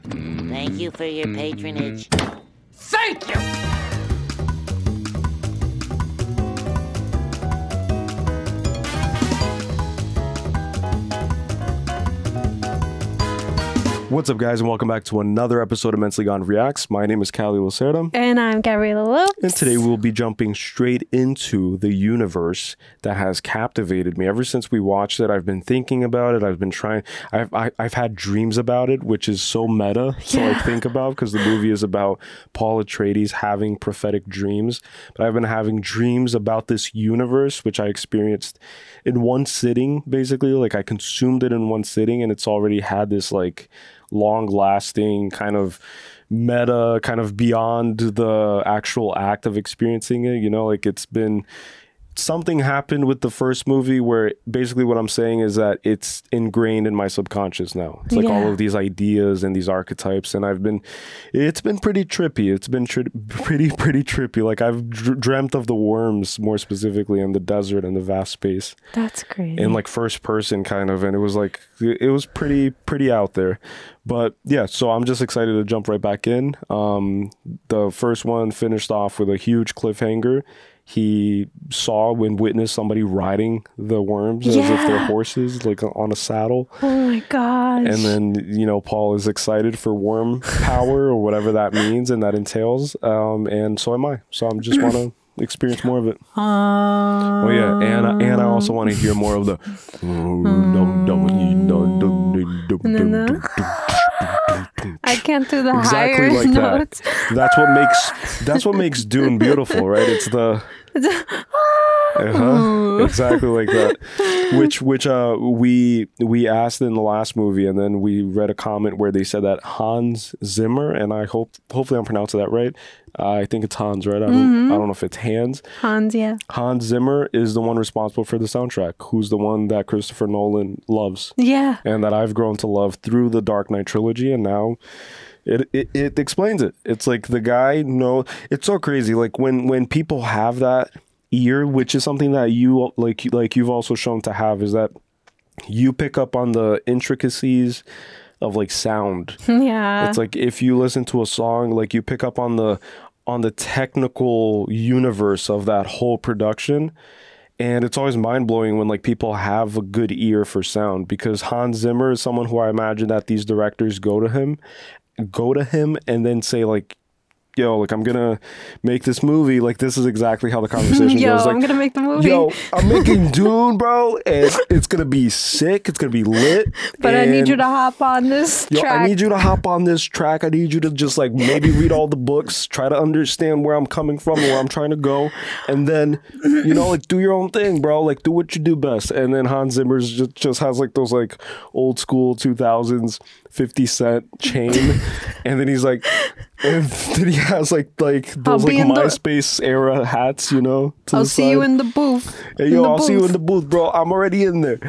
Thank you for your patronage. Thank you! What's up, guys, and welcome back to another episode of Mentally Gone Reacts. My name is Callie Lacerda. And I'm Gabriela Lopes. And today we'll be jumping straight into the universe that has captivated me. Ever since we watched it, I've been thinking about it. I've been trying. I've had dreams about it, which is so meta to like think about, because the movie is about Paul Atreides having prophetic dreams. But I've been having dreams about this universe, which I experienced in one sitting, basically. Like, I consumed it in one sitting, and it's already had this like long-lasting kind of meta, kind of beyond the actual act of experiencing it, you know, like it's been something happened with the first movie where basically what I'm saying is that it's ingrained in my subconscious now. It's like all of these ideas and these archetypes, and it's been pretty trippy. It's been pretty trippy. Like, I've dreamt of the worms, more specifically, in the desert and the vast space. That's great. In like first person kind of, and it was pretty out there. But yeah, so I'm just excited to jump right back in. The first one finished off with a huge cliffhanger. He saw and witnessed somebody riding the worms as if they're horses, like on a saddle. Oh my gosh. And then, you know, Paul is excited for worm power or whatever that means and that entails. And so am I. So I just want to experience more of it. Oh yeah, and I also want to hear more of the I can't do the exactly higher like notes. That's what makes Dune beautiful, right? It's the exactly like that. Which we asked in the last movie, and then we read a comment where they said that Hans Zimmer, and hopefully I'm pronouncing that right. I think it's Hans, right? I don't know if it's Hans. Hans, yeah. Hans Zimmer is the one responsible for the soundtrack, who's the one that Christopher Nolan loves. Yeah. And that I've grown to love through the Dark Knight trilogy, and now it explains it. It's like the guy, it's so crazy. Like when people have that ear, which is something that you like you've also shown to have, is that you pick up on the intricacies of like sound. Yeah. It's like if you listen to a song, like you pick up on the technical universe of that whole production. And it's always mind-blowing when like people have a good ear for sound, because Hans Zimmer is someone who I imagine that these directors go to him and then say like, yo, like, I'm gonna make this movie. Like, this is exactly how the conversation goes. Like, I'm gonna make the movie. Yo, I'm making Dune, bro, and it's gonna be sick. It's gonna be lit. But I need you to hop on this track. I need you to hop on this track. I need you to just like maybe read all the books, try to understand where I'm coming from and where I'm trying to go, and then, you know, like, do your own thing, bro. Like, do what you do best. And then Hans Zimmer's just has like those like old school 2000s 50 Cent chain, and then he's like, and then he has like those like MySpace era hats, you know. I'll see you in the booth. Hey, yo, I'll see you in the booth, bro. I'm already in there.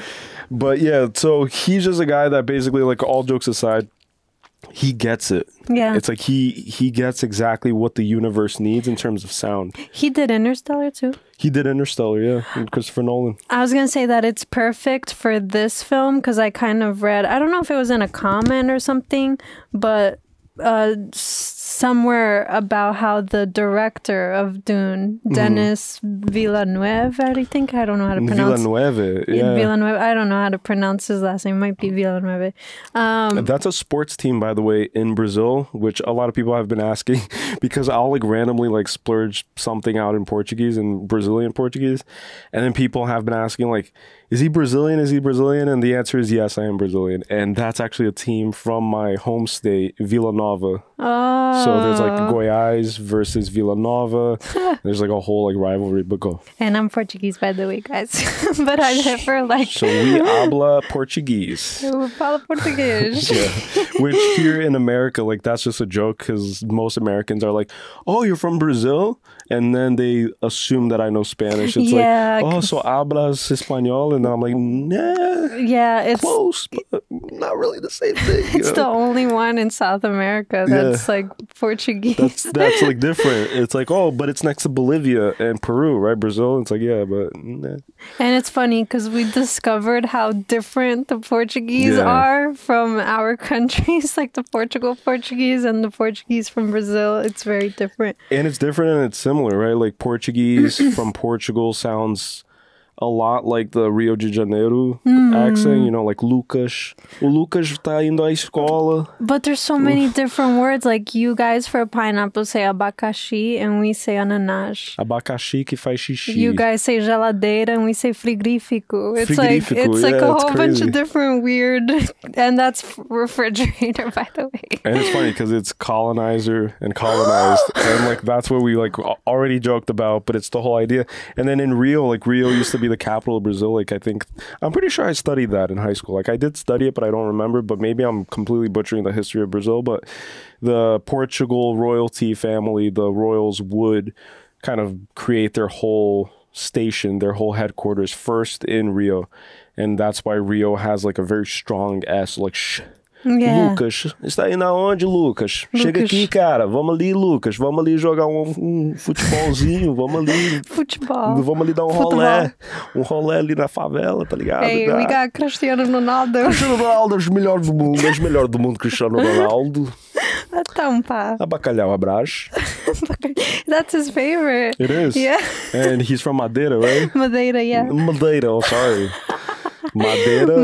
But yeah, so he's just a guy that basically, like, all jokes aside, he gets it. Yeah. It's like he gets exactly what the universe needs in terms of sound. He did Interstellar too. He did Interstellar, yeah, and Christopher Nolan. I was going to say that it's perfect for this film because I kind of read, I don't know if it was in a comment or something, but somewhere about how the director of Dune, Denis Villeneuve, I think, I don't know how to pronounce Villeneuve, yeah. Villeneuve, I don't know how to pronounce his last name. It might be Villeneuve. That's a sports team, by the way, in Brazil, which a lot of people have been asking, because I'll like randomly like splurge something out in Portuguese and Brazilian Portuguese, and then people have been asking like, is he Brazilian? Is he Brazilian? And the answer is yes, I am Brazilian. And that's actually a team from my home state, Vila Nova. Oh. So there's like Goiás versus Vila Nova. There's like a whole like rivalry, but go. And I'm Portuguese, by the way, guys. But I never like... So we habla Portuguese. We fala português. Yeah. Which here in America, like, that's just a joke, because most Americans are like, oh, you're from Brazil? and then they assume that I know Spanish. It's like, oh, so hablas español, and then I'm like, nah, it's close, but not really the same thing. It's the only one in South America that's like Portuguese. That's like different. It's like, oh, but it's next to Bolivia and Peru, right? Brazil. It's like, yeah, but nah. And it's funny because we discovered how different the Portuguese are from our countries, like the Portugal Portuguese and the Portuguese from Brazil. It's very different. And it's different and it's similar, right? Like Portuguese from Portugal sounds a lot like the Rio de Janeiro accent, you know, like Lucas. O Lucas tá indo à escola. But there's so many different words. Like you guys for pineapple say abacaxi and we say ananas. Abacaxi que faz xixi. You guys say geladeira and we say frigorífico. It's like a whole bunch of different weird, and that's refrigerator, by the way. And it's funny because it's colonizer and colonized, and like that's what we like already joked about, but it's the whole idea. And then in Rio, like Rio used to be the capital of Brazil. Like I'm pretty sure I studied that in high school. Like I did study it, but I don't remember. But maybe I'm completely butchering the history of Brazil. But the Portugal royalty family, the royals, would kind of create their whole station, their whole headquarters first in Rio, and that's why Rio has like a very strong S, like Lucas, está aí na onde, Lucas? Chega aqui, cara. Vamos ali, Lucas. Vamos ali jogar um futebolzinho. Vamos ali. Futebol. Vamos ali dar um rolé. Um rolé ali na favela, tá ligado? Hey, we got Cristiano Ronaldo. Cristiano Ronaldo, os melhores do mundo. Os melhores do mundo, Cristiano Ronaldo. Então, pá. A bacalhau abraço. That's his favorite. It is. Yeah. And he's from Madeira, right? Madeira, yeah. Madeira, oh, sorry. Madeira.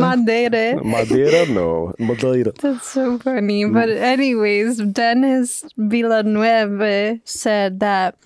That's so funny. But anyways, Denis Villeneuve said that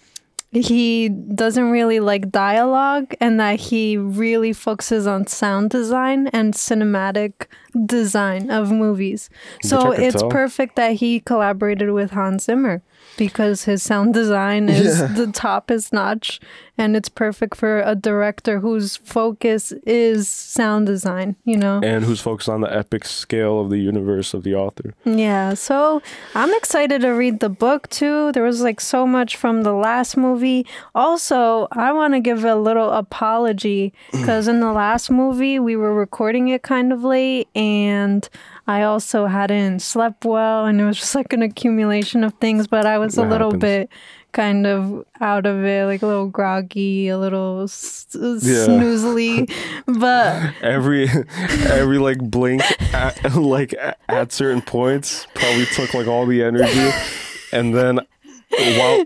he doesn't really like dialogue and that he really focuses on sound design and cinematic design of movies. So it's perfect that he collaborated with Hans Zimmer because his sound design is the top is notch, and it's perfect for a director whose focus is sound design, you know, and who's focused on the epic scale of the universe of the author. Yeah, so I'm excited to read the book too. There was like so much from the last movie. Also, I want to give a little apology because in the last movie we were recording it kind of late, and I also hadn't slept well, and it was just like an accumulation of things, but I was a little bit kind of out of it, like a little groggy, a little snoozely, but every like blink at certain points probably took like all the energy, and then while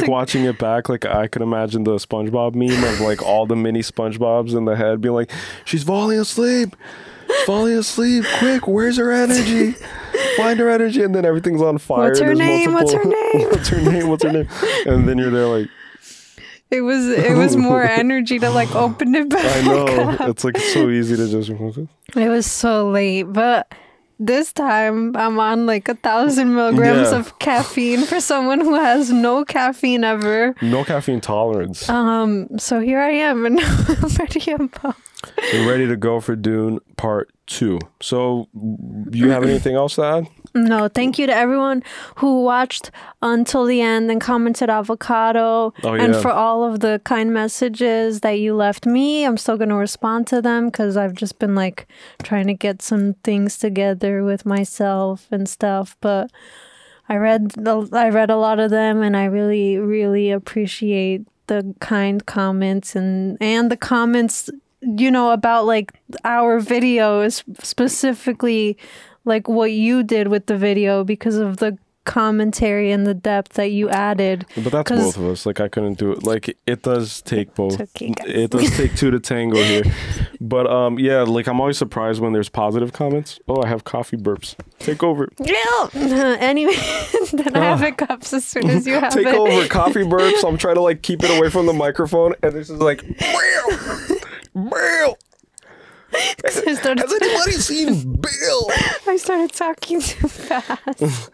watching it back, like I could imagine the SpongeBob meme of like all the mini SpongeBobs in the head being like, she's falling asleep, quick, where's her energy? Find her energy. And then everything's on fire. What's her name? And then you're there like, it was more energy to like open it back. I know. It's like so easy to just, it was so late, but this time I'm on like 1,000 milligrams of caffeine for someone who has no caffeine ever. No caffeine tolerance. So here I am, and I'm ready to go for Dune Part 2. So, you have anything else to add? No, thank you to everyone who watched until the end and commented avocado, and for all of the kind messages that you left me. I'm still going to respond to them because I've just been like trying to get some things together with myself and stuff, but I read a lot of them, and I really, really appreciate the kind comments and the comments, you know, about like our videos, specifically like what you did with the video because of the commentary and the depth that you added. But that's both of us. Like I couldn't do it. Like it does take both. It does take two to tango here. But yeah, like I'm always surprised when there's positive comments. Oh, I have coffee burps. Take over. Yeah. Anyway, then I have hiccups as soon as you have Take over. Coffee burps. I'm trying to like keep it away from the microphone, and this is like Bill. Has anybody seen Bill? I started talking too fast.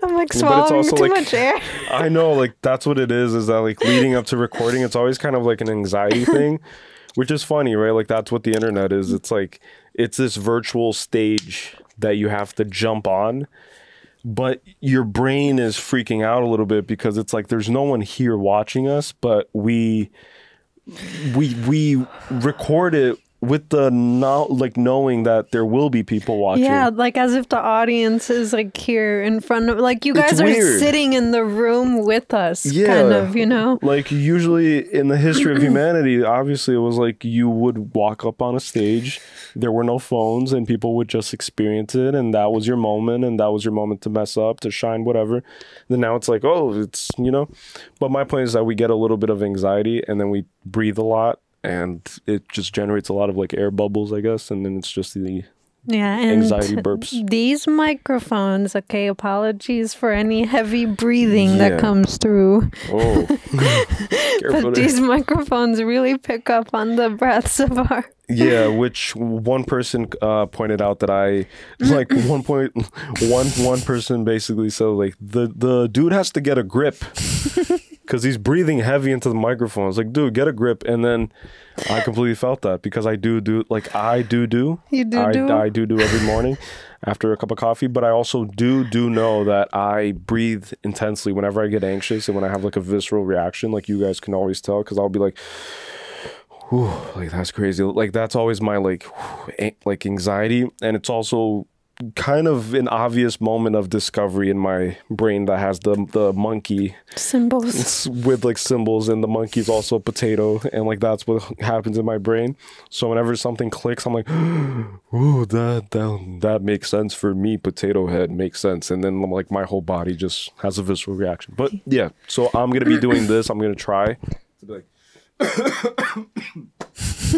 I'm like swallowing too much air. I know, like that's what it is that like leading up to recording, it's always kind of like an anxiety thing, which is funny, right? Like that's what the internet is. It's like, it's this virtual stage that you have to jump on. but your brain is freaking out a little bit because it's like there's no one here watching us, but we record it with the knowing that there will be people watching. Yeah, like as if the audience is like here in front of, like you guys are sitting in the room with us, kind of, you know? Like usually in the history of humanity, obviously it was like you would walk up on a stage, there were no phones, and people would just experience it, and that was your moment, and that was your moment to mess up, to shine, whatever. Then now it's like, oh, it's, you know? But my point is that we get a little bit of anxiety, and then we breathe a lot, and it just generates a lot of like air bubbles, I guess, and then it's just the anxiety burps. These microphones, okay, apologies for any heavy breathing that comes through. Oh, but these microphones really pick up on the breaths of our... Yeah, which one person pointed out that I like one person basically said like the dude has to get a grip. Because he's breathing heavy into the microphone. It's like, dude, get a grip. And then I completely felt that because I do every morning after a cup of coffee. But I also do know that I breathe intensely whenever I get anxious and when I have like a visceral reaction, like you guys can always tell, because I'll be like, whew, like that's crazy. Like that's always my like anxiety. And it's also kind of an obvious moment of discovery in my brain that has the monkey symbols with like symbols, and the monkey's also a potato, and like that's what happens in my brain. So whenever something clicks, I'm like, ooh, that makes sense for me. Potato head makes sense, and then like my whole body just has a visceral reaction. But yeah, so I'm gonna be doing this. I'm gonna try to be like.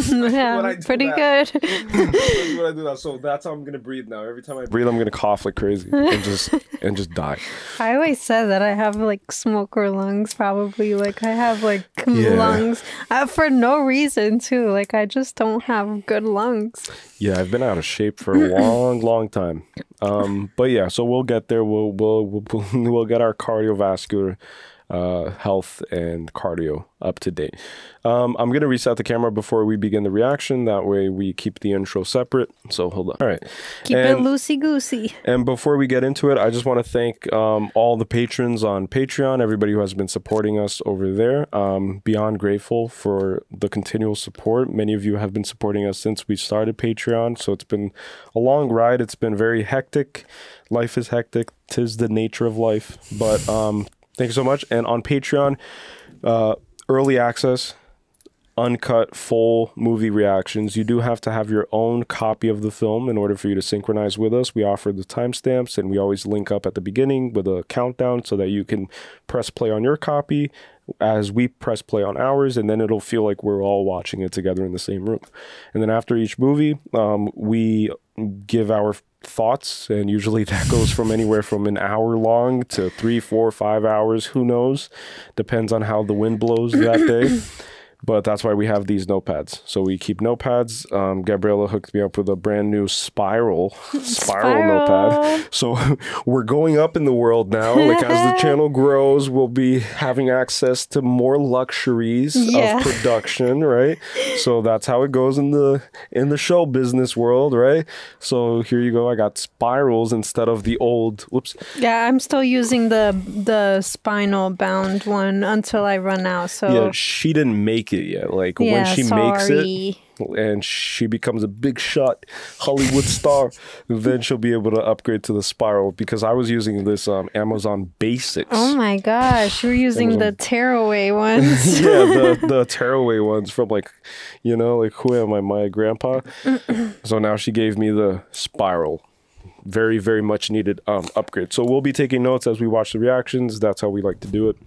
Yeah, pretty good. When I do that, so that's how I'm gonna breathe now. Every time I breathe, I'm gonna cough like crazy and just die. I always said that I have like smoker lungs, probably. Like I have like lungs for no reason too. Like I just don't have good lungs. Yeah, I've been out of shape for a long time. But yeah, so we'll get there. We'll get our cardiovascular health and cardio up to date. I'm going to reset the camera before we begin the reaction. That way we keep the intro separate. So hold on. All right. Keep it loosey-goosey. And before we get into it, I just want to thank all the patrons on Patreon, everybody who has been supporting us over there. Beyond grateful for the continual support. Many of you have been supporting us since we started Patreon. So it's been a long ride. It's been very hectic. Life is hectic. 'Tis the nature of life. But thank you so much. And on Patreon, early access, uncut, full movie reactions. You do have to have your own copy of the film in order for you to synchronize with us. We offer the timestamps, and we always link up at the beginning with a countdown so that you can press play on your copy as we press play on ours, and then it'll feel like we're all watching it together in the same room. And then after each movie, we give our thoughts, and usually that goes from anywhere from an hour long to 3, 4, 5 hours. Who knows? Depends on how the wind blows that day. But that's why we have these notepads. So we keep notepads. Gabriella hooked me up with a brand new spiral notepad. So we're going up in the world now. Like as the channel grows, we'll be having access to more luxuries of production, right? So that's how it goes in the show business world, right? So here you go. I got spirals instead of the old. Whoops. Yeah, I'm still using the spinal bound one until I run out. So yeah, she didn't make it yet. Like when she makes it and she becomes a big shot Hollywood star, then she'll be able to upgrade to the spiral, because I was using this Amazon Basics. Oh my gosh, you were using the tearaway ones. Yeah, the tearaway ones from like, you know, like who am I, my grandpa? So now she gave me the spiral. Very, very much needed upgrade. So we'll be taking notes as we watch the reactions. That's how we like to do it.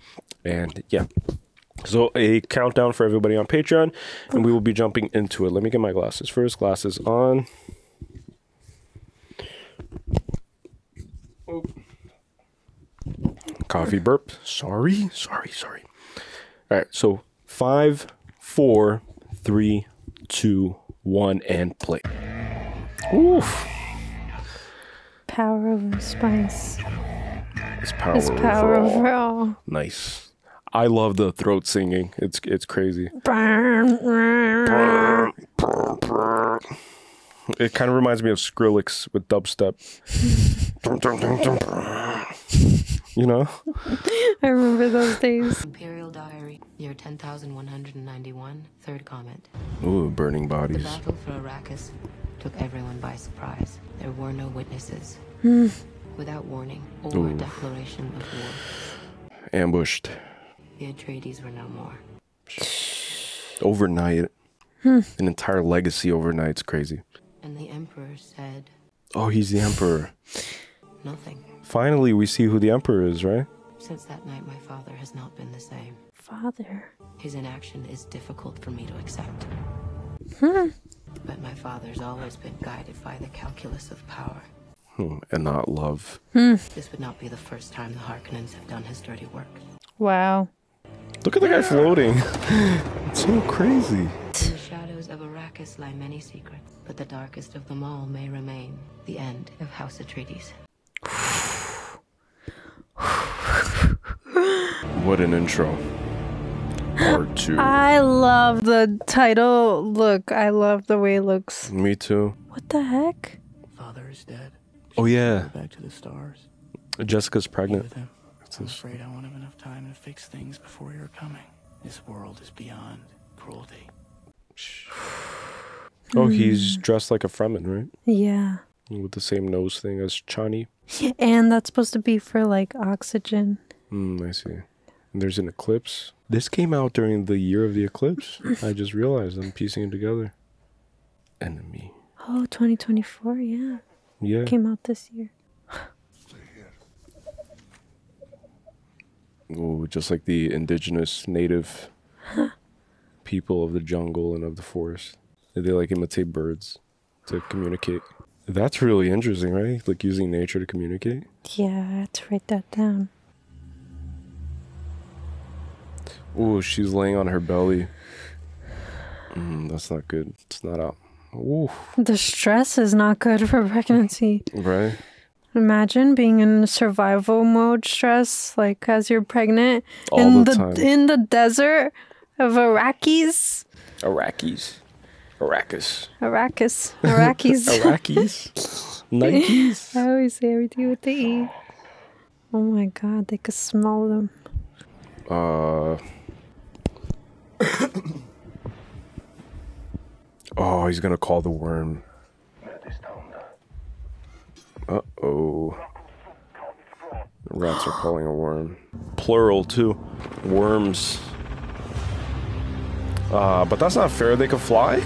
And yeah. So a countdown for everybody on Patreon, and we will be jumping into it. Let me get my glasses first. Glasses on. Oh. Coffee burp. Sorry. All right, so 5, 4, 3, 2, 1, and play. Oof. Power over spice. It's power overall. Nice. I love the throat singing. It's crazy. It kind of reminds me of Skrillex with dubstep. You know? I remember those days. Imperial Diary, year 10,191, third comment. Ooh, burning The bodies. battle for Arrakis took everyone by surprise. There were no witnesses. Without warning or declaration of war. Ambushed. The Atreides were no more. Overnight. An entire legacy overnight. It's crazy. And the Emperor said... Oh, he's the Emperor. Nothing. Finally, we see who the Emperor is, right? Since that night, my father has not been the same. Father. His inaction is difficult for me to accept. But my father's always been guided by the calculus of power. And not love. This would not be the first time the Harkonnens have done his dirty work. Wow. Look at the guy floating. It's so crazy. In the shadows of Arrakis lie many secrets, but the darkest of them all may remain the end of House Atreides. What an intro. Part 2. I love the title. Look, I love the way it looks. Me too. What the heck? Father is dead. Oh yeah. Go back to the stars. Jessica's Be pregnant. with him. I'm afraid I won't have enough time to fix things before you're coming. This world is beyond cruelty. Oh, he's dressed like a Fremen, right? Yeah. With the same nose thing as Chani. And that's supposed to be for like oxygen. I see. And there's an eclipse. This came out during the year of the eclipse. I just realized. I'm piecing it together. Enemy. Oh, 2024, yeah. Yeah. Came out this year. Ooh, just like the indigenous native people of the jungle and of the forest. They like imitate birds to communicate. That's really interesting, right? Like using nature to communicate. Yeah, I had to write that down. Ooh, she's laying on her belly. That's not good. It's not out. Ooh. The stress is not good for pregnancy. Right? Imagine being in survival mode stress, like as you're pregnant All the time. in the desert of Arrakis. Arrakis. Arrakis. Arrakis. Arrakis. Arrakis. Nikes. I always say everything with the E. Oh my god, they could smell them. Oh, he's gonna call the worm. Uh-oh. Rats are calling a worm. Plural, too. Worms. But that's not fair. They could fly?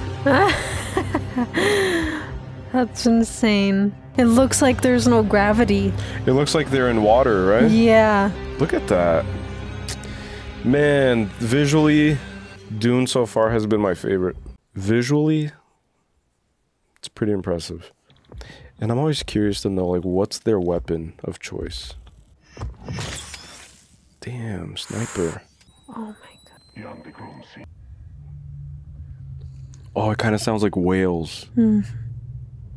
That's insane. It looks like there's no gravity. It looks like they're in water, right? Yeah. Look at that. Man, visually, Dune so far has been my favorite. Visually, it's pretty impressive. And I'm always curious to know, like, what's their weapon of choice? Damn, sniper. Oh my god. Oh, it kind of sounds like whales.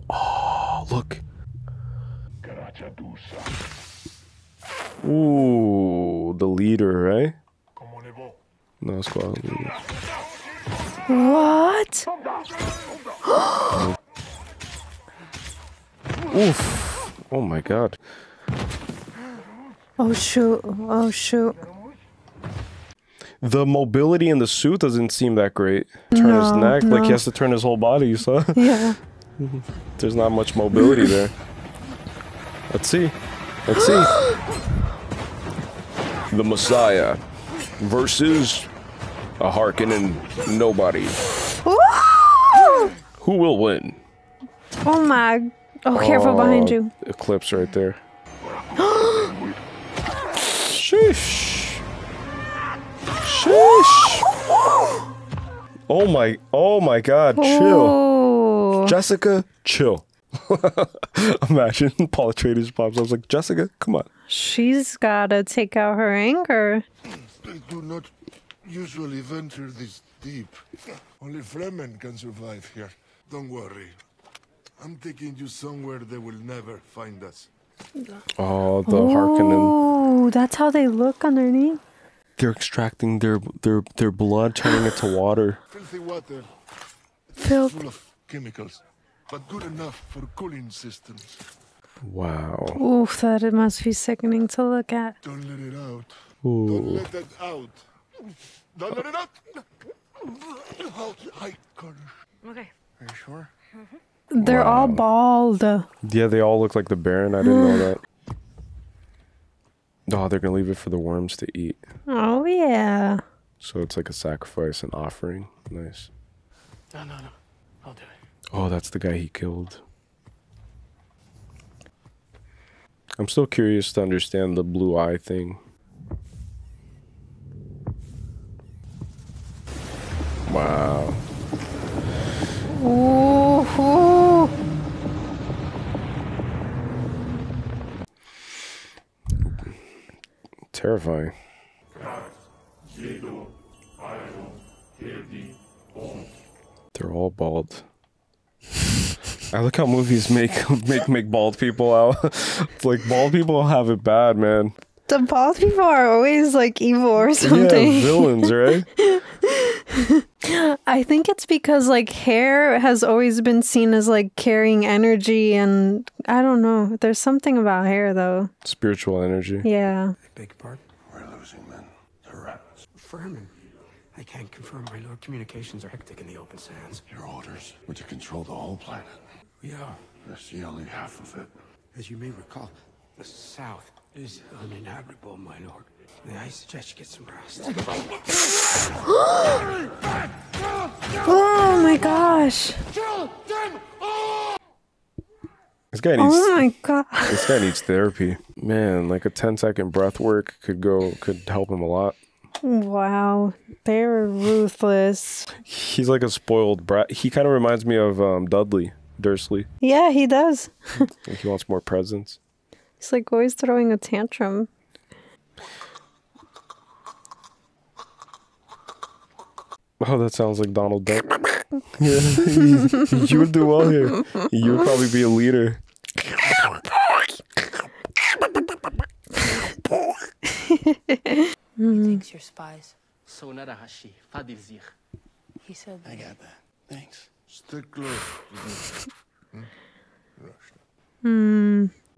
Oh, look. Ooh, the leader, right? No, squad leader. What? Oof. Oh my god. Oh shoot. Oh shoot. The mobility in the suit doesn't seem that great. Turn his neck, like he has to turn his whole body, you saw? Yeah. There's not much mobility there. Let's see. Let's see. The Messiah versus a Harkonnen nobody. Who will win? Oh my. Oh, careful behind you. Eclipse right there. Sheesh. Sheesh. Oh my god, chill. Oh. Jessica, chill. Imagine Paul Atreides pops up. I was like, Jessica, come on. She's gotta take out her anger. They do not usually venture this deep. Only Fremen can survive here. Don't worry. I'm taking you somewhere they will never find us. Oh, the Harkonnen. Oh, that's how they look underneath. They're extracting their blood, turning it to water. Filthy water. Filth. Full of chemicals, but good enough for cooling systems. Wow. Oof, that it must be sickening to look at. Don't let it out. Ooh. Don't let it out. Don't let it out. I can't. Okay. Are you sure? They're all bald. Yeah, they all look like the Baron. I didn't know that. Oh, they're gonna leave it for the worms to eat. Oh yeah. So it's like a sacrifice, an offering. Nice. No. I'll do it. Oh, that's the guy he killed. I'm still curious to understand the blue eye thing. Wow. Ooh. Terrifying. They're all bald. I look how movies make bald people out. It's like bald people have it bad, man. The bald people are always like evil or something. Yeah, villains, right? I think it's because like hair has always been seen as like carrying energy, and I don't know. There's something about hair though. Spiritual energy. Yeah. Beg your pardon? We're losing men. They're rabbits. Furman. I can't confirm, my lord. Communications are hectic in the open sands. Your orders were to control the whole planet. We are. I see only half of it. As you may recall, the south is uninhabitable, my lord. I suggest you get some rest. Oh my gosh. This guy needs. Oh my god. This guy needs therapy, man. Like a 10-second breath work could help him a lot. Wow, they're ruthless. He's like a spoiled brat. He kind of reminds me of Dudley Dursley. Yeah, he does. Like he wants more presents. He's like always throwing a tantrum. Oh, that sounds like Donald Duck. Yeah, you would do well here. You would probably be a leader. He thinks you're spies. He said I got that. Thanks. Stick close.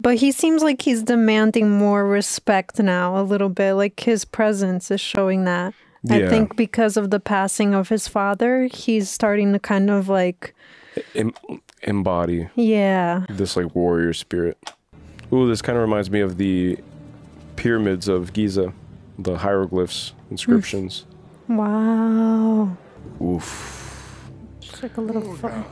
But he seems like he's demanding more respect now, a little bit. Like his presence is showing that. Yeah. I think because of the passing of his father, he's starting to kind of like Embody yeah. this like warrior spirit. Ooh, this kind of reminds me of the pyramids of Giza, the hieroglyphs, inscriptions. Wow. Oof. It's like a little fun.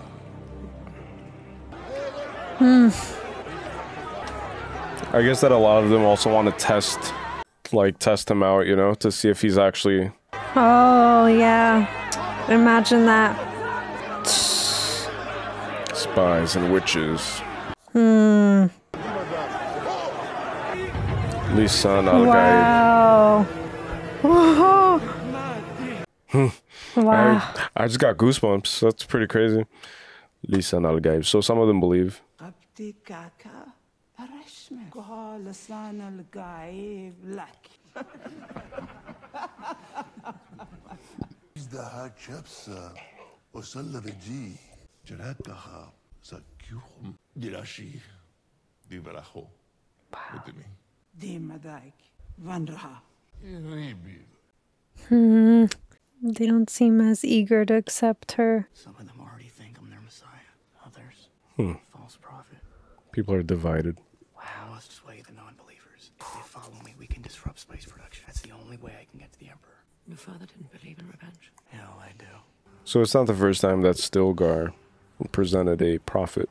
I guess that a lot of them also want to test him out, you know, to see if he's actually. Oh yeah. Imagine that. Spies and witches. Lisan al-Gaib. Wow. Wow. I just got goosebumps. That's pretty crazy. Lisan al-Gaib. So some of them believe. ازدها شبسة وصل رجي جلاتها زكيهم دلاشي دي براخو بدمي دي مدايك فانرها. They don't seem as eager to accept her. Some of them already think I'm their messiah. Others, false prophet. People are divided. Wow, let's just wait the non-believers. If they follow me, we can disrupt space production. That's the only way I can get to the Emperor. Your father didn't believe in revenge. Hell, I do. So it's not the first time that Stilgar presented a prophet.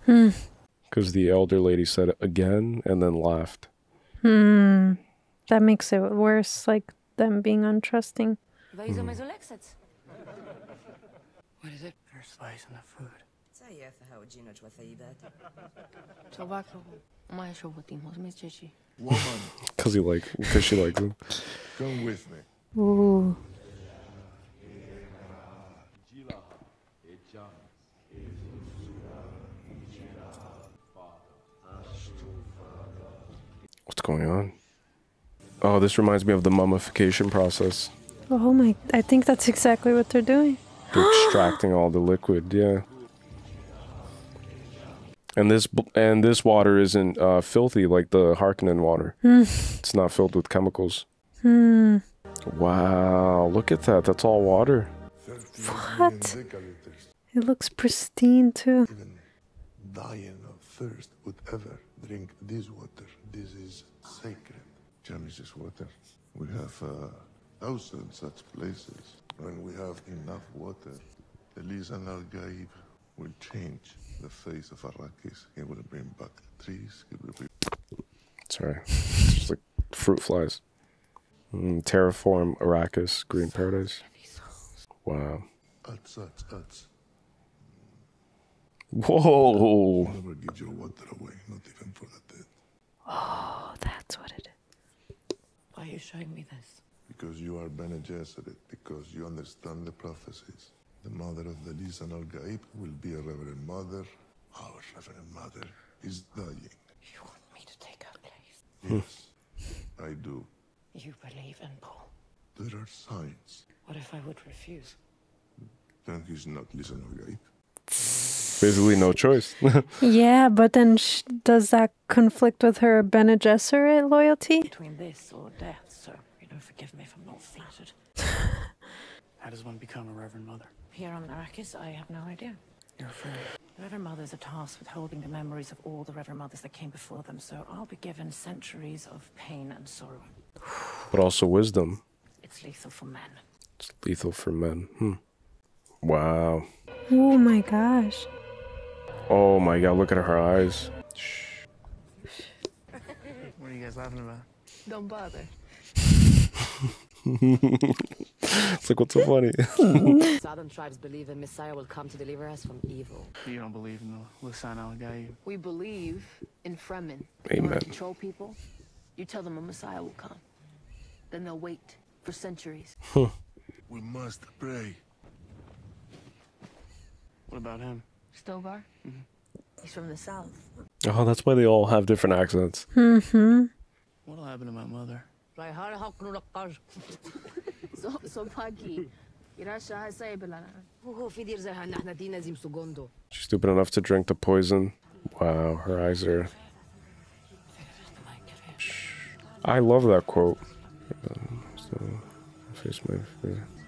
Because the elder lady said it again and then laughed. That makes it worse, like them being untrusting. What is it? There's spice in the food. Woman, Because she likes him. come with me. Ooh. What's going on? Oh, this reminds me of the mummification process. Oh my, I think that's exactly what they're doing. They're extracting all the liquid, yeah. And this water isn't filthy like the Harkonnen water. It's not filled with chemicals. Wow, look at that. That's all water. What? It looks pristine too. Even dying of thirst would ever drink this water. This is sacred. Chani's water. We have 1,000 such places. When we have enough water, the Lisan al-Gaib will change the face of Arrakis. He will bring back trees. He will bring... Sorry. It's just like fruit flies. Terraform Arrakis, Green Paradise. Wow. Ats. Whoa. Never give your water away, not even for the dead. Oh, that's what it is. Why are you showing me this? Because you are Bene Gesserit, because you understand the prophecies. The mother of the Lisan al-Gaib will be a Reverend Mother. Our Reverend Mother is dying. You want me to take her place? Yes, I do. You believe in Paul. There are signs. What if I would refuse? Then he's not Lisan al-Gaib. Basically no choice. Yeah, but then does that conflict with her Bene Gesserit loyalty? Between this or death, so you know, forgive me if I'm not flattered. How does one become a Reverend Mother? Here on Arrakis, I have no idea. You're afraid. Reverend Mothers are tasked with holding the memories of all the Reverend Mothers that came before them, so I'll be given centuries of pain and sorrow. But also wisdom. It's lethal for men. It's lethal for men. Wow. Oh my gosh. Oh my god, look at her eyes. What are you guys laughing about? Don't bother. It's like, what's so funny? Southern tribes believe a Messiah will come to deliver us from evil. You don't believe in the Lisan al-Gaib? We believe in Fremen. Amen. In order to control people, you tell them a Messiah will come. Then they'll wait for centuries. We must pray. What about him? Stovar? He's from the south. Oh, that's why they all have different accents. What'll happen to my mother? She's stupid enough to drink the poison. Wow, her eyes are... I love that quote.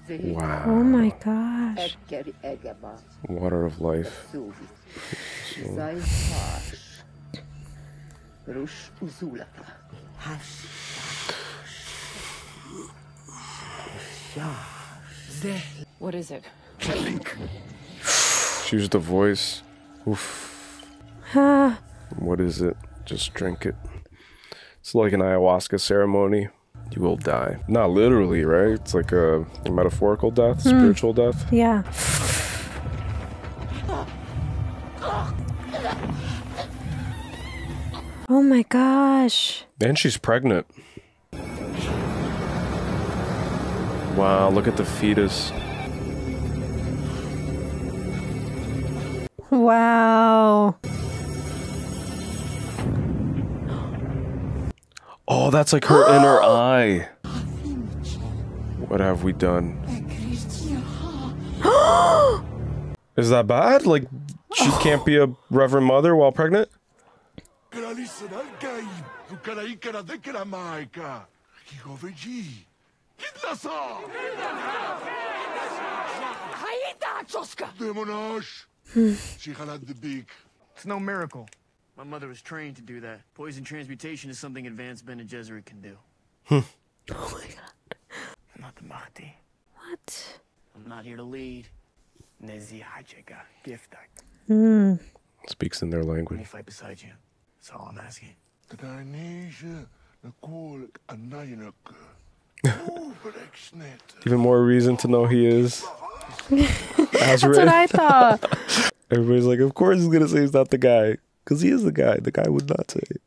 Wow. Oh my gosh. Water of life. What is it? She used the voice. Oof. What is it? Just drink it. It's like an ayahuasca ceremony. You will die. Not literally, right? It's like a metaphorical death, spiritual death. Yeah. Oh my gosh. And she's pregnant. Wow, look at the fetus. Wow. Oh, that's like her inner eye. What have we done? Is that bad? Like, she can't be a Reverend Mother while pregnant? It's no miracle. My mother was trained to do that. Poison transmutation is something advanced Bene Gesserit can do. Oh my god. I'm not the Mahdi. What? I'm not here to lead. Speaks in their Let me language. fight beside you. That's all I'm asking. Even more reason to know he is. That's what I thought. Everybody's like, of course he's gonna say he's not the guy. Because he is the guy. The guy would not say it.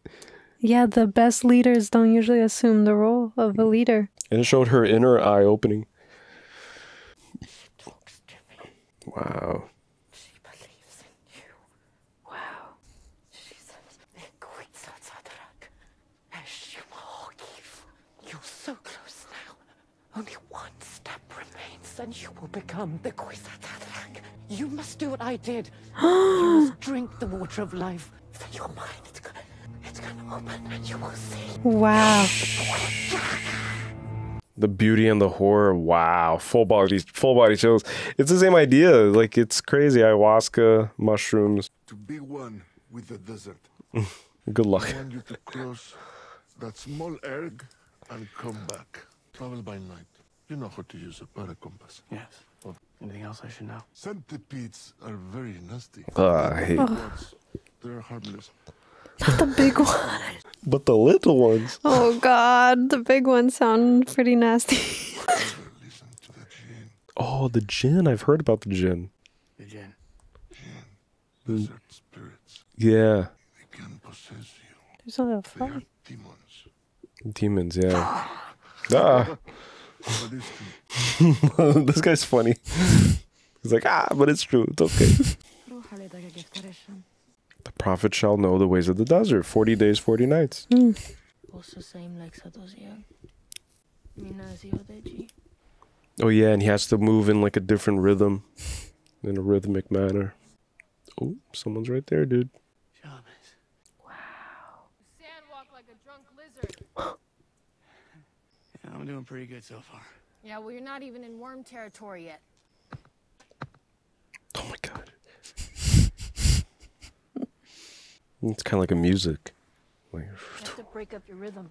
Yeah, the best leaders don't usually assume the role of a leader. And it showed her inner eye opening. Wow. She believes in you. Wow. She says, you're so close now. Only one step remains and you will become the Kwisatz Haderach. You must do what I did. You must drink the water of life. Fill your mind. It's gonna open and you will see. Wow. The beauty and the horror. Wow. Full body chills. It's the same idea. Like, it's crazy. Ayahuasca, mushrooms. To be one with the desert. Good luck. I want you to cross that small erg and come back. Travel by night. You know how to use a para compass. Yes. Well, anything else I should know? Centipedes are very nasty. I hate They're harmless. The big one. But the little ones. Oh God, the big ones sound pretty nasty. Listen to the jinn. Oh, the jinn. I've heard about the jinn. The jinn. Desert spirits. Yeah. They can possess you. There's a little They are fly. demons. Demons, yeah. But it's true. This guy's funny. He's like, but it's true. It's okay. The prophet shall know the ways of the desert. 40 days, 40 nights. Also same like Satosya. Minazio. Oh, yeah, and he has to move in like a different rhythm. In a rhythmic manner. Oh, someone's right there, dude. Wow. Sand walk like a drunk lizard. Yeah, I'm doing pretty good so far. Yeah, well, you're not even in worm territory yet. Oh my God. It's kind of like a music. Like, You have to break up your rhythm.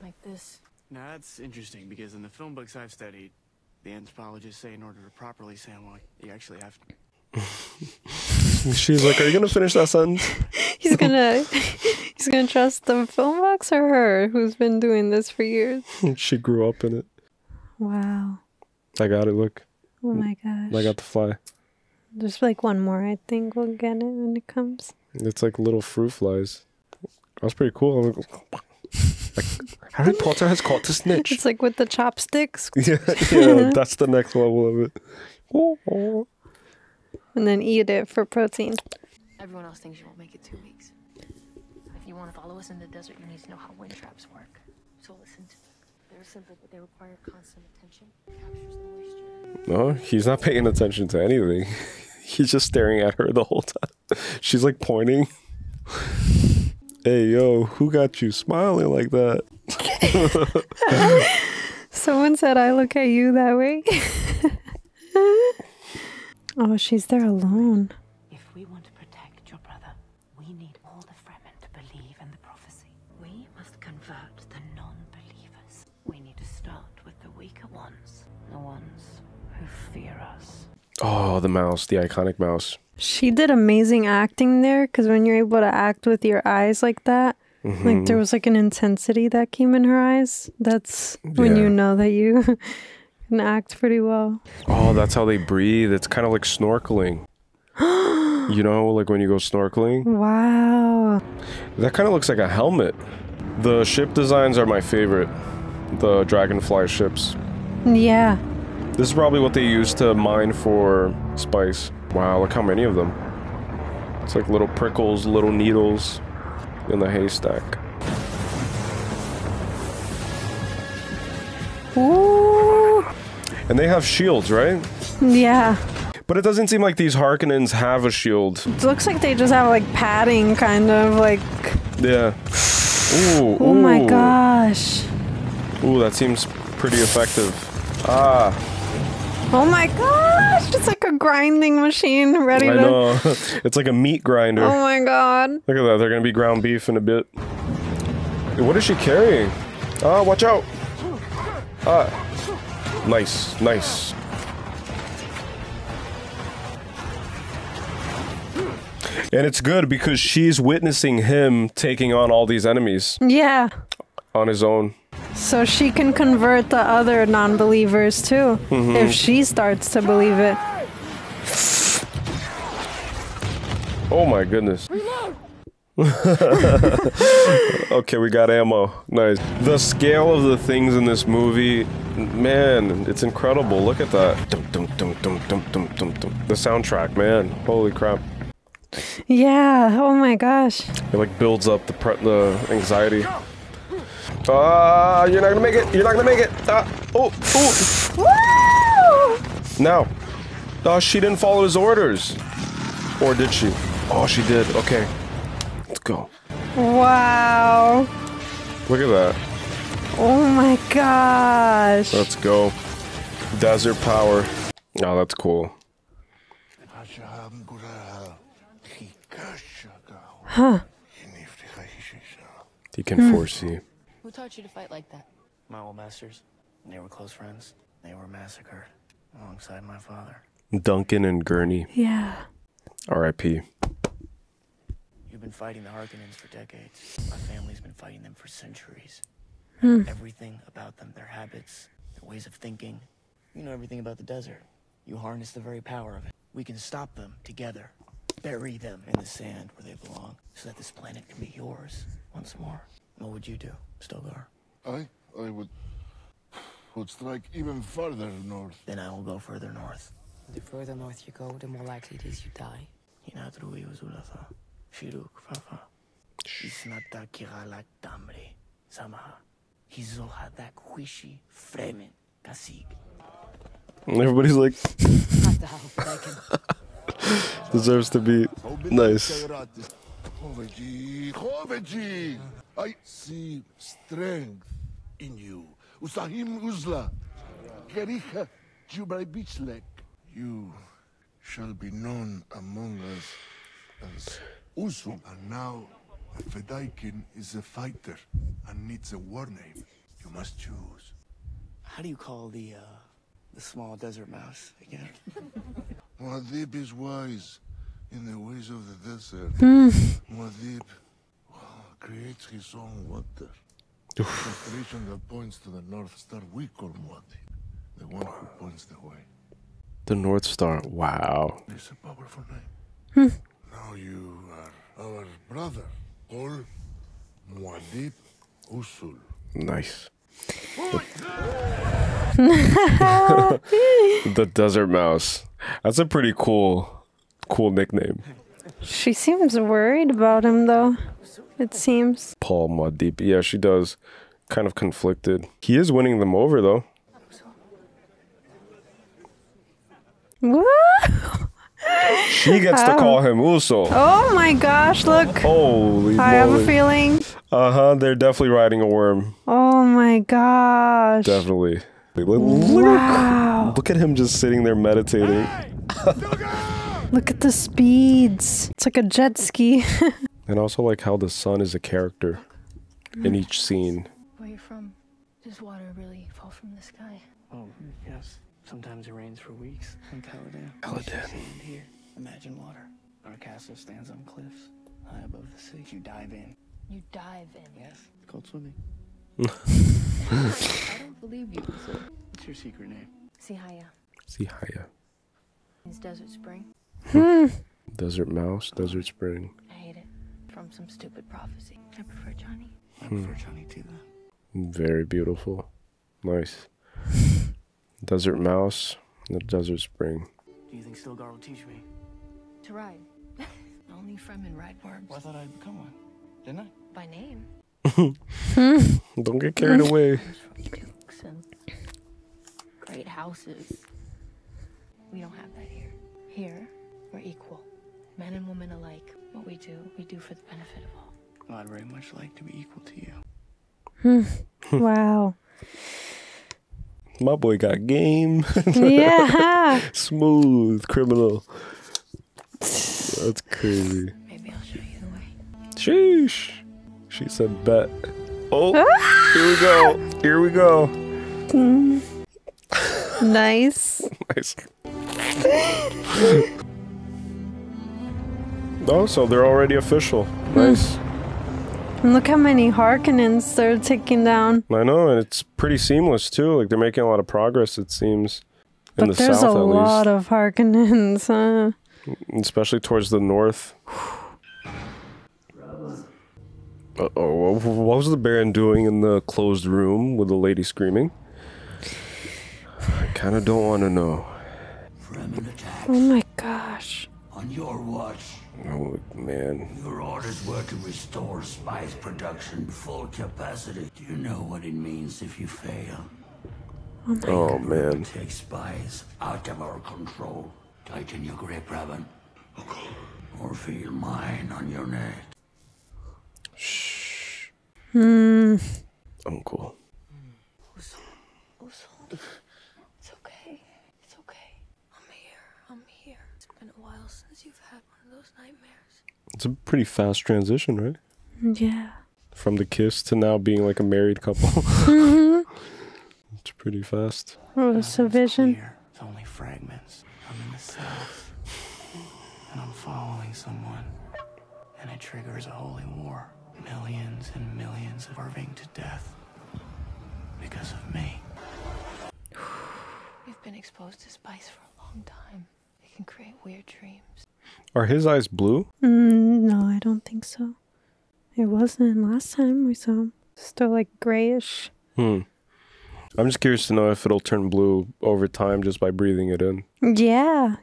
Like this. Now that's interesting because in the film books I've studied, the anthropologists say in order to properly sandwalk, you actually have to. She's like, are you gonna finish that sentence? He's gonna trust the film box or her, who's been doing this for years. She grew up in it. Wow. I got it. Look. Oh my gosh. I got the fly. There's like one more. I think we'll get it when it comes. It's like little fruit flies. That's pretty cool. Like, Harry Potter has caught a snitch. It's like with the chopsticks. Yeah, that's the next level of it. And then eat it for protein. Everyone else thinks you won't make it 2 weeks. If you want to follow us in the desert, you need to know how wind traps work. So listen to them. They're simple, but they require constant attention. It captures the moisture. No, he's not paying attention to anything. He's just staring at her the whole time. She's like pointing. Hey, yo, who got you smiling like that? Someone said I look at you that way. Oh, she's there alone. If we want to protect your brother, we need all the Fremen to believe in the prophecy. We must convert the non-believers. We need to start with the weaker ones. The ones who fear us. Oh, the mouse, the iconic mouse. She did amazing acting there, because when you're able to act with your eyes like that, like there was like an intensity that came in her eyes. That's when you know that you can act pretty well. Oh, that's how they breathe. It's kind of like snorkeling. You know, like when you go snorkeling. Wow. That kind of looks like a helmet. The ship designs are my favorite. The dragonfly ships. Yeah. This is probably what they use to mine for spice. Wow, look how many of them. It's like little prickles, little needles in the haystack. Ooh. And they have shields, right? Yeah. But it doesn't seem like these Harkonnens have a shield. It looks like they just have like padding, kind of like. Yeah. Ooh. Oh my gosh. Ooh, that seems pretty effective. Ah. Oh my gosh! It's like a grinding machine ready to... I know. It's like a meat grinder. Oh my god. Look at that. They're going to be ground beef in a bit. What is she carrying? Ah, watch out. Ah. Nice. Nice. And it's good because she's witnessing him taking on all these enemies. Yeah. On his own. So she can convert the other non-believers too, if she starts to believe it. Oh my goodness. Okay, we got ammo. Nice. The scale of the things in this movie, man, it's incredible. Look at that. The soundtrack, man. Holy crap. Yeah, oh my gosh. It like builds up the anxiety. You're not gonna make it. You're not gonna make it. Oh. Woo! Now. Oh, she didn't follow his orders. Or did she? Oh, she did. Okay. Let's go. Wow. Look at that. Oh my gosh. Let's go. Desert power. Oh, that's cool. Huh. He can foresee. Who taught you to fight like that? My old masters. They were close friends. They were massacred alongside my father. Duncan and Gurney. Yeah. R.I.P. You've been fighting the Harkonnens for decades. My family's been fighting them for centuries. Everything about them, their habits, their ways of thinking. You know everything about the desert. You harness the very power of it. We can stop them together. Bury them in the sand where they belong, so that this planet can be yours once more. What would you do, Stilgar? I would strike even farther north. Then I will go further north. The further north you go, the more likely it is you die. Inatrui Uzulatha, Shiruk Fafa, Isnata Kiralak Damri, Samaha, Hizoha Dakwishi, Fremen, Kasig. Everybody's like, deserves to be nice. I see strength in you. Usahim Uzla, Kericha Jubrai Bichlek. You shall be known among us as Usum. And now Fedaykin is a fighter and needs a war name. You must choose. How do you call the small desert mouse again? Muad'Dib is wise in the ways of the desert. Muad'Dib creates his own water. The creation that points to the North Star we call Muad'Dib, the one who points the way. The North Star. Wow. It's a powerful name. Now you are our brother, Ol Muad'Dib Usul. Nice. The Desert Mouse. That's a pretty cool nickname. She seems worried about him, though. It seems. Paul Muad'Dib. Yeah, she does. Kind of conflicted. He is winning them over, though. What? She gets to call him Uso. Oh my gosh, look. Holy I have moly. a feeling. They're definitely riding a worm. Oh my gosh. Definitely. Wow. Look at him just sitting there meditating. Look at the speeds. It's like a jet ski. And also like how the sun is a character in each scene. Where you from? Does water really fall from the sky? Oh, yes. Sometimes it rains for weeks in Caladan. Caladan. Sand here. Imagine water. Our castle stands on cliffs high above the sea. You dive in. You dive in. Yes, it's called swimming. I don't believe you. So. What's your secret name? Sihaya. Sihaya. Means desert spring. Desert Mouse, Desert Spring. I hate it. From some stupid prophecy. I prefer Chani. I prefer Chani too, then. Very beautiful. Nice. Desert Mouse, the Desert Spring. Do you think Stilgar will teach me? To ride. Only Fremen ride worms. Well, I thought I'd become one. Didn't I? By name. Don't get carried away. Dukes and great houses. We don't have that here. Here, we're equal. Men and women alike. What we do for the benefit of all. Well, I'd very much like to be equal to you. Wow. My boy got game. Yeah. Smooth criminal. That's crazy. Maybe I'll show you the way. Sheesh. She said bet. Oh, here we go. Here we go. Nice. Nice. Oh, so they're already official. Nice. And look how many Harkonnens they're taking down. I know, and it's pretty seamless too. Like they're making a lot of progress, it seems. In But the there's south, a at lot least. of Harkonnens, huh? Especially towards the north. Uh-oh, what was the Baron doing in the closed room with the lady screaming? I kind of don't want to know. Fremen attacks. Oh my gosh. On your watch. Oh, man. Your orders were to restore spice production full capacity. Do you know what it means if you fail? Oh, man. Take spies out of our control. Tighten your grip, Raven. Or feel mine on your neck. Shh. Uncle. It's okay. It's okay. I'm here. It's been a while since you've had one of those nightmares. It's a pretty fast transition, right? Yeah. From the kiss to now being like a married couple. It's pretty fast. Oh, it's a vision. It's only fragments. I'm in the south, and I'm following someone, and it triggers a holy war. Millions and millions starving to death because of me. You've been exposed to spice for a long time. It can create weird dreams. Are his eyes blue? No, I don't think so. It wasn't last time we saw him. Still like grayish. I'm just curious to know if it'll turn blue over time just by breathing it in. Yeah.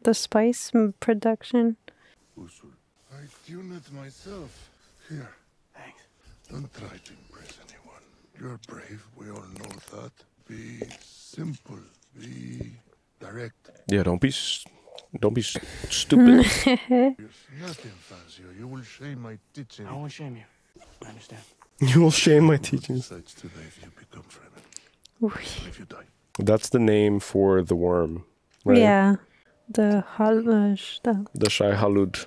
The spice production. I tune it myself. Here. Thanks. Don't try to impress anyone. You're brave, we all know that. Be simple. Be direct. Yeah, don't be stupid. There's nothing fancy, or you will shame my teaching. I won't shame you. I understand. You will shame my teachings. Besides today, if you become Fremen. If you die. That's the name for the worm, right? Yeah. The halush. The Shai Halud.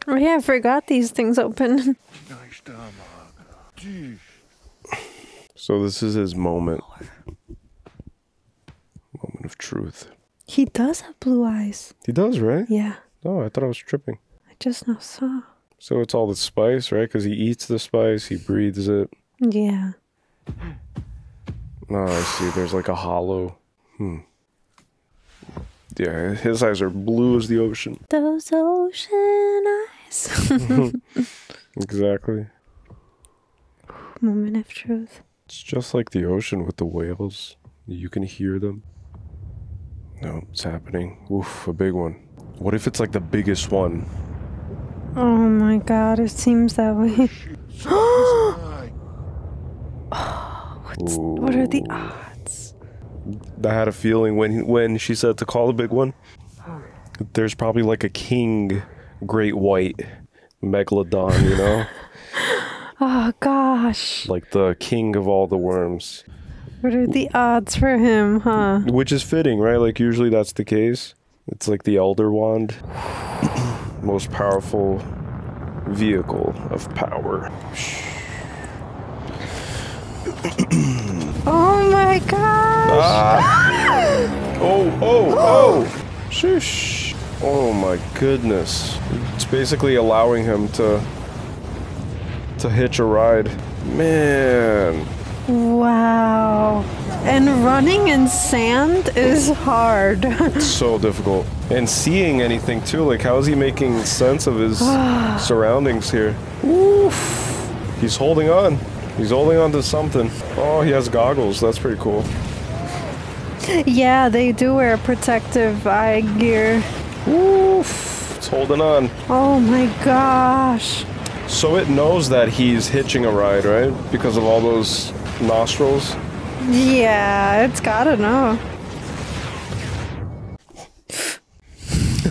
Oh yeah, I forgot these things open. So this is his moment. Moment of truth. He does have blue eyes. He does, right? Yeah. Oh, I thought I was tripping. I just now saw. So it's all the spice, right? Because he eats the spice, he breathes it. Yeah. Oh, I see. There's like a hollow. Yeah, his eyes are blue as the ocean. Those ocean eyes. Exactly. Moment of truth. It's just like the ocean with the whales. You can hear them. No, it's happening. Oof, a big one. What if it's like the biggest one? Oh my god, it seems that way. What are the odds? I had a feeling when she said to call the big one, there's probably like a king great white megalodon, you know? Oh gosh. Like the king of all the worms. What are the odds for him, huh? Which is fitting, right? Like usually that's the case. It's like the Elder Wand. Most powerful vehicle of power. Oh my gosh! Oh! Shush! Oh my goodness! It's basically allowing him to hitch a ride. Man! Wow! And running in sand is hard. It's so difficult. And seeing anything too. Like, how is he making sense of his surroundings here? Oof! He's holding on. He's holding on to something. Oh, he has goggles. That's pretty cool. Yeah, they do wear protective eye gear. Oof! It's holding on. Oh my gosh. So it knows that he's hitching a ride, right? Because of all those nostrils? Yeah, it's gotta know.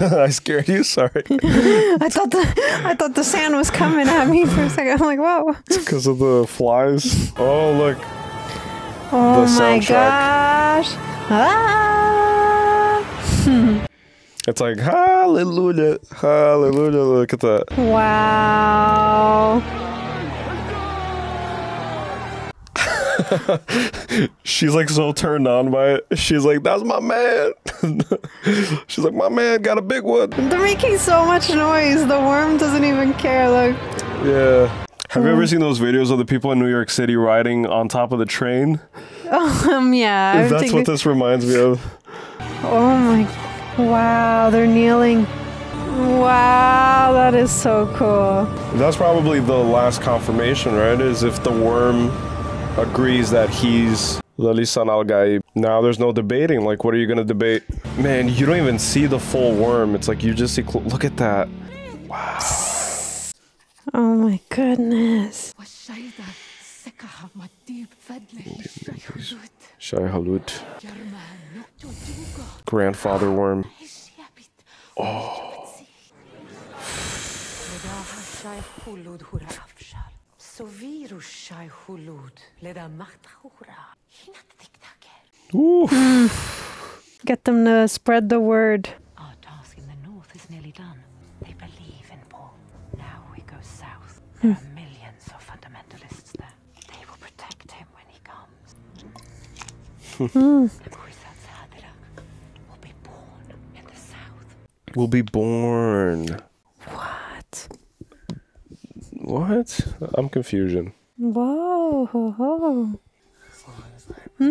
I scared you, sorry. I thought the sand was coming at me for a second. I'm like, whoa. It's because of the flies. Oh, look. Oh the my soundtrack. gosh. Ah. It's like, hallelujah, hallelujah. Look at that. Wow. She's like so turned on by it. She's like, that's my man. She's like, my man got a big one. They're making so much noise. The worm doesn't even care. Look. Yeah. Have you ever seen those videos of the people in New York City riding on top of the train? Yeah. That's what this reminds me of. Oh my. Wow, they're kneeling. Wow, that is so cool. That's probably the last confirmation, right? Is if the worm agrees that he's the Lisan al-Gaib. Now there's no debating. Like, what are you going to debate? Man, you don't even see the full worm. It's like you just see... Look at that. Wow. Oh my goodness. Shai Halut. Grandfather worm. Oh. Mm. Get them to spread the word. Our task in the north is nearly done. They believe in Paul. Now we go south. There are millions of fundamentalists there. They will protect him when he comes. Will be born in the south. Will be born. What? What? I'm confusion. Whoa. Ho, ho. What's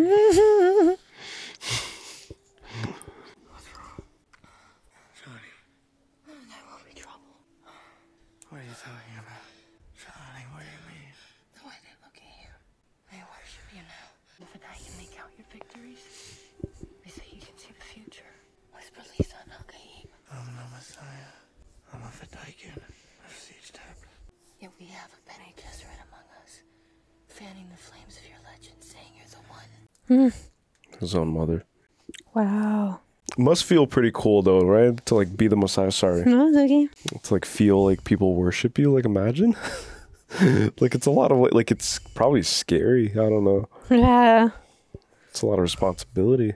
wrong? Chani. There will be trouble. What are you talking about? Chani, what do you mean? The way they look at you. They worship you now. If I can count your victories, they say you can see the future. Whisper Lisa and Al-Qaib. I'm no Messiah. I'm a Fedaykin of Siege Tablet. Yet we have a Bene Gesserit among us, fanning the flames of your legend, saying you're the one. His own mother. Wow. Must feel pretty cool though, right? To like be the Messiah. Sorry. No, it's okay. To like feel like people worship you. Like imagine. Like it's a lot of like it's probably scary. I don't know. Yeah. It's a lot of responsibility.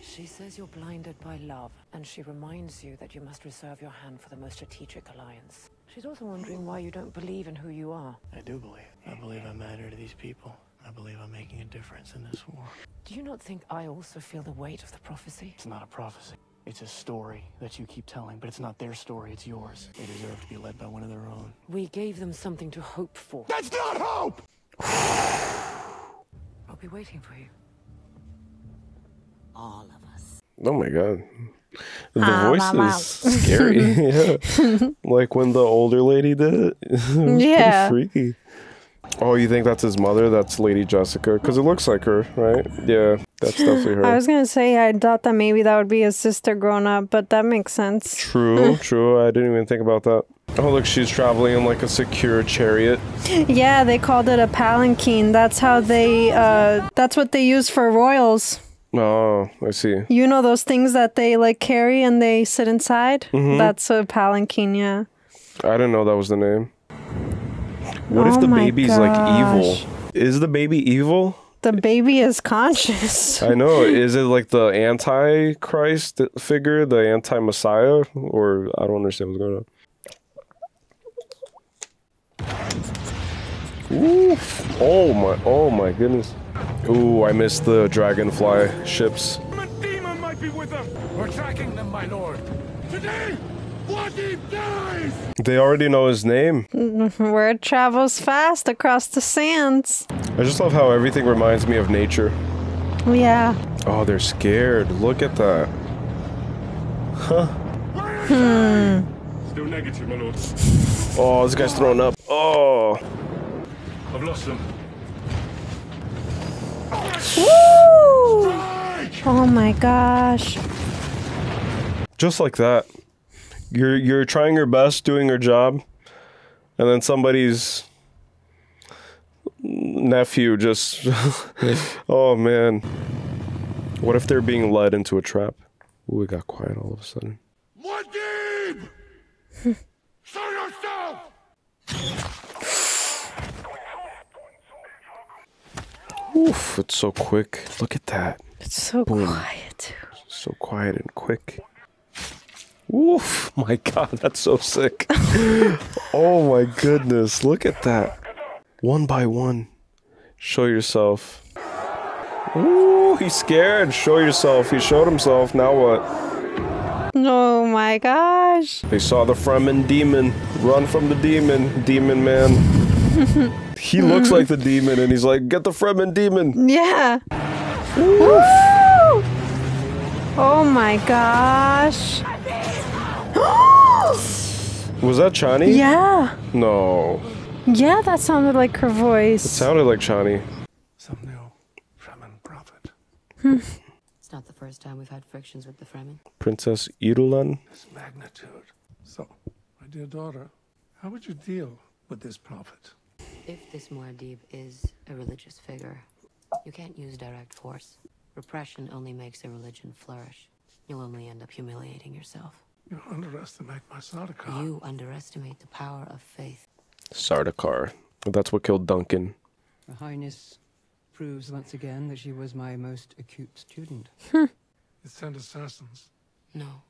She says you're blinded by love, and she reminds you that you must reserve your hand for the most strategic alliance. She's also wondering why you don't believe in who you are. I do believe. I believe I matter to these people. I believe I'm making a difference in this war. Do you not think I also feel the weight of the prophecy? It's not a prophecy. It's a story that you keep telling, but it's not their story, it's yours. They deserve to be led by one of their own. We gave them something to hope for. That's not hope! I'll be waiting for you. All of us. Oh my god. The voice is scary. Yeah. Like when the older lady did it. It was Yeah. pretty freaky. Oh, you think that's his mother? That's Lady Jessica? Because it looks like her, right? Yeah, that's definitely her. I was going to say, I thought that maybe that would be his sister grown up, but that makes sense. True, true. I didn't even think about that. Oh, look, she's traveling in like a secure chariot. Yeah, they called it a palanquin. That's how they, that's what they use for royals. Oh, I see. You know those things that they like carry and they sit inside? Mm-hmm. That's a palanquin, yeah. I didn't know that was the name. What if the baby's like evil? Is the baby evil? The baby is conscious. I know. Is it like the anti-Christ figure, the anti-Messiah? Or I don't understand what's going on. Oof. Oh my goodness. Ooh, I missed the dragonfly ships. A demon might be with them. We're tracking them, my lord. Today, Muad'Dib dies! They already know his name. Word travels fast across the sands. I just love how everything reminds me of nature. Yeah. Oh, they're scared. Look at that. Huh. Still negative, my lord. Oh, this guy's throwing up. Oh. I've lost them. Woo! Oh my gosh. Just like that. You're trying your best, doing your job, and then somebody's nephew just... Oh, man. What if they're being led into a trap? Ooh, it got quiet all of a sudden. Muad'Dib! Show yourself! Oof, it's so quick. Look at that. It's so Boom. quiet, too. So quiet and quick. Oof, my god, that's so sick. Oh my goodness, look at that. One by one. Show yourself. Ooh, he's scared. Show yourself. He showed himself. Now what? Oh my gosh. They saw the Fremen demon. Run from the demon, demon man. He looks like the demon and he's like, get the Fremen demon. Yeah. Woo! Oh my gosh. Was that Chani? Yeah. No. Yeah, that sounded like her voice. It sounded like Chani. Some new Fremen prophet. It's not the first time we've had frictions with the Fremen. Princess Irulan. This magnitude. So, my dear daughter, how would you deal with this prophet? If this Muad'Dib is a religious figure, you can't use direct force. Repression only makes a religion flourish. You'll only end up humiliating yourself. You underestimate my Sardaukar. You underestimate the power of faith. Sardaukar. That's what killed Duncan. Her Highness proves once again that she was my most acute student. It sent assassins. No.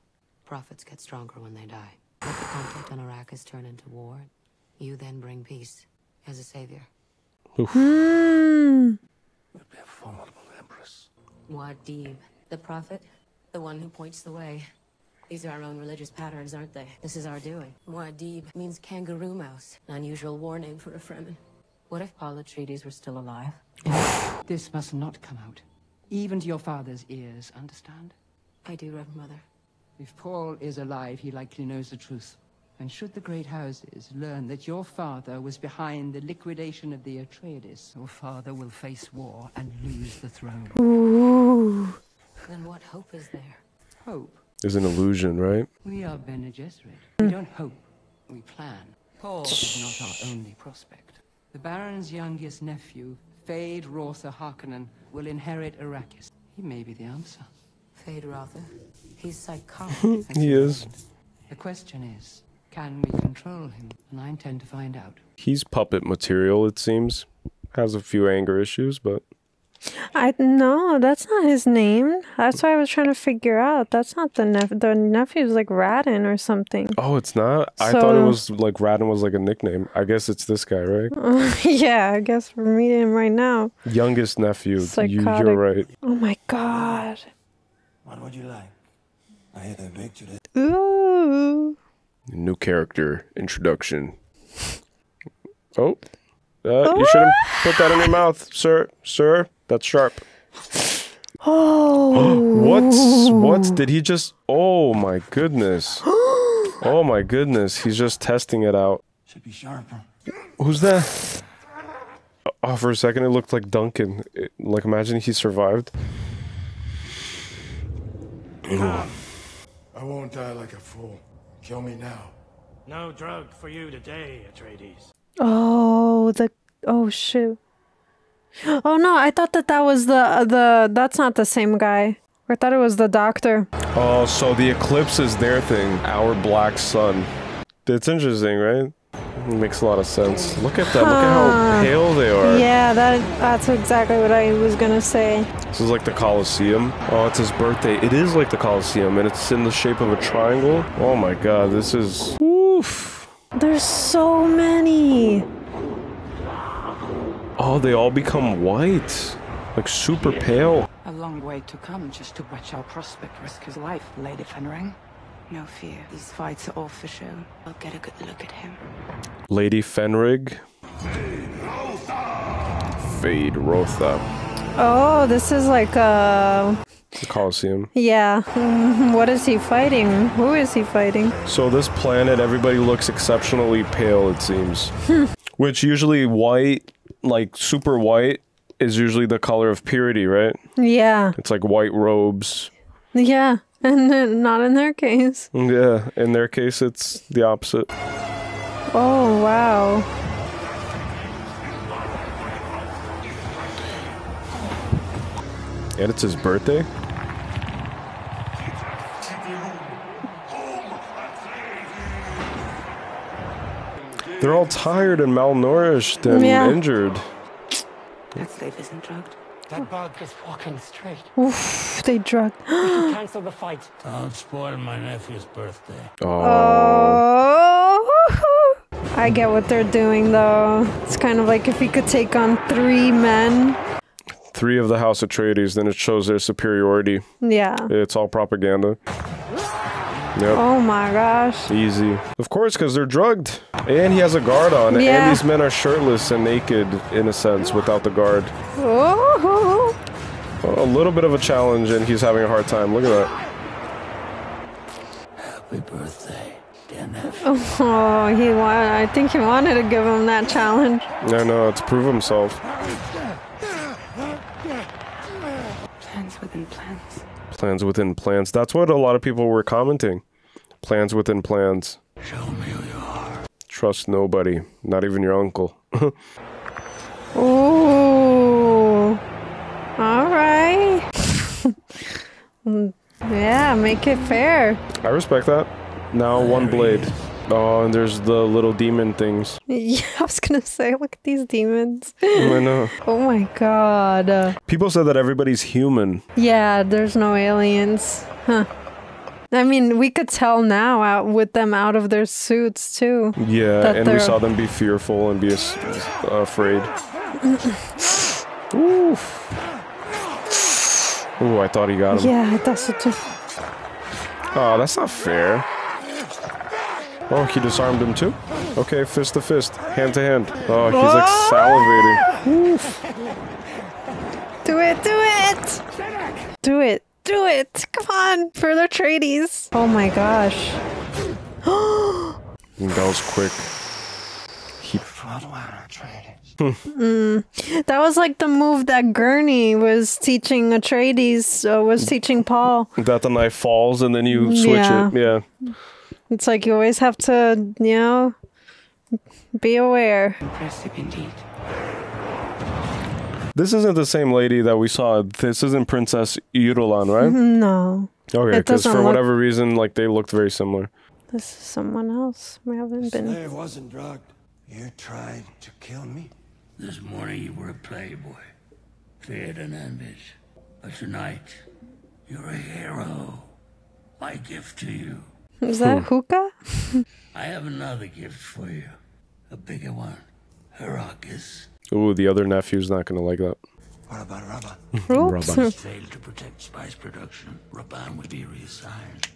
Prophets get stronger when they die. Let the conflict on Arrakis turn into war. You then bring peace as a savior. Would be a formidable empress. Muad'Dib, the prophet, the one who points the way. These are our own religious patterns, aren't they? This is our doing. Muad'Dib means kangaroo mouse, an unusual war name for a Fremen. What if Paul Atreides were still alive? This must not come out, even to your father's ears, understand? I do, Reverend Mother. If Paul is alive, he likely knows the truth. And should the great houses learn that your father was behind the liquidation of the Atreides, your father will face war and lose the throne. Ooh. Then what hope is there? Hope is an illusion, right? We are Bene Gesserit. We don't hope, we plan. Paul is not our only prospect. The Baron's youngest nephew, Fade Rotha Harkonnen, will inherit Arrakis. He may be the answer. Fade Rotha? He's psychotic. He is. The question is, can we control him? And I intend to find out. He's puppet material, it seems. Has a few anger issues, but... No, that's not his name. That's why I was trying to figure out. That's not the nephew. The nephew's like Radin or something. Oh, it's not? I thought it was like Radin was like a nickname. I guess it's this guy, right? Yeah, I guess we're meeting him right now. Youngest nephew. You're right. Oh my god. What would you like? I had a baked today. Ooh. New character introduction. Oh. You shouldn't put that in your mouth, sir. Sir, that's sharp. Oh. What? Did he just... Oh my goodness. Oh my goodness. He's just testing it out. Should be sharper. Who's that? Oh, for a second it looked like Duncan. Like, imagine he survived. I won't die like a fool. Kill me now. No drug for you today, Atreides. Oh, oh shoot. Oh no, I thought that was that's not the same guy. I thought it was the doctor. Oh, so the eclipse is their thing. Our black sun. It's interesting, right? It makes a lot of sense. Look at that. Look at how pale they are. Yeah, that's exactly what I was gonna say. This is like the Colosseum. Oh, it's his birthday. It is like the Colosseum, and it's in the shape of a triangle. Oh my god, this is... Oof. There's so many. Oh, they all become white. Like super pale. A long way to come just to watch our prospect risk his life, Lady Fenring. No fear, these fights are all for show. I'll get a good look at him. Lady Fenrig. Fade Rotha. Oh, this is like the Colosseum. Yeah. What is he fighting? Who is he fighting? So this planet, everybody looks exceptionally pale, it seems. Which usually white, like super white, is usually the color of purity, right? Yeah. It's like white robes. Yeah. And then not in their case. Yeah. In their case, it's the opposite. Oh, wow. And it's his birthday? They're all tired and malnourished and injured. That slave isn't drugged. That bug is walking straight. Oof, they drugged. We should cancel the fight. Don't spoil my nephew's birthday. Oh. I get what they're doing, though. It's kind of like if he could take on 3 men. 3 of the House Atreides, then it shows their superiority. Yeah. It's all propaganda. Yep. Oh my gosh. Easy. Of course, because they're drugged. And he has a guard on. Yeah. And these men are shirtless and naked, in a sense, without the guard. Oh. A little bit of a challenge, and he's having a hard time. Look at that. Happy birthday, dear nephew. Oh, I think he wanted to give him that challenge. I know, to prove himself. Plans within plans. Plans within plans. That's what a lot of people were commenting. Plans within plans. Show me who you are. Trust nobody, not even your uncle. Ooh. All right. Yeah, make it fair. I respect that. Now one blade. Oh, and there's the little demon things. Yeah, I was gonna say, look at these demons. I know. Oh my god. People said that everybody's human. Yeah, there's no aliens. Huh. I mean, we could tell now out with them out of their suits too. Yeah, and we saw them be fearful and be afraid. Oof. Ooh, I thought he got him. Yeah, I thought so too. Oh, that's not fair. Oh, he disarmed him too? Okay, fist to fist, hand to hand. Oh, he's like salivating. Oof. Do it, do it! Do it, do it! Come on, for the Atreides. Oh my gosh. That was quick. That was like the move that Gurney was teaching Atreides, was teaching Paul. That the knife falls and then you switch it. Yeah. It's like you always have to, you know, be aware. Impressive indeed. This isn't the same lady that we saw. This isn't Princess Irulan, right? No. Okay, because for whatever reason, like they looked very similar. This is someone else. We haven't been. Slave wasn't drugged. You tried to kill me. This morning you were a playboy, feared and envied. But tonight, you're a hero. My gift to you. Is that hookah? I have another gift for you. A bigger one. Heracus. Ooh, the other nephew's not gonna like that. What about Rabban? Rabban. Failed to protect spice production. Rabban would be reassigned.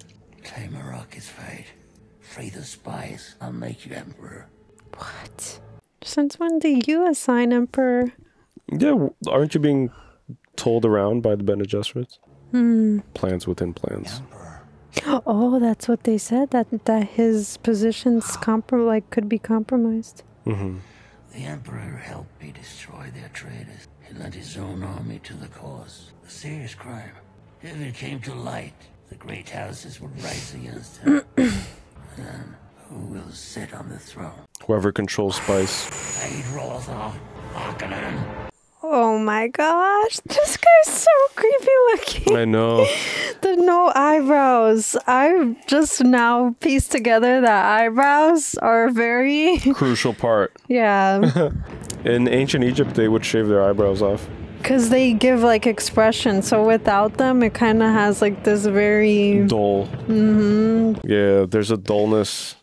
Claim Heracus' fate. Free the spice. I'll make you emperor. What? Since when do you assign emperor? Yeah, aren't you being told around by the Bene Gesserits? Plans within plans. Oh, that's what they said. That his positions could be compromised. The Emperor helped me destroy their traders. He lent his own army to the cause. A serious crime. If it came to light, the great houses would rise against him. Then, who will sit on the throne? Whoever controls spice. Oh my gosh, this guy's so creepy looking. I know. The no eyebrows. I just now pieced together that eyebrows are very crucial part. Yeah. In ancient Egypt, they would shave their eyebrows off. Because they give like expression. So without them, it kind of has like this very dull. Yeah, there's a dullness.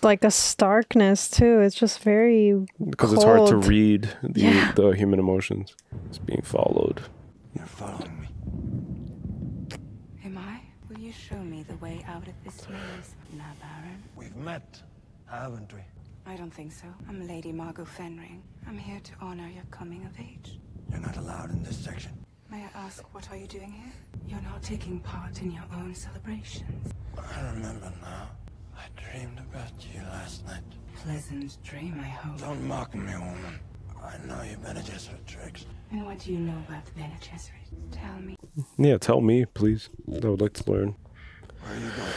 Like a starkness too. It's just very because it's hard to read the human emotions. It's being followed. You're following me. Am I? Will you show me the way out of this maze, now, Baron? We've met, haven't we? I don't think so. I'm Lady Margot Fenring. I'm here to honor your coming of age. You're not allowed in this section. May I ask, what are you doing here? You're not taking part in your own celebrations. I remember now. I dreamed about you last night. Pleasant dream, I hope. Don't mock me, woman. I know you Bene Gesserit tricks. And what do you know about the Bene Gesserit? Tell me. Yeah, tell me, please. I would like to learn. Where are you going?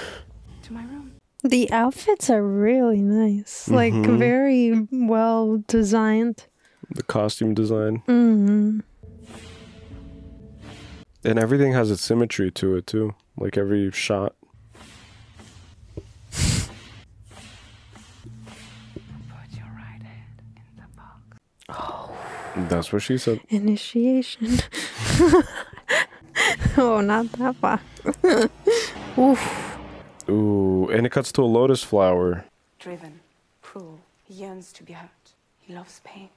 To my room. The outfits are really nice. Like, very well designed. The costume design. And everything has a symmetry to it, too. Like, every shot. Put your right hand in the box. Oh. That's what she said. Initiation. Oh, not that far. Oof. Ooh, and it cuts to a lotus flower. Driven, cruel, he yearns to be hurt. He loves pain.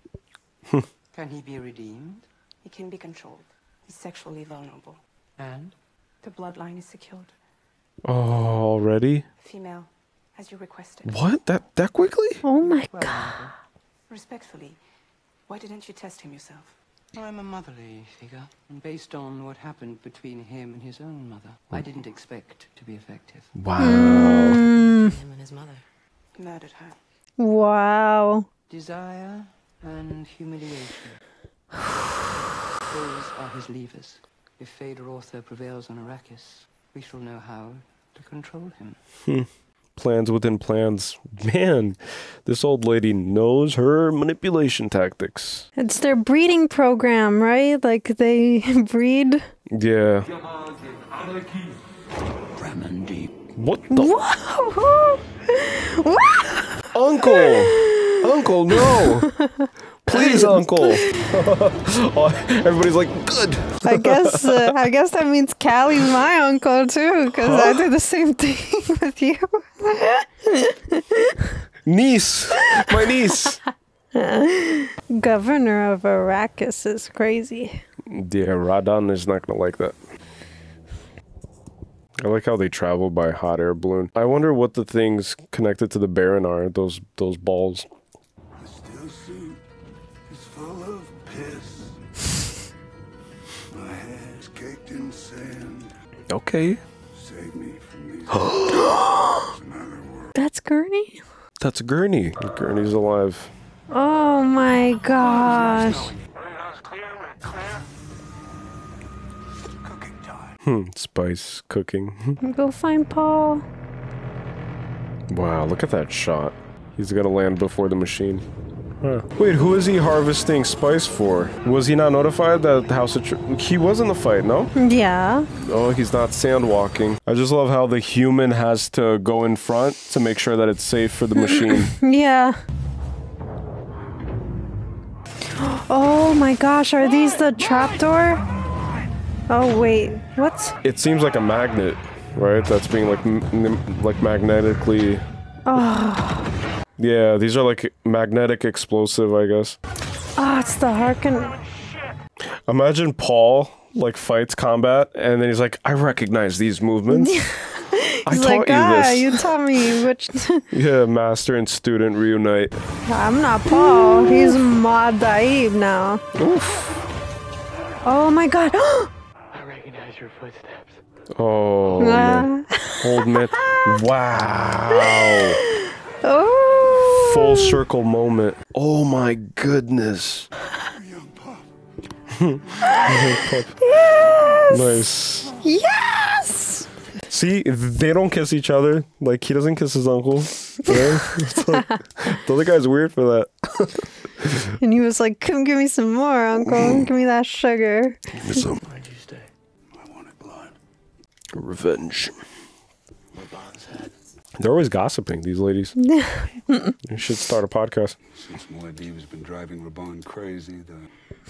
Can he be redeemed? He can be controlled. He's sexually vulnerable. And? The bloodline is secured. Oh, already? Female, as you requested. What? That quickly? Oh my god. Respectfully, why didn't you test him yourself? I'm a motherly figure, and based on what happened between him and his own mother, I didn't expect to be effective. Wow. Him and his mother. He murdered her. Wow. Desire and humiliation. Those are his levers. If Fade Rother prevails on Arrakis, we shall know how to control him. Plans within plans. Man, this old lady knows her manipulation tactics. It's their breeding program, right? Like they breed. Yeah. What the? Uncle, no! Please, Uncle. Oh, everybody's like, good. I guess that means Callie's my uncle too, because I did the same thing with you. Niece, my niece. Governor of Arrakis is crazy. Yeah, Radan is not gonna like that. I like how they travel by hot air balloon. I wonder what the things connected to the Baron are. Those balls. The still suit is full of piss. My head's caked in sand. Okay. Save me from these. That's Gurney? That's Gurney. Gurney's alive. Oh my gosh. Spice cooking. Go find Paul. Wow, look at that shot. He's gonna land before the machine. Huh. Wait, who is he harvesting spice for? Was he not notified that the House of he was in the fight, no? Yeah. Oh, he's not sand walking. I just love how the human has to go in front to make sure that it's safe for the machine. Yeah. Oh my gosh, are these the trapdoor? Oh wait, what? It seems like a magnet, right? That's being like magnetically. Oh. Yeah, these are like magnetic explosive, I guess. Oh, it's the Harkin. Imagine Paul like fights combat, and then he's like, "I recognize these movements. I taught you this. You taught me which." Yeah, master and student reunite. I'm not Paul. He's Muad'Dib now. Oof. Oh my god. I recognize your footsteps. Oh, man. Old man. Wow. Oh. Full circle moment. Oh my goodness. Yes. Nice. Yes. See, they don't kiss each other. Like, he doesn't kiss his uncle. Right? It's like, the other guy's weird for that. And he was like, "Come give me some more, uncle. Give me that sugar." Give me some. Why'd you stay? I wanted blood. Revenge. My bonds had. They're always gossiping, these ladies. You should start a podcast. Since Muad'Dib has been driving Raban crazy, the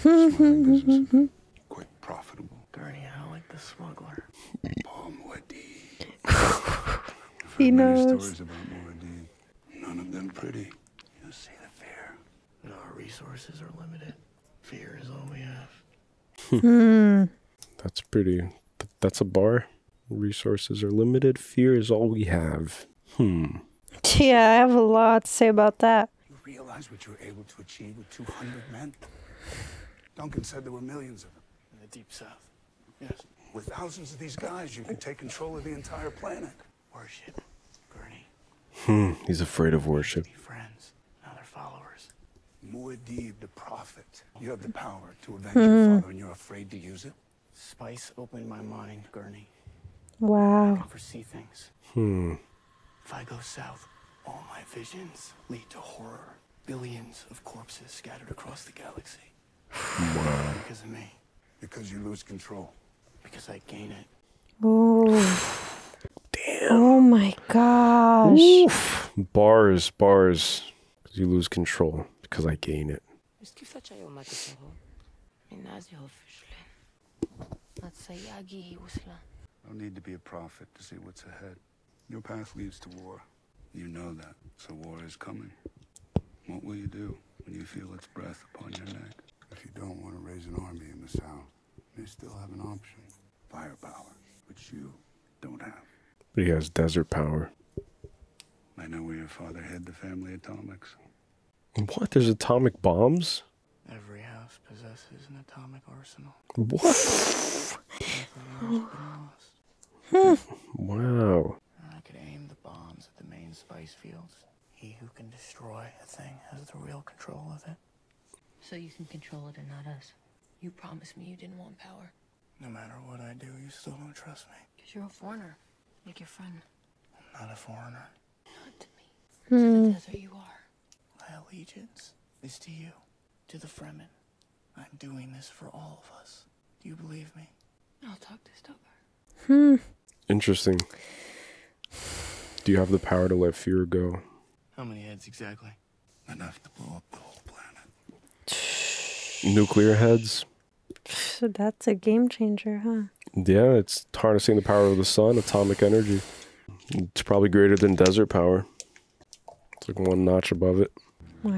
smuggling business has been quite profitable. Gurney, I like the smuggler. Paul Muad'Dib. He knows. Stories about Muad'Dib. None of them pretty. You'll see the fear. No, our resources are limited. Fear is all we have. That's pretty. That's a bar. Resources are limited. Fear is all we have. Yeah, I have a lot to say about that. You realize what you were able to achieve with 200 men? Duncan said there were millions of them. In the deep south. Yes. With thousands of these guys, you can take control of the entire planet. Worship. Gurney. He's afraid of worship. Be friends. Now they're followers. Muad'Dib, the prophet. You have the power to avenge your father, and you're afraid to use it? Spice opened my mind, Gurney. I Wow. can foresee things. If I go south, all my visions lead to horror. Billions of corpses scattered across the galaxy. Wow. Because of me. Because you lose control. Because I gain it. Oh. Damn. Oh my gosh. Oof. Bars. Because you lose control. Because I gain it. No need to be a prophet to see what's ahead. Your path leads to war. You know that, so war is coming. What will you do when you feel its breath upon your neck? If you don't want to raise an army in the south, you still have an option. Firepower, which you don't have. But he has desert power. I know where your father hid the family atomics. What? There's atomic bombs? Every house possesses an atomic arsenal. What? Wow. I could aim the bombs at the main spice fields. He who can destroy a thing has the real control of it. So you can control it and not us. You promised me you didn't want power. No matter what I do, you still don't trust me. Because you're a foreigner. Like your friend. I'm not a foreigner. To the desert you are. My allegiance is to you, to the Fremen. I'm doing this for all of us. Do you believe me? I'll talk to Stoker. Interesting. Do you have the power to let fear go? How many heads exactly? Enough to blow up the whole planet. Nuclear heads? So that's a game changer, huh? Yeah, it's harnessing the power of the sun, atomic energy. It's probably greater than desert power. It's like one notch above it.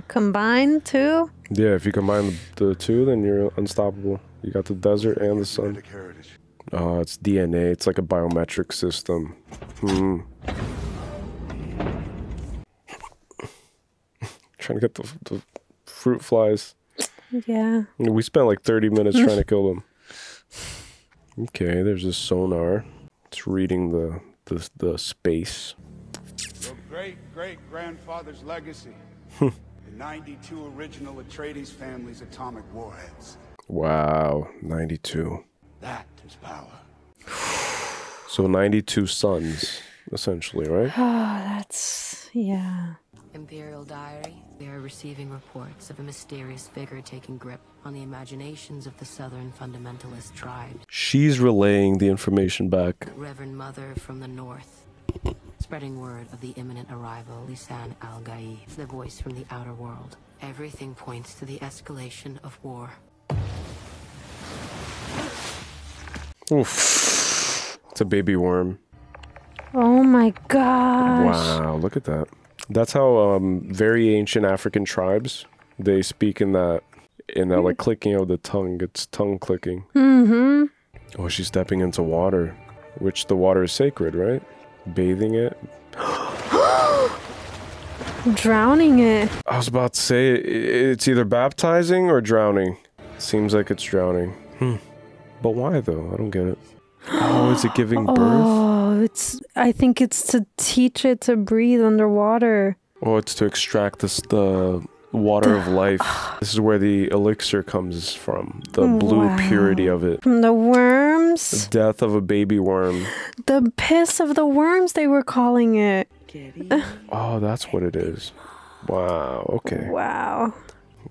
Combined too? Yeah, if you combine the two, then you're unstoppable. You got the desert and the sun. Oh, it's DNA. It's like a biometric system. Trying to get the fruit flies. Yeah. We spent like 30 minutes trying to kill them. Okay, there's a sonar. It's reading the space. Your great-great-grandfather's legacy. The 92 original Atreides family's atomic warheads. Wow, 92. That is power. So 92 suns, essentially, right? Oh, that's... yeah. Imperial Diary. They are receiving reports of a mysterious figure taking grip on the imaginations of the southern fundamentalist tribes. She's relaying the information back. Reverend Mother from the north. Spreading word of the imminent arrival of Lisan al-Gaib, the voice from the outer world. Everything points to the escalation of war. Oof. It's a baby worm. Oh my gosh. Wow, look at that. That's how very ancient African tribes, they speak in that like clicking of the tongue. It's tongue clicking. Oh, she's stepping into water, which the water is sacred, right? Bathing it. Drowning it. I was about to say it's either baptizing or drowning. Seems like it's drowning. But why though? I don't get it. Oh, is it giving birth? Oh, I think it's to teach it to breathe underwater. Oh, it's to extract the water of life. This is where the elixir comes from. The blue purity of it. From the worms? The death of a baby worm. The piss of the worms, they were calling it. Oh, that's what it is. Wow, okay. Wow.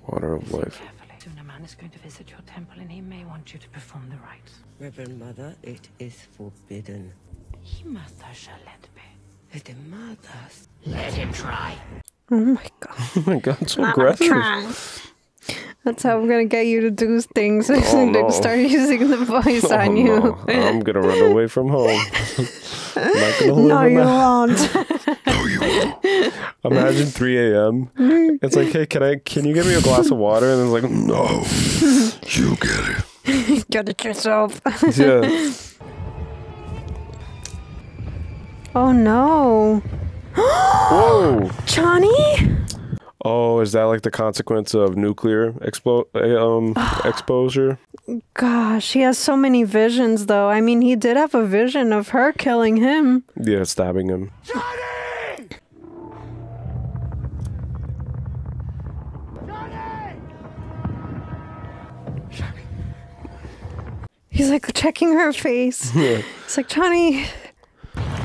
Water of life. Soon a man is going to visit your temple and he may want you to perform the rites. Reverend Mother, it is forbidden. Mother shall let be. The mothers. Let him try. Oh my god. Oh my god, it's so aggressive. That's how I'm gonna get you to do things. To start using the voice on you. No. I'm gonna run away from home. I'm not gonna live no, you won't. No, you won't. Imagine 3 a.m. It's like, hey, can you give me a glass of water? And it's like, no, you get it. Get it yourself. Yeah. Oh no. Whoa. Chani? Oh, is that like the consequence of nuclear exposure? Gosh, he has so many visions though. I mean, he did have a vision of her killing him. Yeah, stabbing him. Johnny! Johnny! He's like checking her face. Yeah. It's like, Chani.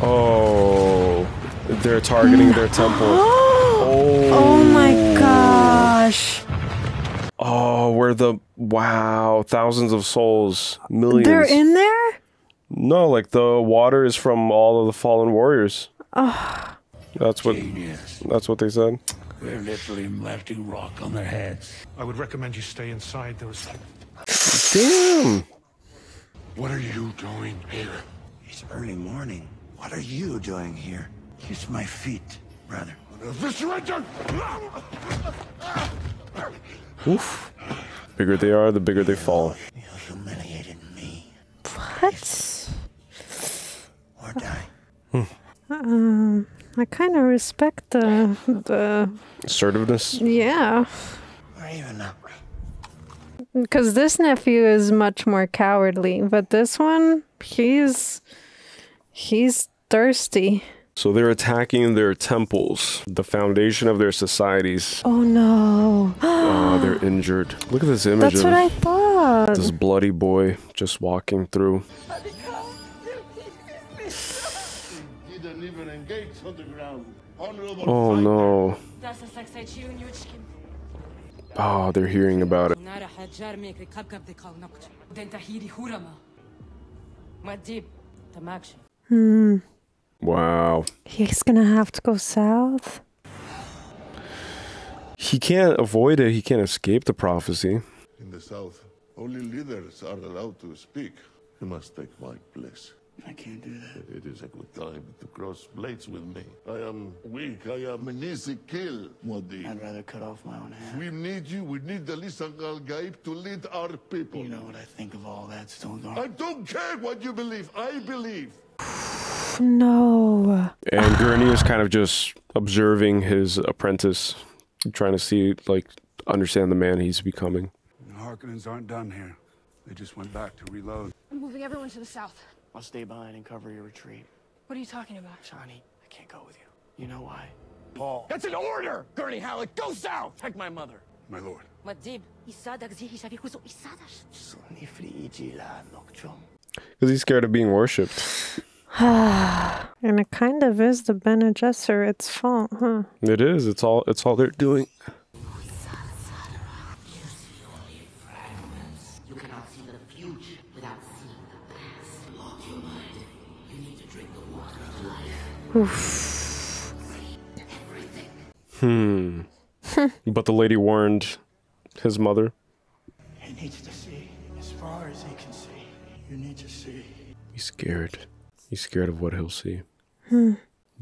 Oh, they're targeting their temple. Oh my gosh. Oh, wow, thousands of souls, millions. They're in there? No, like the water is from all of the fallen warriors. Oh. That's what they said. We're literally melting rock on their heads. I would recommend you stay inside those. Damn. What are you doing here? It's early morning. What are you doing here? Kiss my feet, brother. Eviscerator! Oof. Bigger they are, the bigger they fall. You humiliated me. What? Or die. I kind of respect the assertiveness. Yeah. Or even up. Because this nephew is much more cowardly, but this one, he's thirsty. So they're attacking their temples, the foundation of their societies. Oh no. Oh, they're injured. Look at this image. That's what I thought. This bloody boy just walking through. You didn't even engage underground. Oh no. Oh, they're hearing about it. Wow. He's gonna have to go south. He can't avoid it. He can't escape the prophecy. In the south, only leaders are allowed to speak. You must take my place. I can't do that. It is a good time to cross blades with me. I am weak. I am an easy kill, Muad'Dib. I'd rather cut off my own hand. We need you. We need the Lisan al-Gaib to lead our people. You know what I think of all that, Stonegard? I don't care what you believe. I believe. No. And Gurney is kind of just observing his apprentice, trying to see, like, understand the man he's becoming. The Harkonnens aren't done here. They just went back to reload. I'm moving everyone to the south. I'll stay behind and cover your retreat. What are you talking about? Chani, I can't go with you. You know why? Paul. That's an order! Gurney Halleck, go south! Protect my mother. My lord. Muad'Dib. Because he's scared of being worshipped. And it kind of is the Bene Gesserit's fault, huh? It is. It's all they're doing. You cannot see the future without seeing the past. Lock your mind. You need to drink the water of life. Oof. But the lady warned his mother. He needs to see. As far as he can see. You need to see. He's scared. He's scared of what he'll see.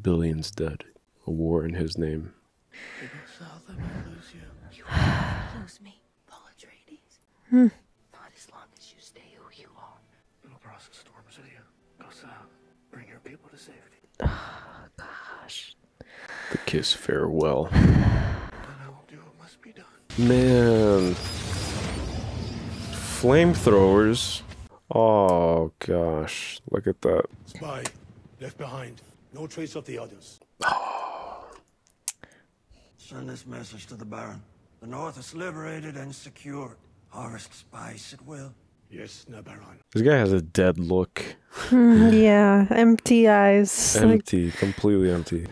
Billions dead. A war in his name. If you go south, I might lose you. You won't lose me, Paul Atreides. Not as long as you stay who you are. It'll cross the storms with you. Go south. Bring your people to safety. Oh, gosh. The kiss farewell. Then I will do what must be done. Man. Flamethrowers. Oh, gosh. Look at that. Spy. Left behind. No trace of the others. Send this message to the Baron. The North is liberated and secured. Harvest spice at will. Yes, Nabaron. This guy has a dead look. Yeah, empty eyes. Empty. Completely empty.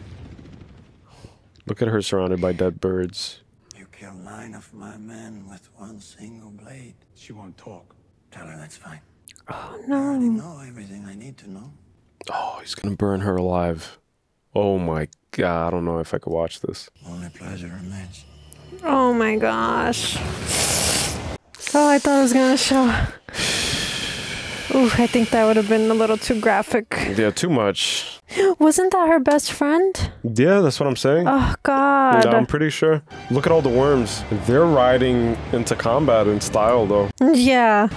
Look at her surrounded by dead birds. You killed 9 of my men with one single blade. She won't talk. Tell her that's fine. Oh, I already no. know everything I need to know. Oh, he's gonna burn her alive. Oh my god, I don't know if I could watch this. Only pleasure remains. Oh, my gosh. Oh, I thought it was going to show. Ooh, I think that would have been a little too graphic. Yeah, too much. Wasn't that her best friend? Yeah, that's what I'm saying. Oh, God. Yeah, I'm pretty sure. Look at all the worms. They're riding into combat in style, though. Yeah.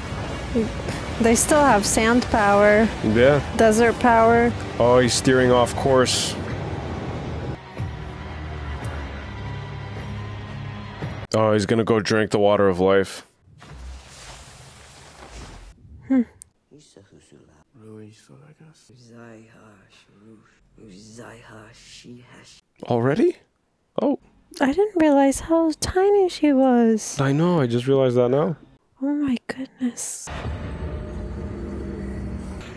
They still have sand power. Yeah. Desert power. Oh, he's steering off course. Oh, he's gonna go drink the water of life. Already? Oh. I didn't realize how tiny she was. I know, I just realized that now. Oh my goodness.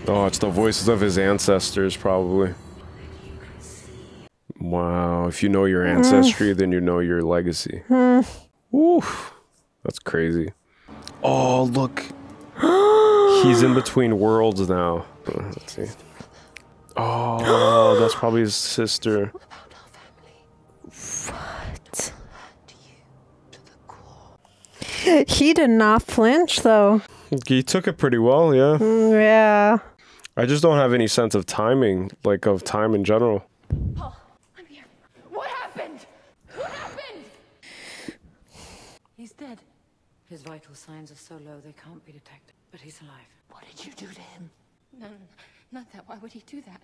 Oh, it's the voices of his ancestors, probably. Wow, if you know your ancestry, then you know your legacy. Oof, that's crazy. Oh, look. He's in between worlds now. Let's see. Oh, that's probably his sister. What? He did not flinch, though. He took it pretty well, yeah. Yeah. I just don't have any sense of timing, like of time in general. Paul, I'm here. What happened? What happened? He's dead. His vital signs are so low they can't be detected. But he's alive. What did you do to him? No, not that. Why would he do that?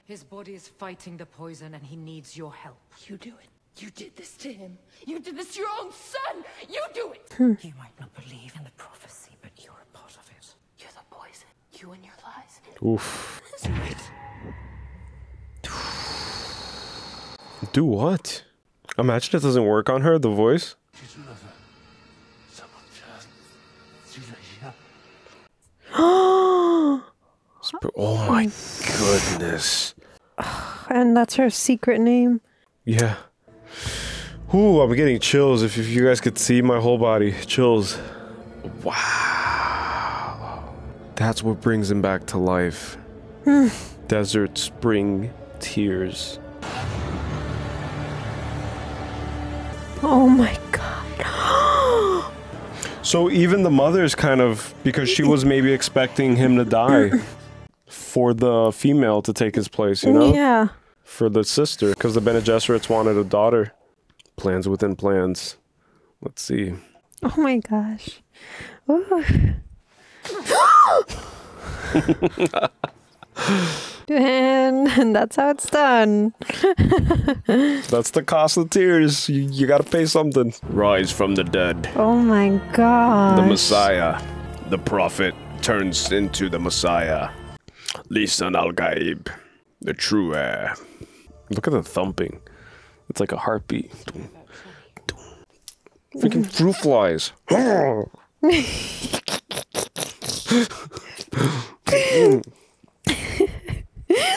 His body is fighting the poison and he needs your help. You do it. You did this to him. You did this to your own son. You do it. You might not believe in the prophecy, but you're a part of it. You're the poison. You and your lies. Oof. Do what? Imagine it doesn't work on her, the voice. Oh my goodness. And that's her secret name. Yeah. Ooh, I'm getting chills. If you guys could see my whole body. Chills. Wow. That's what brings him back to life. Desert spring tears. Oh my god. So even the mother's kind of, because she was maybe expecting him to die for the female to take his place, you know? Yeah. For the sister, because the Bene Gesserits wanted a daughter. Plans within plans. Let's see. Oh my gosh. Ooh. And that's how it's done. That's the cost of tears. You gotta pay something. Rise from the dead. Oh my god. The Messiah. The prophet turns into the Messiah. Lisan al-Gaib. The true heir. Look at the thumping. It's like a heartbeat. Freaking fruit flies.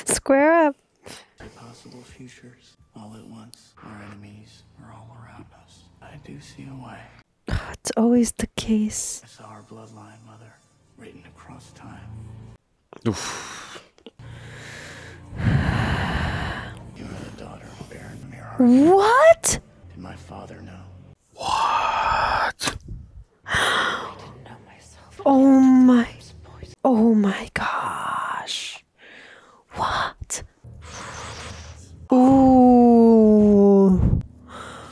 Square up. Possible futures all at once. Our enemies are all around us. I do see a way. It's always the case. I saw our bloodline, Mother, written across time. Oof. You are the daughter of Baron Mirror. What? Did my father know? What? Oh my. Oh my gosh. What? Ooh.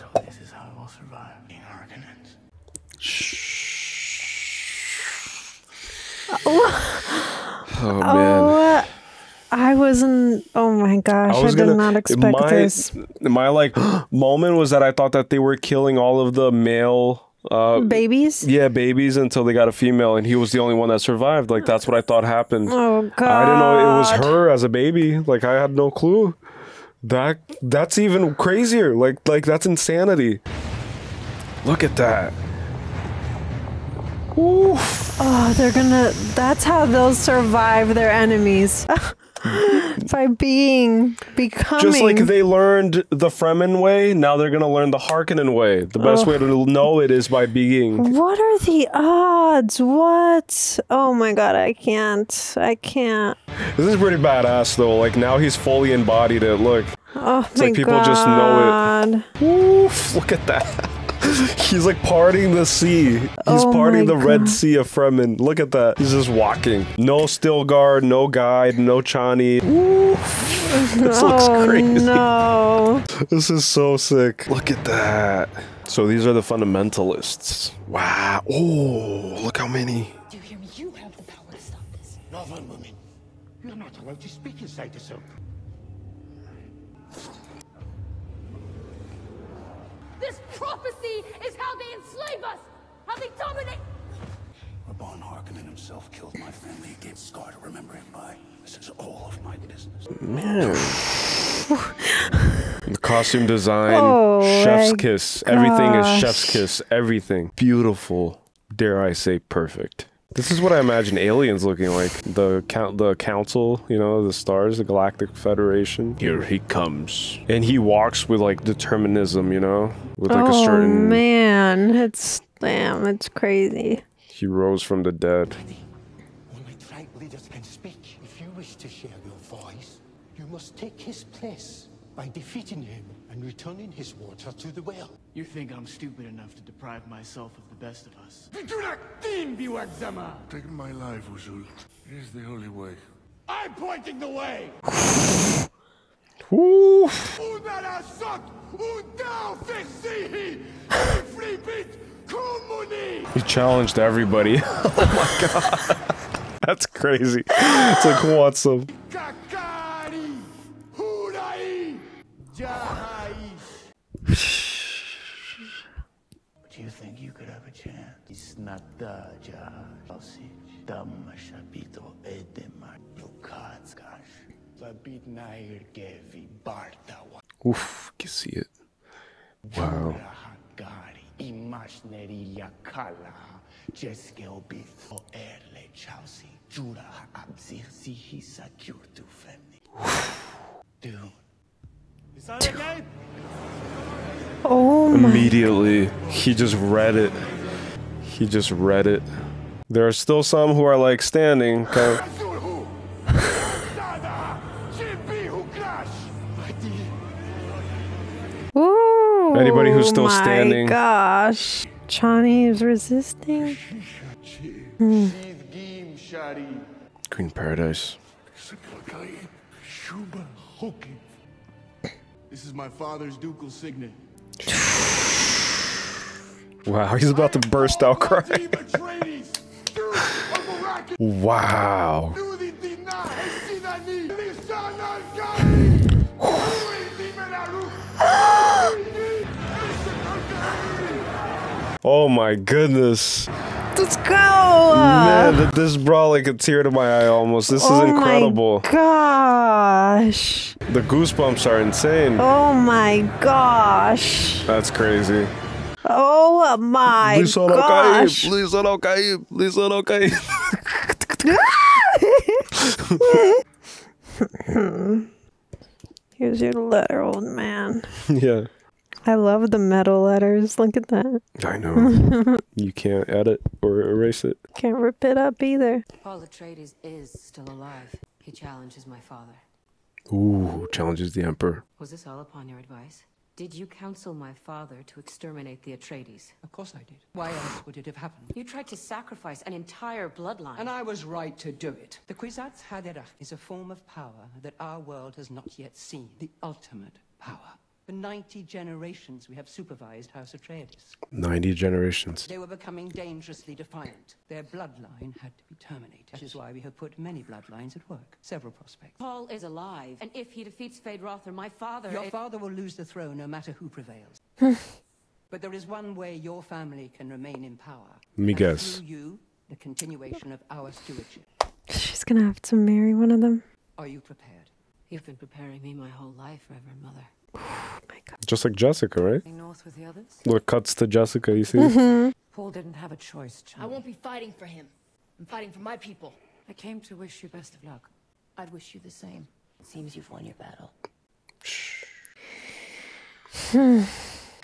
So this is how I will survive being Harkonnens. Oh man. I wasn't. Oh my gosh! I did not expect this. My like moment was that I thought that they were killing all of the male babies. Yeah, babies until they got a female, and he was the only one that survived. Like that's what I thought happened. Oh god! I didn't know it was her as a baby. Like I had no clue. That's even crazier. Like that's insanity. Look at that. Oof. Oh, they're gonna. That's how they'll survive their enemies. By becoming. Just like they learned the Fremen way, now they're gonna learn the Harkonnen way. The best way to know it is by being. What are the odds? What? Oh my god, I can't. This is pretty badass though. Like now he's fully embodied it. Look. Oh it's my like people god. just know it. Oof, look at that. He's like parting the sea. He's parting the Red Sea of Fremen. Look at that. He's just walking. No Stilgar, no guide, no Chani. Oof. This looks crazy. No. This is so sick. Look at that. So these are the fundamentalists. Wow. Oh, look how many. Do you hear me? You have the power to stop this. Not one woman. You're not allowed to speak inside the circle. This prophecy is how they enslave us! How they dominate! Rabban Harkonnen himself killed my family. He gave a scar to remember him by. This is all of my business. Man. The costume design, Oh chef's my kiss. Everything is gosh. chef's kiss. Everything. Beautiful. Dare I say perfect. This is what I imagine aliens looking like. The council, you know, the stars, the Galactic Federation. Here he comes. And he walks with like determinism, you know? With like a certain... man, it's crazy. He rose from the dead. Only tribe leaders can speak. If you wish to share your voice, you must take his place by defeating him and returning his water to the well. You think I'm stupid enough to deprive myself of the best of us? Take my life, Usul. It is the only way. I'm pointing the way! Oof. He challenged everybody. Oh my god. That's crazy. It's like, who wants some? Do you think you could have a chance? It's not the Damashapito Edemar Lukatskash. Zabit Nair Gevi Barta. Oof, you can see it. Wow. Imashneri Yakala. Dune. Oh my. Immediately, he just read it. He just read it. There are still some who are like standing. Ooh, Anybody who's still standing. Oh my gosh. Chani is resisting. Queen Paradise. This is my father's ducal signet. Wow, he's about to burst out crying. Wow. Oh my goodness. Let's go. Man, this brought like a tear to my eye almost. This is incredible. Oh my gosh. The goosebumps are insane. Oh my gosh. That's crazy. Oh my gosh. Lisa no caí. Lisa no caí. Here's your letter, old man. Yeah. I love the metal letters. Look at that. I know. You can't edit or erase it. Can't rip it up either. Paul Atreides is still alive. He challenges my father. Ooh, challenges the Emperor. Was this all upon your advice? Did you counsel my father to exterminate the Atreides? Of course I did. Why else would it have happened? You tried to sacrifice an entire bloodline. And I was right to do it. The Kwisatz Haderach is a form of power that our world has not yet seen. The ultimate power. For 90 generations, we have supervised House Atreides. 90 generations. They were becoming dangerously defiant. Their bloodline had to be terminated. That is why we have put many bloodlines at work. Several prospects. Paul is alive, and if he defeats Feyd-Rautha, my father... Your father will lose the throne no matter who prevails. But there is one way your family can remain in power. Let me guess. Through you, the continuation of our stewardship. She's gonna have to marry one of them. Are you prepared? You've been preparing me my whole life, Reverend Mother. Oh my God. Just like Jessica, right? North with the others? Look, cuts to Jessica, you see? Paul didn't have a choice, Chani. I won't be fighting for him. I'm fighting for my people. I came to wish you best of luck. I'd wish you the same. It seems you've won your battle.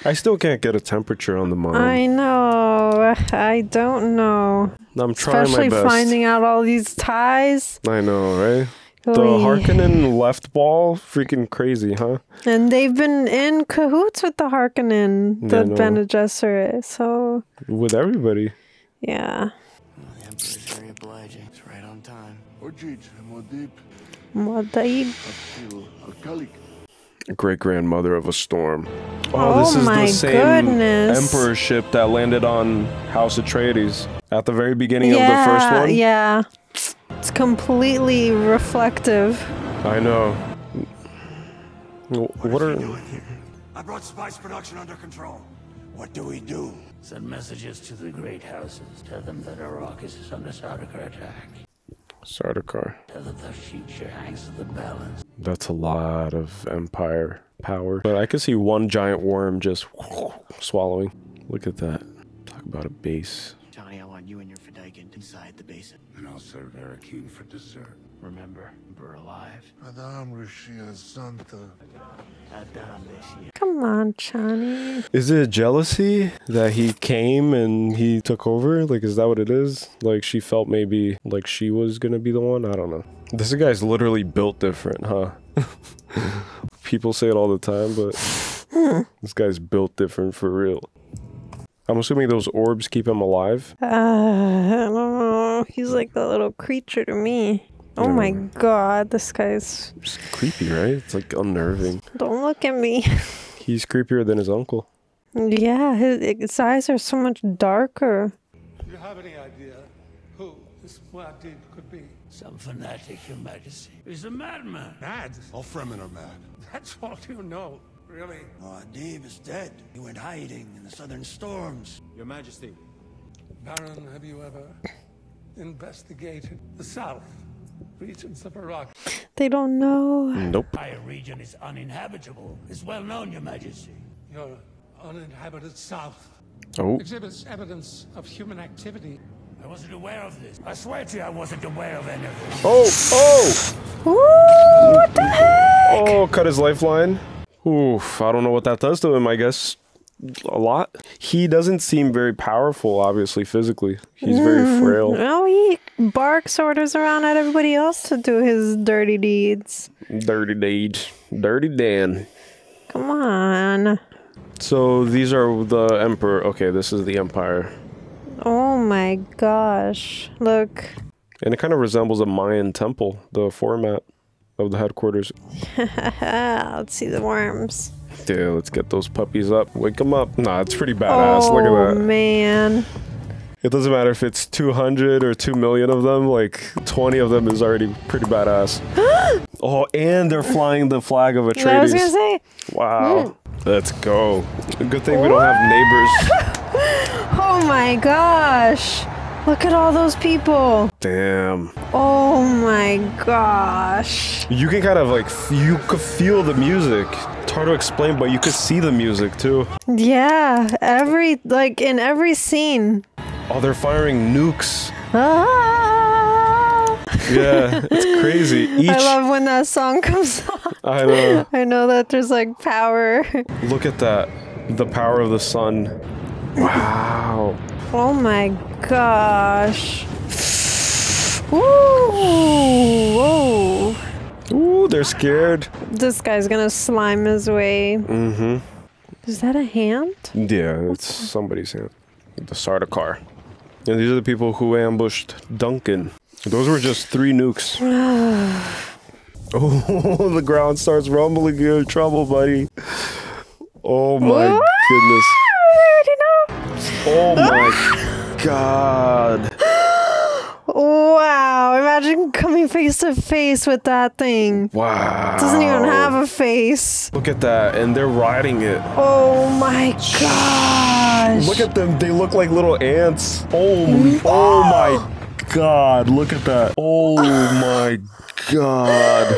I still can't get a temperature on the mom. I know. I don't know. I'm trying Especially my best. finding out all these ties. I know, right? The Oy. Harkonnen left ball, freaking crazy, huh? And they've been in cahoots with the Harkonnen, the Bene Gesserit, so... With everybody. Yeah. The Emperor's very obliging. It's right on time. Muad'Dib. Great-grandmother of a storm. Oh, this is my the same goodness. Emperor ship that landed on House Atreides at the very beginning of the first one. Yeah. It's completely reflective. I know. What are... I brought spice production under control. What do we do? Send messages to the great houses. Tell them that Arrakis is under Sardaukar attack. Sardaukar. Tell them the future hangs in the balance. That's a lot of Empire power. But I could see one giant worm just swallowing. Look at that. Talk about a base. Chani, I want you and your Fedaykin inside the basin. And I'll serve Arakeen for dessert. Remember, we're alive. Madame Rishia Santa. Come on, Chani. Is it jealousy that he came and he took over? Like, is that what it is? Like, she felt maybe like she was gonna be the one? I don't know. This guy's literally built different, huh? People say it all the time, but this guy's built different for real. I'm assuming those orbs keep him alive? I don't know. He's like a little creature to me. Oh my God, this guy's... It's creepy, right? It's like unnerving. Don't look at me. He's creepier than his uncle. Yeah, his eyes are so much darker. Do you have any idea who this Muad'Dib could be? Some fanatic, Your Majesty. He's a madman. Mad? All Fremen are mad. That's all you know, really. Muad'Dib is dead. He went hiding in the southern storms. Your Majesty. Baron, have you ever investigated the south regions of Iraq? They don't know. Nope. The entire region is uninhabitable. It's well known, Your Majesty. Your uninhabited south. exhibits evidence of human activity. I wasn't aware of this. I swear to you, I wasn't aware of any of this. Oh! What the heck? Oh, cut his lifeline. Oof, I don't know what that does to him, I guess. A lot. He doesn't seem very powerful, obviously, physically. He's very frail. No, he barks orders around at everybody else to do his dirty deeds. Dirty deeds. Dirty Dan. Come on. So these are the Emperor. Okay, this is the Empire. Oh my gosh. Look. And it kind of resembles a Mayan temple, the format of the headquarters. Let's see the worms. Yeah, let's get those puppies up. Wake them up. Nah, it's pretty badass. Look at that. Oh, man. It doesn't matter if it's 200 or 2 million of them. Like, 20 of them is already pretty badass. Oh, and they're flying the flag of Atreides. I was gonna say. Wow. Let's go. Good thing we don't have neighbors. Oh my gosh. Look at all those people. Damn. Oh my gosh. You can kind of like, you could feel the music. It's hard to explain, but you could see the music too. Yeah, in every scene. Oh, they're firing nukes. Ah! Yeah, it's crazy. I love when that song comes on. I know. I know that there's like power. Look at that. The power of the sun. Wow. Oh my gosh. Ooh. Whoa. Ooh, they're scared. This guy's gonna slime his way. Mm-hmm. Is that a hand? Yeah, it's somebody's hand. The Sardaukar. And these are the people who ambushed Duncan. Those were just 3 nukes. Oh, the ground starts rumbling. You're in trouble, buddy. Oh my goodness. Oh my god. Wow, imagine coming face to face with that thing. Wow. It doesn't even have a face. Look at that, and they're riding it. Oh my gosh. Look at them, they look like little ants. Oh my god, look at that. Oh my god.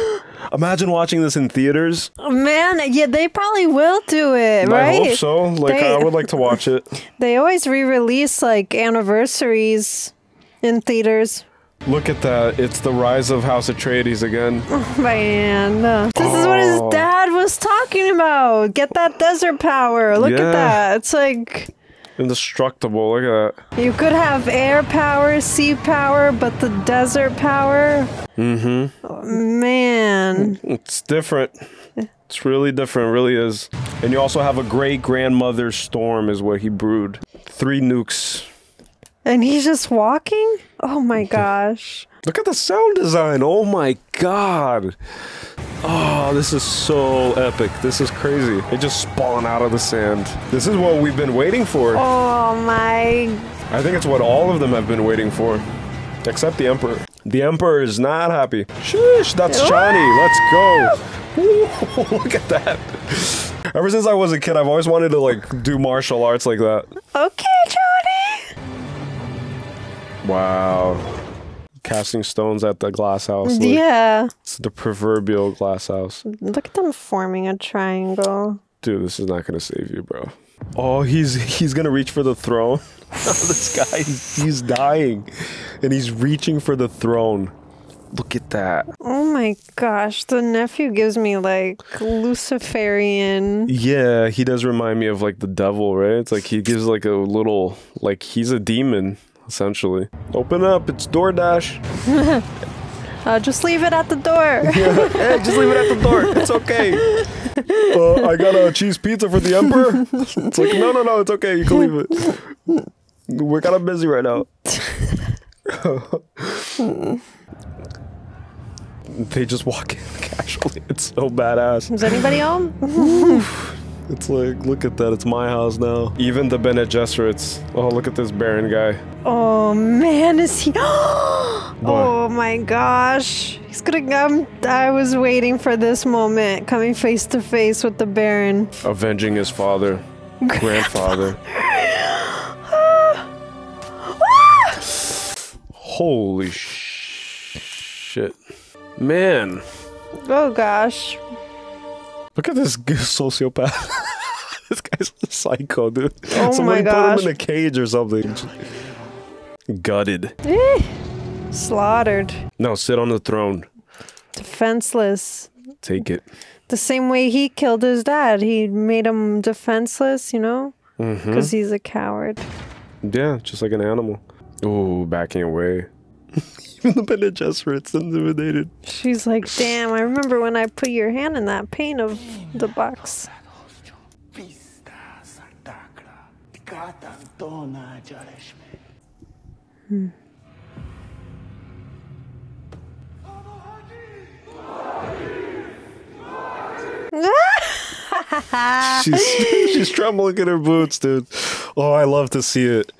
Imagine watching this in theaters. Man, yeah, they probably will do it, right? I hope so. Like, I would like to watch it. They always re-release, like, anniversaries in theaters. Look at that. It's the rise of House Atreides again. Oh, man. This is what his dad was talking about. Get that desert power. Look at that. It's like... indestructible. Look at that. You could have air power, sea power, but the desert power... Mm-hmm. Oh, man. It's different. It's really different. It really is. And you also have a great-grandmother storm is what he brewed. 3 nukes. And he's just walking? Oh my gosh. Look at the sound design. Oh my god. Oh, this is so epic. This is crazy. They just spawn out of the sand. This is what we've been waiting for. Oh my... I think it's what all of them have been waiting for. Except the Emperor. The Emperor is not happy. Sheesh, that's Chani. Let's go. Ooh, look at that. Ever since I was a kid, I've always wanted to like do martial arts like that. Okay, Chani. Wow. Casting stones at the glass house. Like, yeah. It's the proverbial glass house. Look at them forming a triangle. Dude, this is not gonna save you, bro. Oh, he's gonna reach for the throne. This guy, he's dying. And he's reaching for the throne. Look at that. Oh my gosh, the nephew gives me like Luciferian. Yeah, he does remind me of like the devil, right? It's like he gives like a little, like he's a demon, essentially. Open up, it's DoorDash. Just leave it at the door. Yeah. Hey, just leave it at the door. It's okay. I got a cheese pizza for the Emperor. It's like, no, it's okay. You can leave it. We're kind of busy right now. They just walk in casually. It's so badass. Is anybody home? It's like, look at that. It's my house now. Even the Bene Gesserits. Oh, look at this Baron guy. Oh man, is he? Oh my gosh. He's gonna come. I was waiting for this moment, coming face to face with the Baron. Avenging his father. Grandfather. Holy shit. Man. Oh gosh. Look at this sociopath. This guy's a psycho, dude. Oh Somebody my put gosh. him in a cage or something. Gutted. Slaughtered. No, sit on the throne. Defenseless. Take it. The same way he killed his dad. He made him defenseless, you know? Because he's a coward. Yeah, just like an animal. Ooh, backing away. Even the Bene Gesserit's intimidated. She's like, damn, I remember when I put your hand in that pain of the box. She's trembling in her boots, dude. Oh, I love to see it.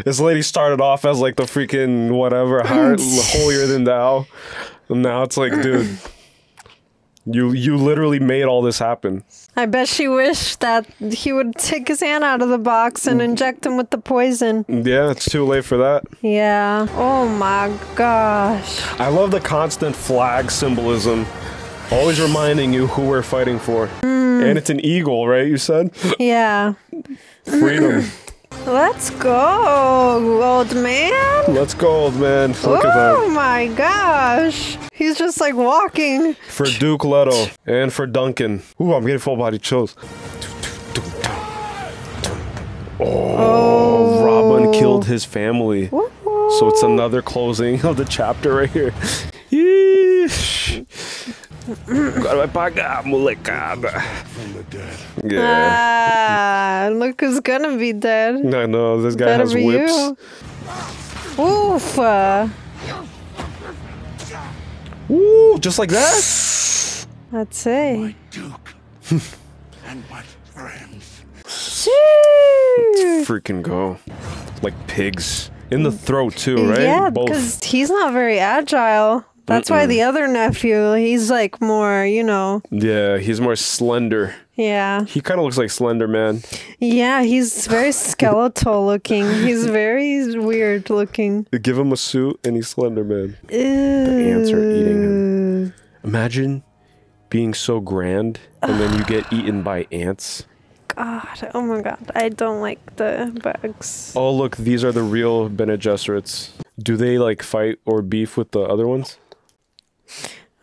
This lady started off as like the freaking whatever, holier than thou. And now it's like, dude, you literally made all this happen. I bet she wished that he would take his hand out of the box and inject him with the poison. Yeah, it's too late for that. Yeah. Oh my gosh. I love the constant flag symbolism. Always reminding you who we're fighting for. And it's an eagle, right? You said? Yeah. Freedom. Let's go, old man. Let's go, old man. Look at Oh that. my gosh. He's just like walking. For Duke Leto and for Duncan. Ooh, I'm getting full body chills. Oh, Robin killed his family. So it's another closing of the chapter right here. Yeesh. Agora vai pagar, molecada. From the dead. Yeah. Look who's gonna be dead. I know, this guy Better has be whips. you. Oof. Ooh, just like that? I'd say. And my friends. Let's freaking go. Like pigs. In the throat too, right? Yeah, Both. because he's not very agile. That's why the other nephew, he's like more, you know. Yeah, he's more slender. Yeah. He kind of looks like Slender Man. Yeah, he's very skeletal looking. He's very weird looking. Give him a suit and he's Slender Man. Ew. The ants are eating him. Imagine being so grand and then you get eaten by ants. God, oh my god, I don't like the bugs. Oh, look, these are the real Bene Gesserits. Do they like fight or beef with the other ones?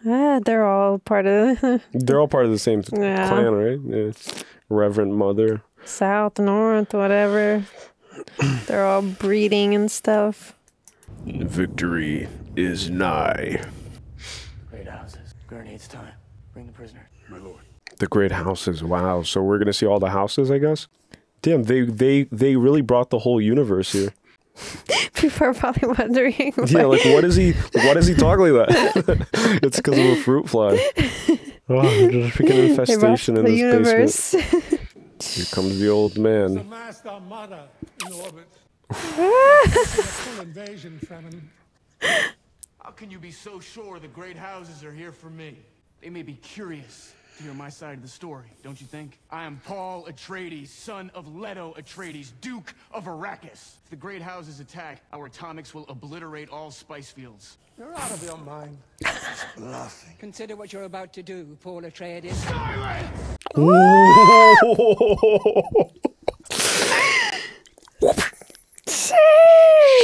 They're all part of They're all part of the same Yeah. clan, right? Yeah. Reverend Mother. South, North, whatever. They're all breeding and stuff. Victory is nigh. Great houses. Gurney, it's time. Bring the prisoner. My lord. The great houses. Wow. So we're gonna see all the houses, I guess. Damn, they really brought the whole universe here. People are probably wondering. Yeah, like what is he talking like that? It's because of a fruit fly. Oh, there's a freaking infestation in this basement. Here comes the old man. The masked armada in orbit. A full invasion, Fremen. How can you be so sure the great houses are here for me? They may be curious to hear my side of the story, don't you think? I am Paul Atreides, son of Leto Atreides, Duke of Arrakis. If the great houses attack, our atomics will obliterate all spice fields. You're out of your mind. Bluffing. Consider what you're about to do, Paul Atreides.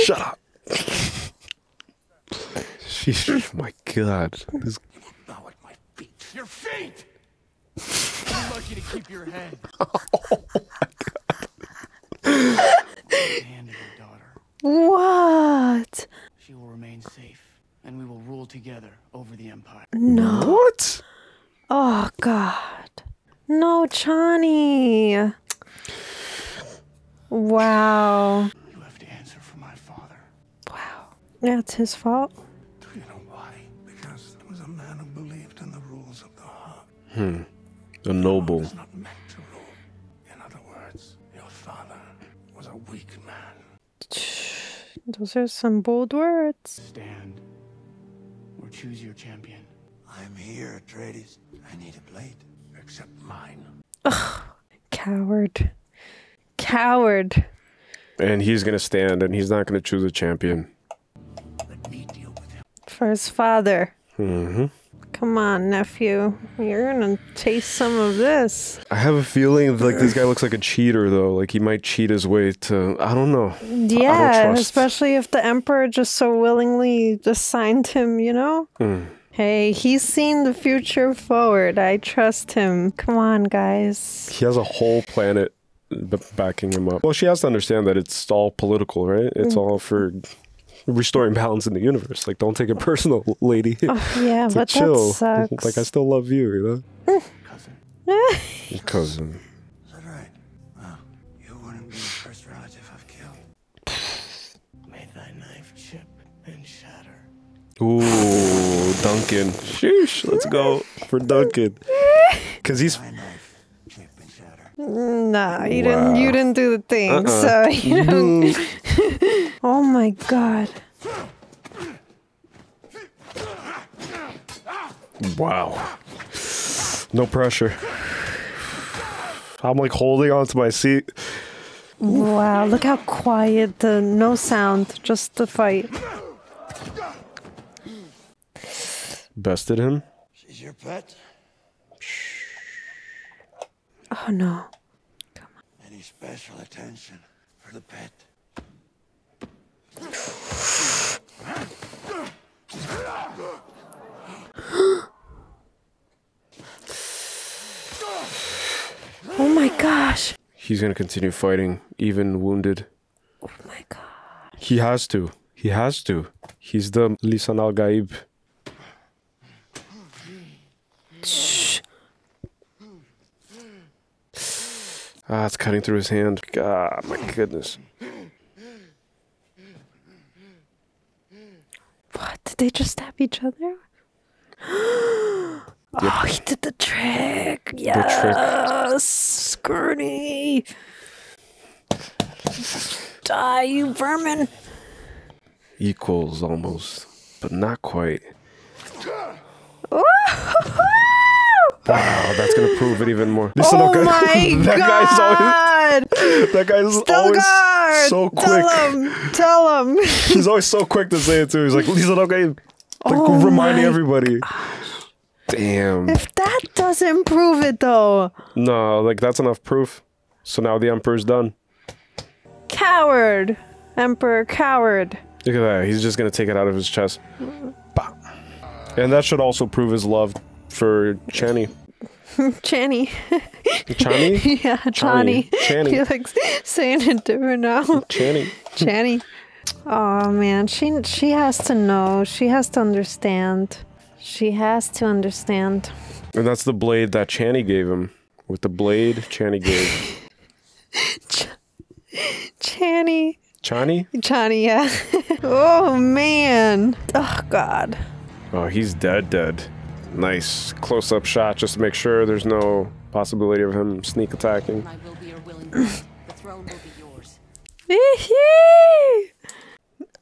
Shut up. Sheesh, my God. This... Your feet! I'm lucky to keep your head. Hand of your daughter. What? She will remain safe, and we will rule together over the Empire. No. What? Oh, God. No, Chani. Wow. You have to answer for my father. Wow. Yeah, it's his fault. Do you know why? Because he was a man who believed in the rules of the heart. A noble. Was not meant to rule. In other words, your father was a weak man. Those are some bold words. Stand or choose your champion. I'm here, Atreides. I need a blade, except mine. Ugh. Coward. Coward. And he's gonna stand and he's not gonna choose a champion. Let me deal with him. For his father. Mm-hmm. Come on, nephew. You're gonna taste some of this. I have a feeling like this guy looks like a cheater, though. Like he might cheat his way to... I don't know. Yeah, especially if the emperor just so willingly assigned him, you know? Hey, he's seen the future forward. I trust him. Come on, guys. He has a whole planet backing him up. Well, she has to understand that it's all political, right? It's all for restoring balance in the universe. Like, don't take it personal, lady. Oh, yeah, but chill. that sucks. Like, I still love you, you know? Cousin. Is that right? Well, you wouldn't be the first relative I've killed. May thy knife chip and shatter. Ooh, Duncan. Sheesh, let's go for Duncan. Because he's... Nah, you didn't do the thing, so you don't... Oh my god. Wow. No pressure. I'm like holding on to my seat. Wow, look how quiet, no sound, just the fight. Bested him? She's your pet? Oh no. Come on. Any special attention for the pet? Oh my gosh. He's gonna continue fighting, even wounded. Oh my god. He has to. He has to. He's the Lisan al-Gaib. Shh. Ah, it's cutting through his hand. God, my goodness. What? Did they just stab each other? Oh, he did the trick. Yes. Scurny. Die, you vermin. Equals almost, but not quite. Wow, that's gonna prove it even more. Oh my god! That guy's always so quick. Tell him. He's always so quick to say it too. He's like, Lisa, okay, like reminding everybody. Damn. If that doesn't prove it, though. No, like that's enough proof. So now the Emperor's done. Coward, Emperor, coward. Look at that. He's just gonna take it out of his chest. Bah. And that should also prove his love for Chani. Chani. Chani? Yeah, Chani. Chani. He likes saying it different now. Chani. Chani. Oh man, she has to know. She has to understand. She has to understand. And that's the blade that Chani gave him. With the blade Chani gave. Chani. Chani? Chani, yeah. Oh man. Oh god. Oh, he's dead. Nice close-up shot just to make sure there's no possibility of him sneak attacking. I will be your willing bride. The throne will be yours.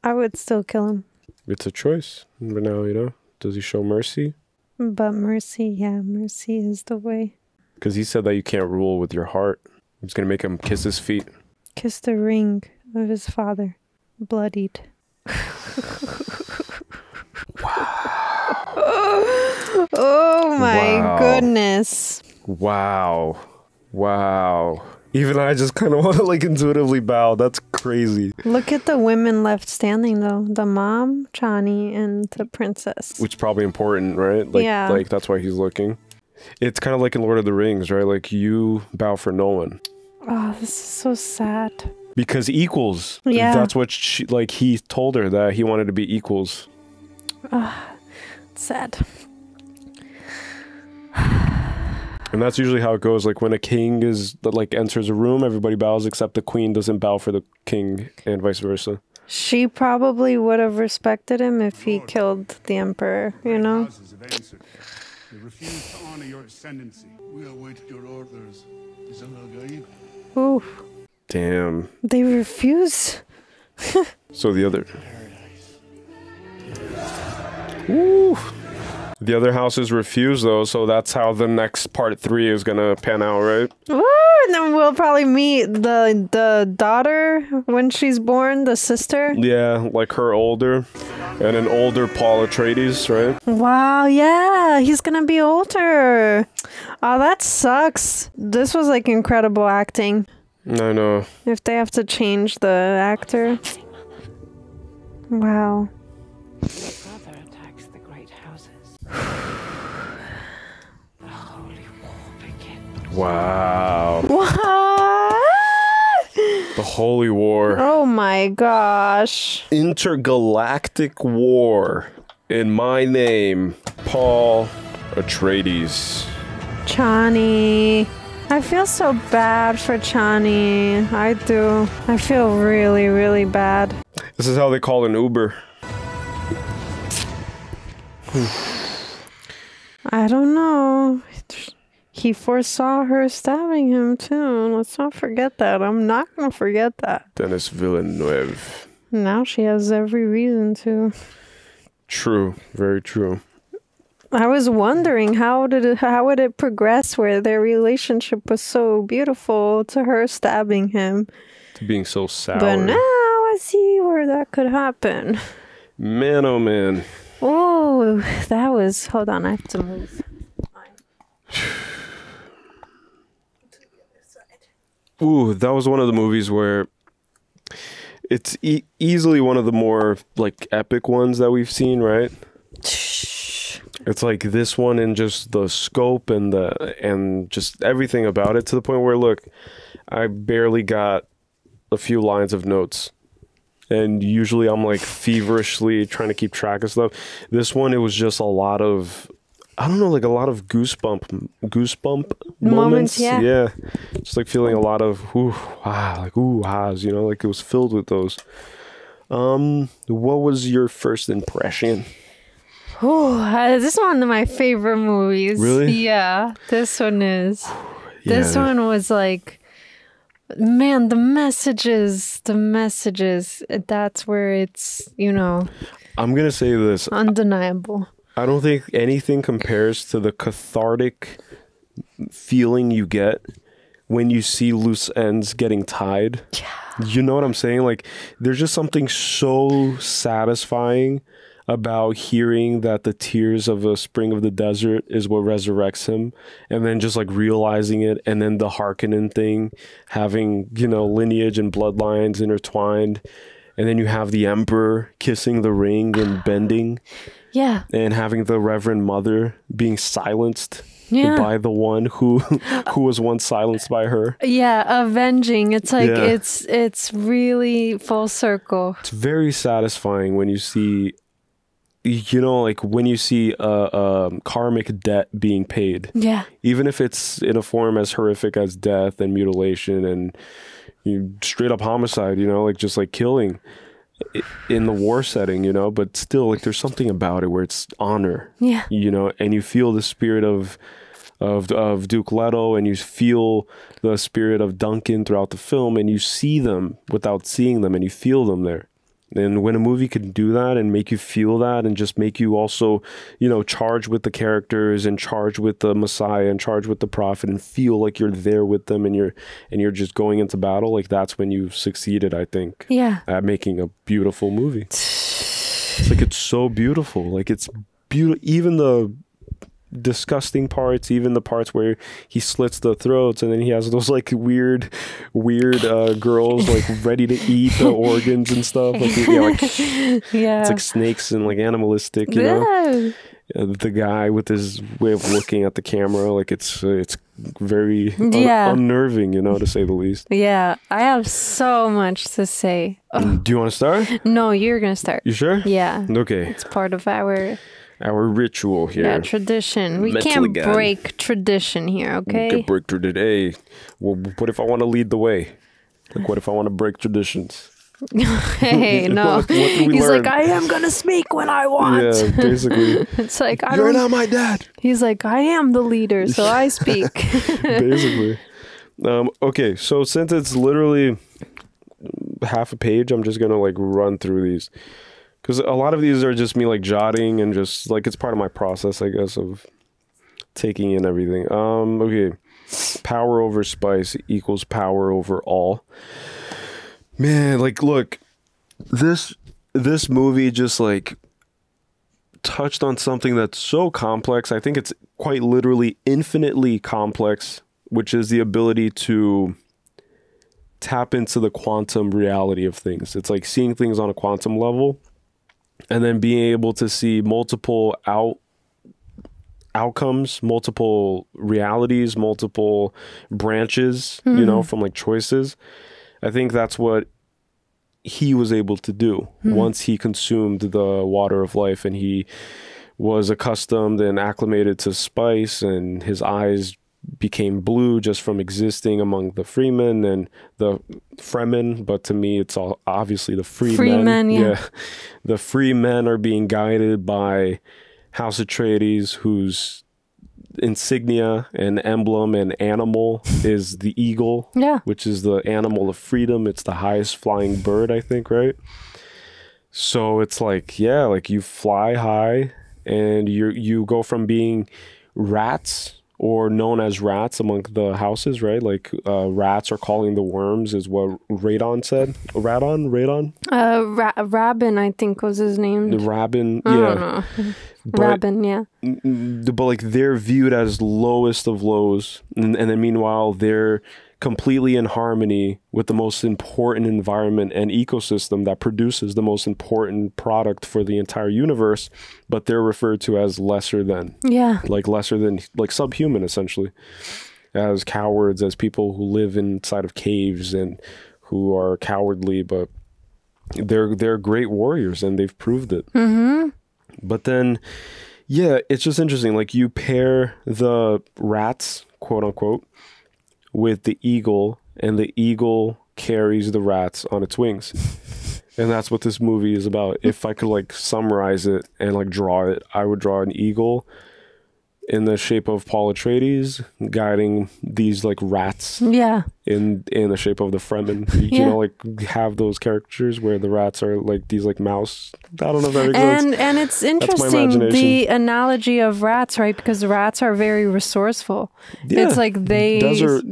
I would still kill him. It's a choice. But now, you know, does he show mercy? But mercy, yeah, mercy is the way. Because he said that you can't rule with your heart. He's going to make him kiss his feet. Kiss the ring of his father. Bloodied. Oh my goodness. Wow. Even I just kind of want to like intuitively bow. That's crazy. Look at the women left standing though. The mom, Chani, and the princess. Which is probably important, right? Like, yeah. Like that's why he's looking. It's kind of like in Lord of the Rings, right? Like you bow for no one. Oh, this is so sad. Because equals. Yeah. That's what she, like he told her that he wanted to be equals. Sad. And that's usually how it goes. Like when a king is like enters a room, everybody bows except the queen doesn't bow for the king, and vice versa. She probably would have respected him if he killed the emperor, you know? They refuse to honor your ascendancy. We await your orders. Is al-Gaib? Oof. Damn. They refuse. So the other. Ooh. The other houses refuse, though, so that's how the next part 3 is gonna pan out, right? Woo! And then we'll probably meet the daughter when she's born, the sister. Yeah, like her older, and an older Paul Atreides, right? Wow, yeah, he's gonna be older. Oh, that sucks. This was like incredible acting. I know. If they have to change the actor. Wow. Brother attacks the great houses. The holy war begins. Wow. What? The Holy War. Oh my gosh. Intergalactic War. In my name, Paul Atreides. Chani. I feel so bad for Chani. I do. I feel really, really bad. This is how they call an Uber. I don't know. He foresaw her stabbing him too. Let's not forget that. I'm not going to forget that. Denis Villeneuve. Now she has every reason to. True. Very true. I was wondering how would it progress where their relationship was so beautiful to her stabbing him. To being so sour. But now I see where that could happen. Man, oh man. Oh, that was... Hold on, I have to move. Ooh, that was one of the movies where it's easily one of the more like epic ones that we've seen, right? It's like this one and just the scope and just everything about it, to the point where, look, I barely got a few lines of notes. And usually I'm like feverishly trying to keep track of stuff. This one, it was just a lot of, I don't know, like a lot of goosebump moments. Yeah. Just like feeling a lot of ooh, ah, like ooh, ahs, you know, like it was filled with those. What was your first impression? Oh, this is one of my favorite movies. Really? Yeah, this one is. Yeah. This one was like, man, the messages, that's where it's, you know. I'm going to say this. Undeniable. I don't think anything compares to the cathartic feeling you get when you see loose ends getting tied. Yeah. You know what I'm saying? Like, there's just something so satisfying about hearing that the tears of a spring of the desert is what resurrects him, and then just like realizing it, and then the Harkonnen thing having, you know, lineage and bloodlines intertwined, and then you have the Emperor kissing the ring and bending, yeah, and having the Reverend Mother being silenced by the one who was once silenced by her. Yeah, avenging. It's like it's really full circle. It's very satisfying when you see, you know, like when you see a karmic debt being paid. Yeah. Even if it's in a form as horrific as death and mutilation and straight up homicide, you know, like just like killing in the war setting, you know, but still, like, there's something about it where it's honor. Yeah. You know, and you feel the spirit of Duke Leto, and you feel the spirit of Duncan throughout the film, and you see them without seeing them, and you feel them there. And when a movie can do that and make you feel that, and just make you also, you know, charge with the characters and charge with the Messiah and charge with the prophet and feel like you're there with them, and you're just going into battle, like, that's when you've succeeded, I think. Yeah. At making a beautiful movie. It's like, it's so beautiful. Like, it's beautiful. Even the disgusting parts, even the parts where he slits the throats, and then he has those like weird girls like ready to eat the organs and stuff, like, it's like snakes and like animalistic, you know. The guy with his way of looking at the camera, like it's very unnerving, you know, to say the least. Yeah, I have so much to say. Do you want to start? No, you're gonna start. You sure? Yeah. Okay. It's part of our ritual here. Yeah, tradition. We can't break tradition here, okay? We can break tradition. Hey, well, what if I want to lead the way? Like, what if I want to break traditions? Hey, no. What do we He's learn? like, I am going to speak when I want. Yeah, basically. It's like, You're not my dad. He's like, I am the leader, so I speak. Basically. Okay, so since it's literally half a page, I'm just going to like run through these. Because a lot of these are just me like jotting and just like it's part of my process, I guess, of taking in everything. Okay. Power over spice equals power over all. Man, like, look, this movie just like touched on something that's so complex. I think it's quite literally infinitely complex, which is the ability to tap into the quantum reality of things. It's like seeing things on a quantum level and then being able to see multiple outcomes, multiple realities, multiple branches, you know, from like choices. I think that's what he was able to do once he consumed the water of life, and he was accustomed and acclimated to spice, and his eyes became blue just from existing among the freemen and the fremen, but to me it's all obviously the free men. Yeah. The free men are being guided by House Atreides, whose insignia and emblem and animal is the eagle, which is the animal of freedom. It's the highest flying bird, I think, right? So it's like, yeah, like you fly high and you go from being rats, or known as rats among the houses, right? Like rats are calling the worms, is what Radon said. Radon? Rabin, I think was his name. The Rabin, I don't know. Rabin, yeah. But like they're viewed as lowest of lows, and then meanwhile they're completely in harmony with the most important environment and ecosystem that produces the most important product for the entire universe, but they're referred to as lesser than. Yeah. Like lesser than, like subhuman essentially, as cowards, as people who live inside of caves and who are cowardly, but they're great warriors and they've proved it. But then, yeah, it's just interesting. Like you pair the rats, quote unquote, with the eagle, and the eagle carries the rats on its wings. And that's what this movie is about. If I could like summarize it and like draw it, I would draw an eagle in the shape of Paul Atreides guiding these like rats in the shape of the Fremen. You know, like have those caricatures where the rats are like these like mouse. I don't know if that makes sense. And it's interesting, the analogy of rats, right? Because rats are very resourceful. It's like desert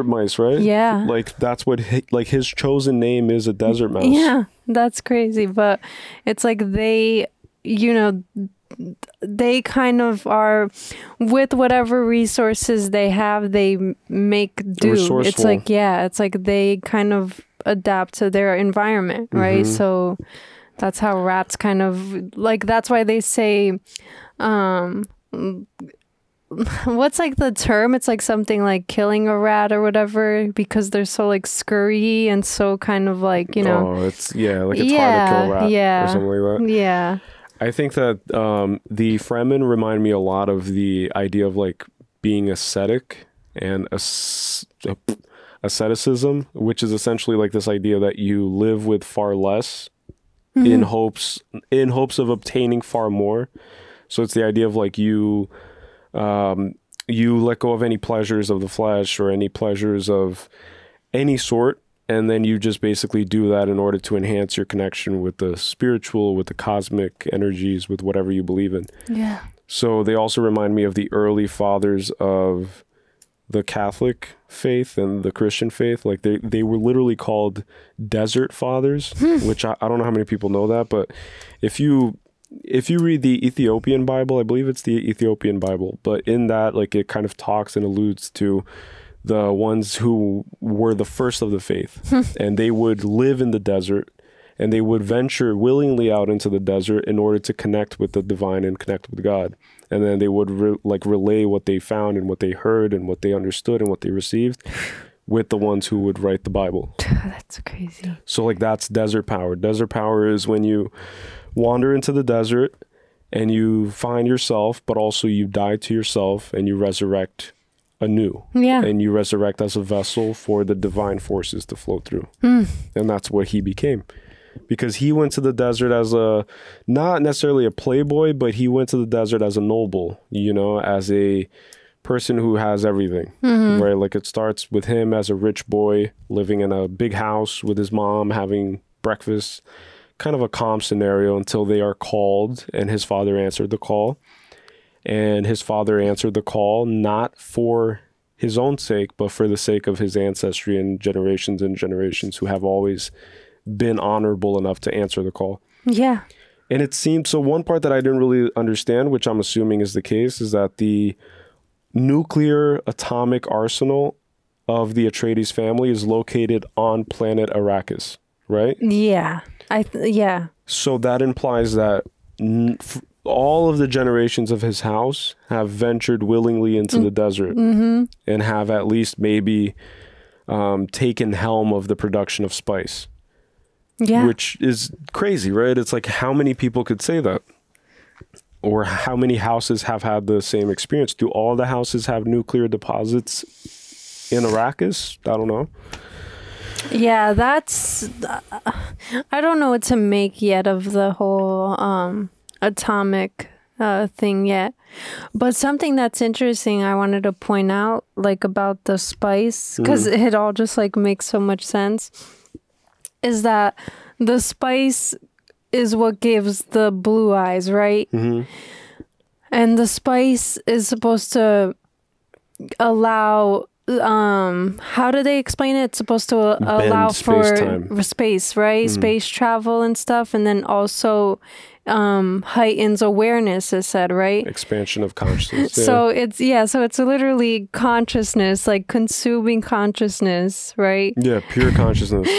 mice, right? Yeah. Like that's what like his chosen name is, a desert mouse. Yeah, that's crazy. But it's like they, you know, they kind of are, with whatever resources they have, they make do. Resourceful. It's like, yeah, it's like they kind of adapt to their environment, right? So that's how rats kind of, like, that's why they say, what's like the term? It's like something like killing a rat or whatever, because they're so like scurry and so kind of like, you know. Oh, it's, like it's hard to kill a rat or something like that. Yeah. I think that the Fremen remind me a lot of the idea of like being ascetic and asceticism, which is essentially like this idea that you live with far less in hopes of obtaining far more. So it's the idea of like you let go of any pleasures of the flesh or any pleasures of any sort. And then you just basically do that in order to enhance your connection with the spiritual, with the cosmic energies, with whatever you believe in. Yeah. So they also remind me of the early fathers of the Catholic faith and the Christian faith. Like they were literally called desert fathers, which I don't know how many people know that. But if you read the Ethiopian Bible, I believe it's the Ethiopian Bible, but in that, like it kind of talks and alludes to the ones who were the first of the faith, and they would live in the desert, and they would venture willingly out into the desert in order to connect with the divine and connect with God. And then they would relay what they found and what they heard and what they understood and what they received with the ones who would write the Bible. That's crazy. So like that's desert power. Desert power is when you wander into the desert and you find yourself, but also you die to yourself and you resurrect anew. Yeah. And you resurrect as a vessel for the divine forces to flow through. And that's what he became. Because he went to the desert as not necessarily a playboy, but he went to the desert as a noble, you know, as a person who has everything, right? Like it starts with him as a rich boy living in a big house with his mom, having breakfast kind of a calm scenario until they are called, and his father answered the call. And his father answered the call not for his own sake, but for the sake of his ancestry and generations who have always been honorable enough to answer the call. Yeah. And it seemed, so one part that I didn't really understand, which I'm assuming is the case, is that the nuclear atomic arsenal of the Atreides family is located on planet Arrakis, right? Yeah. Yeah. So that implies that all of the generations of his house have ventured willingly into the desert and have at least maybe taken helm of the production of spice. Yeah. Which is crazy, right? It's like, how many people could say that? Or how many houses have had the same experience? Do all the houses have nuclear deposits in Arrakis? I don't know. Yeah, that's... I don't know what to make yet of the whole atomic thing yet. But something that's interesting I wanted to point out, like about the spice, because it all just like makes so much sense, is that the spice is what gives the blue eyes, right? And the spice is supposed to allow, how do they explain it? It's supposed to allow for space, right? Space travel and stuff. And then also heightens awareness, is said, right? Expansion of consciousness. So it's literally consciousness, like consuming consciousness, right? Yeah, pure consciousness.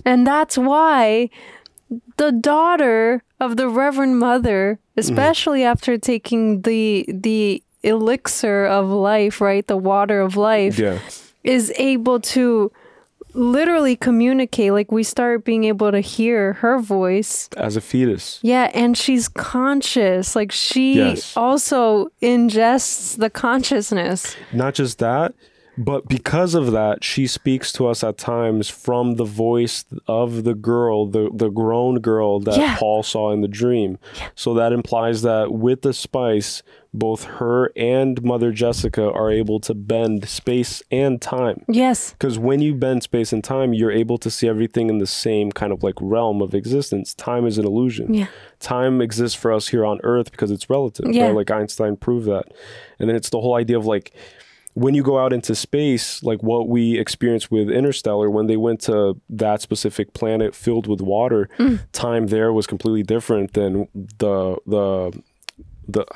And that's why the daughter of the Reverend Mother, especially after taking the elixir of life, right, the water of life, is able to literally communicate. Like, we start being able to hear her voice as a fetus. Yeah, and she's conscious. Like, she also ingests the consciousness. Not just that, but because of that, she speaks to us at times from the voice of the girl, the grown girl that Paul saw in the dream. So that implies that with the spice, both her and Mother Jessica are able to bend space and time. Yes. Because when you bend space and time, you're able to see everything in the same kind of like realm of existence. Time is an illusion. Yeah. Time exists for us here on Earth because it's relative. Right? Like Einstein proved that. And then it's the whole idea of like, when you go out into space, like what we experienced with Interstellar, when they went to that specific planet filled with water, time there was completely different than the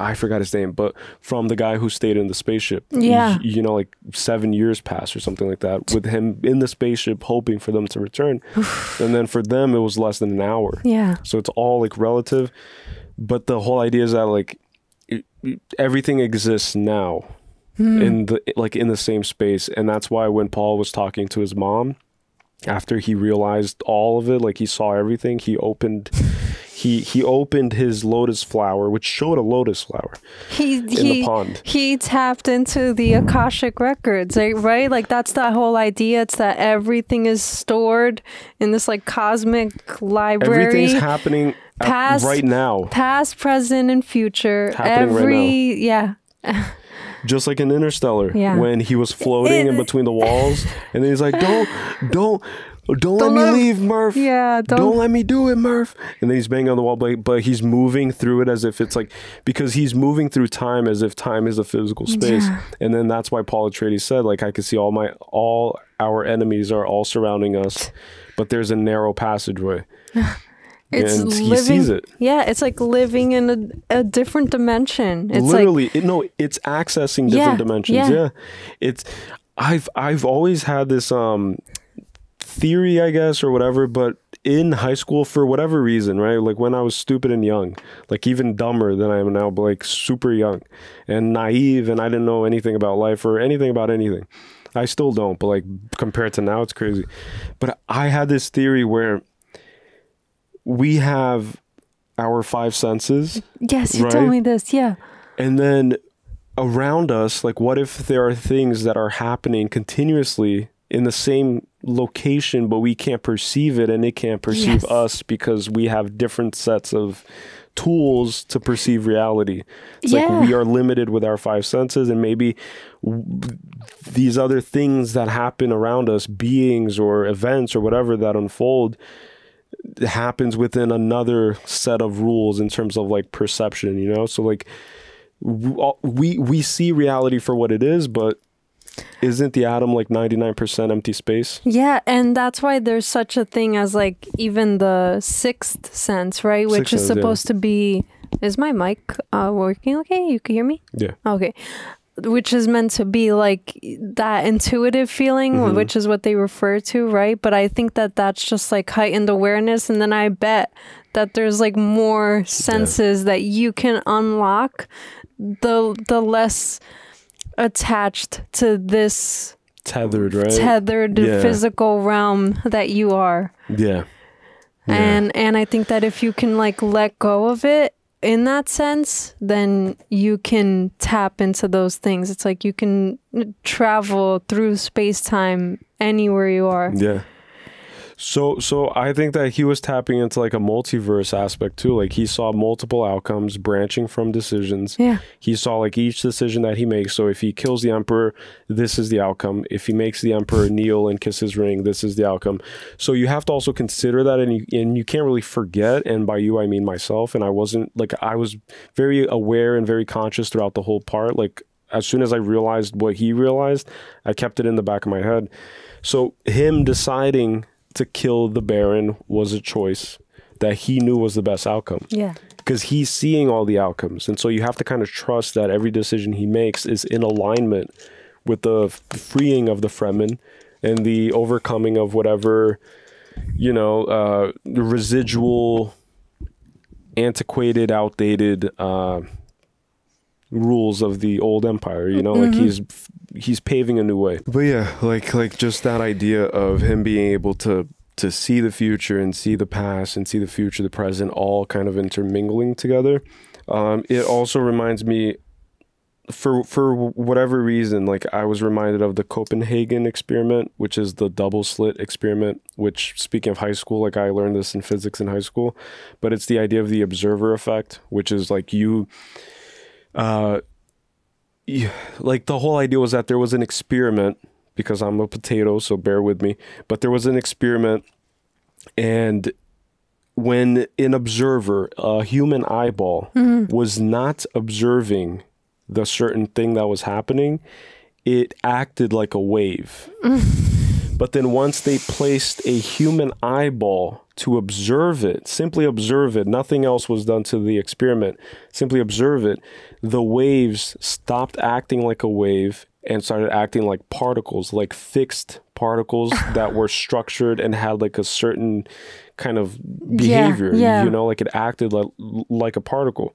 I forgot his name, but from the guy who stayed in the spaceship. Yeah. You know, like 7 years passed or something like that, with him in the spaceship hoping for them to return. And then for them, it was less than an hour. Yeah. So it's all like relative. But the whole idea is that like everything exists now. In the same space. And that's why when Paul was talking to his mom, after he realized all of it, like he saw everything, he opened his lotus flower, which showed a lotus flower in the pond. He tapped into the Akashic records, right? Like, that's the whole idea. It's that everything is stored in this like cosmic library. Everything's happening right now. Past, present, and future. Happening right now. Just like in Interstellar, when he was floating in between the walls, and then he's like, "Don't let me leave, Murph. Yeah, don't let me do it, Murph." And then he's banging on the wall, but he's moving through it as if it's like, because he's moving through time as if time is a physical space. And then that's why Paul Atreides said, like, I can see all our enemies are all surrounding us, but there's a narrow passageway. And he sees it. Yeah, it's like living in a different dimension. It's literally, it's accessing different dimensions. Yeah. It's I've always had this theory, I guess, or whatever, but in high school, for whatever reason, right? Like when I was stupid and young, like even dumber than I am now, but like super young and naive, and I didn't know anything about life or anything about anything. I still don't, but like compared to now, it's crazy. But I had this theory where we have our 5 senses. Yes, you told me this. Yeah. And then around us, like, what if there are things that are happening continuously in the same location, but we can't perceive it and it can't perceive us because we have different sets of tools to perceive reality. It's like we are limited with our 5 senses, and maybe these other things that happen around us, beings or events or whatever that unfold, happens within another set of rules in terms of like perception, you know? So like we see reality for what it is, but isn't the atom like 99% empty space? Yeah, and that's why there's such a thing as like even the sixth sense, right? Which is supposed to be... Is my mic working okay? You can hear me? Yeah. Okay. Which is meant to be like that intuitive feeling, which is what they refer to, right? But I think that that's just like heightened awareness. And then I bet that there's like more senses that you can unlock the less attached to this tethered, right? Tethered physical realm that you are. Yeah. And I think that if you can like let go of it in that sense, then you can tap into those things. It's like you can travel through space-time anywhere you are. Yeah. So I think that he was tapping into like a multiverse aspect too. Like he saw multiple outcomes branching from decisions. Yeah. He saw like each decision that he makes. So if he kills the emperor, this is the outcome. If he makes the emperor kneel and kiss his ring, this is the outcome. So you have to also consider that, and you can't really forget. And by you, I mean myself. And I was very aware and very conscious throughout the whole part. Like as soon as I realized what he realized, I kept it in the back of my head. So him deciding to kill the Baron was a choice that he knew was the best outcome. Yeah. Because he's seeing all the outcomes. And so you have to kind of trust that every decision he makes is in alignment with the freeing of the Fremen and the overcoming of whatever, you know, residual, antiquated, outdated rules of the old empire, you know, like he's paving a new way. But yeah, like just that idea of him being able to see the future and see the past and see the future, the present, all kind of intermingling together. It also reminds me, for whatever reason, like I was reminded of the Copenhagen experiment, which is the double slit experiment, which, speaking of high school, like I learned this in physics in high school, but it's the idea of the observer effect, which is like like the whole idea was that there was an experiment, because I'm a potato, so bear with me, but there was an experiment, and when an observer, a human eyeball, was not observing the certain thing that was happening, it acted like a wave. But then once they placed a human eyeball to observe it, simply observe it, nothing else was done to the experiment, simply observe it, the waves stopped acting like a wave and started acting like particles, like fixed particles that were structured and had like a certain kind of behavior, you know, like it acted like a particle.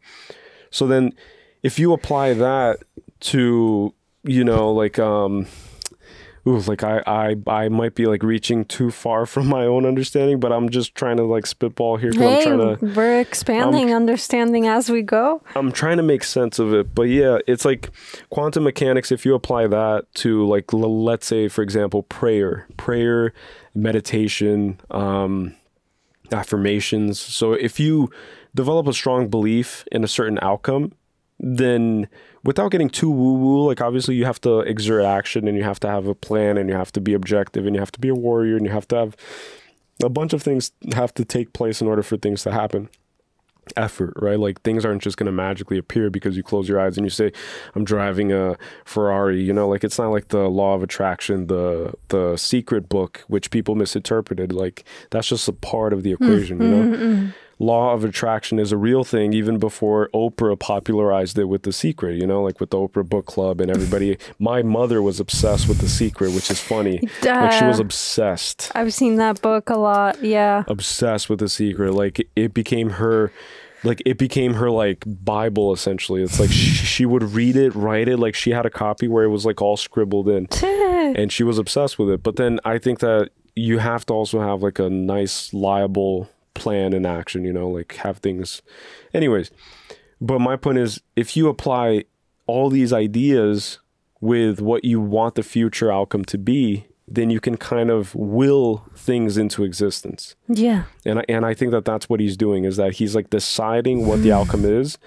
So then if you apply that to, you know, like, like I might be like reaching too far from my own understanding, but I'm just trying to like spitball here. Hey, we're expanding understanding as we go. I'm trying to make sense of it. But yeah, it's like quantum mechanics. If you apply that to like, let's say, for example, prayer, meditation, affirmations. So if you develop a strong belief in a certain outcome, then without getting too woo-woo, like obviously you have to exert action and you have to have a plan and you have to be objective and you have to be a warrior and you have to have a bunch of things have to take place in order for things to happen. Effort, right? Like things aren't just going to magically appear because you close your eyes and you say, I'm driving a Ferrari, you know, like it's not like the law of attraction, the secret book, which people misinterpreted. Like that's just a part of the equation, you know? Law of attraction is a real thing even before Oprah popularized it with The Secret, you know, like with the Oprah book club and everybody. My mother was obsessed with The Secret, which is funny. Like she was obsessed. I've seen that book a lot. Yeah. Obsessed with The Secret. Like it became her like Bible essentially. It's like she would read it, write it, like she had a copy where it was like all scribbled in and she was obsessed with it. But then I think that you have to also have like a nice liable plan and action, you know, like have things anyways. But my point is, if you apply all these ideas with what you want the future outcome to be, then you can kind of will things into existence. Yeah. And I think that that's what he's doing, is that he's like deciding what the outcome is,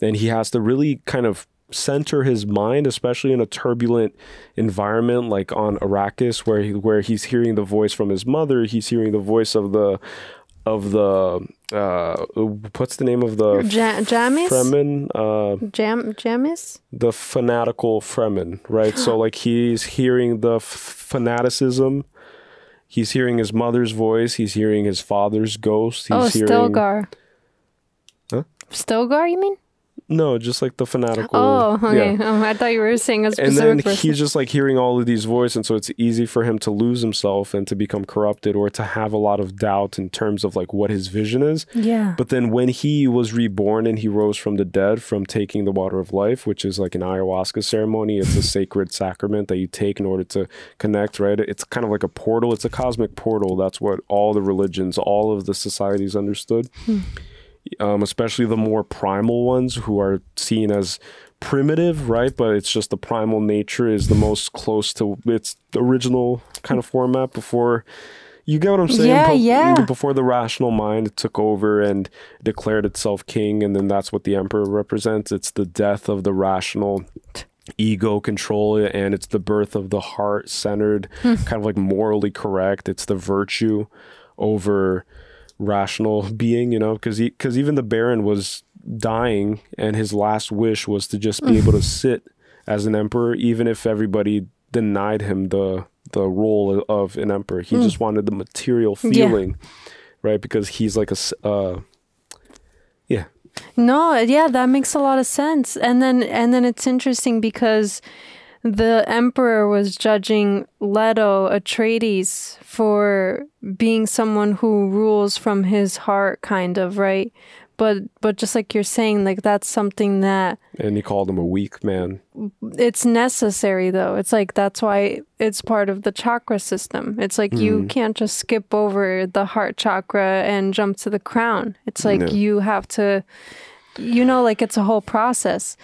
and he has to really kind of center his mind, especially in a turbulent environment like on Arrakis, where he's hearing the voice from his mother, he's hearing the voice of the of the what's the name of the Jamis? Fremen? Jamis? The fanatical Fremen, right? So like he's hearing the fanaticism. He's hearing his mother's voice. He's hearing his father's ghost. He's hearing... Stilgar. Huh? Stilgar, you mean? No, just like the fanatical. Oh, okay. Yeah. I thought you were saying a specific And then person. he's just like hearing all of these voices, and so it's easy for him to lose himself and to become corrupted or to have a lot of doubt in terms of like what his vision is. Yeah. But then when he was reborn and he rose from the dead from taking the water of life, which is like an ayahuasca ceremony, it's a sacred sacrament that you take in order to connect, right? It's kind of like a portal. It's a cosmic portal. That's what all the religions, all of the societies understood. Especially the more primal ones who are seen as primitive, right? But it's just the primal nature is the most close to its original kind of format before, you get what I'm saying? Yeah. Before the rational mind took over and declared itself king, and then that's what the emperor represents. It's the death of the rational ego control, and it's the birth of the heart-centered, kind of like morally correct. It's the virtue over rational being, you know, because even the Baron was dying and his last wish was to just be able to sit as an emperor, even if everybody denied him the role of an emperor. He just wanted the material feeling, right? Because he's like that makes a lot of sense. And then it's interesting because the emperor was judging Leto Atreides for being someone who rules from his heart, kind of, right? But just like you're saying, like that's something that... And he called him a weak man. It's necessary, though. It's like that's why it's part of the chakra system. It's like you can't just skip over the heart chakra and jump to the crown. It's like you have to, you know, like it's a whole process.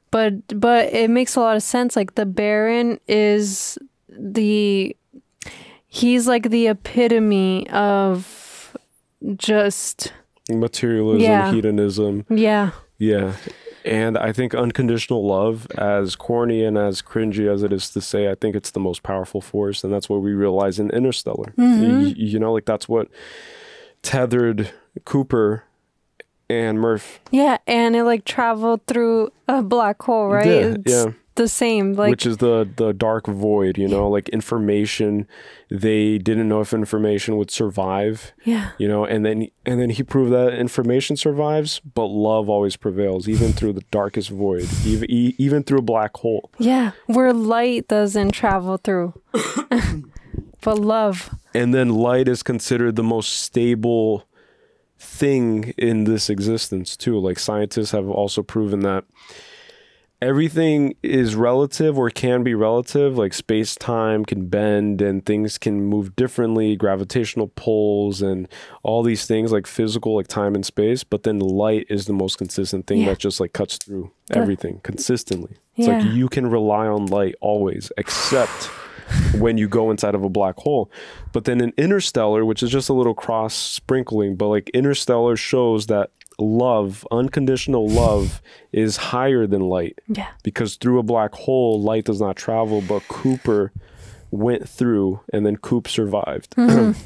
But it makes a lot of sense. Like the Baron is he's like the epitome of just materialism, hedonism. Yeah. And I think unconditional love, as corny and as cringy as it is to say, I think it's the most powerful force, and that's what we realize in Interstellar. You know, like that's what tethered Cooper and Murph. Yeah, and it like traveled through a black hole, right? It's the same, like, which is the dark void, you know, like information. They didn't know if information would survive. Yeah. You know, and then he proved that information survives, but love always prevails, even through the darkest void, even through a black hole. Yeah, where light doesn't travel through. But love. And then light is considered the most stable thing in this existence too. Like scientists have also proven that everything is relative or can be relative. Like space-time can bend and things can move differently, gravitational pulls and all these things like physical, like time and space. But then light is the most consistent thing that just like cuts through everything consistently. It's like you can rely on light always, except when you go inside of a black hole. But then in Interstellar, which is just a little cross sprinkling, but like Interstellar shows that love, unconditional love, is higher than light. Yeah. Because through a black hole, light does not travel, but Cooper went through, and then Coop survived.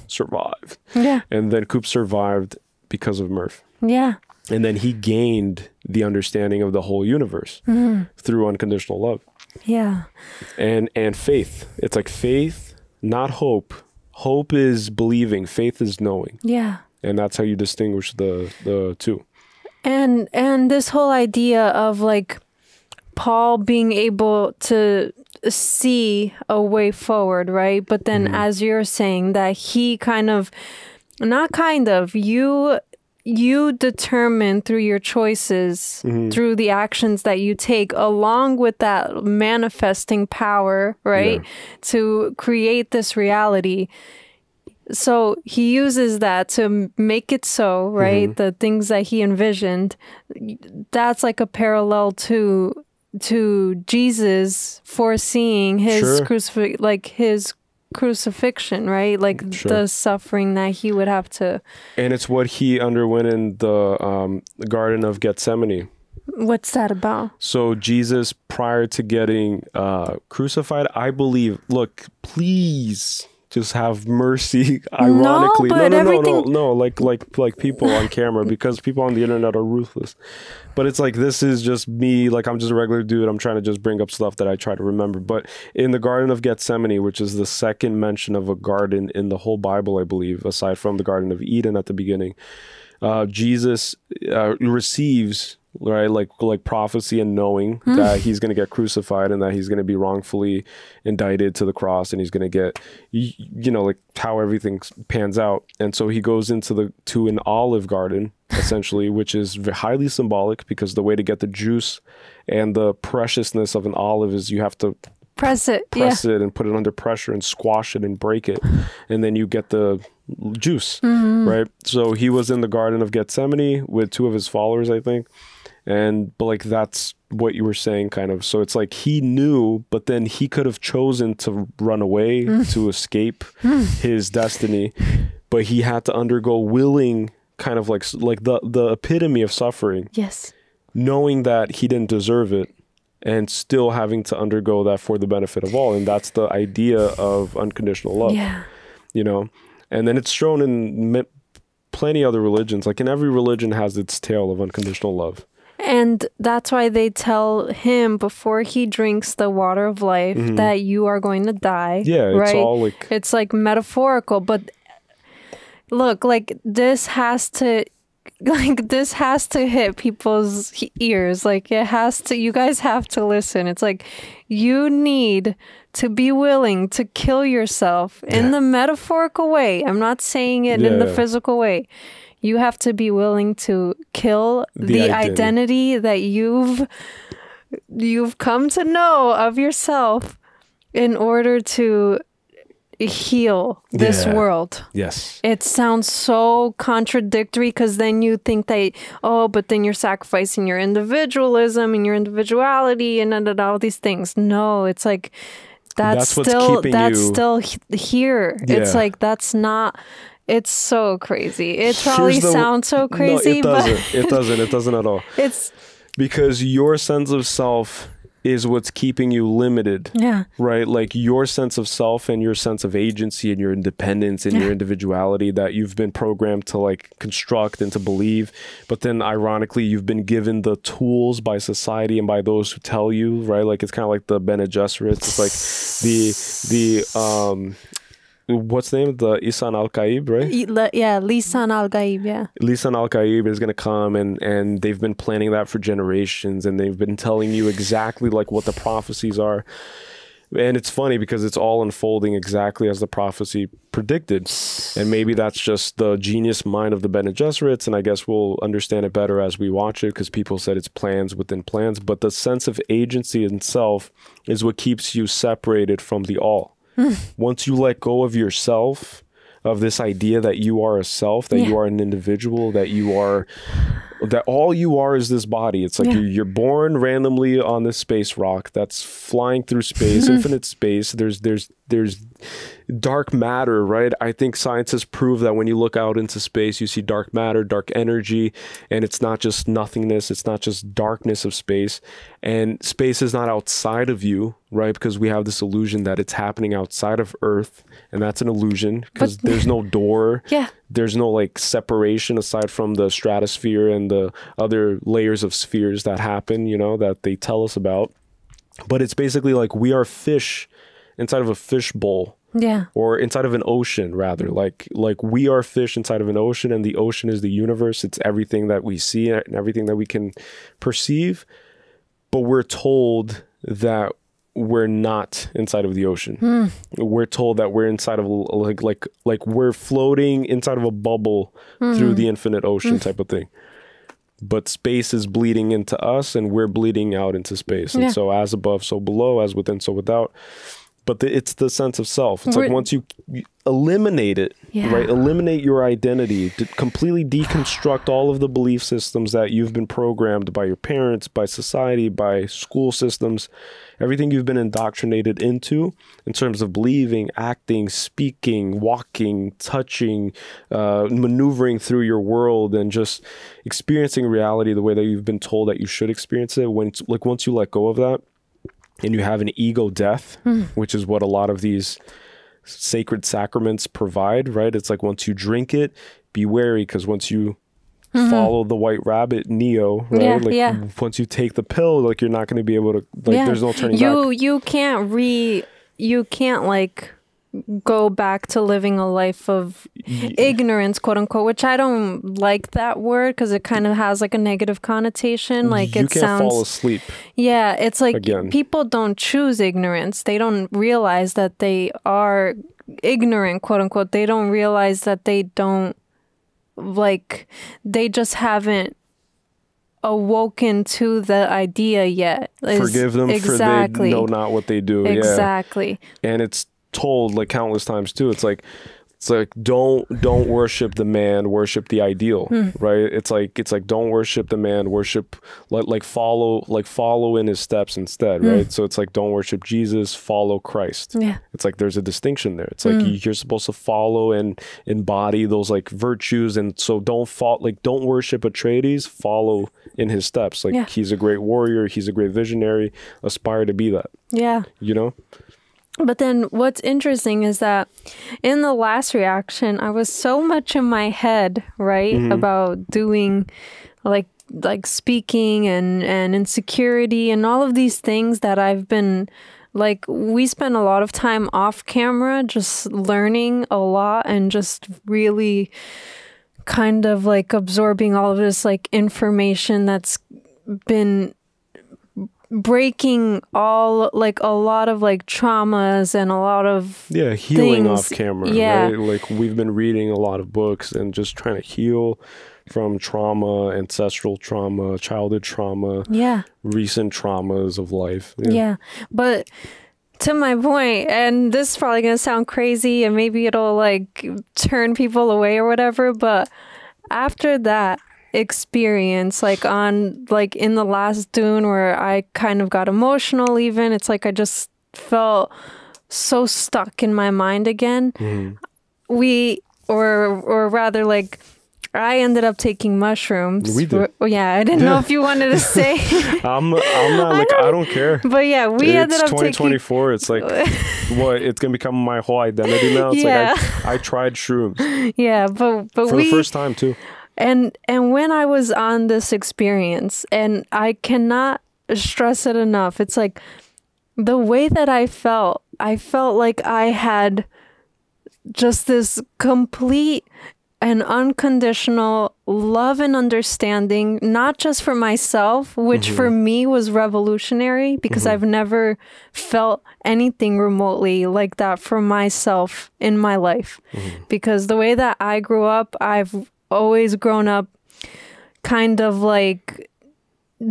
Survived. Yeah. And then Coop survived because of Murph. Yeah. And then he gained the understanding of the whole universe through unconditional love. Yeah. And faith. It's like faith, not hope. Hope is believing. Faith is knowing. Yeah. And that's how you distinguish the two. And this whole idea of like Paul being able to see a way forward, right? But then as you're saying that he you determine through your choices, through the actions that you take, along with that manifesting power, right? Yeah. To create this reality. So he uses that to make it so, right? The things that he envisioned, that's like a parallel to Jesus foreseeing his crucifixion, right? Like the suffering that he would have to. And it's what he underwent in the Garden of Gethsemane. What's that about? So Jesus, prior to getting crucified, I believe, look, please just have mercy. Ironically, no, like people on camera, because people on the internet are ruthless. But it's like, this is just me, like I'm just a regular dude. I'm trying to just bring up stuff that I try to remember. But in the Garden of Gethsemane, which is the second mention of a garden in the whole Bible, I believe, aside from the Garden of Eden at the beginning, Jesus receives, right, like prophecy and knowing that he's going to get crucified and that he's going to be wrongfully indicted to the cross, and he's going to get, you know, like how everything pans out. And so he goes into an olive garden, essentially, which is highly symbolic, because the way to get the juice and the preciousness of an olive is you have to press it and put it under pressure and squash it and break it, and then you get the juice, right? So he was in the Garden of Gethsemane with 2 of his followers, I think. But like, that's what you were saying, kind of. So it's like, he knew, but then he could have chosen to run away, to escape his destiny, but he had to undergo willing, kind of like the epitome of suffering. Yes. Knowing that he didn't deserve it, and still having to undergo that for the benefit of all. And that's the idea of unconditional love. Yeah. You know? And then it's shown in plenty other religions. Like, in every religion has its tale of unconditional love. And that's why they tell him before he drinks the water of life that you are going to die. Yeah, it's right? all like... It's like metaphorical, but look, like, this has to hit people's ears. Like, it has to, you guys have to listen. It's like, you need to be willing to kill yourself in the metaphorical way. I'm not saying it in the physical way. You have to be willing to kill the identity that you've come to know of yourself in order to heal this world. Yes. It sounds so contradictory, because then you think that, oh, but then you're sacrificing your individualism and your individuality and all these things. No, it's like, that's still here. Yeah. It's like, that's not... It's so crazy. It probably sounds so crazy, but it doesn't at all. It's because your sense of self is what's keeping you limited. Yeah. Right? Like, your sense of self and your sense of agency and your independence and your individuality that you've been programmed to like construct and to believe. But then ironically, you've been given the tools by society and by those who tell you, right? Like, it's kind of like the Bene Gesserit. It's like the what's the name? The Isan al-Qaib, right? Yeah, Lisan al-Qaib, yeah. Lisan al-Qaib is going to come, and they've been planning that for generations, and they've been telling you exactly like what the prophecies are. And it's funny because it's all unfolding exactly as the prophecy predicted. And maybe that's just the genius mind of the Bene Gesserits, and I guess we'll understand it better as we watch it, because people said it's plans within plans. But the sense of agency in self is what keeps you separated from the all. Once you let go of yourself, of this idea that you are a self, that you are an individual, that all you are is this body. It's like you're born randomly on this space rock that's flying through space, infinite space. There's dark matter, right? I think scientists prove that when you look out into space, you see dark matter, dark energy, and it's not just nothingness. It's not just darkness of space. And space is not outside of you, right? Because we have this illusion that it's happening outside of Earth, and that's an illusion, because there's no door. There's no like separation aside from the stratosphere and the other layers of spheres that happen, you know, that they tell us about. But it's basically like we are fish inside of a fish bowl. Yeah. Or inside of an ocean, rather. Like we are fish inside of an ocean, and the ocean is the universe. It's everything that we see and everything that we can perceive. But we're told that we're not inside of the ocean. We're told that we're inside of like we're floating inside of a bubble through the infinite ocean type of thing. But space is bleeding into us, and we're bleeding out into space. And so as above, so below, as within, so without. But it's the sense of self. It's like once you eliminate it, right? Eliminate your identity, to completely deconstruct all of the belief systems that you've been programmed by your parents, by society, by school systems, everything you've been indoctrinated into in terms of believing, acting, speaking, walking, touching, maneuvering through your world, and just experiencing reality the way that you've been told that you should experience it. Once you let go of that, and you have an ego death, which is what a lot of these sacred sacraments provide, right? It's like once you drink it, be wary, because once you follow the white rabbit, Neo, right? Once you take the pill, like you're not going to be able to, like there's no turning back. You can't like go back to living a life of ignorance, quote unquote, which I don't like that word because it kind of has like a negative connotation. Like you can't fall asleep. Yeah, it's like people don't choose ignorance. They don't realize that they are ignorant, quote unquote. They don't realize that they don't, like, they just haven't awoken to the idea yet. Forgive them for they know not what they do. Exactly. Yeah. And it's told like countless times too. It's like don't worship the man, worship the ideal, right? It's like don't worship the man, worship like follow in his steps instead, right? So it's like don't worship Jesus, follow Christ. Yeah. It's like there's a distinction there. It's like you're supposed to follow and embody those like virtues, and so don't worship Atreides, follow in his steps. Like he's a great warrior, he's a great visionary, aspire to be that. Yeah. You know? But then what's interesting is that in the last reaction, I was so much in my head, right, about doing like speaking and insecurity and all of these things that I've been like, we spent a lot of time off camera just learning a lot and just really kind of like absorbing all of this like information that's been breaking all like a lot of like traumas and a lot of healing things off camera, right? Like we've been reading a lot of books and just trying to heal from trauma, ancestral trauma, childhood trauma, recent traumas of life. But to my point, and this is probably gonna sound crazy and maybe it'll like turn people away or whatever, but after that experience, like in the last Dune where I kind of got emotional, even it's like I just felt so stuck in my mind again. Or rather like I ended up taking mushrooms. We did. I didn't know if you wanted to say. I'm not like I don't care. But yeah, we ended up 2024. It's like what it's gonna become my whole identity now. It's like I tried shrooms. Yeah, but for the first time too. And when I was on this experience, and I cannot stress it enough, it's like the way that I felt like I had just this complete and unconditional love and understanding, not just for myself, which for me was revolutionary because I've never felt anything remotely like that for myself in my life. Because the way that I grew up, I've always grown up kind of like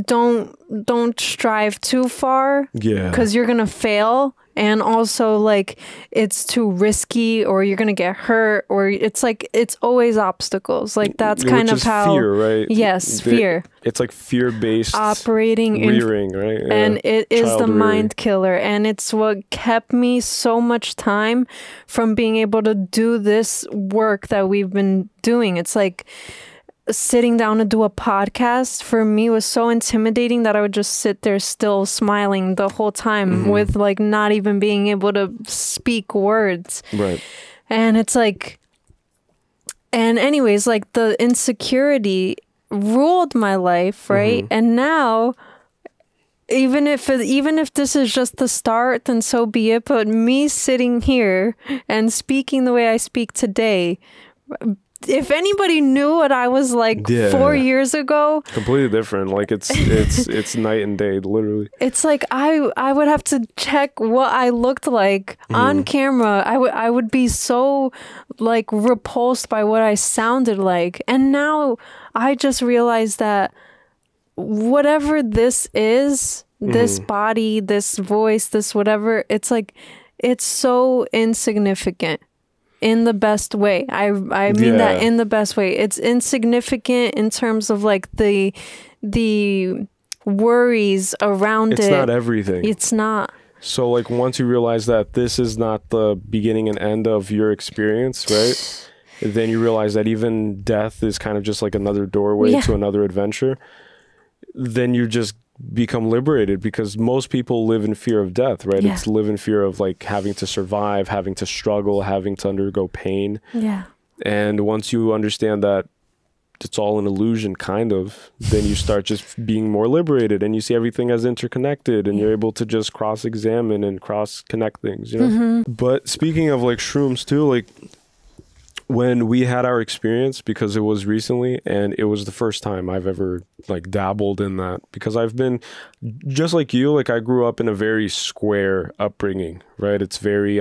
don't strive too far because you're gonna fail, and also like it's too risky or you're gonna get hurt, or it's like it's always obstacles. Like that's kind of how fear, right? Yes, fear. It's like fear-based operating rearing, right? And it is the mind killer, and it's what kept me so much time from being able to do this work that we've been doing. It's like sitting down to do a podcast for me was so intimidating that I would just sit there still smiling the whole time with like not even being able to speak words. Right. And it's like, and anyways, like the insecurity ruled my life, right? And now, even if this is just the start, then so be it. But me sitting here and speaking the way I speak today, if anybody knew what I was like 4 years ago, completely different. Like it's night and day, literally. It's like I would have to check what I looked like on camera. I would be so like repulsed by what I sounded like. And now I just realized that whatever this is, this body, this voice, this whatever, it's like it's so insignificant. In the best way. I mean that in the best way. It's insignificant in terms of like the worries around it. It's not everything. It's not. So like once you realize that this is not the beginning and end of your experience, right? Then you realize that even death is kind of just like another doorway to another adventure. Then you just become liberated, because most people live in fear of death, right? Yeah. It's live in fear of like having to survive, having to struggle, having to undergo pain. Yeah. And once you understand that it's all an illusion, kind of, then you start just being more liberated, and you see everything as interconnected, and you're able to just cross-examine and cross-connect things, you know? Mm-hmm. But speaking of like shrooms too, like when we had our experience, because it was recently, and it was the first time I've ever like dabbled in that, because I've been just like you, like I grew up in a very square upbringing, right? It's very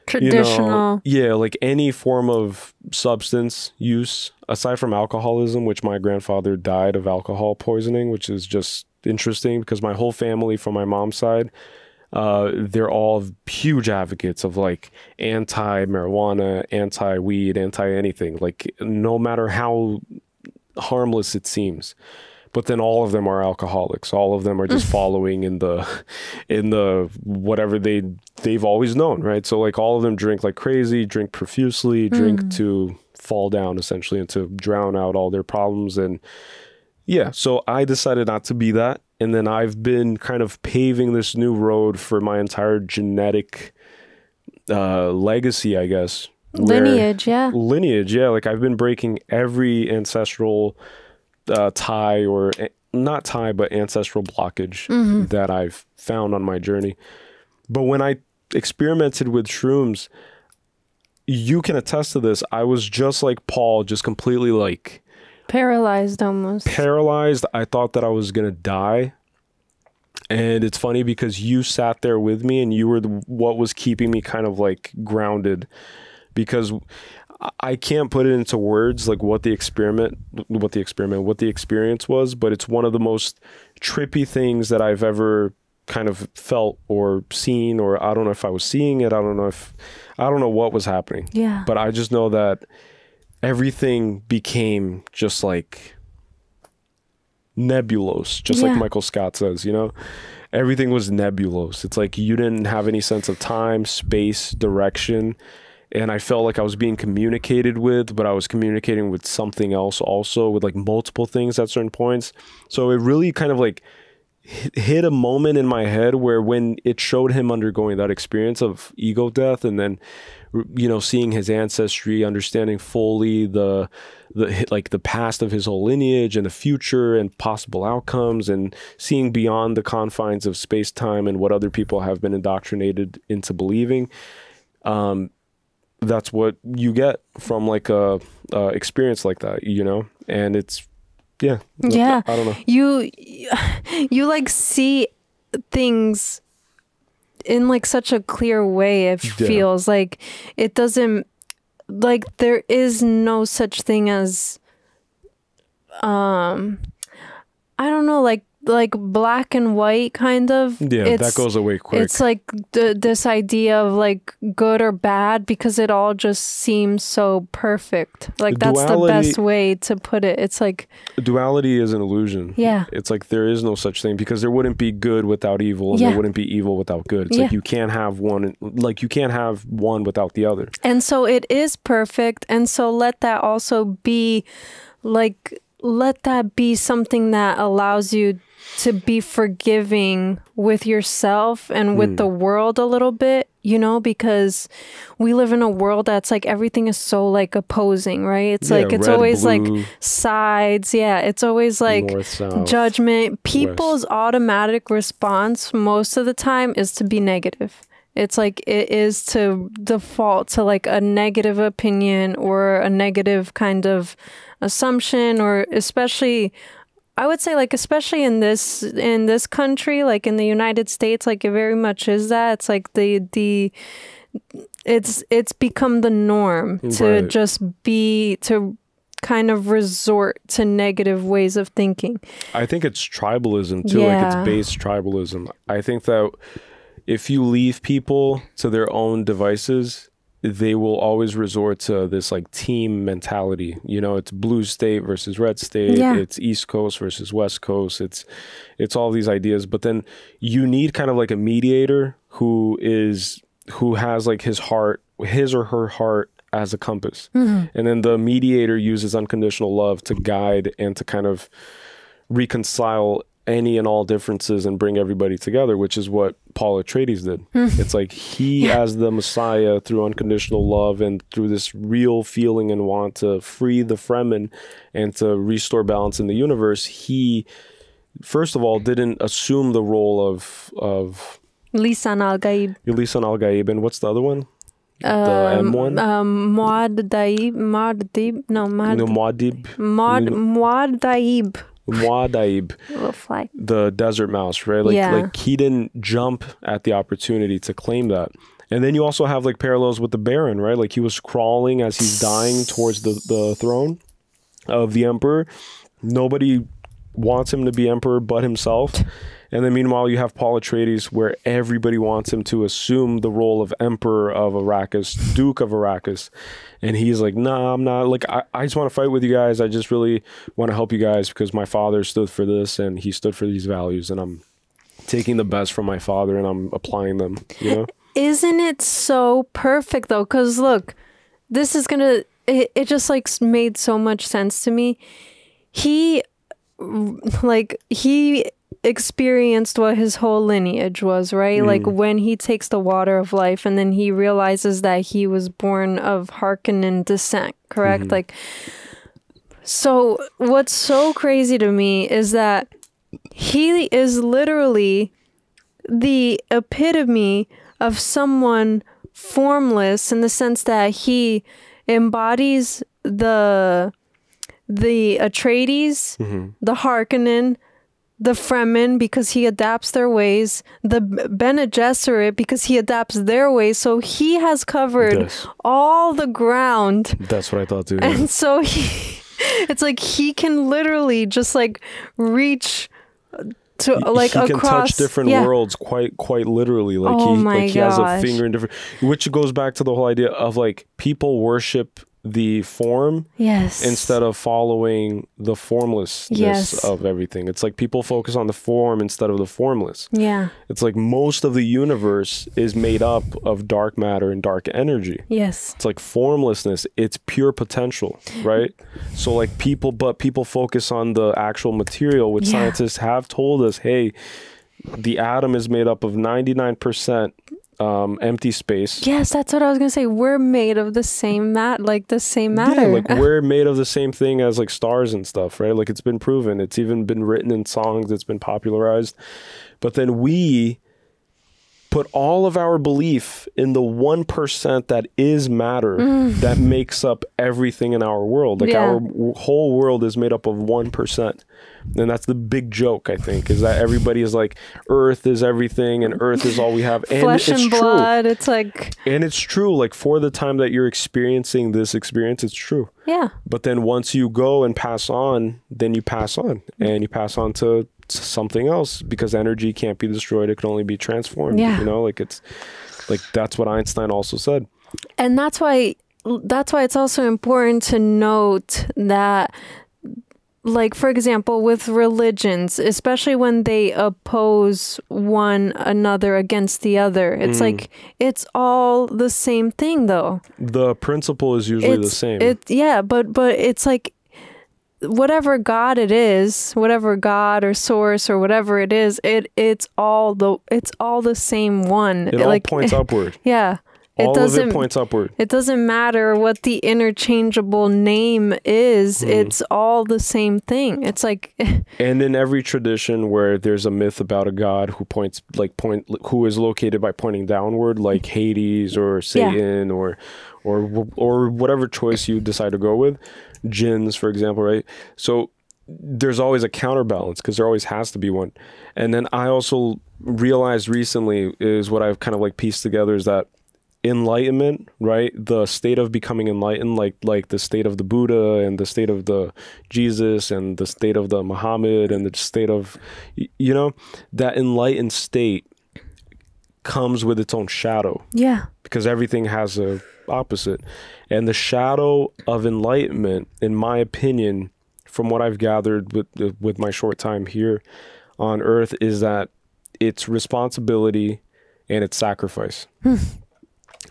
traditional. Yeah, like any form of substance use, aside from alcoholism, which my grandfather died of alcohol poisoning, which is just interesting because my whole family from my mom's side, they're all huge advocates of like anti-marijuana, anti-weed, anti-anything, like no matter how harmless it seems. But then all of them are alcoholics. All of them are just following in the whatever they've always known, right? So like all of them drink like crazy, drink profusely, drink to fall down essentially, and to drown out all their problems. And yeah, so I decided not to be that. And then I've been kind of paving this new road for my entire genetic legacy, I guess. Lineage, yeah. Lineage, yeah. Like I've been breaking every ancestral tie, or not tie, but ancestral blockage that I've found on my journey. But when I experimented with shrooms, you can attest to this. I was just like Paul, just completely like paralyzed almost. Paralyzed. I thought that I was going to die. And it's funny because you sat there with me, and you were what was keeping me kind of like grounded, because I can't put it into words like what the experience was, but it's one of the most trippy things that I've ever kind of felt or seen, or I don't know if I was seeing it. I don't know what was happening. Yeah. But I just know that everything became just like nebulous, just like Michael Scott says, you know? Everything was nebulous. It's like you didn't have any sense of time, space, direction. And I felt like I was being communicated with, but I was communicating with something else also, with like multiple things at certain points. So it really kind of like hit a moment in my head where when it showed him undergoing that experience of ego death, and then, you know, seeing his ancestry, understanding fully the past of his whole lineage and the future and possible outcomes, and seeing beyond the confines of space-time and what other people have been indoctrinated into believing. That's what you get from like a experience like that, you know? And it's, yeah. I don't know. You like see things in like such a clear way. It feels like it doesn't, like there is no such thing as, I don't know, like black and white kind of. Yeah, that goes away quick. It's like this idea of like good or bad, because it all just seems so perfect. Like that's the best way to put it. It's like duality is an illusion. Yeah. It's like there is no such thing, because there wouldn't be good without evil, and there wouldn't be evil without good. It's like you can't have one, like you can't have one without the other. And so it is perfect. And so let that also be like, let that be something that allows you to be forgiving with yourself and with the world a little bit, you know, because we live in a world that's like everything is so like opposing, right? It's like it's always blue, like sides. Yeah, it's always like north, south, judgment. People's automatic response most of the time is to be negative. It's like it is to default to like a negative opinion or a negative kind of assumption, or especially I would say like especially in this country, like in the United States, like it very much is that. It's like it's become the norm to just be, to kind of resort to negative ways of thinking. I think it's tribalism too, like it's base tribalism. I think that if you leave people to their own devices, they will always resort to this like team mentality. You know, it's blue state versus red state. It's East Coast versus West Coast. It's all these ideas. But then you need kind of like a mediator who has like his or her heart as a compass. And then the mediator uses unconditional love to guide and to kind of reconcile any and all differences and bring everybody together, which is what Paul Atreides did. It's like he, as the Messiah, through unconditional love and through this real feeling and want to free the Fremen and to restore balance in the universe, he, first of all, didn't assume the role of Lisan al-Gaib. Lisan al-Gaib, and what's the other one? The M1? Muad'Dib. Muad'Dib. Little fly. The desert mouse, right? Like he didn't jump at the opportunity to claim that. And then you also have like parallels with the Baron, right? Like he was crawling as he's dying towards the throne of the Emperor. Nobody wants him to be Emperor but himself. And then meanwhile, you have Paul Atreides, where everybody wants him to assume the role of Emperor of Arrakis, Duke of Arrakis. And he's like, nah, I'm not. Like, I just want to fight with you guys. I just really want to help you guys because my father stood for this and he stood for these values. And I'm taking the best from my father and I'm applying them, you know? Isn't it so perfect, though? Because, look, this is going to... It just, like, made so much sense to me. He experienced what his whole lineage was, right? Like when he takes the water of life and then he realizes that he was born of Harkonnen descent, correct? Like, so what's so crazy to me is that he is literally the epitome of someone formless in the sense that he embodies the Atreides, the Harkonnen, the Fremen because he adapts their ways, the Bene Gesserit because he adapts their ways. So he has covered all the ground. That's what I thought too. And so it's like he can literally just like reach to like he across. Can touch different worlds quite literally. Like he has a finger in different, which goes back to the whole idea of like people worship the form instead of following the formlessness of everything. It's like people focus on the form instead of the formless. It's like most of the universe is made up of dark matter and dark energy. It's like formlessness, it's pure potential, right? So like people focus on the actual material, which scientists have told us, hey, the atom is made up of 99% empty space. Yes, that's what I was gonna say. We're made of the same matter. Yeah, like we're made of the same thing as like stars and stuff, right? Like it's been proven. It's even been written in songs. It's been popularized. But then we put all of our belief in the 1% that is matter that makes up everything in our world. Like our whole world is made up of 1%. And that's the big joke, I think, is that everybody is like, Earth is everything and Earth is all we have. And flesh and blood. True. It's like... And it's true. Like for the time that you're experiencing this experience, it's true. Yeah. But then once you go and pass on, then you pass on. And you pass on to something else because energy can't be destroyed. It can only be transformed. You know, like it's like that's what Einstein also said. And that's why it's also important to note that, like, for example, with religions, especially when they oppose one another against the other, it's like, it's all the same thing, though. The principle is usually the same. But it's like, whatever God it is, whatever God or source or whatever it is, it's all the same one. It all points upward. Yeah. All of it points upward. It doesn't matter what the interchangeable name is. It's all the same thing. It's like... And in every tradition where there's a myth about a god who is located by pointing downward, like Hades or Satan or whatever choice you decide to go with, jinns, for example, right? So there's always a counterbalance because there always has to be one. And then I also realized recently is what I've kind of like pieced together is that enlightenment, right? The state of becoming enlightened, like the state of the Buddha and the state of the Jesus and the state of the Muhammad and the state of, you know, that enlightened state comes with its own shadow. Yeah. Because everything has a opposite. And the shadow of enlightenment, in my opinion, from what I've gathered with my short time here on Earth, is that it's responsibility and it's sacrifice.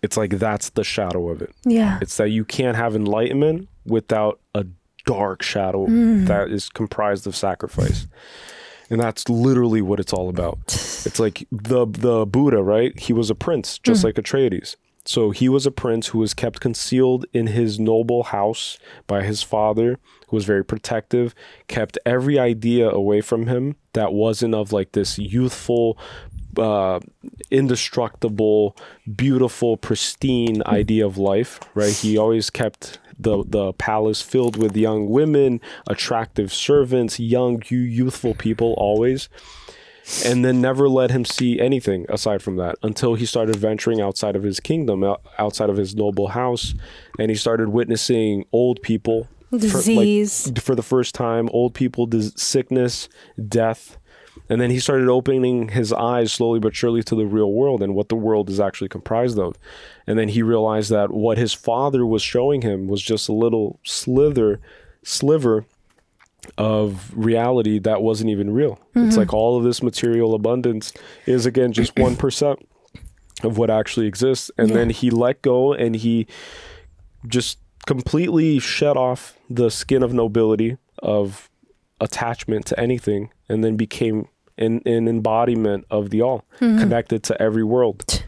It's like that's the shadow of it. Yeah. It's that you can't have enlightenment without a dark shadow that is comprised of sacrifice. And that's literally what it's all about. It's like the Buddha, right? He was a prince, just like Atreides. So he was a prince who was kept concealed in his noble house by his father, who was very protective, kept every idea away from him that wasn't of like this youthful, indestructible, beautiful, pristine idea of life, right? He always kept the palace filled with young women, attractive servants, young, youthful people always, and then never let him see anything aside from that until he started venturing outside of his kingdom, outside of his noble house, and he started witnessing old people, disease for the first time, old people, sickness, death. And then he started opening his eyes slowly but surely to the real world and what the world is actually comprised of. And then he realized that what his father was showing him was just a little sliver of reality that wasn't even real. It's like all of this material abundance is, again, just 1% of what actually exists. And then he let go and he just completely shed off the skin of nobility, of attachment to anything, and then became an embodiment of the all, connected to every world.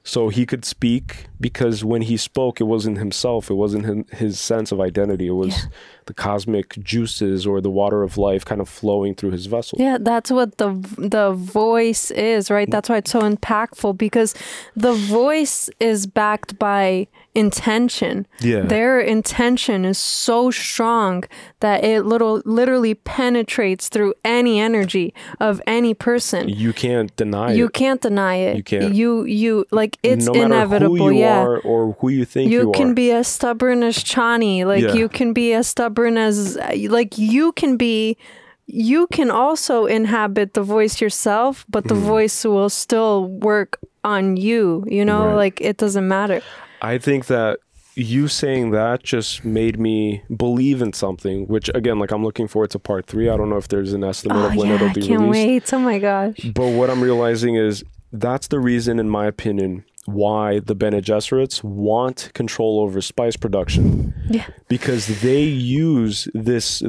So he could speak because when he spoke, it wasn't himself. It wasn't his sense of identity. It was the cosmic juices or the water of life kind of flowing through his vessel. Yeah, that's what the voice is, right? That's why it's so impactful, because the voice is backed by intention. Yeah. Their intention is so strong that it literally penetrates through any energy of any person. You can't deny it. You can't deny it. You can't. You like, it's no matter inevitable. who you are or who you think you are. You can be as stubborn as Chani. Like you can be as stubborn as you can also inhabit the voice yourself, but the voice will still work on you, you know, like it doesn't matter. I think that you saying that just made me believe in something, which again, like I'm looking forward to part 3. I don't know if there's an estimate of when it'll be released. I can't wait. Oh my gosh. But what I'm realizing is that's the reason, in my opinion, why the Bene Gesserits want control over spice production. Yeah. Because they use this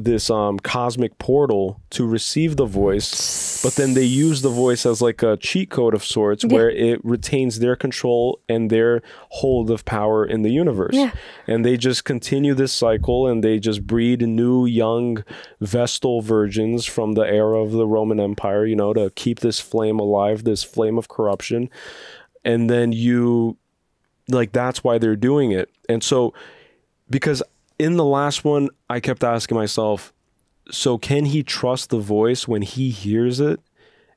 cosmic portal to receive the voice, but then they use the voice as like a cheat code of sorts, where it retains their control and their hold of power in the universe. Yeah. And they just continue this cycle, and they just breed new young Vestal virgins from the era of the Roman Empire, you know, to keep this flame alive, this flame of corruption. And then that's why they're doing it. And so, because in the last one, I kept asking myself, so can he trust the voice when he hears it?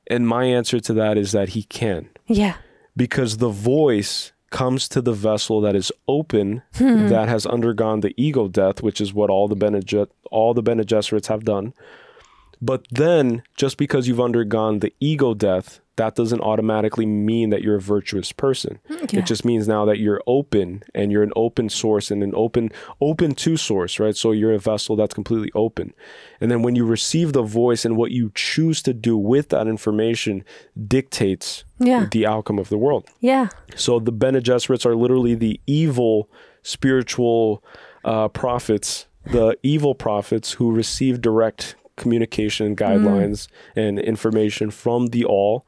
And my answer to that is that he can. Yeah. Because the voice comes to the vessel that is open, that has undergone the ego death, which is what all the Bene Gesserits have done. But then, just because you've undergone the ego death, that doesn't automatically mean that you're a virtuous person. Yeah. It just means now that you're open, and you're an open source and an open to source, right? So you're a vessel that's completely open. And then when you receive the voice, and what you choose to do with that information dictates the outcome of the world. Yeah. So the Bene Gesserits are literally the evil spiritual prophets, the evil prophets who receive direct communication guidelines and information from the all,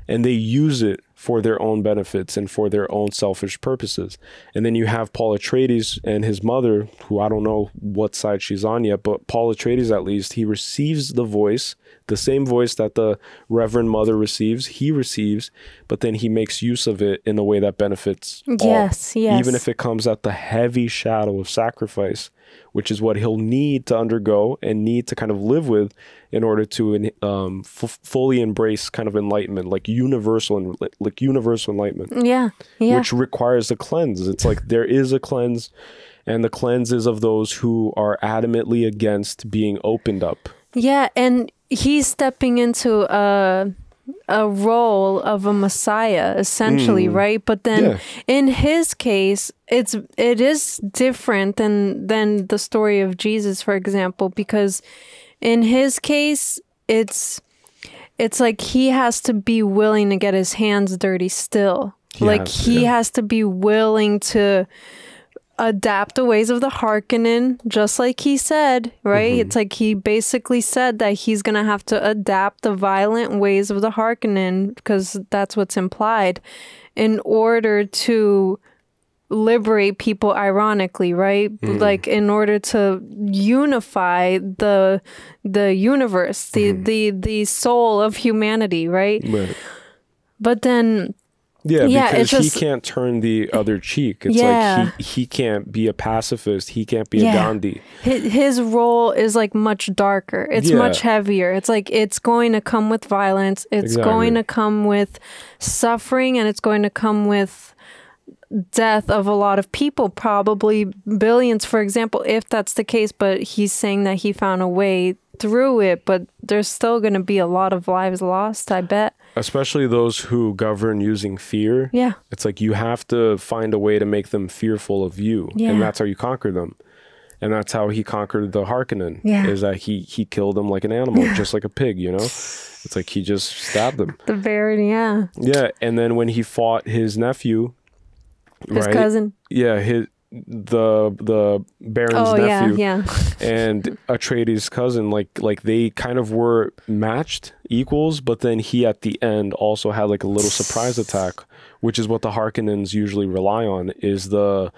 and they use it for their own benefits and for their own selfish purposes. And then you have Paul Atreides and his mother, who I don't know what side she's on yet, but Paul Atreides, at least, he receives the voice, the same voice that the Reverend Mother receives, he receives, but then he makes use of it in a way that benefits all. Even if it comes at the heavy shadow of sacrifice, which is what he'll need to undergo and need to kind of live with in order to fully embrace kind of enlightenment, like universal enlightenment. Yeah. Which requires a cleanse. It's like there is a cleanse, and the cleanse is of those who are adamantly against being opened up. Yeah, and he's stepping into a role of a messiah, essentially, right? But then in his case, it is different than the story of Jesus, for example, because in his case, it's like he has to be willing to get his hands dirty still. He has to be willing to adapt the ways of the Harkonnen, just like he said, right? It's like he basically said that he's going to have to adapt the violent ways of the Harkonnen, because that's what's implied, in order to liberate people, ironically, right? Like in order to unify the universe, the soul of humanity, right? But then because it's he can't turn the other cheek. It's like he can't be a pacifist. He can't be a Gandhi. His role is like much darker. It's much heavier. It's like it's going to come with violence. It's going to come with suffering, and it's going to come with death of a lot of people, probably billions, for example, if that's the case. But he's saying that he found a way through it, but there's still going to be a lot of lives lost, I bet. Especially those who govern using fear. Yeah. It's like you have to find a way to make them fearful of you. Yeah. And that's how you conquer them. And that's how he conquered the Harkonnen. Yeah. Is that he killed them like an animal, just like a pig, you know? It's like he just stabbed them. The Baron, yeah. Yeah, and then when he fought his nephew, his cousin. Yeah, the Baron's nephew. Yeah. And Atreides' cousin, like they kind of were matched, equals, but then he at the end also had like a little surprise attack, which is what the Harkonnens usually rely on, is the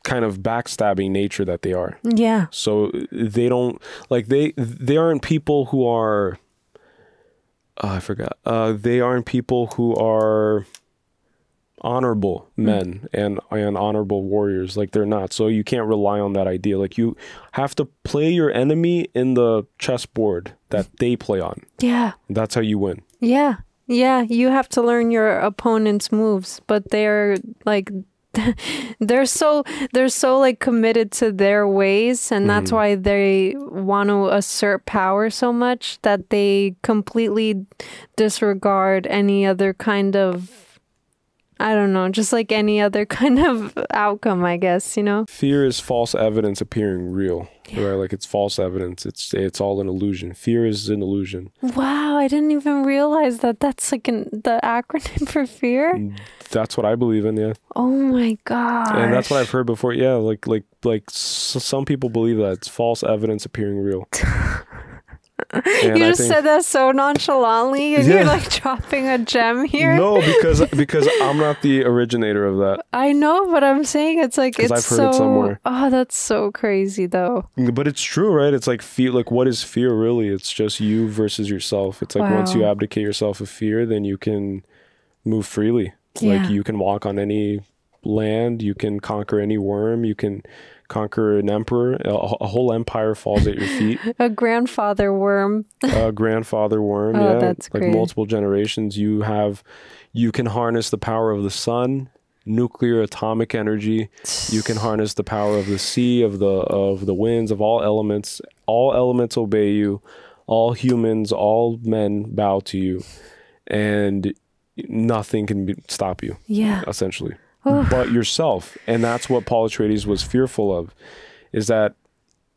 kind of backstabbing nature that they are. Yeah. So they don't like they aren't people who are I forgot. They aren't people who are honorable men and honorable warriors. Like they're not. So you can't rely on that idea. Like you have to play your enemy in the chessboard that they play on. Yeah. That's how you win. Yeah. Yeah. You have to learn your opponent's moves, but they're like they're so like committed to their ways, and that's why they want to assert power so much that they completely disregard any other kind of, I don't know, just like any other kind of outcome, I guess, you know? Fear is false evidence appearing real, right? Like it's false evidence. It's all an illusion. Fear is an illusion. Wow, I didn't even realize that that's like the acronym for fear. That's what I believe in, yeah. Oh my god. And that's what I've heard before. Yeah, like some people believe that it's false evidence appearing real. You just said that so nonchalantly, and you're like dropping a gem here. No, because I'm not the originator of that. I know, but I'm saying it's like it's I've heard it somewhere. Oh, that's so crazy, though. But it's true, right? It's like fear. Like, what is fear really? It's just you versus yourself. It's like once you abdicate yourself of fear, then you can move freely. Like you can walk on any land. You can conquer any worm. You can conquer an emperor. A whole empire falls at your feet. A grandfather worm. A grandfather worm. Oh, yeah, that's like great. multiple generations. You can harness the power of the sun, nuclear, atomic energy. You can harness the power of the sea, of the winds, of all elements. All elements obey you. All humans, all men bow to you, and nothing can stop you. Yeah, essentially. But yourself. And that's what Paul Atreides was fearful of, is that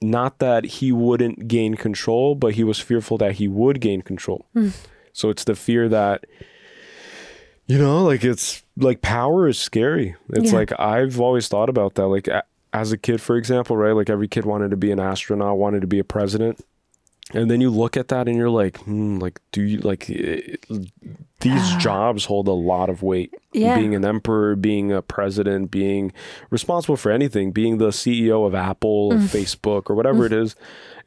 not that he wouldn't gain control, but he was fearful that he would gain control. So it's the fear that, you know, like it's like power is scary. It's like I've always thought about that. Like as a kid, for example, right? Like every kid wanted to be an astronaut, wanted to be a president. And then you look at that and you're like, like, do you like these jobs hold a lot of weight? Yeah. Being an emperor, being a president, being responsible for anything, being the CEO of Apple, of Facebook, or whatever it is.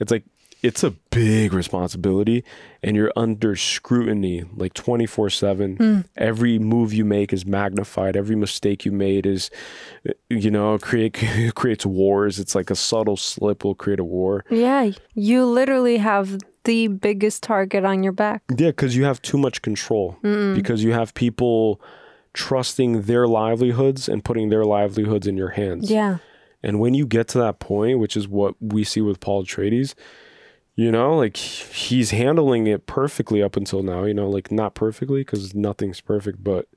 It's like, it's a big responsibility, and you're under scrutiny like 24/7. Every move you make is magnified. Every mistake you made is, you know, creates wars. It's like a subtle slip will create a war. Yeah, you literally have the biggest target on your back. Yeah, because you have too much control. Because you have people trusting their livelihoods and putting their livelihoods in your hands. Yeah. And when you get to that point, which is what we see with Paul Atreides, you know, like he's handling it perfectly up until now, you know, like not perfectly because nothing's perfect, but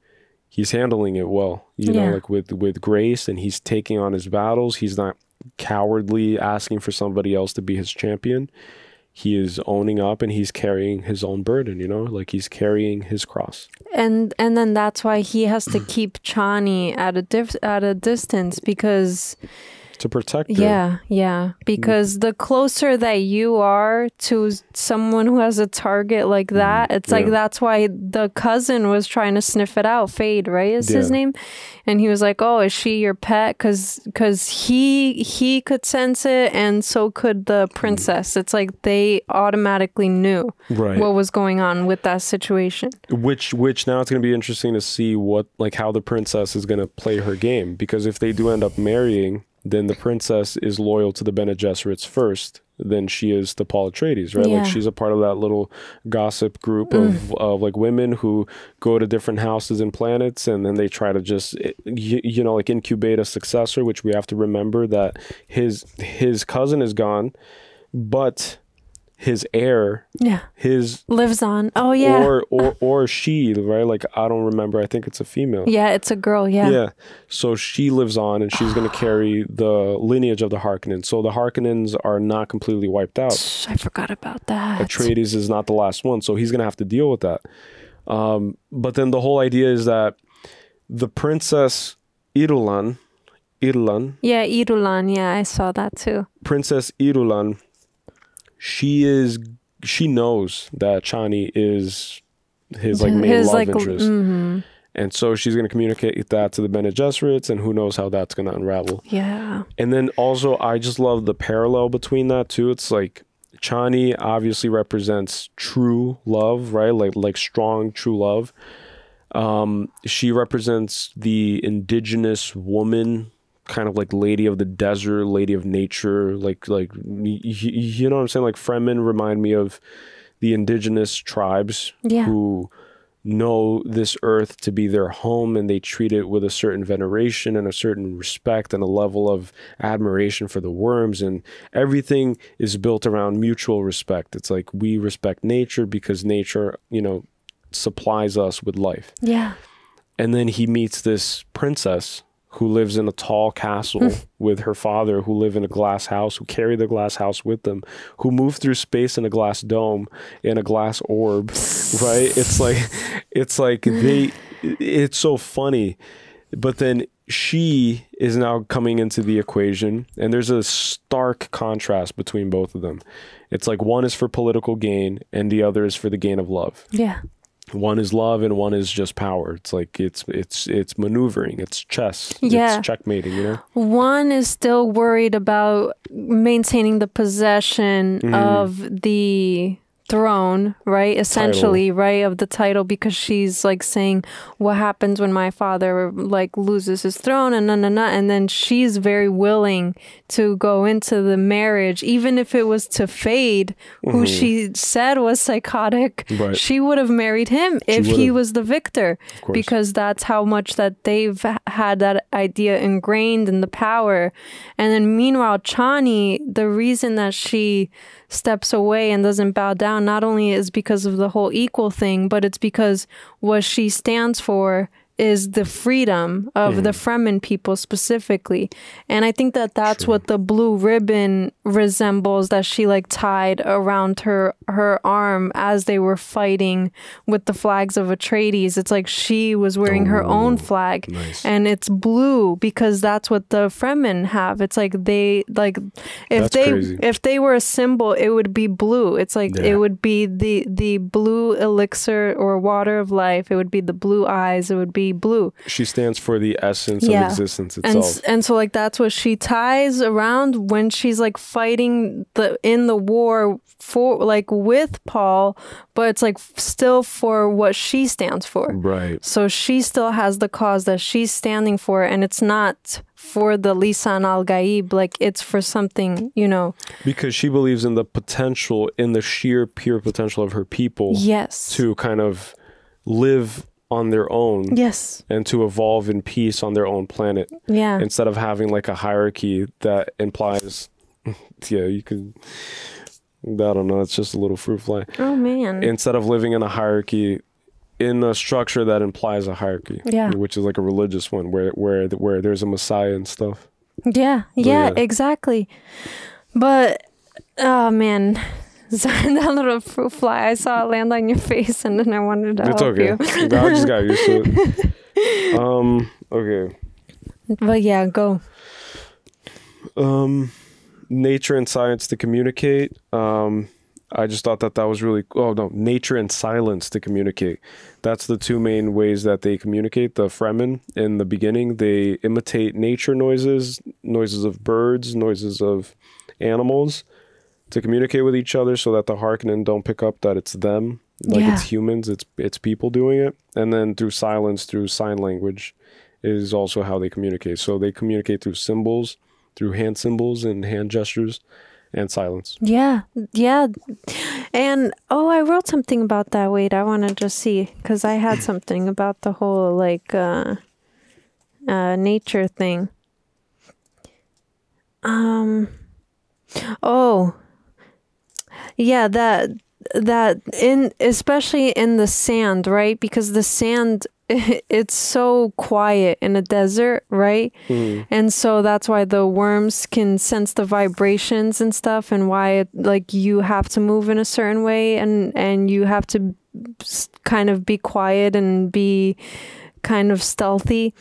he's handling it well, you know, like with grace, and he's taking on his battles. He's not cowardly asking for somebody else to be his champion. he is owning up and he's carrying his own burden, you know, like he's carrying his cross. And then that's why he has to keep Chani at a distance, because to protect her. Yeah. Because the closer that you are to someone who has a target like that, it's like that's why the cousin was trying to sniff it out. Fade, right, is his name? And he was like, oh, is she your pet? Because he could sense it, and so could the princess. It's like they automatically knew what was going on with that situation. Which now it's going to be interesting to see how the princess is going to play her game. Because if they do end up marrying, then the princess is loyal to the Bene Gesserits first than she is to Paul Atreides, right? Like she's a part of that little gossip group of like women who go to different houses and planets, and then they try to just, you know, like incubate a successor, which we have to remember that his cousin is gone, but his heir, his lives on. Oh yeah. Or she, right? Like I don't remember. I think it's a female. Yeah, it's a girl. Yeah. So she lives on, and she's going to carry the lineage of the Harkonnens. So the Harkonnens are not completely wiped out. I forgot about that. Atreides is not the last one, so he's going to have to deal with that. But then the whole idea is that the princess Irulan. Yeah, Irulan. Yeah, I saw that too. Princess Irulan. She knows that Chani is his like main love interest. And so she's going to communicate that to the Bene Gesserits, and who knows how that's going to unravel. Yeah. And then also, I just love the parallel between that too. It's like Chani obviously represents true love, right? Like strong, true love. She represents the indigenous woman, kind of like lady of the desert, lady of nature, like you know what I'm saying? Like Fremen remind me of the indigenous tribes who know this earth to be their home, and they treat it with a certain veneration and a certain respect and a level of admiration for the worms, and everything is built around mutual respect. It's like we respect nature because nature, you know, supplies us with life. Yeah. And then he meets this princess who lives in a tall castle with her father, who live in a glass house, who carry the glass house with them, who move through space in a glass dome, in a glass orb, right? It's so funny. But then she is now coming into the equation, and there's a stark contrast between both of them. It's like one is for political gain and the other is for the gain of love. Yeah. One is love and one is just power. It's like it's maneuvering, it's chess, it's checkmating, you know? One is still worried about maintaining the possession of the throne, right? Essentially, right, of the title, because she's like saying, what happens when my father like loses his throne, and and then she's very willing to go into the marriage, even if it was to Fade, who she said was psychotic. She would have married him if he was the victor, because that's how much that they've had that idea ingrained in the power. And then meanwhile, Chani, the reason that she steps away and doesn't bow down not only is because of the whole equal thing, but it's because what she stands for is the freedom of the Fremen people specifically. And I think that that's what the blue ribbon resembles, that she like tied around her arm as they were fighting with the flags of Atreides. It's like she was wearing her own flag, and it's blue because that's what the Fremen have. It's like they like if they were a symbol, it would be blue. It's like it would be the blue elixir or water of life. It would be the blue eyes. It would be blue. She stands for the essence of existence itself. And so like that's what she ties around when she's like fighting in the war for like with Paul, but it's like still for what she stands for. Right. So she still has the cause that she's standing for, and it's not for the Lisan al-Gaib, like it's for something, you know. Because she believes in the potential, in the sheer pure potential of her people. Yes. To kind of live on their own, and to evolve in peace on their own planet, instead of having like a hierarchy that implies you could, I don't know, it's just a little fruit fly. Oh man. Instead of living in a hierarchy, in a structure that implies a hierarchy, which is like a religious one where there's a messiah and stuff. Yeah, exactly. But oh man, Sorry, that little fruit fly. I saw it land on your face, and then I wanted to help you. I just got used to it. Okay. But yeah, go. Nature and science to communicate. I just thought that was really... Oh, no. Nature and silence to communicate. That's the two main ways that they communicate. The Fremen, in the beginning, they imitate nature noises, noises of birds, noises of animals, to communicate with each other so that the Harkonnen don't pick up that it's them. Like, it's humans, it's people doing it. And then through silence, through sign language, is also how they communicate. So they communicate through symbols, through hand symbols and hand gestures, and silence. Yeah. And I wrote something about that. Wait, I want to just see, because I had something about the whole like nature thing. Yeah, that in, especially in the sand, right? Because the sand, it's so quiet in a desert, right? And so that's why the worms can sense the vibrations and stuff, and why like you have to move in a certain way, and you have to kind of be quiet and be kind of stealthy.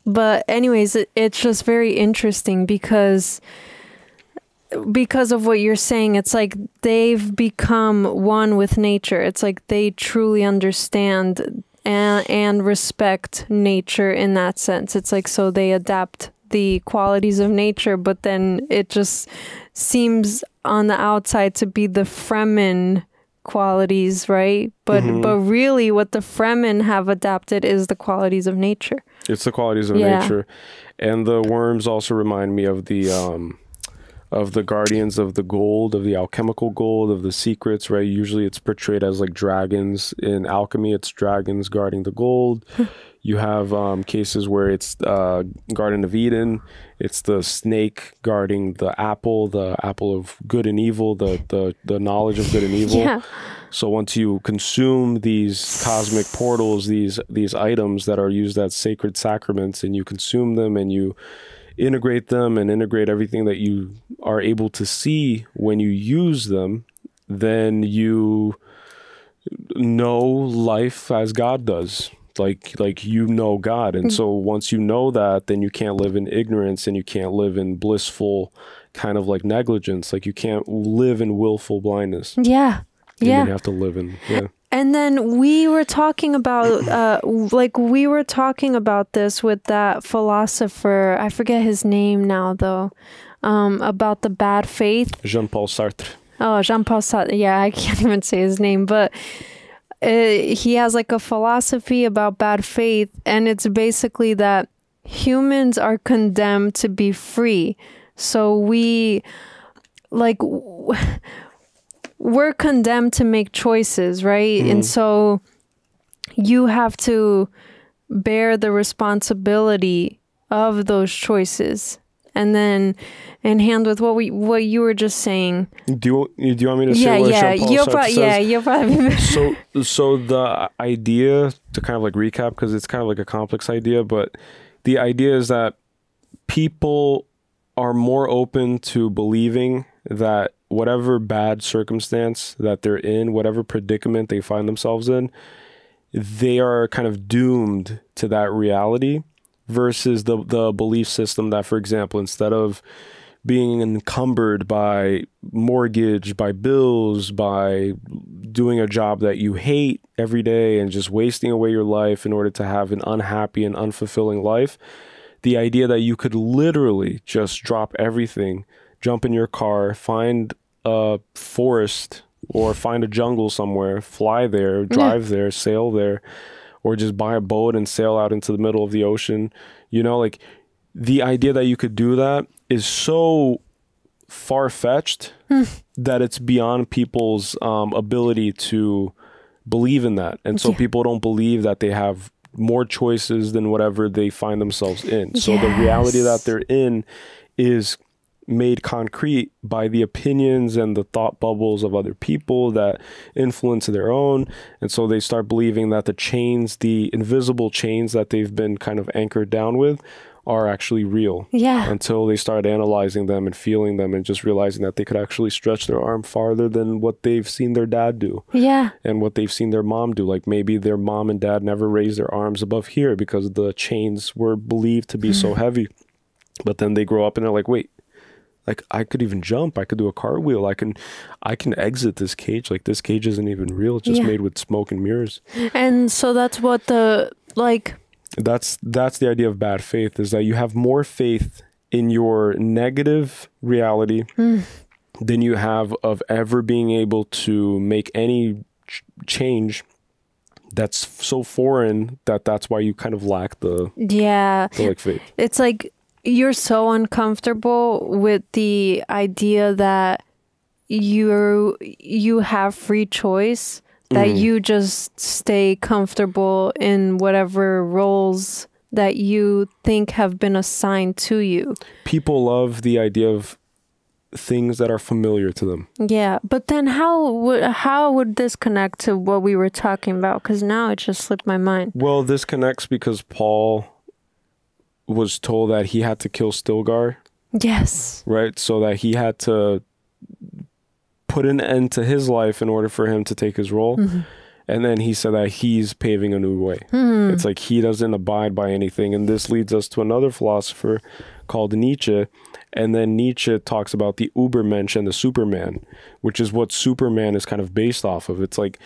But anyways, it's just very interesting because of what you're saying. It's like they've become one with nature. It's like they truly understand and respect nature in that sense. It's like, so they adapt the qualities of nature, but then it just seems on the outside to be the Fremen qualities, right? But really what the Fremen have adapted is the qualities of nature. It's the qualities of nature. And the worms also remind me of the guardians of the gold, of the alchemical gold, of the secrets, right? Usually it's portrayed as like dragons. In alchemy, it's dragons guarding the gold. You have cases where it's Garden of Eden. It's the snake guarding the apple of good and evil, the knowledge of good and evil. Yeah. So once you consume these cosmic portals, these items that are used as sacred sacraments, and you consume them and you integrate them and integrate everything that you are able to see when you use them, then you know life as God does. Like you know God. And so once you know that, then you can't live in ignorance, and you can't live in blissful kind of like negligence. Like you can't live in willful blindness. Yeah. You have to live in, And then we were talking about, we were talking about this with that philosopher, I forget his name now though, about the bad faith. Jean-Paul Sartre. Oh, Jean-Paul Sartre. Yeah, I can't even say his name, but he has like a philosophy about bad faith, and it's basically that humans are condemned to be free. So we're condemned to make choices, right? And so you have to bear the responsibility of those choices. And then in hand with what you were just saying. Do you want me to say what Jean-Paul Sartre says? You'll probably so the idea, to kind of like recap, because it's kind of like a complex idea, but the idea is that people are more open to believing that whatever bad circumstance that they're in, whatever predicament they find themselves in, they are kind of doomed to that reality, versus the belief system that, for example, instead of being encumbered by mortgage, by bills, by doing a job that you hate every day and just wasting away your life in order to have an unhappy and unfulfilling life, the idea that you could literally just drop everything, jump in your car, find a forest or find a jungle somewhere, fly there, drive there, sail there, or just buy a boat and sail out into the middle of the ocean. You know, like the idea that you could do that is so far-fetched that it's beyond people's ability to believe in that. And so people don't believe that they have more choices than whatever they find themselves in. So the reality that they're in is made concrete by the opinions and the thought bubbles of other people that influence their own. And so they start believing that the chains, the invisible chains that they've been kind of anchored down with, are actually real. Yeah. Until they start analyzing them and feeling them and just realizing that they could actually stretch their arm farther than what they've seen their dad do. Yeah. And what they've seen their mom do. Like maybe their mom and dad never raised their arms above here because the chains were believed to be so heavy. But then they grow up and they're like, wait, like I could even jump. I could do a cartwheel. I can exit this cage. Like this cage isn't even real. It's just made with smoke and mirrors. And so that's what the like. That's the idea of bad faith, is that you have more faith in your negative reality than you have of ever being able to make any change that's so foreign that's why you kind of lack the like faith. It's like you're so uncomfortable with the idea that you have free choice, that you just stay comfortable in whatever roles that you think have been assigned to you. People love the idea of things that are familiar to them. Yeah, but then how would this connect to what we were talking about? Because now it just slipped my mind. Well, this connects because Paul was told that he had to kill Stilgar. Yes. Right? So that he had to put an end to his life in order for him to take his role. And then he said that he's paving a new way. It's like he doesn't abide by anything. And this leads us to another philosopher called Nietzsche. And then Nietzsche talks about the Übermensch and the Superman, which is what Superman is kind of based off of. It's like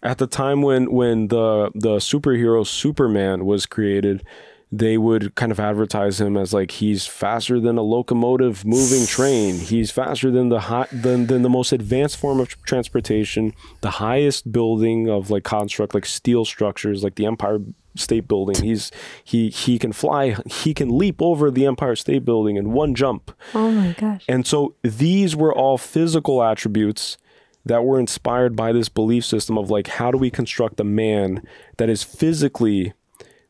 at the time when the superhero Superman was created, they would kind of advertise him as like he's faster than a locomotive moving train. He's faster than the most advanced form of transportation, the highest building of like construct, like steel structures, like the Empire State Building. He can fly. He can leap over the Empire State Building in one jump. Oh my gosh! And so these were all physical attributes that were inspired by this belief system of like, how do we construct a man that is physically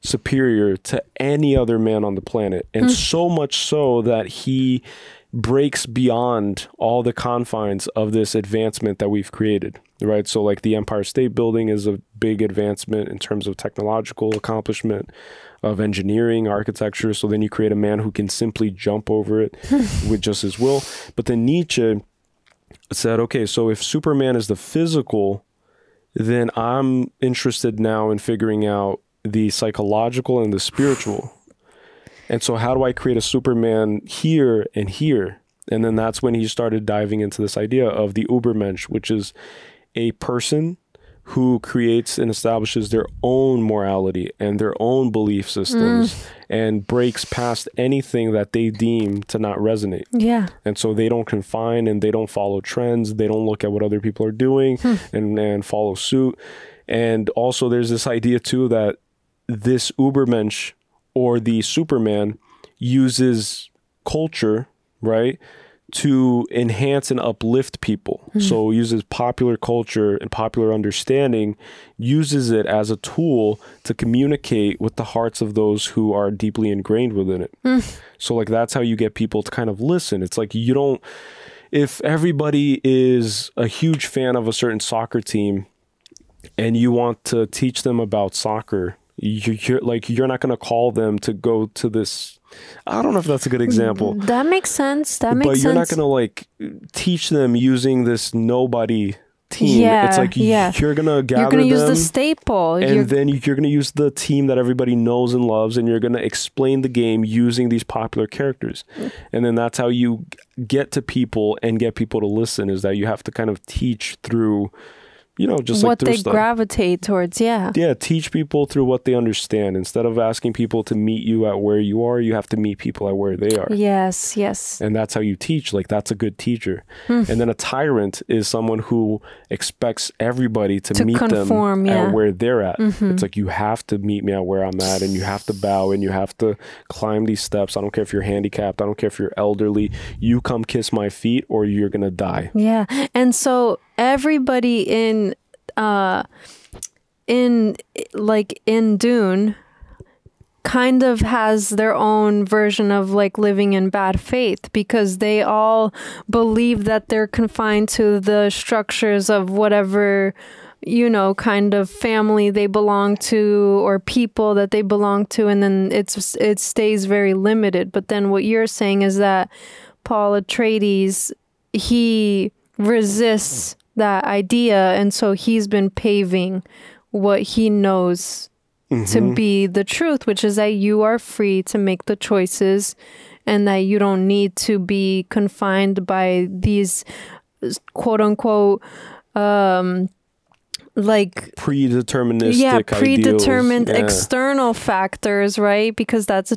superior to any other man on the planet, and so much so that he breaks beyond all the confines of this advancement that we've created, right? So like the Empire State Building is a big advancement in terms of technological accomplishment, of engineering, architecture. So then you create a man who can simply jump over it with just his will. But then Nietzsche said, okay, so if Superman is the physical, then I'm interested now in figuring out the psychological and the spiritual. And so how do I create a Superman here and here? And then that's when he started diving into this idea of the Übermensch, which is a person who creates and establishes their own morality and their own belief systems and breaks past anything that they deem to not resonate. Yeah. And so they don't confine and they don't follow trends. They don't look at what other people are doing and follow suit. And also there's this idea too that this Übermensch or the Superman uses culture, right, to enhance and uplift people. So uses popular culture and popular understanding, uses it as a tool to communicate with the hearts of those who are deeply ingrained within it. So like that's how you get people to kind of listen. It's like you don't, if everybody is a huge fan of a certain soccer team and you want to teach them about soccer, you're not going to call them to go to this. I don't know if that's a good example. That makes sense. But you're not going to like teach them using this nobody team. Yeah, it's like you're going to gather You're going to use them, the staple. and then you're going to use the team that everybody knows and loves, and you're going to explain the game using these popular characters. And then that's how you get to people and get people to listen, is that you have to kind of teach through, you know, just what like they stuff. gravitate towards. Yeah, teach people through what they understand. Instead of asking people to meet you at where you are, you have to meet people at where they are. Yes. And that's how you teach. Like, that's a good teacher. And then a tyrant is someone who expects everybody to meet conform, them at where they're at. It's like, you have to meet me at where I'm at, and you have to bow, and you have to climb these steps. I don't care if you're handicapped. I don't care if you're elderly. You come kiss my feet or you're going to die. Yeah. And so everybody in Dune kind of has their own version of like living in bad faith, because they all believe that they're confined to the structures of whatever you know, kind of family they belong to or people that they belong to, and then it stays very limited. But then what you're saying is that Paul Atreides, he resists that idea, and so he's been paving what he knows to be the truth, which is that you are free to make the choices and that you don't need to be confined by these quote unquote like predeterministic predetermined ideals. external factors, right? Because that's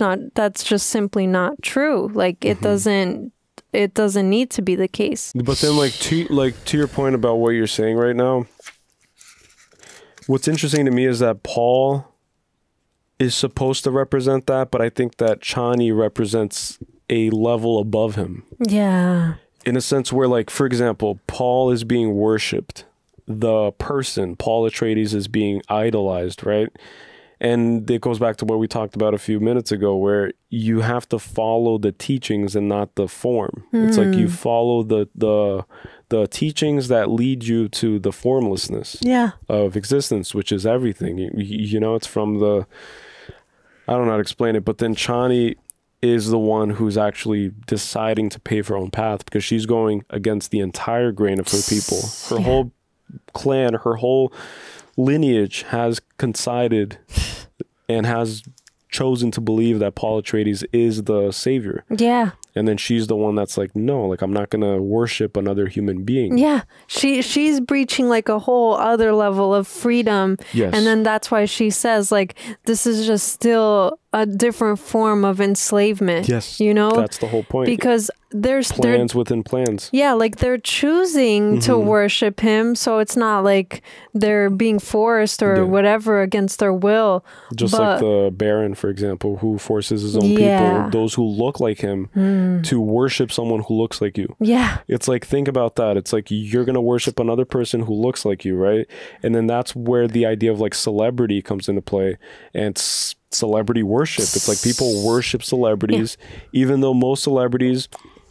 just simply not true. Like it doesn't need to be the case. But then to your point about what you're saying right now, what's interesting to me is that Paul is supposed to represent that, but I think that Chani represents a level above him. Yeah. In a sense where, like, for example, Paul is being worshipped. The person, Paul Atreides, is being idolized, right? And it goes back to what we talked about a few minutes ago, where you have to follow the teachings and not the form. It's like you follow the teachings that lead you to the formlessness of existence, which is everything. You know, it's from the... I don't know how to explain it, but then Chani is the one who's actually deciding to pave her own path, because she's going against the entire grain of her people. Her whole clan, her whole lineage has coincided and has chosen to believe that Paul Atreides is the savior. Yeah. And then she's the one that's like, no, like, I'm not going to worship another human being. Yeah. She's breaching like a whole other level of freedom. Yes. And then that's why she says, like, this is just still a different form of enslavement. Yes. You know? That's the whole point. Because there's plans within plans. Yeah, like they're choosing to worship him, so it's not like they're being forced or whatever against their will. Just like the Baron, for example, who forces his own people, those who look like him, to worship someone who looks like you. Yeah. It's like, think about that. It's like you're going to worship another person who looks like you, right? And then that's where the idea of like celebrity comes into play. And celebrity worship. It's like people worship celebrities, even though most celebrities,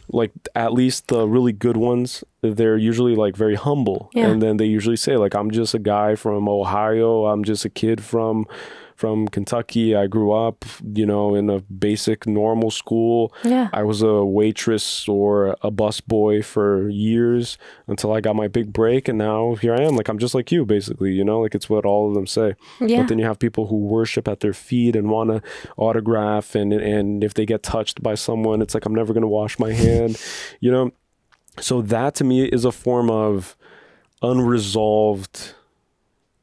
like at least the really good ones, they're usually like very humble. And then they usually say like, I'm just a guy from Ohio. I'm just a kid from Kentucky. I grew up, you know, in a basic normal school. Yeah. I was a waitress or a bus boy for years until I got my big break. And now here I am. Like, I'm just like you, basically, you know, like it's what all of them say. Yeah. But then you have people who worship at their feet and want to autograph. And if they get touched by someone, it's like, I'm never going to wash my hand, you know? So that to me is a form of unresolved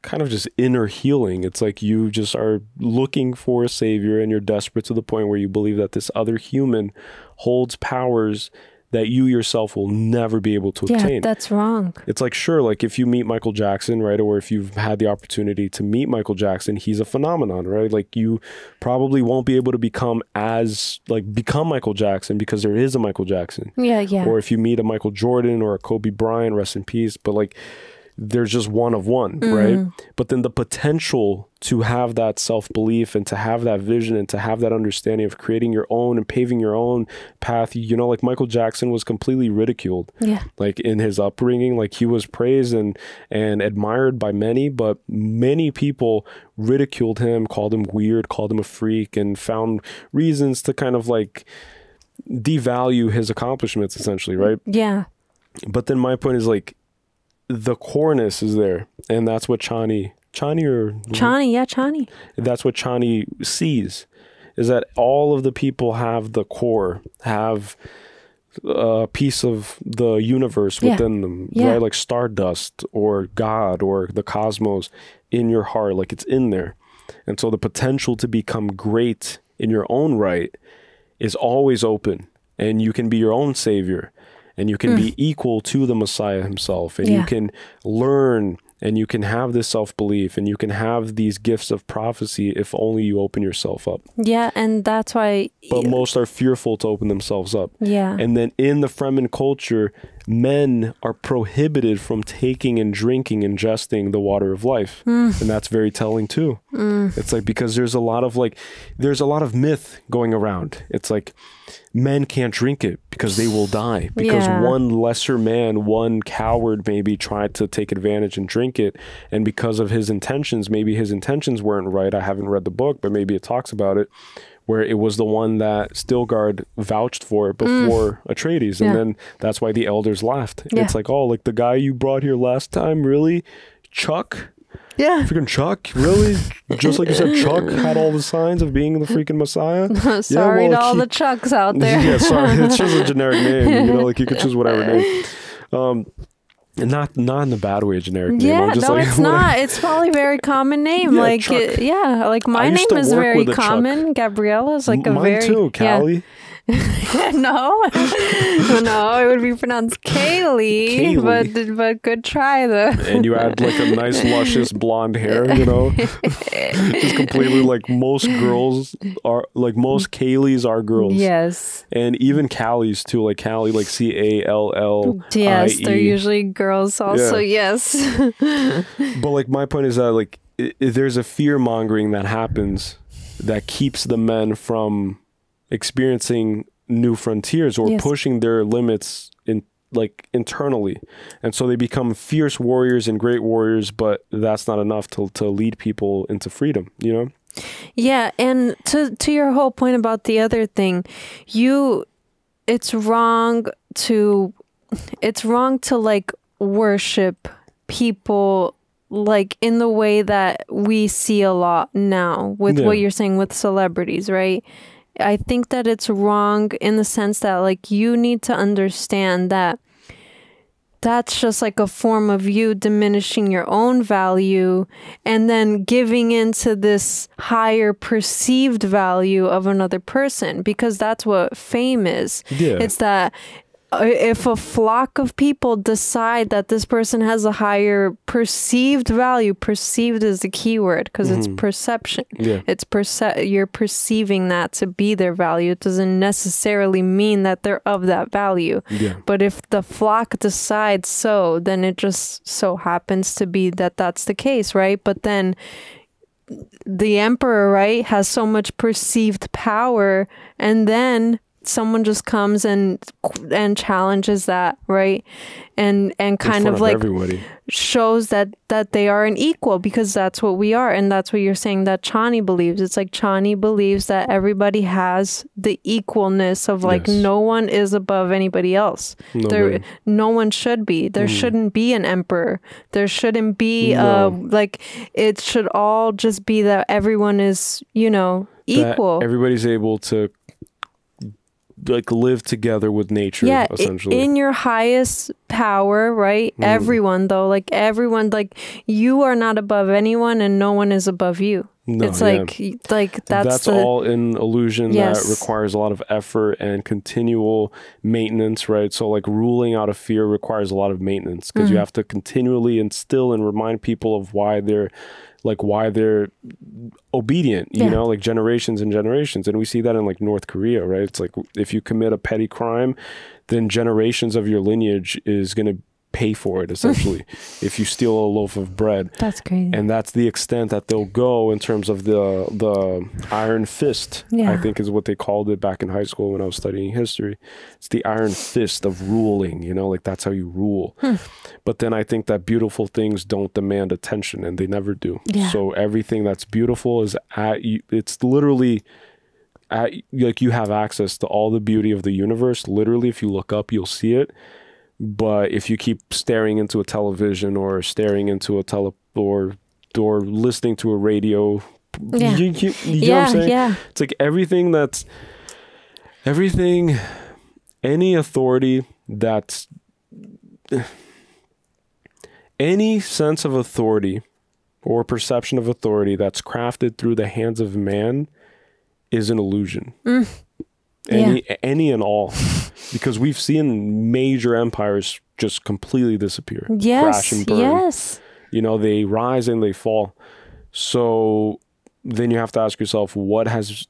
kind of just inner healing. It's like you just are looking for a savior and you're desperate to the point where you believe that this other human holds powers that you yourself will never be able to obtain. Yeah, that's wrong. It's like, sure, like if you meet Michael Jackson, right, or if you've had the opportunity to meet Michael Jackson, he's a phenomenon, right? Like you probably won't be able to become Michael Jackson because there is a Michael Jackson. Yeah, yeah. Or if you meet a Michael Jordan or a Kobe Bryant, rest in peace, but like there's just one of one, right? But then the potential to have that self-belief and to have that vision and to have that understanding of creating your own and paving your own path, you know, like Michael Jackson was completely ridiculed. Yeah. Like in his upbringing, like he was praised and admired by many, but many people ridiculed him, called him weird, called him a freak, and found reasons to kind of like devalue his accomplishments essentially, right? Yeah. But then my point is like, the coreness is there, and that's what Chani, that's what Chani sees, is that all of the people have the core, have a piece of the universe within them, right? Like stardust or God or the cosmos in your heart, like it's in there. And so the potential to become great in your own right is always open, and you can be your own savior. And you can be equal to the Messiah himself. And you can learn and you can have this self-belief and you can have these gifts of prophecy if only you open yourself up. Yeah, and that's why... But most are fearful to open themselves up. Yeah. And then in the Fremen culture, men are prohibited from taking and drinking, ingesting the water of life. And that's very telling too. It's like, because there's a lot of myth going around. It's like, men can't drink it because they will die, because one lesser man, one coward maybe tried to take advantage and drink it, and because of his intentions, maybe his intentions weren't right. I haven't read the book, but maybe it talks about it, where it was the one that Stilgard vouched for before Atreides, and then that's why the elders laughed. It's like, oh, like the guy you brought here last time, really? Chuck? Yeah. Freaking Chuck? Really? Just like you said, Chuck had all the signs of being the freaking Messiah? Sorry to all the Chucks out there. Yeah, sorry. It's just a generic name. You know, like you could choose whatever name. Not in a bad way, a generic name. Yeah, just no, like, it's not. It's probably a very common name. Yeah, like, Chuck. like my I used name to is work very with a Chuck. common. Gabriella's like a Mine very... too, Callie. No, it would be pronounced Kaylee. But good try though. And you had like a nice luscious blonde hair, you know. It's completely like most girls are, like most Kayleys are girls. Yes. And even Callies too, like Callie, like Call. Yes, they're usually girls also. Yes. But like my point is that like there's a fear mongering that happens that keeps the men from experiencing new frontiers or pushing their limits in like internally, and so they become fierce warriors and great warriors, but that's not enough to lead people into freedom, you know. Yeah, and to your whole point about the other thing, it's wrong to like worship people like in the way that we see a lot now with what you're saying with celebrities, right? I think that it's wrong in the sense that like you need to understand that that's just like a form of you diminishing your own value and then giving into this higher perceived value of another person, because that's what fame is. It's that if a flock of people decide that this person has a higher perceived value, perceived is the key word because it's perception. It's you're perceiving that to be their value. It doesn't necessarily mean that they're of that value. But if the flock decides so, then it just so happens to be that that's the case, right? But then the emperor, right, has so much perceived power, and then someone just comes and challenges that, right, and kind of like everybody shows that they are an equal, because that's what we are. And that's what you're saying that Chani believes. It's like Chani believes that everybody has the equalness of like no one is above anybody else. No one should be. There shouldn't be an emperor. There shouldn't be like it should all just be that everyone is, you know, equal. That everybody's able to like live together with nature, essentially in your highest power, right? Everyone though, like everyone, like you are not above anyone and no one is above you. It's like that's all an illusion that requires a lot of effort and continual maintenance, right? So like ruling out of fear requires a lot of maintenance, because you have to continually instill and remind people of why they're obedient, you know, like generations and generations. And we see that in like North Korea, right? It's like if you commit a petty crime, then generations of your lineage is going to pay for it, essentially. If you steal a loaf of bread, that's crazy. And that's the extent that they'll go in terms of the iron fist, I think is what they called it back in high school when I was studying history. It's the iron fist of ruling, you know, like that's how you rule. But then I think that beautiful things don't demand attention, and they never do. So everything that's beautiful is at you. It's literally like you have access to all the beauty of the universe. Literally, if you look up, you'll see it. But if you keep staring into a television or staring into a or listening to a radio, you know what I'm saying? It's like any authority that's any sense of authority or perception of authority that's crafted through the hands of man is an illusion. Any and all, because we've seen major empires just completely disappear, crash and burn. You know, they rise and they fall. So then you have to ask yourself, what has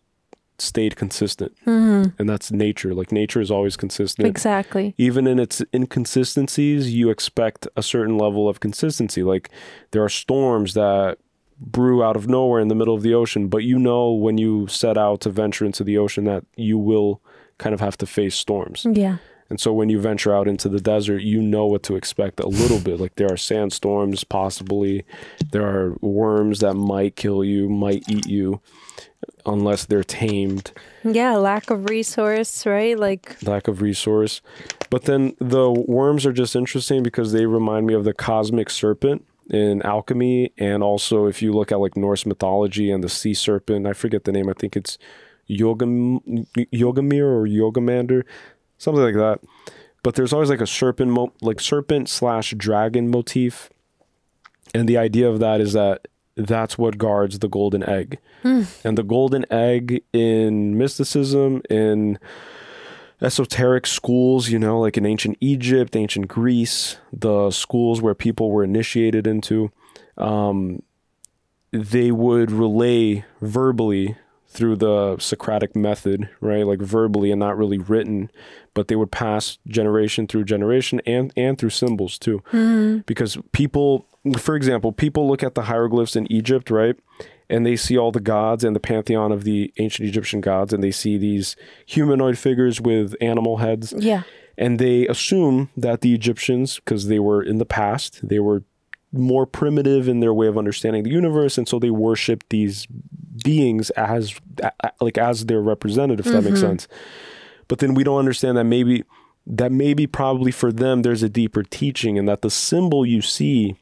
stayed consistent. Mm-hmm. And that's nature. Like nature is always consistent. Exactly. Even in its inconsistencies, you expect a certain level of consistency. Like there are storms that brew out of nowhere in the middle of the ocean, but you know when you set out to venture into the ocean that you will kind of have to face storms. Yeah. And so when you venture out into the desert, you know what to expect a little bit. Like there are sandstorms, possibly. There are worms that might kill you, might eat you, unless they're tamed. Yeah, lack of resource, right? Like lack of resource. But then the worms are just interesting because they remind me of the cosmic serpent in alchemy. And also if you look at like Norse mythology and the sea serpent, I forget the name. I think it's Yogamir or Yogamander. Something like that. But there's always like a serpent/dragon motif. And the idea of that is that that's what guards the golden egg. And the golden egg in mysticism, in esoteric schools, you know, like in ancient Egypt, ancient Greece, the schools where people were initiated into, they would relay verbally through the Socratic method, right? Like verbally and not really written, but they would pass generation through generation and through symbols too. Because people, for example, people look at the hieroglyphs in Egypt, right? And they see all the gods and the pantheon of the ancient Egyptian gods, and they see these humanoid figures with animal heads. Yeah. And they assume that the Egyptians, because they were in the past, they were more primitive in their way of understanding the universe, and so they worship these beings as their representative, if that makes sense. But then we don't understand that maybe probably for them there's a deeper teaching, and that the symbol you see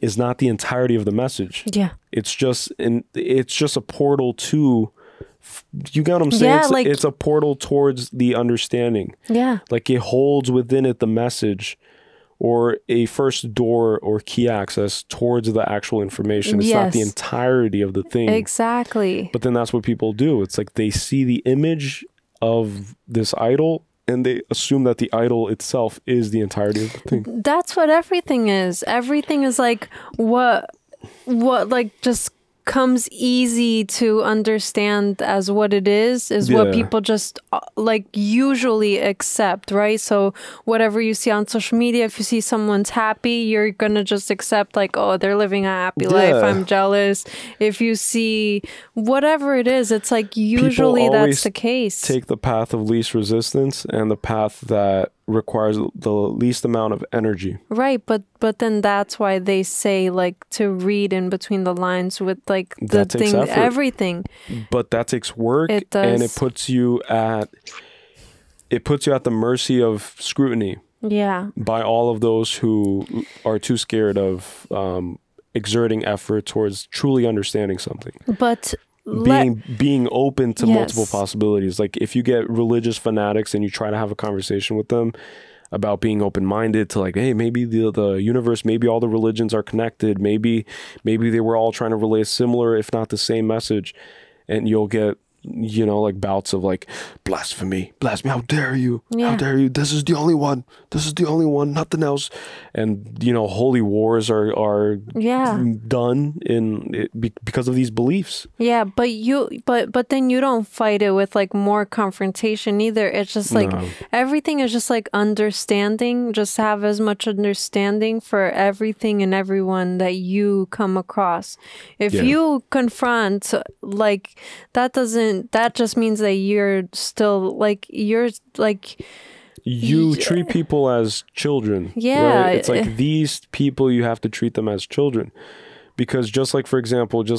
is not the entirety of the message. Yeah. It's just a portal to, you got what I'm saying? Yeah, It's a portal towards the understanding. Yeah. Like it holds within it the message, or a first door or key access towards the actual information. It's not the entirety of the thing. Exactly. But then that's what people do. It's like they see the image of this idol and they assume that the idol itself is the entirety of the thing. That's what everything is. Everything is like what like just comes easy to understand as what it is what people just like usually accept, right? So whatever you see on social media, if you see someone's happy, you're gonna just accept like, oh, they're living a happy life, I'm jealous. If you see whatever it is, it's like usually that's the case. Take the path of least resistance and the path that requires the least amount of energy. Right, but then that's why they say like to read in between the lines with like the thing, everything. But that takes work, and it puts you at the mercy of scrutiny. Yeah. By all of those who are too scared of exerting effort towards truly understanding something. But being open to multiple possibilities. Like if you get religious fanatics and you try to have a conversation with them about being open-minded to like, hey, maybe the universe, maybe all the religions are connected, maybe they were all trying to relay a similar, if not the same message, and you'll get, you know, like bouts of like blasphemy, how dare you, how dare you, this is the only one, nothing else. And you know, holy wars are done because of these beliefs. But then you don't fight it with like more confrontation either. It's just like everything is just like understanding. Just have as much understanding for everything and everyone that you come across. If you confront, like that just means that you're still like you treat people as children. Right? It's like these people, you have to treat them as children, because just like, for example, Dave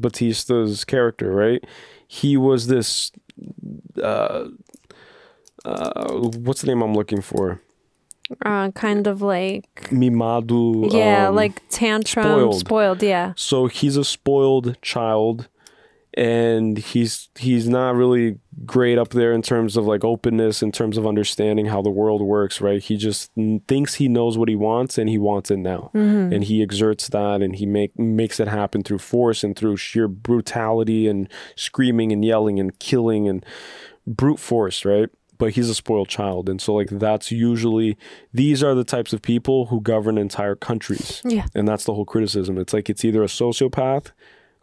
Bautista's character, right? He was this what's the name I'm looking for? Kind of like mimado. Like tantrum, spoiled. Yeah. So he's a spoiled child, and he's not really great up there in terms of like openness, in terms of understanding how the world works, right? He just thinks he knows what he wants, and he wants it now. And he exerts that, and he makes it happen through force and through sheer brutality and screaming and yelling and killing and brute force, right? But he's a spoiled child. And so like these are the types of people who govern entire countries. Yeah. And that's the whole criticism. It's like it's either a sociopath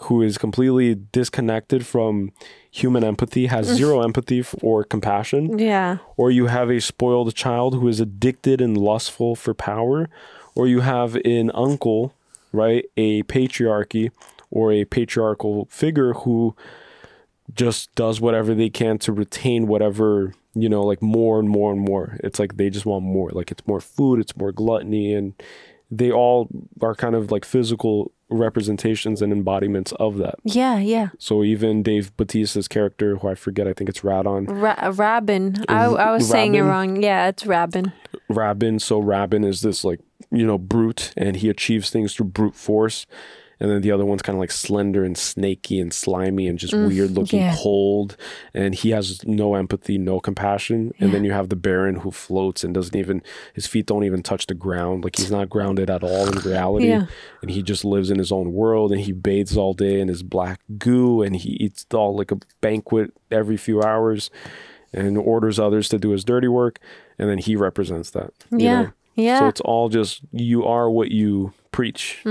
who is completely disconnected from human empathy, has zero empathy or compassion. Yeah. Or you have a spoiled child who is addicted and lustful for power. Or you have an uncle, right, a patriarchy or a patriarchal figure who just does whatever they can to retain whatever, you know, like more and more and more. It's like they just want more. Like it's more food, it's more gluttony, and they all are kind of like physical representations and embodiments of that. Yeah, yeah. So even Dave Bautista's character, who I forget, I think it's Radon. Rabin. I was saying it wrong. Yeah, it's Rabin. Rabin. So Rabin is this like, you know, brute, and he achieves things through brute force. And then the other one's kind of like slender and snaky and slimy and just weird looking, cold. And he has no empathy, no compassion. And then you have the Baron who floats and doesn't even, his feet don't even touch the ground. Like he's not grounded at all in reality. And he just lives in his own world, and he bathes all day in his black goo, and he eats all like a banquet every few hours and orders others to do his dirty work. And then he represents that. You know? Yeah. So it's all just, you are what you preach,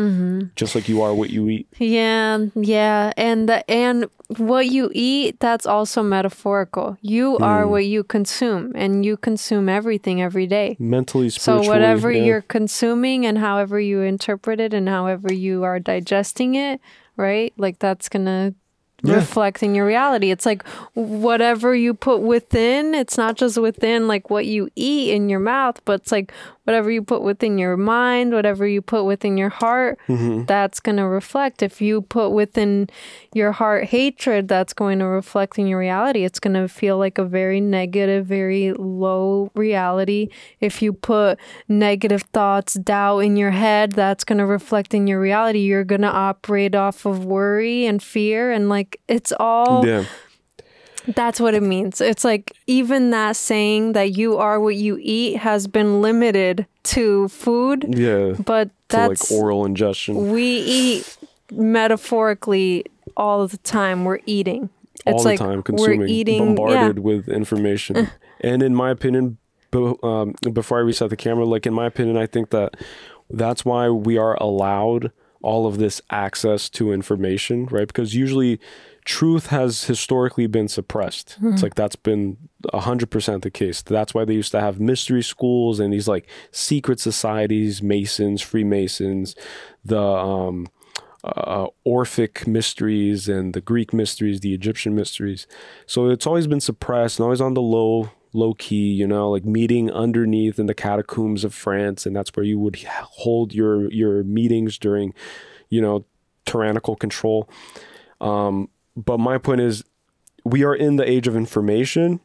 just like you are what you eat. Yeah, yeah. And what you eat, that's also metaphorical. You are what you consume, and you consume everything every day. Mentally, spiritually. So whatever you're consuming and however you interpret it and however you are digesting it, right? Like that's going to reflect in your reality. It's like whatever you put within, it's not just within like what you eat in your mouth, but it's like whatever you put within your mind, whatever you put within your heart, that's going to reflect. If you put within your heart hatred, that's going to reflect in your reality. It's going to feel like a very negative, very low reality. If you put negative thoughts, doubt in your head, that's going to reflect in your reality. You're going to operate off of worry and fear, and like it's all... That's what it means. It's like even that saying that you are what you eat has been limited to food. Yeah. But that's to like oral ingestion. We eat metaphorically all the time. We're eating. All the time, consuming, we're eating, bombarded with information. And in my opinion, before I reset the camera, like in my opinion, I think that that's why we are allowed all of this access to information, right? Because usually truth has historically been suppressed. It's like that's been 100% the case. That's why they used to have mystery schools and these like secret societies, Masons, Freemasons, the Orphic mysteries and the Greek mysteries, the Egyptian mysteries. So it's always been suppressed and always on the low key, you know, like meeting underneath in the catacombs of France, and that's where you would hold your meetings during, you know, tyrannical control. But my point is, we are in the age of information,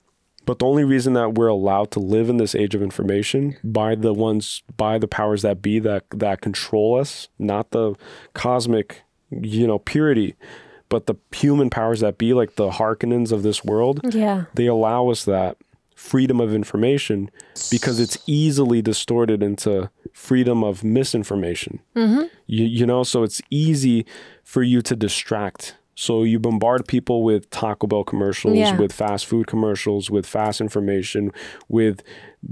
but the only reason that we're allowed to live in this age of information by the powers that be that control us, not the cosmic, you know, purity, but the human powers that be, like the Harkonnens of this world. Yeah. They allow us that freedom of information because it's easily distorted into freedom of misinformation. You know, so it's easy for you to distract. So you bombard people with Taco Bell commercials, with fast food commercials, with fast information, with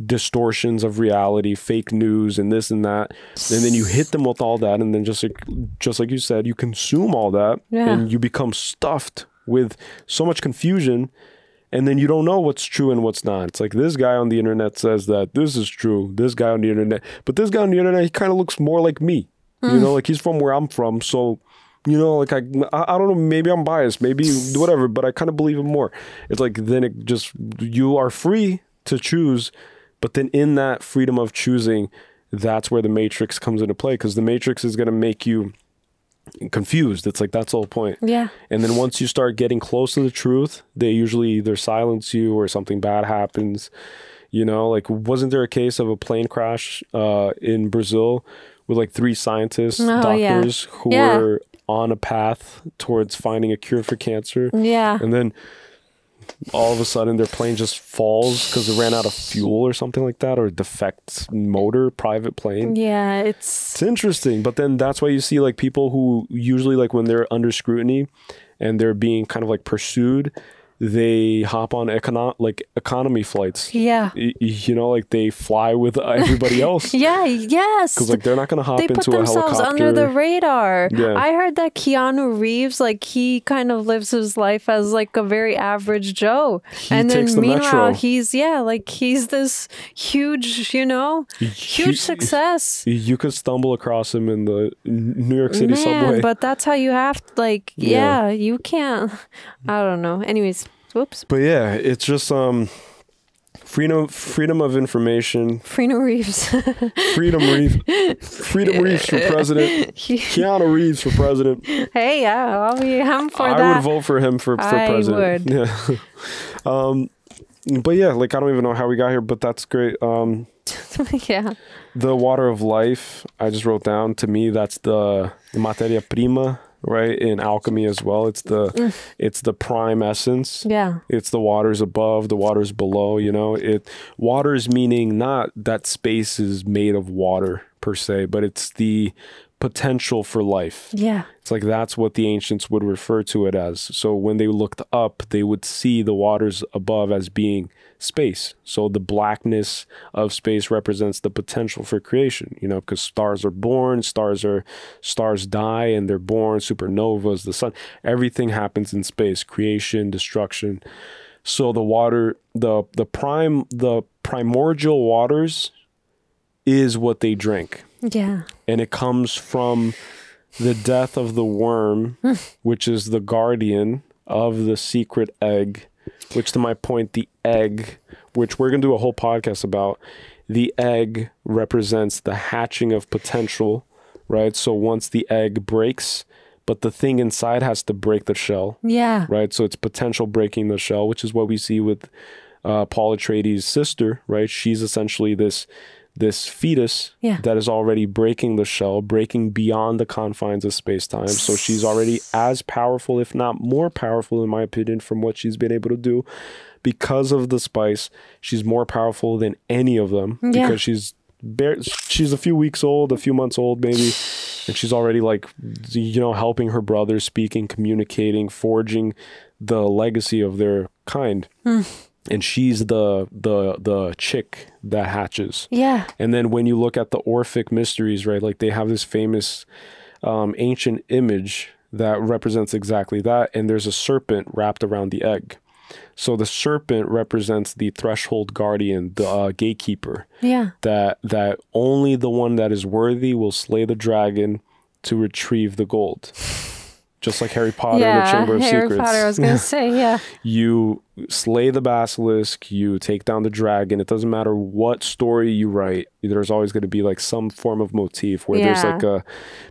distortions of reality, fake news and this and that. And then you hit them with all that. And then just like you said, you consume all that and you become stuffed with so much confusion. And then you don't know what's true and what's not. It's like this guy on the internet says that this is true. This guy on the internet. But this guy on the internet, he kind of looks more like me. You know, like he's from where I'm from. So, you know, like I don't know, maybe I'm biased, maybe whatever, but I kind of believe him more. It's like then it just, you are free to choose. But then in that freedom of choosing, that's where the Matrix comes into play, because the Matrix is going to make you confused. It's like that's the whole point. Yeah. And then once you start getting close to the truth, they usually either silence you or something bad happens. You know, like wasn't there a case of a plane crash in Brazil with like 3 scientists, doctors who were on a path towards finding a cure for cancer? Yeah. And then all of a sudden their plane just falls because it ran out of fuel or something like that, or a defect motor, private plane. Yeah, it's interesting. But then that's why you see like people who usually, like when they're under scrutiny and they're being kind of like pursued, they hop on economy flights. Yeah. You know, like they fly with everybody else. Yeah, yes. Because like they're not going to hop into a helicopter. They put themselves under the radar. Yeah. I heard that Keanu Reeves, like he kind of lives his life as like a very average Joe. And then meanwhile, he's this huge, you know, huge success. You could stumble across him in the New York City subway. But that's how you have to, like, you can't. I don't know. Anyways. Whoops. But yeah, it's just freedom of information. Freedom Reeves. Freedom Reeves for president. Keanu Reeves for president. Hey, I'm for that. I would vote for him for president. I would. Yeah. But yeah, like I don't even know how we got here, but that's great. Yeah. The water of life, I just wrote down. To me, that's the materia prima. Right, in alchemy as well, it's the prime essence. Yeah, it's the waters above, the waters below. You know, waters meaning not that space is made of water per se, but it's the potential for life. Yeah, it's like that's what the ancients would refer to it as. So when they looked up, they would see the waters above as being space. So the blackness of space represents the potential for creation, you know, because stars are born, stars die and they're born, supernovas, the sun, everything happens in space, creation, destruction. So the water, the primordial waters is what they drink. Yeah. And it comes from the death of the worm, which is the guardian of the secret egg. Which, to my point, the egg, which we're going to do a whole podcast about, the egg represents the hatching of potential, right? So once the egg breaks, but the thing inside has to break the shell. Yeah. Right? So it's potential breaking the shell, which is what we see with Paul Atreides' sister, right? She's essentially this fetus that is already breaking the shell, breaking beyond the confines of space-time. So she's already as powerful, if not more powerful, in my opinion, from what she's been able to do. Because of the spice, she's more powerful than any of them. Yeah. Because she's a few weeks old, a few months old maybe, and she's already like, you know, helping her brothers, speaking, communicating, the legacy of their kind. And she's the chick that hatches. Yeah. And then when you look at the Orphic mysteries, right, like they have this famous ancient image that represents exactly that. And there's a serpent wrapped around the egg. So the serpent represents the threshold guardian, the gatekeeper. Yeah. That only the one that is worthy will slay the dragon to retrieve the gold. Just like Harry Potter and the Chamber of Secrets. Harry Potter, I was going to say, yeah. You slay the basilisk, you take down the dragon. It doesn't matter what story you write. There's always going to be like some form of motif where there's like a...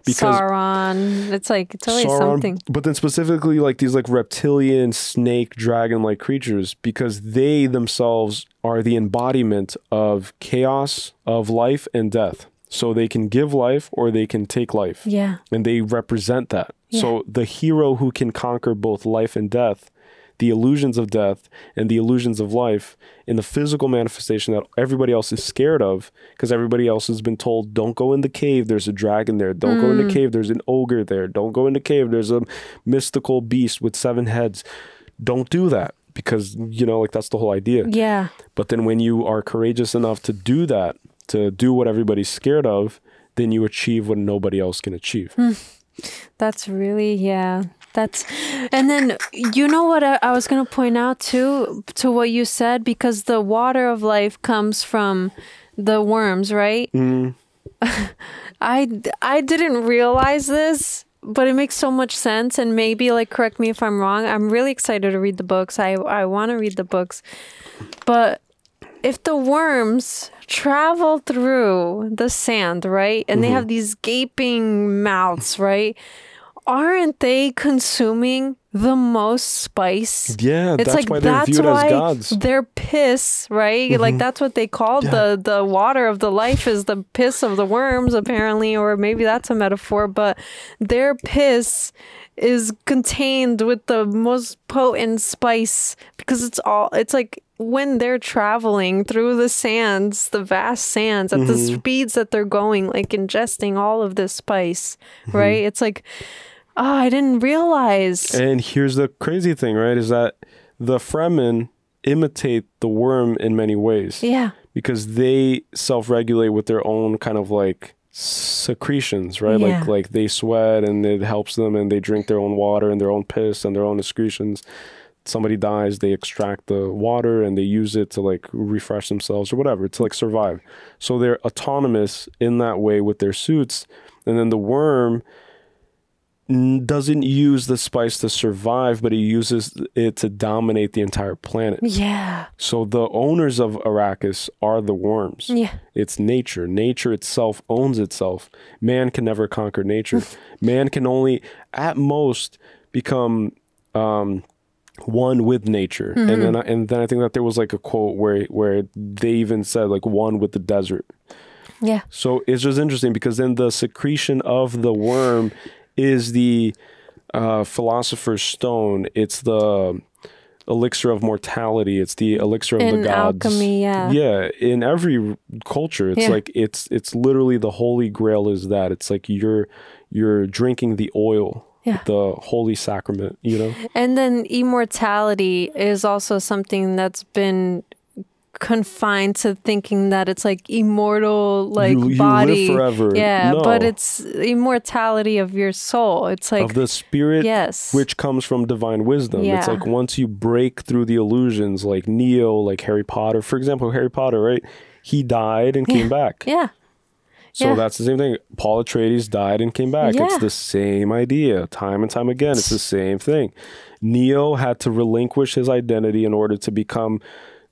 Because Sauron. It's always something. But then specifically like these like reptilian, snake, dragon-like creatures, because they themselves are the embodiment of chaos, of life and death. So they can give life or they can take life. Yeah. And they represent that. Yeah. So the hero who can conquer both life and death, the illusions of death and the illusions of life in the physical manifestation that everybody else is scared of, because everybody else has been told, don't go in the cave, there's a dragon there. Don't go in the cave, there's an ogre there. Don't go in the cave, there's a mystical beast with 7 heads. Don't do that, because, you know, like that's the whole idea. Yeah. But then when you are courageous enough to do that, to do what everybody's scared of, then you achieve what nobody else can achieve. That's really, and then, you know what I was going to point out too, to what you said, because the water of life comes from the worms, right? I didn't realize this, but it makes so much sense. And maybe, like, correct me if I'm wrong. I'm really excited to read the books. I want to read the books. But if the worms travel through the sand, right? And they have these gaping mouths, right? Aren't they consuming the most spice? Yeah, it's that's like, why they're viewed as gods. Their piss, right? Like that's what they call the water of the life is the piss of the worms, apparently, or maybe that's a metaphor, but their piss is contained with the most potent spice, because it's like when they're traveling through the sands, the vast sands, at the speeds that they're going, like ingesting all of this spice, right? It's like, I didn't realize. And here's the crazy thing, right? Is that the Fremen imitate the worm in many ways. Yeah. Because they self-regulate with their own kind of like secretions, right? Yeah. Like they sweat and it helps them, and they drink their own water and their own piss and their own excretions. Somebody dies, they extract the water and they use it to like refresh themselves or whatever, to like survive. So they're autonomous in that way with their suits. And then the worm doesn't use the spice to survive, but he uses it to dominate the entire planet. Yeah. So the owners of Arrakis are the worms. Yeah. It's nature. Nature itself owns itself. Man can never conquer nature. Man can only, at most, become one with nature. Mm-hmm. And then I think that there was like a quote where they even said like one with the desert. Yeah. So it's just interesting because then the secretion of the worm is the philosopher's stone. It's the elixir of mortality. It's the elixir of the gods. Alchemy, yeah. Yeah, in every culture, it's like it's literally the holy grail is that. It's like you're drinking the oil. Yeah. The holy sacrament, you know? And then immortality is also something that's been confined to thinking that it's like immortal, like you body. live forever. Yeah, No. but it's immortality of your soul. It's like of the spirit, yes, which comes from divine wisdom. Yeah. It's like once you break through the illusions, like Neo, like Harry Potter. For example, Harry Potter, right? He died and came back. Yeah. So that's the same thing. Paul Atreides died and came back. Yeah. It's the same idea. Time and time again, it's the same thing. Neo had to relinquish his identity in order to become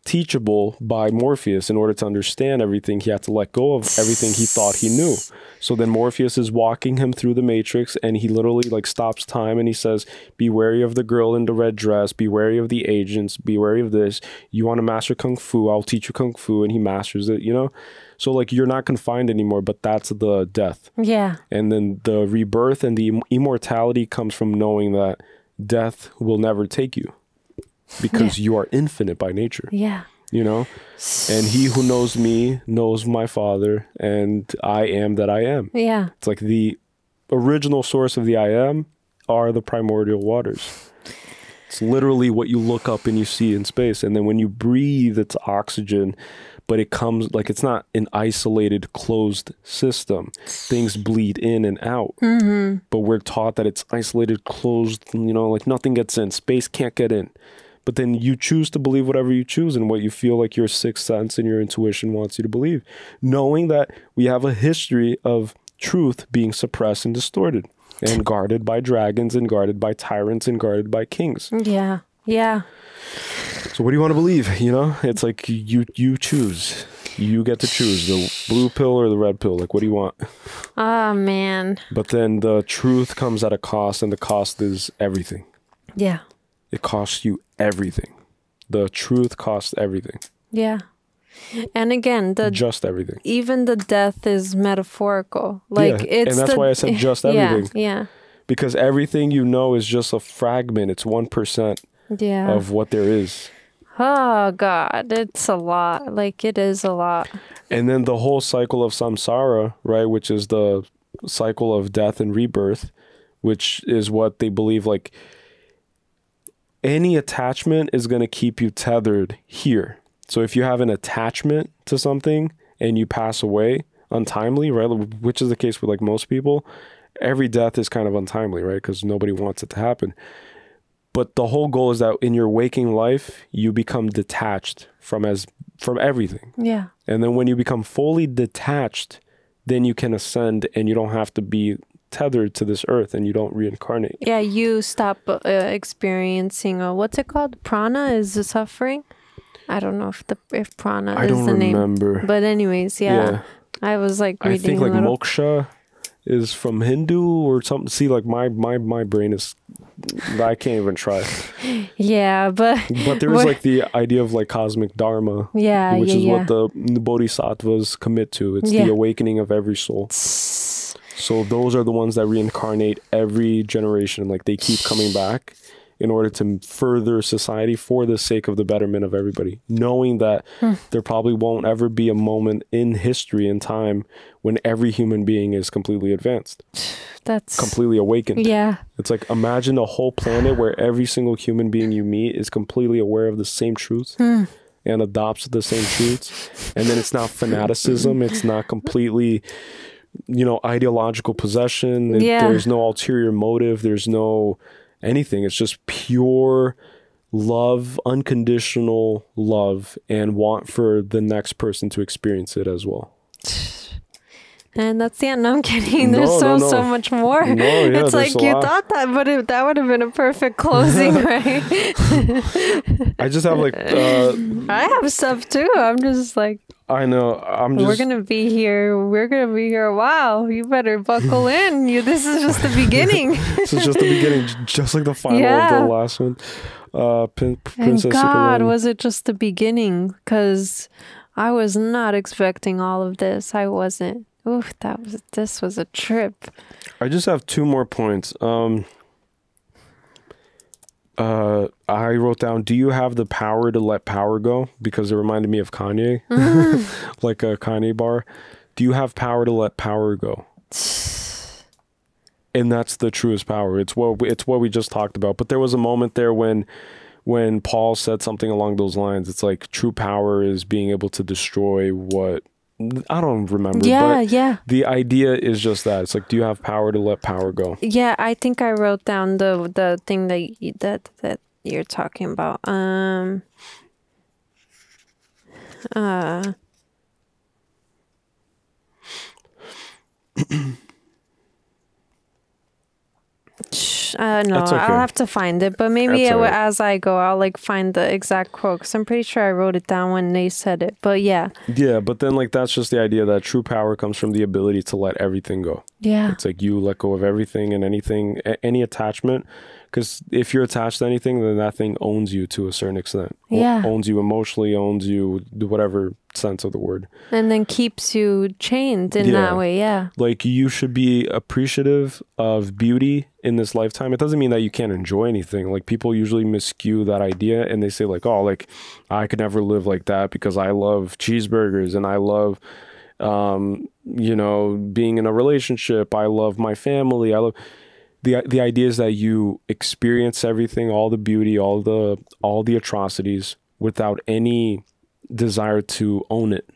teachable by Morpheus. In order to understand everything, he had to let go of everything he thought he knew. So then Morpheus is walking him through the Matrix, and he literally like stops time and he says, be wary of the girl in the red dress, be wary of the agents, be wary of this. You want to master Kung Fu, I'll teach you Kung Fu. And he masters it, you know? So like you're not confined anymore, but that's the death. Yeah. And then the rebirth and the immortality comes from knowing that death will never take you because you are infinite by nature. Yeah. You know? And he who knows me knows my Father, and I am that I am. Yeah. It's like the original source of the I am are the primordial waters. It's literally what you look up and you see in space. And then when you breathe, it's oxygen, but it comes like it's not an isolated, closed system. Things bleed in and out. Mm-hmm. But we're taught that it's isolated, closed, you know, like nothing gets in. Space can't get in. But then you choose to believe whatever you choose and what you feel like your sixth sense and your intuition wants you to believe. Knowing that we have a history of truth being suppressed and distorted and guarded by dragons and guarded by tyrants and guarded by kings. Yeah. Yeah. So what do you want to believe? You know, it's like you choose. You get to choose the blue pill or the red pill. Like, what do you want? Oh, man. But then the truth comes at a cost, and the cost is everything. Yeah. It costs you everything. The truth costs everything. Yeah. And again, just everything. Even the death is metaphorical. Like it's and that's why I said just everything. Yeah. Because everything you know is just a fragment. It's 1% of what there is. Oh God, it's a lot. Like it is a lot. And then the whole cycle of samsara, right, which is the cycle of death and rebirth, which is what they believe like any attachment is going to keep you tethered here. So if you have an attachment to something and you pass away untimely, right, which is the case with like most people, every death is kind of untimely, right, because nobody wants it to happen. But the whole goal is that in your waking life, you become detached from everything. Yeah. And then when you become fully detached, then you can ascend and you don't have to be tethered to this earth and you don't reincarnate. Yeah, you stop experiencing what's it called? Prana is the suffering. I don't know if prana is the name. I don't remember. But anyways, yeah. I was like reading. I think like moksha is from Hindu or something. See, like my brain is, I can't even try. Yeah, but there is like the idea of like cosmic dharma. Yeah, which is what the bodhisattvas commit to. It's the awakening of every soul. So those are the ones that reincarnate every generation. Like they keep coming back in order to further society for the sake of the betterment of everybody, knowing that there probably won't ever be a moment in history and time when every human being is completely advanced. That's completely awakened. Yeah. It's like, imagine a whole planet where every single human being you meet is completely aware of the same truths and adopts the same truths. And then it's not fanaticism. It's not completely, you know, ideological possession. There's no ulterior motive. There's no anything. It's just pure love, unconditional love, and want for the next person to experience it as well. And that's the end. No, I'm kidding. There's so much more. No, yeah, it's like you thought that, but that would have been a perfect closing, right? I just have like... I have stuff too. I'm just like... I know. We're going to be here. We're going to be here. Wow. You better buckle in. This is just the beginning. This is just the beginning. Just like the final of the last one. Princess And God, was it just the beginning? Because I was not expecting all of this. I wasn't. Ooh, this was a trip. I just have 2 more points. I wrote down, do you have the power to let power go? Because it reminded me of Kanye, like a Kanye bar. Do you have power to let power go? And that's the truest power. It's what we just talked about. But there was a moment there when Paul said something along those lines. It's like true power is being able to destroy what... I don't remember. But the idea is just that. It's like, do you have power to let power go? Yeah, I think I wrote down the thing that you're talking about. No, okay. I'll have to find it, but maybe as I go, I'll like find the exact quote, because I'm pretty sure I wrote it down when they said it. But yeah, but then like that's just the idea that true power comes from the ability to let everything go. It's like you let go of everything and anything, any attachment, because if you're attached to anything, then that thing owns you to a certain extent. Owns you emotionally, owns you, whatever sense of the word, and then keeps you chained in that way. Like, you should be appreciative of beauty in this lifetime. It doesn't mean that you can't enjoy anything. Like, people usually miscue that idea and they say like, oh, like I could never live like that because I love cheeseburgers and I love you know, being in a relationship, I love my family, I love... The idea is that you experience everything, all the beauty, all the atrocities, without any desire to own it.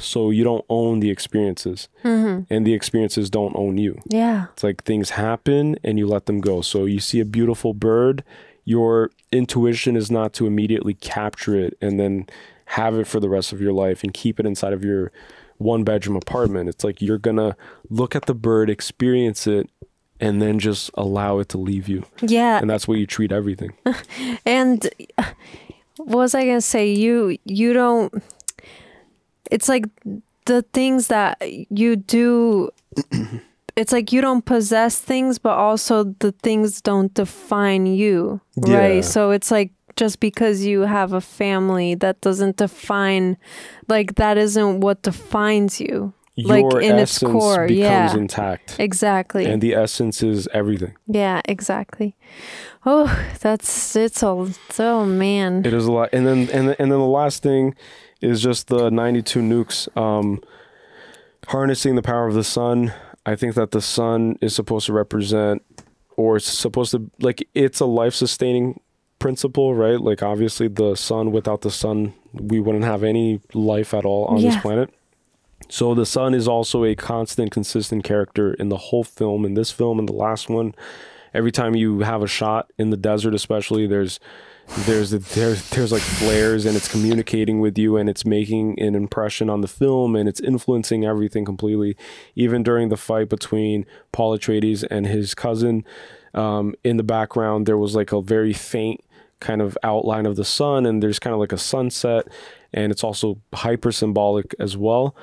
So you don't own the experiences, and the experiences don't own you. It's like things happen and you let them go. So you see a beautiful bird, your intuition is not to immediately capture it and then have it for the rest of your life and keep it inside of your 1-bedroom apartment. It's like you're gonna look at the bird, experience it, and then just allow it to leave you. And that's what you treat everything. And what was I gonna say? You don't... It's like the things that you do... It's like you don't possess things, but also the things don't define you, right? So it's like, just because you have a family, that doesn't define... Like, that isn't what defines you. Like, your in essence its core, becomes intact. Exactly. And the essence is everything. Yeah, exactly. Oh, man. It is a lot. And then the last thing is just the 92 nukes, harnessing the power of the sun. I think that the sun is supposed to represent, or it's supposed to, like, it's a life-sustaining principle, right? Like, obviously the sun, without the sun, we wouldn't have any life at all on this planet. So the sun is also a constant, consistent character in the whole film, in this film and the last one. Every time you have a shot in the desert, especially, there's like flares, and it's communicating with you, and it's making an impression on the film, and it's influencing everything completely. Even during the fight between Paul Atreides and his cousin, in the background there was like a very faint kind of outline of the sun, and there's kind of like a sunset, and it's also hyper symbolic as well.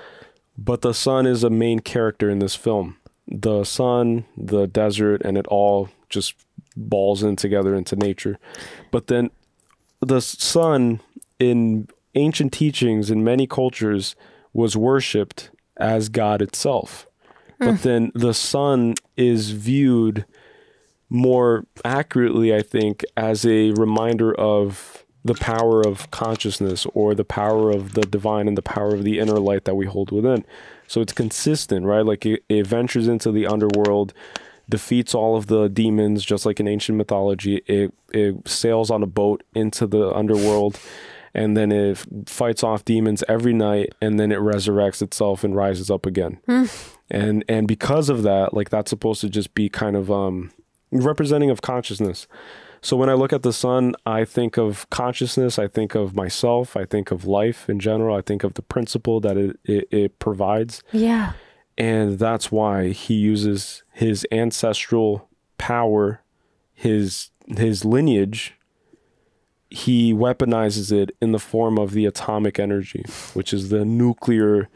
But the sun is a main character in this film. The sun, the desert, and it all just balls in together into nature. But then the sun, in ancient teachings in many cultures, was worshipped as God itself. But then the sun is viewed more accurately, I think, as a reminder of the power of consciousness, or the power of the divine, and the power of the inner light that we hold within. So it's consistent, right? Like it ventures into the underworld, defeats all of the demons, just like in ancient mythology. It sails on a boat into the underworld, and then it fights off demons every night, and then it resurrects itself and rises up again. And because of that, like, that's supposed to just be kind of representing of consciousness. So when I look at the sun, I think of consciousness, I think of myself, I think of life in general, I think of the principle that it provides. Yeah. And that's why he uses his ancestral power, his lineage, he weaponizes it in the form of the atomic energy, which is the nuclear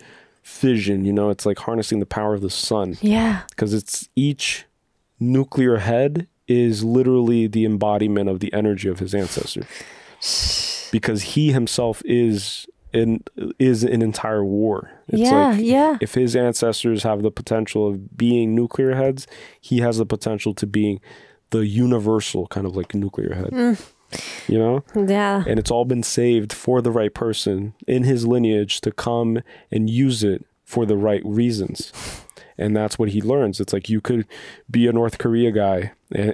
fission. You know, it's like harnessing the power of the sun. Yeah. Because it's each nuclear head is literally the embodiment of the energy of his ancestor, because he himself is an entire war. It's like, if his ancestors have the potential of being nuclear heads, he has the potential to being the universal kind of like nuclear head. You know? Yeah. And it's all been saved for the right person in his lineage to come and use it for the right reasons. And that's what he learns. It's like, you could be a North Korea guy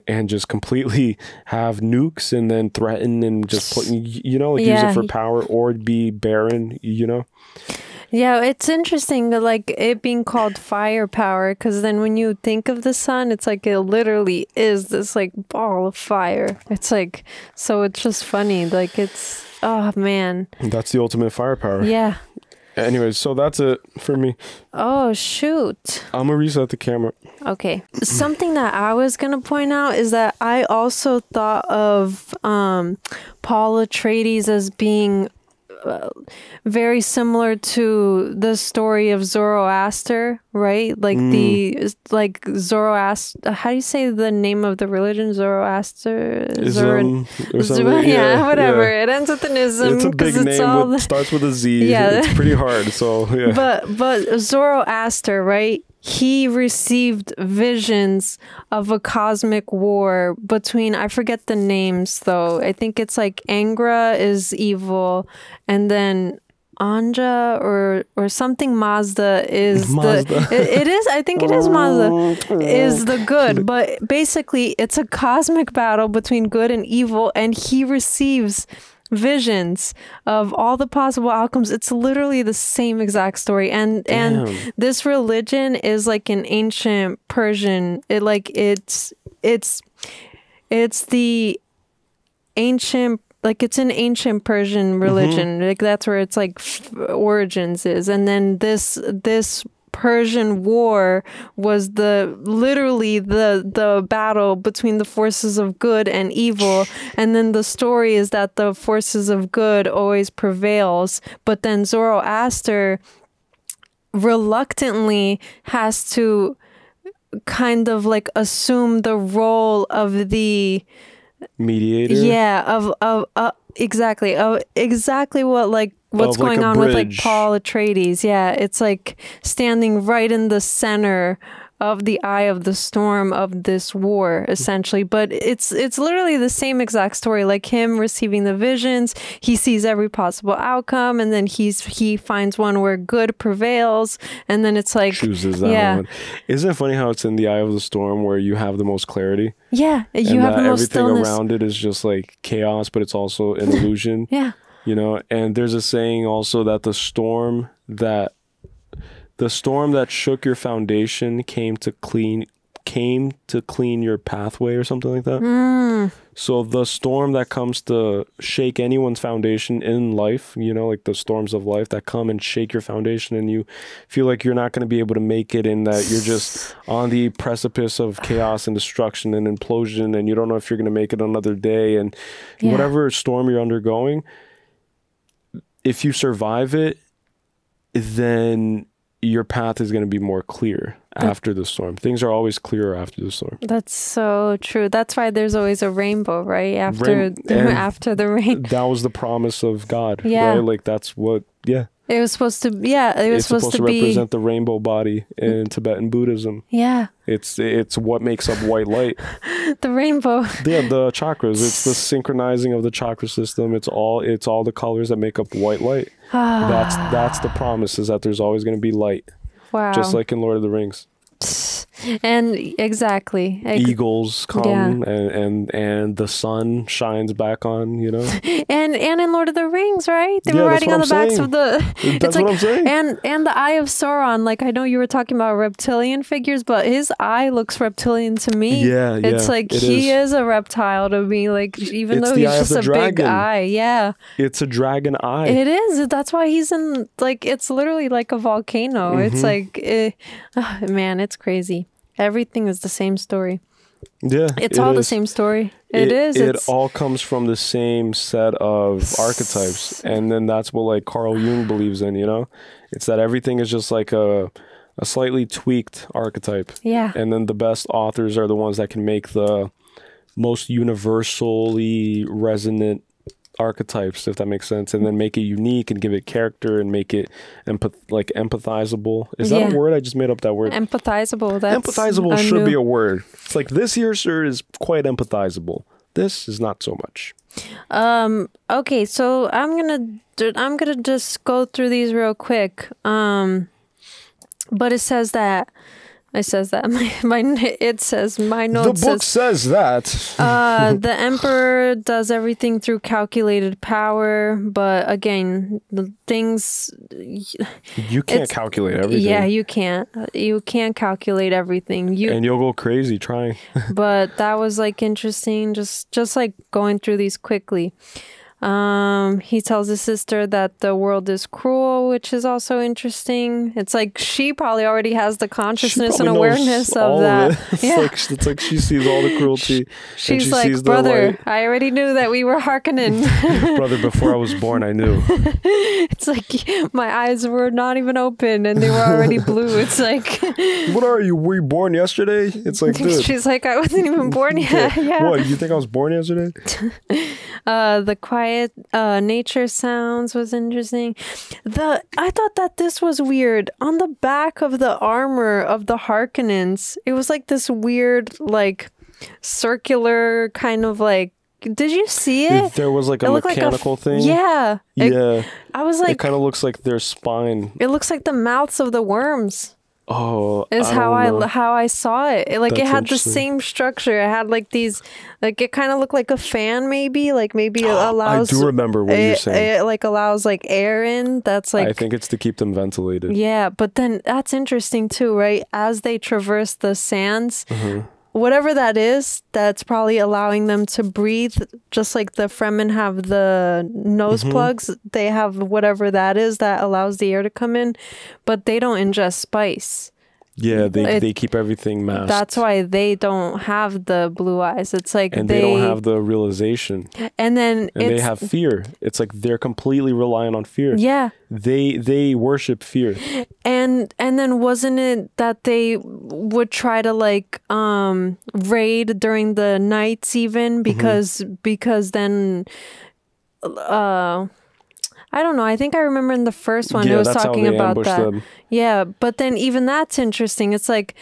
and just completely have nukes and then threaten and just put, you know, like use it for power, or be barren, you know? Yeah, it's interesting, like, it being called firepower, because then when you think of the sun, it's like it literally is this like ball of fire. It's like, so it's just funny. Like, it's, oh man. That's the ultimate firepower. Yeah. Anyways, so that's it for me. Oh, shoot. I'm going to reset the camera. Okay. Something that I was going to point out is that I also thought of Paul Atreides as being very similar to the story of Zoroaster, right? Like like Zoroaster, how do you say the name of the religion? Zoroaster? Whatever. Yeah. It ends with an ism. It's a big name. Starts with a Z. Yeah. It's pretty hard. So, yeah. But Zoroaster, right? He received visions of a cosmic war between, I forget the names though. I think it's like Angra is evil, and then Anja or something Mazda is Mazda. It is, I think it is Mazda, is the good. But basically it's a cosmic battle between good and evil, and he receives visions of all the possible outcomes. It's literally the same exact story, and this religion is like an ancient Persian. It's the ancient, like, it's an ancient Persian religion. Like, that's where it's like origins is. And then this Persian war was literally the battle between the forces of good and evil. And then the story is that the forces of good always prevails, but then Zoroaster reluctantly has to kind of like assume the role of the mediator. Yeah, exactly what's going on with like Paul Atreides. Yeah, it's like standing right in the center of the eye of the storm of this war, essentially. But it's literally the same exact story. Like, him receiving the visions, he sees every possible outcome, and then he finds one where good prevails, and then it's like chooses that one. Isn't it funny how it's in the eye of the storm where you have the most clarity? Yeah, you have the most everything stillness around it is just like chaos, but it's also an illusion. Yeah. You know, and there's a saying also that the storm that shook your foundation came to clean your pathway, or something like that. So the storm that comes to shake anyone's foundation in life, you know, like the storms of life that come and shake your foundation, and you feel like you're not going to be able to make it, and that you're just on the precipice of chaos and destruction and implosion, and you don't know if you're going to make it another day, and whatever storm you're undergoing, if you survive it, then your path is going to be more clear after the storm. Things are always clearer after the storm. That's so true. That's why there's always a rainbow, right? After the rain. That was the promise of God. Yeah. Right? Like, that's what, It was supposed to, yeah. It was It's supposed to be represent the rainbow body in Tibetan Buddhism. Yeah. It's what makes up white light. The rainbow. Yeah, the chakras. It's the synchronizing of the chakra system. It's all the colors that make up white light. That's the promise, is that there's always going to be light. Wow. Just like in Lord of the Rings. And exactly. Eagles come and the sun shines back on, you know. And in Lord of the Rings, right? They were Yeah, riding on the backs of the That's what I'm saying. And the eye of Sauron, like I know you were talking about reptilian figures, but his eye looks reptilian to me. Yeah, it's like he is a reptile to me, like even It's though the he's eye of just the a big dragon. eye. Yeah. It's a dragon eye. It is. That's why he's in, like, it's literally like a volcano. It's like, man, it's crazy. Everything is the same story. Yeah. It's all the same story. It all comes from the same set of archetypes. And then that's what like Carl Jung believes in, you know? It's that everything is just like a slightly tweaked archetype. Yeah. And then the best authors are the ones that can make the most universally resonant archetypes, if that makes sense, and then make it unique and give it character and make it empathizable. Is that a word? I just made up that word. Empathizable. That's Empathizable should be a word. It's like, this here, sir, is quite empathizable. This is not so much. Okay, so I'm gonna just go through these real quick. But it says that my note the book says that the emperor does everything through calculated power, but again, the things you can't calculate everything. Yeah, you can't calculate everything. And you'll go crazy trying. But that was like interesting, just like going through these quickly. He tells his sister that the world is cruel, which is also interesting. It's like she probably already has the consciousness and awareness of that. It's like she sees all the cruelty. She's like, brother, I already knew that we were Harkonnen. Brother, before I was born, I knew. It's like my eyes were not even open and they were already blue. It's like, what are you? Were you born yesterday? It's like, dude. She's like, I wasn't even born yet. Yeah. What? You think I was born yesterday? The quiet nature sounds was interesting. I thought that this was weird. On the back of the armor of the Harkonnens, it was like this weird, like circular kind of like. Did you see it? There was like a mechanical thing. Yeah. I was like, it kind of looks like their spine. It looks like the mouths of the worms. Oh, is how I saw it. It had the same structure. It had like these, like it kind of looked like a fan, maybe it allows. I do remember what you're saying. It like allows like air in. That's like, I think it's to keep them ventilated. Yeah, but then that's interesting too, right? As they traverse the sands, whatever that is, that's probably allowing them to breathe. Just like the Fremen have the nose plugs, they have whatever that is that allows the air to come in, but they don't ingest spice. Yeah, they keep everything masked. That's why they don't have the blue eyes. It's like they don't have the realization. And then they have fear. It's like they're completely reliant on fear. Yeah. They worship fear. And then wasn't it that they would try to like raid during the nights even because then I don't know. I think I remember in the first one it was talking about that. Them. Yeah, but then even that's interesting. It's like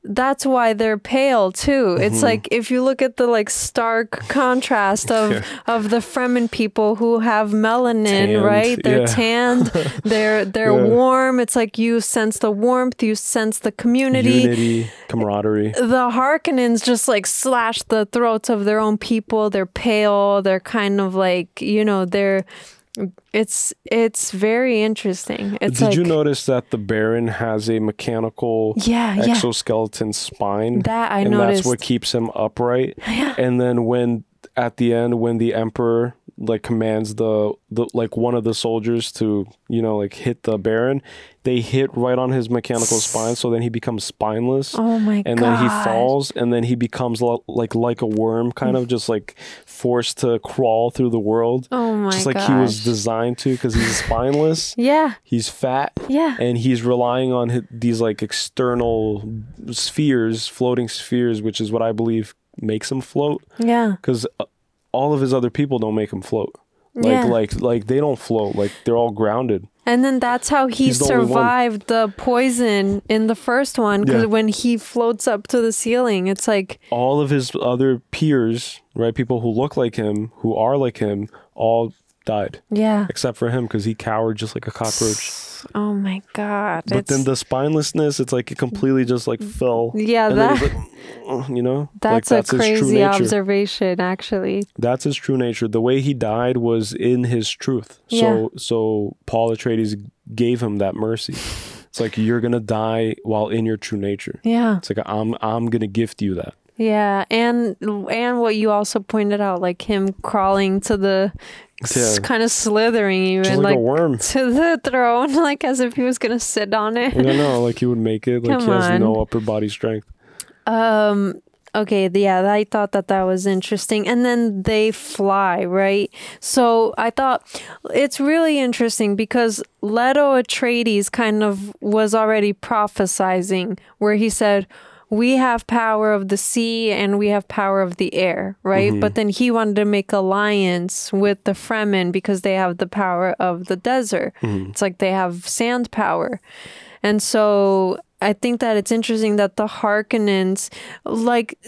that's why they're pale too. It's like if you look at the like stark contrast of the Fremen people who have melanin, tanned, right? They're tanned, they're warm. It's like you sense the warmth, you sense the community, unity, camaraderie. The Harkonnens just like slash the throats of their own people. They're pale. They're kind of like, you know, it's very interesting. Did you notice that the Baron has a mechanical exoskeleton spine? That I noticed. And that's what keeps him upright. Yeah. And then at the end, when the Emperor like commands the like one of the soldiers to, you know, like hit the Baron, they hit right on his mechanical spine, so then he becomes spineless. Oh my god. And then he falls, and then he becomes like a worm, kind of just like forced to crawl through the world. Oh my god. Just like he was designed to, because he's spineless. Yeah. He's fat. Yeah. And he's relying on these like external spheres, floating spheres, which is what I believe makes him float. Yeah. Because all of his other people don't make him float. Like they don't float. Like they're all grounded. And then that's how he survived the poison in the first one, because when he floats up to the ceiling, it's like all of his other peers, right? People who look like him, who are like him, all died. Yeah. Except for him, because he cowered just like a cockroach. Oh my God. But then the spinelessness, it's like it completely just like fell. Yeah, that, like, you know? That's like, a crazy observation, actually. That's his true nature. The way he died was in his truth. So Paul Atreides gave him that mercy. It's like, you're gonna die while in your true nature. Yeah. It's like, I'm gonna gift you that. Yeah, and what you also pointed out, like him crawling to the kind of slithering even just like a worm to the throne, like as if he was gonna sit on it. No, like he would make it. Like he has no upper body strength. Okay, yeah, I thought that was interesting. And then they fly, right? So I thought it's really interesting because Leto Atreides kind of was already prophesizing, where he said, we have power of the sea and we have power of the air, right? But then he wanted to make alliance with the Fremen because they have the power of the desert. It's like they have sand power. And so I think that it's interesting that the Harkonnens, like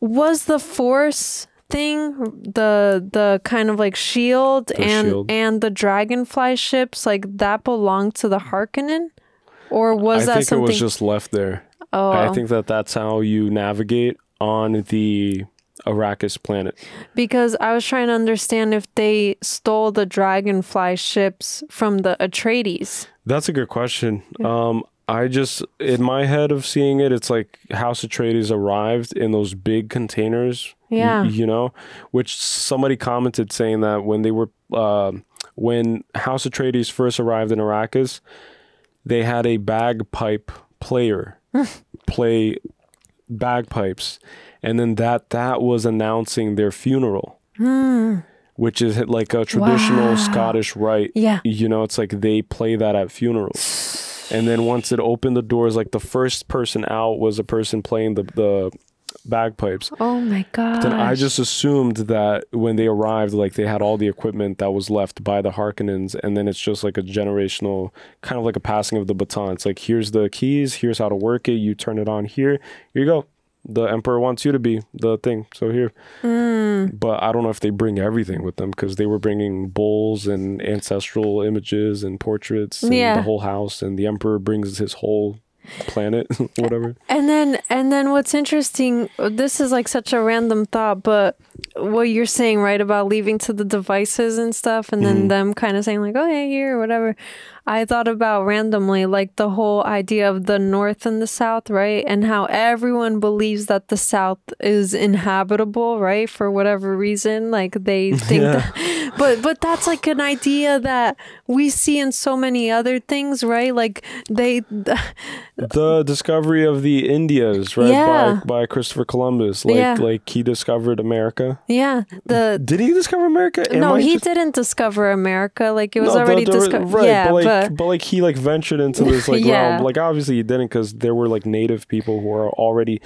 was the Force thing, the kind of like shield and the dragonfly ships, like that belonged to the Harkonnen? Or was that something? I think it was just left there. Oh. I think that's how you navigate on the Arrakis planet. Because I was trying to understand if they stole the dragonfly ships from the Atreides. That's a good question. I just, in my head of seeing it, it's like House Atreides arrived in those big containers. Yeah. You know, which somebody commented saying that when they were, when House Atreides first arrived in Arrakis, they had a bagpipe player play bagpipes, and then that was announcing their funeral, which is like a traditional Scottish rite. Yeah, you know, it's like they play that at funerals, and then once it opened the doors, like the first person out was a person playing the bagpipes. Oh my god! Then I just assumed that when they arrived, like they had all the equipment that was left by the Harkonnens, and then it's just like a generational, kind of like a passing of the baton. It's like, here's the keys, here's how to work it, you turn it on here you go. The Emperor wants you to be the thing, so here. But I don't know if they bring everything with them, because they were bringing bowls and ancestral images and portraits and the whole house, and the Emperor brings his whole planet, whatever. And then what's interesting, this is like such a random thought, but what you're saying, right, about leaving to the devices and stuff, and then them kind of saying like, oh yeah, here, whatever. I thought about randomly like the whole idea of the North and the South, right? And how everyone believes that the South is inhabitable, right? For whatever reason, like they think that, but that's like an idea that we see in so many other things, right? Like the discovery of the Indias, right? By Christopher Columbus, like he discovered America. Yeah. Did he discover America? No, he didn't discover America. Like it was already discovered. Right, yeah, but like he like ventured into this like realm. Like obviously he didn't, because there were like native people who are already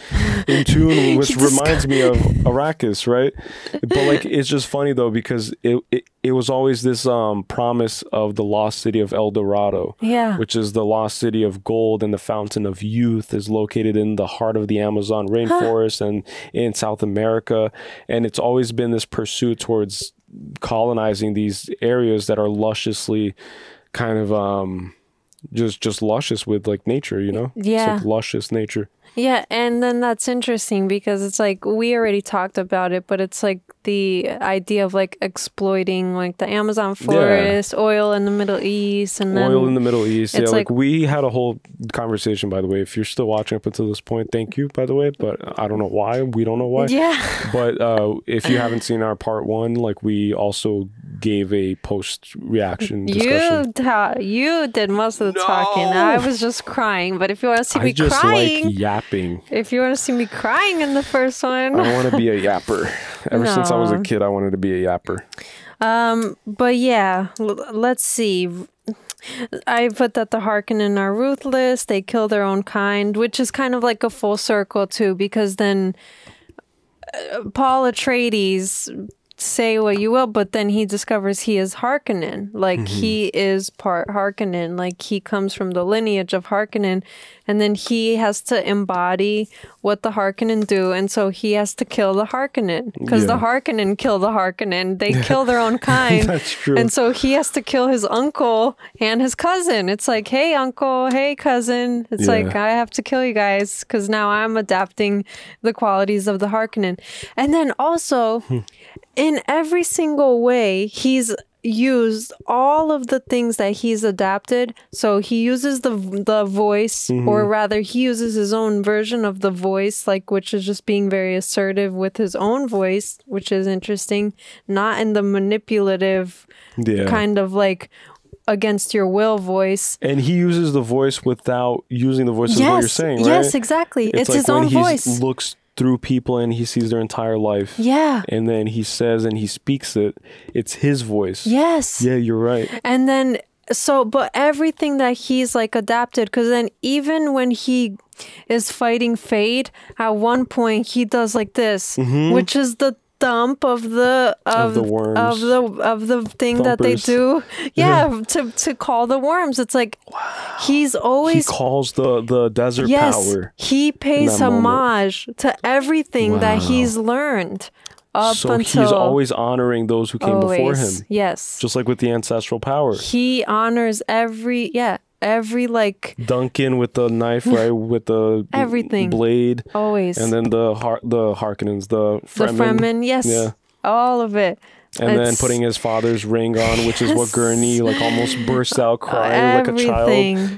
in tune, which reminds me of Arrakis, right? But like it's just funny though, because it was always this promise of the lost city of El Dorado, which is the lost city of gold, and the fountain of youth is located in the heart of the Amazon rainforest and in South America. And it's always been this pursuit towards colonizing these areas that are lusciously kind of just luscious with like nature, you know? Yeah. It's like luscious nature. Yeah, and then that's interesting because it's like we already talked about it, but it's like the idea of like exploiting like the Amazon forest, oil in the Middle East, and then oil in the Middle East. Yeah, like we had a whole conversation, by the way. If you're still watching up until this point, thank you, by the way. But I don't know why. We don't know why. Yeah. But if you haven't seen our part 1, like we also gave a post reaction discussion. You did most of the talking. I was just crying. But if you want to see me crying, like yapping. If you want to see me crying in the first one, I want to be a yapper. Ever since I was a kid, I wanted to be a yapper. But yeah, let's see. I put that the Harkonnen are ruthless. They kill their own kind, which is kind of like a full circle too, because then Paul Atreides say what you will, but then he discovers he is Harkonnen. Like, he is part Harkonnen. Like, he comes from the lineage of Harkonnen, and then he has to embody what the Harkonnen do, and so he has to kill the Harkonnen, because the Harkonnen kill the Harkonnen. They kill their own kind. That's true. And so he has to kill his uncle and his cousin. It's like, hey, uncle, hey, cousin. It's like, I have to kill you guys, because now I'm adapting the qualities of the Harkonnen. And then also, in every single way, he's used all of the things that he's adapted. So he uses the voice, or rather he uses his own version of the voice, like, which is just being very assertive with his own voice, which is interesting, not in the manipulative kind of like against your will voice. And he uses the voice without using the voice, is what you're saying, right? Yes, exactly. It's like his own voice. He looks through people and he sees their entire life. Yeah. And then he says and he speaks it. It's his voice. Yes. Yeah, you're right. And then, so, but everything that he's like adapted, because then even when he is fighting Fade, at one point he does like this, which is the thump of the worms, of the thing that they do, to call the worms. It's like, he's always, he calls the desert power. He pays homage to everything that he's learned up so until, he's always honoring those who came before him. Yes, just like with the ancestral power, he honors every like Duncan with the knife, right, with the everything blade, always, and then the Harkonnens, the Fremen, yes, all of it. And then putting his father's ring on, which is what Gurney like almost bursts out crying like a child.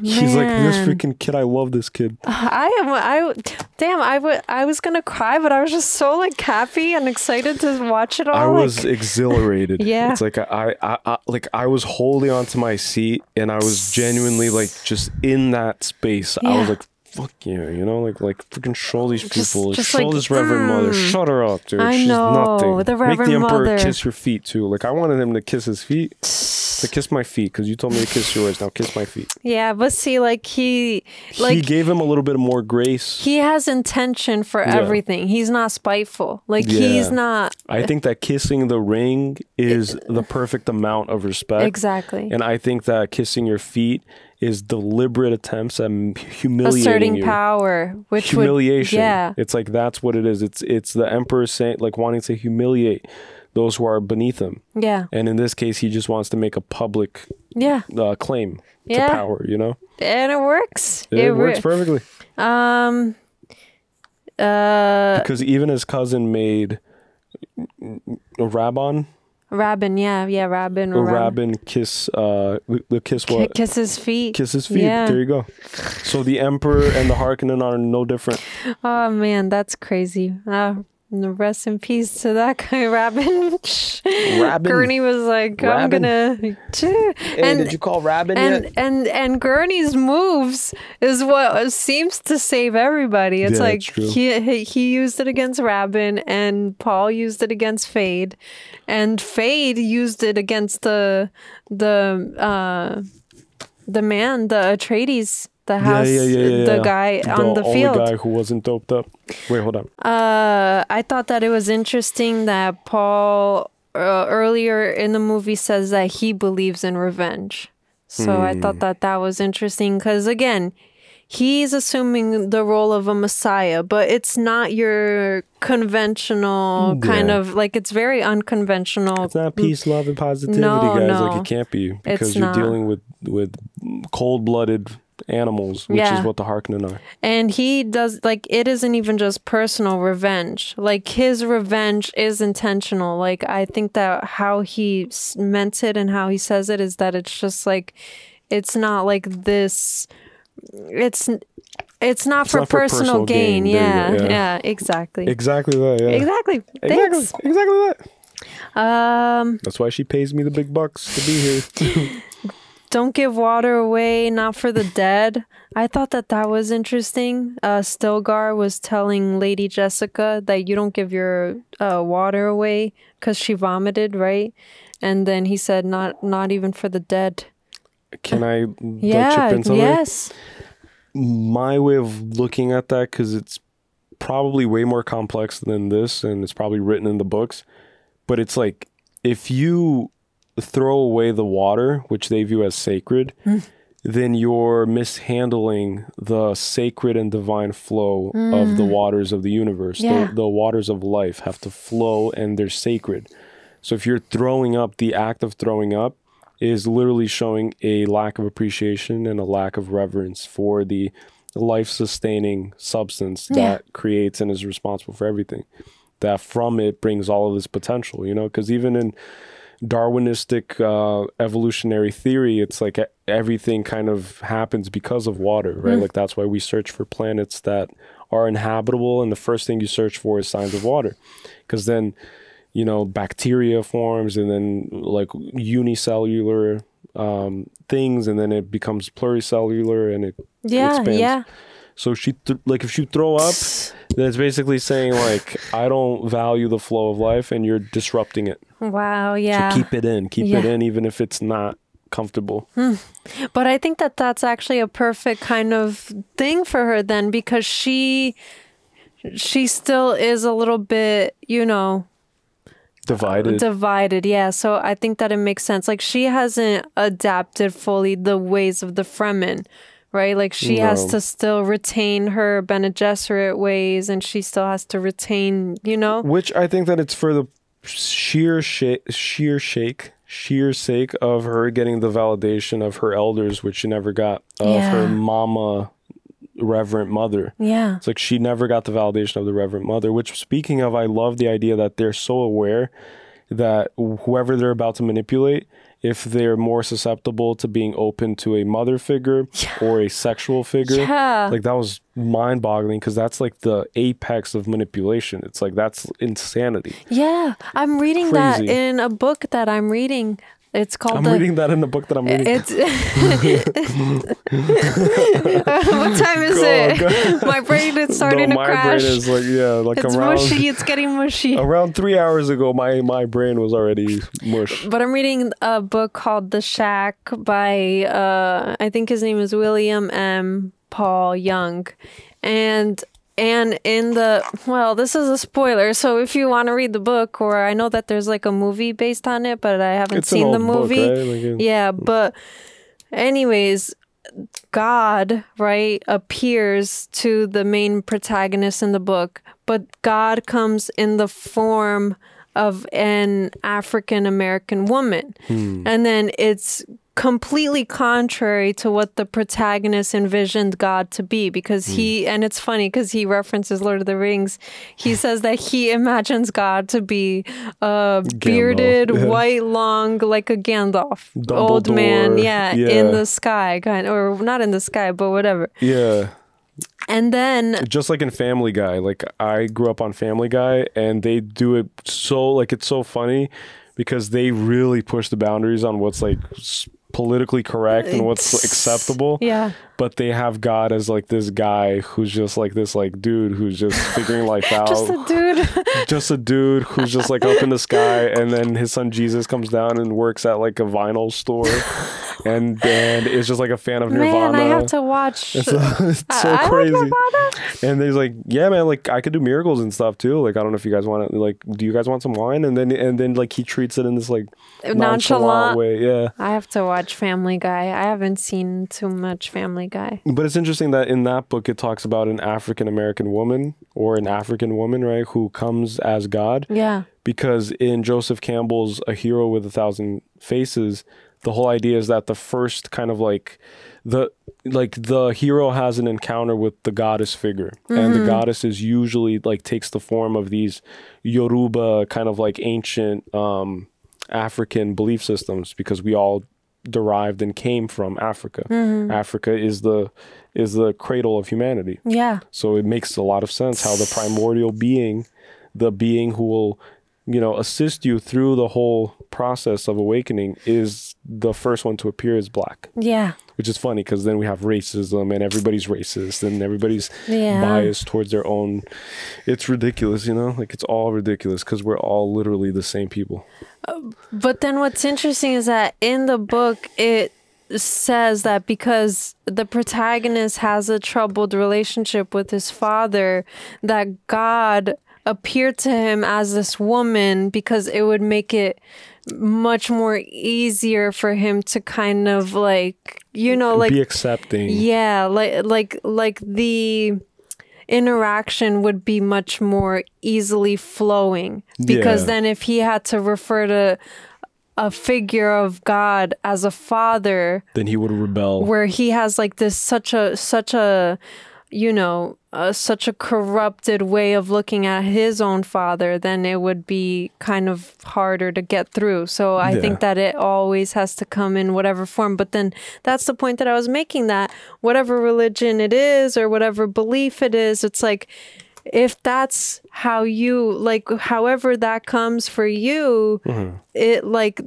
He's like, this freaking kid, I love this kid. I was gonna cry, but I was just so like happy and excited to watch it all. I was exhilarated. Yeah, it's like I was holding onto my seat, and I was genuinely like just in that space. I was like, fuck yeah, you know, like freaking show these people, show like, this Reverend Mother, shut her up, dude. She's nothing. The Reverend Make the Emperor Mother kiss your feet too. Like, I wanted him to kiss his feet. To kiss my feet, because you told me to kiss yours. Now kiss my feet. Yeah, but see, like he gave him a little bit more grace. He has intention for everything. He's not spiteful. Like he's not. I think that kissing the ring is the perfect amount of respect. Exactly. And I think that kissing your feet is deliberate attempts at humiliating asserting you. Power, which humiliation. Would, it's like that's what it is. It's the emperor saying, like, wanting to humiliate those who are beneath him. Yeah. And in this case, he just wants to make a public claim to power. You know. And it works. It works perfectly. Because even his cousin made Rabban. Rabban, Rabban. Or Rabban kiss, the kiss what? Kiss his feet. Kiss his feet. Yeah. There you go. So the Emperor and the Harkonnen are no different. Oh man, that's crazy. Rest in peace to that guy, Rabban. Gurney was like, I'm gonna. And did you call Rabban yet? And Gurney's moves is what seems to save everybody. It's like he used it against Rabban, and Paul used it against Fade, and Fade used it against the man, the Atreides. The house, the guy on the field. The only guy who wasn't doped up. Wait, hold on. I thought that it was interesting that Paul earlier in the movie says that he believes in revenge. So I thought that was interesting because, again, he's assuming the role of a messiah, but it's not your conventional kind of, like, it's very unconventional. It's not peace, love, and positivity, guys. Like, it can't be because you're dealing with cold-blooded animals, which is what the Harkonnen are. And he does, like, it isn't even just personal revenge. Like, his revenge is intentional. Like, I think that how he meant it and how he says it is that it's just like, it's not like this, it's not for personal gain. Yeah, exactly. Exactly that, yeah. Exactly. Thanks. Exactly that. That's why she pays me the big bucks to be here. Don't give water away, not for the dead. I thought that was interesting. Stilgar was telling Lady Jessica that you don't give your water away because she vomited, right? And then he said, not even for the dead. Can I chip in something? Yes. My way of looking at that, because it's probably way more complex than this, and it's probably written in the books. But it's like, if you throw away the water, which they view as sacred, then you're mishandling the sacred and divine flow of the waters of the universe. The waters of life have to flow, and they're sacred. So if you're throwing up, the act of throwing up is literally showing a lack of appreciation and a lack of reverence for the life-sustaining substance that creates and is responsible for everything. That from it brings all of this potential, you know, because even in Darwinistic evolutionary theory, it's like everything kind of happens because of water, right? Like that's why we search for planets that are inhabitable, and the first thing you search for is signs of water, because then, you know, bacteria forms, and then like unicellular things, and then it becomes pluricellular, and it expands. So like if you throw up, then it's basically saying like, I don't value the flow of life, and you're disrupting it. Wow. Yeah. So keep it in, even if it's not comfortable. But I think that that's actually a perfect kind of thing for her then, because she still is a little bit, you know, divided, yeah. So I think that it makes sense. Like, she hasn't adapted fully the ways of the Fremen, right? Like, she has to still retain her Bene Gesserit ways, and she still has to retain, you know? Which I think that it's for the sheer sake of her getting the validation of her elders, which she never got, of her mama, reverent mother. Yeah. It's like she never got the validation of the reverent mother, which, speaking of, I love the idea that they're so aware that whoever they're about to manipulate, if they're more susceptible to being open to a mother figure or a sexual figure, like that was mind-boggling, because that's like the apex of manipulation. It's like, that's insanity. Yeah, I'm reading that in a book that I'm reading. It's called. I'm reading that in the book that I'm reading. It's what time is it? My brain is starting to crash. My brain is like, it's around mushy. It's getting mushy. Around 3 hours ago, my brain was already mush. But I'm reading a book called The Shack by I think his name is William M. Paul Young, and in the, well, this is a spoiler, so if you want to read the book, or I know that there's like a movie based on it, but I haven't seen the movie. Book, right? Like, yeah, but anyways, God, right, appears to the main protagonist in the book, but God comes in the form of an African American woman. And then it's completely contrary to what the protagonist envisioned God to be, because and it's funny because he references Lord of the Rings. He says that he imagines God to be bearded, white, long, like a Gandalf, old man, in the sky, kind of, or not in the sky, but whatever. Yeah. And then, just like in Family Guy, like I grew up on Family Guy, and they do it so, like, it's so funny because they really push the boundaries on what's like politically correct and what's acceptable. Yeah. But they have God as like this guy who's just like this like dude who's just figuring life out. Just a dude. Just a dude who's just like up in the sky, and then his son Jesus comes down and works at like a vinyl store. And is just like a fan of Nirvana. Man, I have to watch. It's so crazy. And he's like, yeah, man, like I could do miracles and stuff too. Like, I don't know if you guys want to, like, do you guys want some wine? And then like he treats it in this like nonchalant way. Yeah. I have to watch Family Guy. I haven't seen too much Family Guy. But it's interesting that in that book it talks about an African American woman, or an African woman, right, who comes as God. Yeah. Because in Joseph Campbell's A Hero with a Thousand Faces, the whole idea is that the first kind of like the hero has an encounter with the goddess figure, and the goddess is usually like takes the form of these Yoruba kind of like ancient African belief systems, because we all derived and came from Africa. Africa is the cradle of humanity. Yeah. So it makes a lot of sense how the primordial being, the being who will, you know, assist you through the whole process of awakening, is the first one to appear as black. Yeah. Which is funny, because then we have racism, and everybody's racist, and everybody's biased towards their own. It's ridiculous, you know? Like, it's all ridiculous, because we're all literally the same people. But then what's interesting is that in the book, it says that because the protagonist has a troubled relationship with his father, that God appear to him as this woman because it would make it much more easier for him to kind of like, you know, like be accepting. Yeah, like the interaction would be much more easily flowing, because then if he had to refer to a figure of God as a father, then he would rebel, where he has like this such a you know, such a corrupted way of looking at his own father, then it would be kind of harder to get through. So I think that it always has to come in whatever form. But then that's the point that I was making, that whatever religion it is or whatever belief it is, it's like, if that's how you, like, however that comes for you, it like,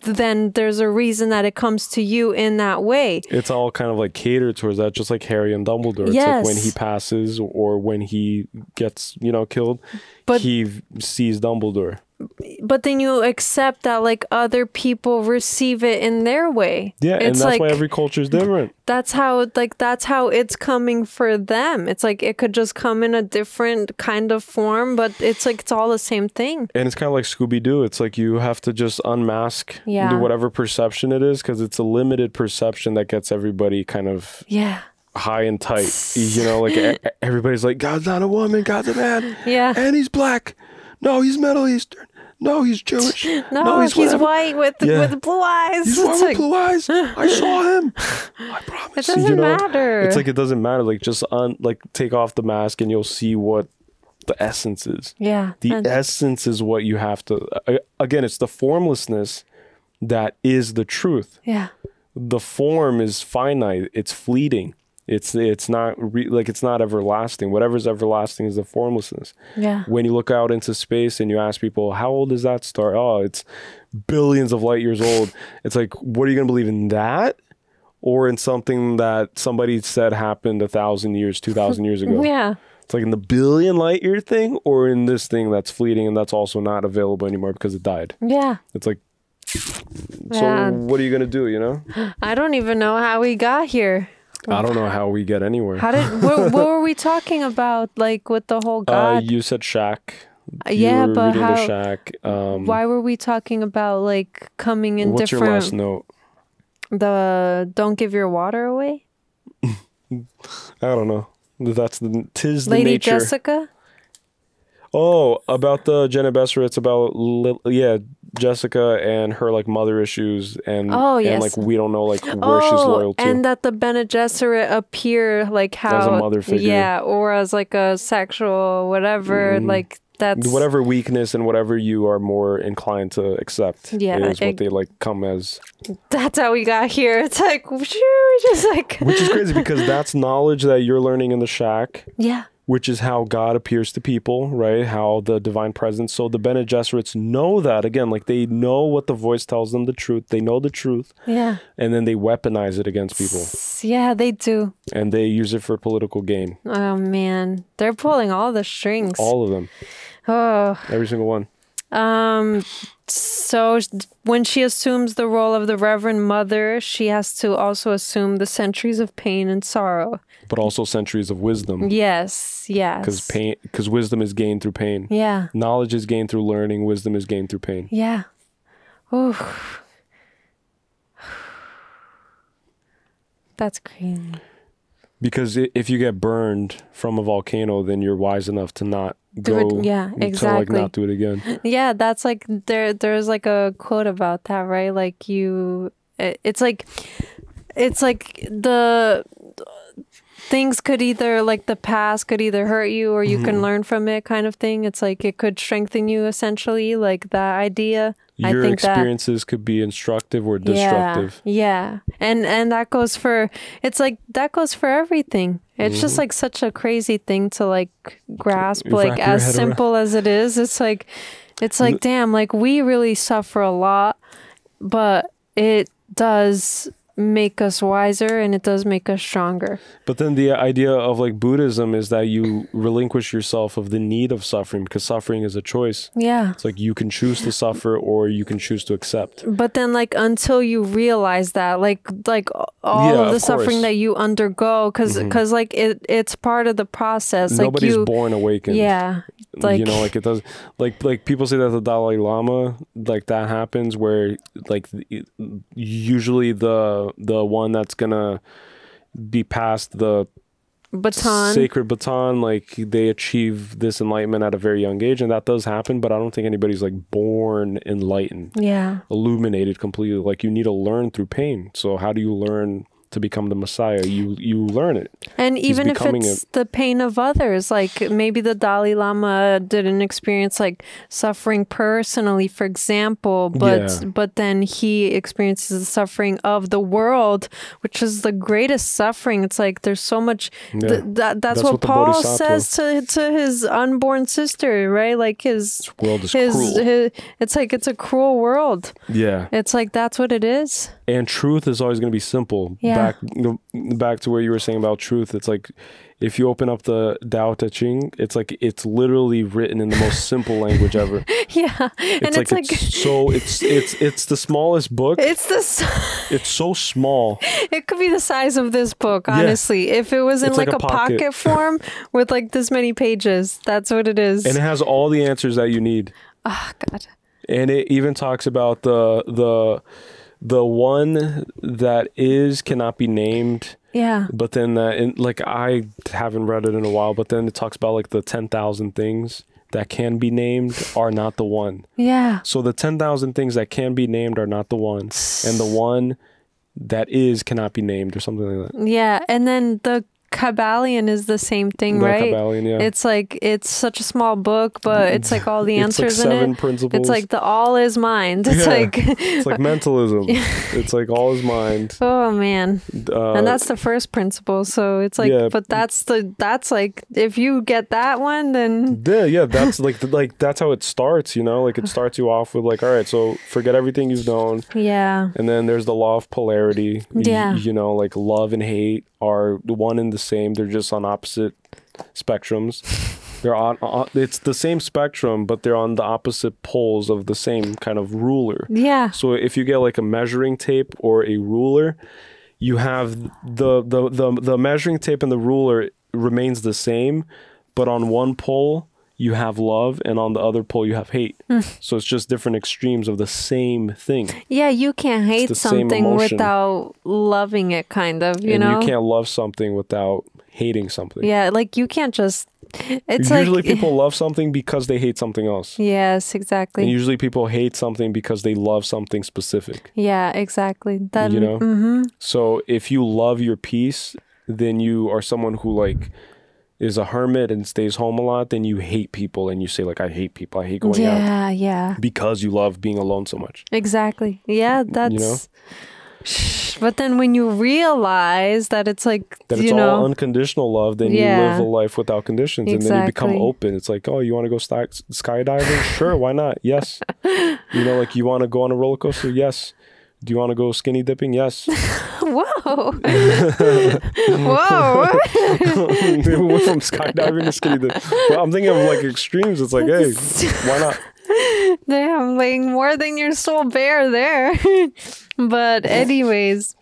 then there's a reason that it comes to you in that way. It's all kind of like catered towards that, just like Harry and Dumbledore. It's like when he passes or when he gets, you know, killed, but he sees Dumbledore. But then you accept that like other people receive it in their way. Yeah, and that's like, why every culture is different. That's how it's coming for them. It's like it could just come in a different kind of form, but it's like it's all the same thing. And it's kind of like Scooby-Doo. It's like you have to just unmask whatever perception it is, because it's a limited perception that gets everybody kind of high and tight. You know, like everybody's like, God's not a woman, God's a man. Yeah. And he's black. No, he's Middle Eastern. No, he's Jewish. No, he's white with blue eyes. He's white with blue eyes. I saw him. I promise. It doesn't matter. It's like it doesn't matter. Like just like take off the mask and you'll see what the essence is. Yeah. The essence is what you have to. Again, it's the formlessness that is the truth. Yeah. The form is finite. It's fleeting. It's not it's not everlasting. Whatever's everlasting is the formlessness. Yeah. When you look out into space and you ask people, how old is that star? Oh, it's billions of light years old. It's like, what are you going to believe in that? Or in something that somebody said happened 1,000 years, 2,000 years ago? Yeah. It's like in the billion light year thing, or in this thing that's fleeting and that's also not available anymore because it died. Yeah. It's like, so what are you going to do, you know? I don't even know how we got here. I don't know how we get anywhere. What were we talking about, like with the whole God? You said shack. Yeah, but how? The shack. Why were we talking about like coming in what's different? What's your last note? The don't give your water away. I don't know. That's the Lady nature. Jessica. Oh, about the Bene Gesserit. It's about Jessica and her like mother issues and and like we don't know like where she's loyal to. And that the Bene Gesserit appear like how as a mother figure, or as like a sexual whatever, like that's whatever weakness and whatever you are more inclined to accept. Is what they like come as. That's how we got here. It's like we just like which is crazy because that's knowledge that you're learning in the shack. Yeah. Which is how God appears to people, right? How the divine presence. So the Bene Gesserits know that, again, like they know what the voice tells them the truth. They know the truth. Yeah. And then they weaponize it against people. Yeah, they do. And they use it for political gain. Oh, man. They're pulling all the strings. All of them. Oh. Every single one. So when she assumes the role of the Reverend Mother, she has to also assume the centuries of pain and sorrow. But also centuries of wisdom. Yes, yes. Because wisdom is gained through pain. Yeah. Knowledge is gained through learning. Wisdom is gained through pain. Yeah. Ooh. That's crazy. Because if you get burned from a volcano, then you're wise enough to not go. Exactly. To like not do it again. Yeah, that's like there's like a quote about that, right? Like it's like the things could either, like the past could either hurt you or you can learn from it, kind of thing. It's like it could strengthen you, essentially, like that idea. Your experiences could be instructive or destructive. Yeah. And that goes for, it's like, that goes for everything. It's just like such a crazy thing to like grasp, like as simple as it is. It's like, damn, like we really suffer a lot, but it does make us wiser and it does make us stronger. But then the idea of like Buddhism is that you relinquish yourself of the need of suffering, because suffering is a choice. Yeah. It's like you can choose to suffer or you can choose to accept. But then like until you realize that, like all of the suffering that you undergo, because like it's part of the process. Nobody's born awakened. Yeah. Like, you know, like it does, like people say that the Dalai Lama, like that happens where like usually the one that's gonna be passed the baton, sacred baton, like they achieve this enlightenment at a very young age, and that does happen, but I don't think anybody's like born enlightened, illuminated completely. Like you need to learn through pain. So how do you learn to become the Messiah? You learn it. And even if it's the pain of others, like maybe the Dalai Lama didn't experience like suffering personally, for example, but then he experiences the suffering of the world, which is the greatest suffering. It's like there's so much. That's what Paul says to his unborn sister, right? Like this world is cruel. It's like it's a cruel world. Yeah, it's like that's what it is. And truth is always going to be simple. Back to where you were saying about truth. It's like if you open up the Tao Te Ching, it's like it's literally written in the most simple language ever. It's the smallest book. It's so small. It could be the size of this book, honestly. If it was in like a pocket form with like this many pages, that's what it is. And it has all the answers that you need. Oh God. And it even talks about the one that is cannot be named. Yeah. But then like I haven't read it in a while, but then it talks about like the 10,000 things that can be named are not the one. Yeah. So the 10,000 things that can be named are not the one, and the one that is cannot be named, or something like that. Yeah. And then the Kabbalion is the same thing, right? Kabbalion, yeah. It's like it's such a small book, but it's like all the answers like 7 in it. Principles. It's like the all is mind. It's it's like mentalism. It's like all is mind. Oh man, and that's the first principle. So it's like, but that's like if you get that one, then that's like that's how it starts. You know, like it starts you off with like, all right, so forget everything you've known. Yeah. And then there's the law of polarity. Yeah. You know, like love and hate are one and the same. They're just on opposite spectrums. They're on it's the same spectrum, but they're on the opposite poles of the same kind of ruler. Yeah. So if you get like a measuring tape or a ruler, you have the measuring tape and the ruler remains the same, but on one pole you have love, and on the other pole you have hate. So it's just different extremes of the same thing. Yeah, you can't hate something without loving it, kind of, you know? You can't love something without hating something. Yeah, like you can't just... Usually people love something because they hate something else. Yes, exactly. And usually people hate something because they love something specific. Yeah, exactly. That, you know? So if you love your peace, then you are someone who like... is a hermit and stays home a lot, then you hate people and you say like, I hate people, I hate going out. Yeah. Because you love being alone so much. Exactly. Yeah, that's... You know? But then when you realize that it's like, that it's all unconditional love, then you live a life without conditions. And then you become open. It's like, oh, you want to go skydiving? Sure, why not? Yes. You know, like you want to go on a roller coaster? Yes. Do you want to go skinny dipping? Yes. Whoa. Whoa. We went from skydiving to skinny dipping. But I'm thinking of like extremes. It's like, hey, why not? Damn, like more than your soul bear there. But anyways,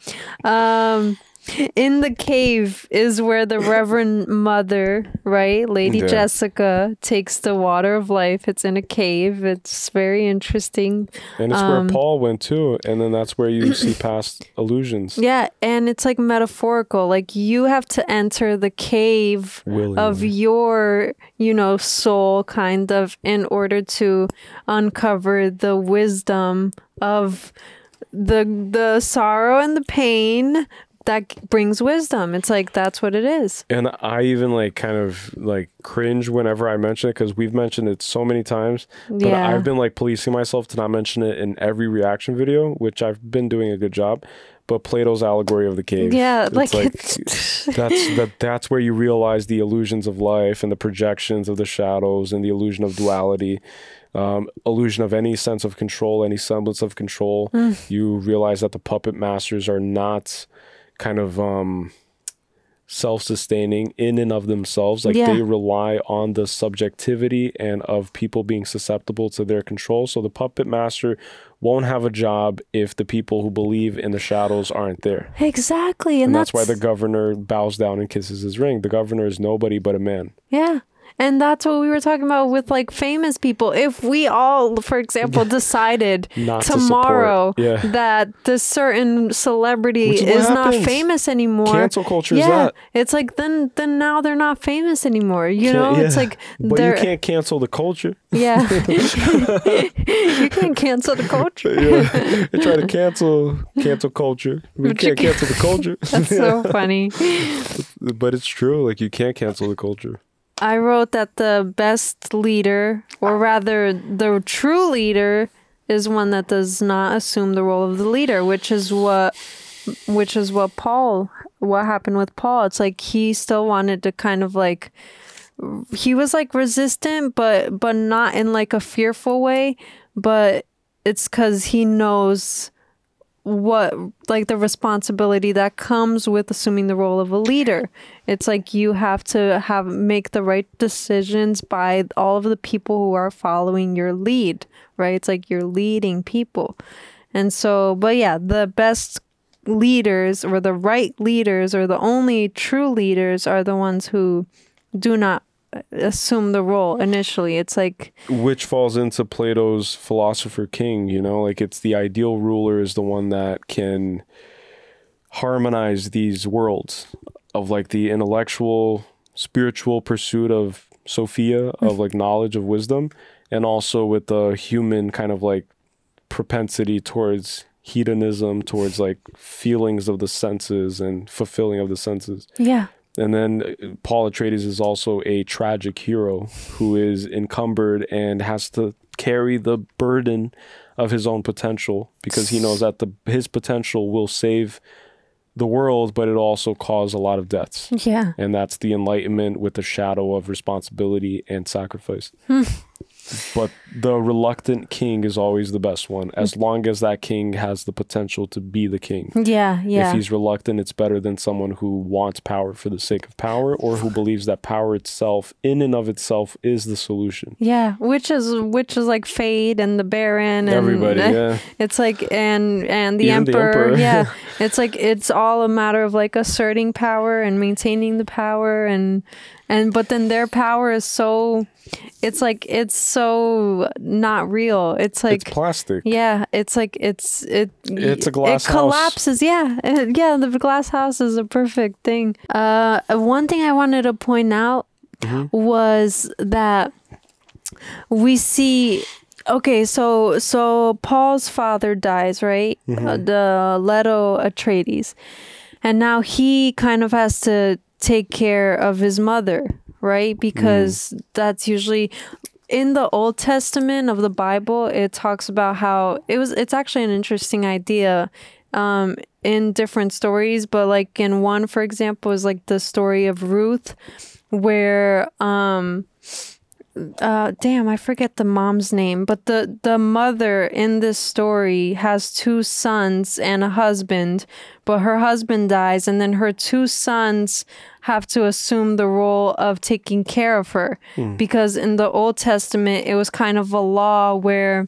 in the cave is where the Reverend Mother, right, Lady Jessica, takes the water of life. It's in a cave. It's very interesting. And it's where Paul went too. And then that's where you see past illusions. Yeah, and it's like metaphorical. Like you have to enter the cave of your, you know, soul kind of in order to uncover the wisdom of the sorrow and the pain that brings wisdom. It's like, that's what it is. And I even like kind of like cringe whenever I mention it, because we've mentioned it so many times, but I've been like policing myself to not mention it in every reaction video, which I've been doing a good job. But Plato's allegory of the cave. Yeah, like that's where you realize the illusions of life and the projections of the shadows and the illusion of duality. Illusion of any sense of control, any semblance of control. You realize that the puppet masters are not kind of self-sustaining in and of themselves. Like they rely on the subjectivity and of people being susceptible to their control. So the puppet master won't have a job if the people who believe in the shadows aren't there. Exactly. And that's why the governor bows down and kisses his ring. The governor is nobody but a man. Yeah. And that's what we were talking about with like famous people. If we all, for example, decided tomorrow that this certain celebrity is not famous anymore. Cancel culture is that. It's like then now they're not famous anymore. You know? It's like but you can't cancel the culture. Yeah. You can't cancel the culture. They try to cancel culture. We can't cancel the culture. That's so funny. But it's true. Like you can't cancel the culture. I wrote that the best leader, or rather the true leader, is one that does not assume the role of the leader, which is what happened with Paul. It's like he still wanted to kind of like, he was like resistant, but not in like a fearful way, but it's because he knows what like the responsibility that comes with assuming the role of a leader. It's like you have to make the right decisions by all of the people who are following your lead, right? It's like you're leading people. And so, but yeah, the best leaders, or the right leaders, or the only true leaders, are the ones who do not assume the role initially. It's like, which falls into Plato's philosopher king, you know, like it's the ideal ruler is the one that can harmonize these worlds of like the intellectual, spiritual pursuit of Sophia, of like knowledge, of wisdom, and also with the human kind of like propensity towards hedonism, towards like feelings of the senses and fulfilling of the senses. Yeah. And then Paul Atreides is also a tragic hero who is encumbered and has to carry the burden of his own potential, because he knows that his potential will save the world, but it also cause a lot of deaths. Yeah. And that's the enlightenment with the shadow of responsibility and sacrifice. But the reluctant king is always the best one, as long as that king has the potential to be the king. Yeah, yeah. If he's reluctant, it's better than someone who wants power for the sake of power, or who believes that power itself, in and of itself, is the solution. Yeah, which is like Fade and the Baron and everybody. Yeah, it's like and the Even Emperor. the Emperor. Yeah, it's like it's all a matter of like asserting power and maintaining the power, and but then their power is so. It's like it's so not real. It's like it's plastic. Yeah, it's like it's a glass house. It collapses. Yeah, yeah. The glass house is a perfect thing. One thing I wanted to point out was that we see. Okay, so Paul's father dies, right? The Leto Atreides, and now he kind of has to take care of his mother. Right? Because that's usually in the Old Testament of the Bible, it talks about how it's actually an interesting idea in different stories, but like in one, for example, is like the story of Ruth, where damn, I forget the mom's name, but the mother in this story has 2 sons and a husband, but her husband dies, and then her 2 sons have to assume the role of taking care of her, because in the Old Testament it was kind of a law where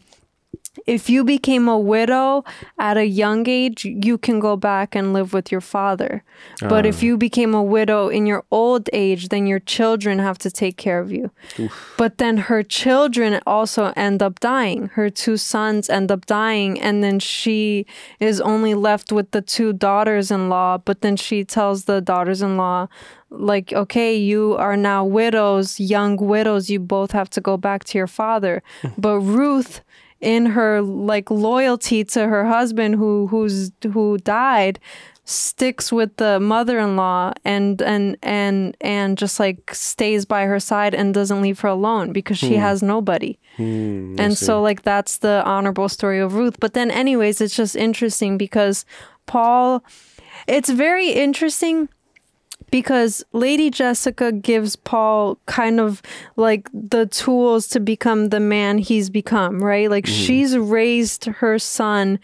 if you became a widow at a young age, you can go back and live with your father. But if you became a widow in your old age, then your children have to take care of you. Oof. But then her children also end up dying. Her 2 sons end up dying, and then she is only left with the 2 daughters-in-law. But then she tells the daughters-in-law, like, okay, you are now widows, young widows, you both have to go back to your father. But Ruth, in her like loyalty to her husband who died, sticks with the mother-in-law and just like stays by her side and doesn't leave her alone because she has nobody. And so like that's the honorable story of Ruth. But then anyways, it's just interesting because Paul, it's very interesting because Lady Jessica gives Paul kind of like the tools to become the man he's become, right? Like she's raised her son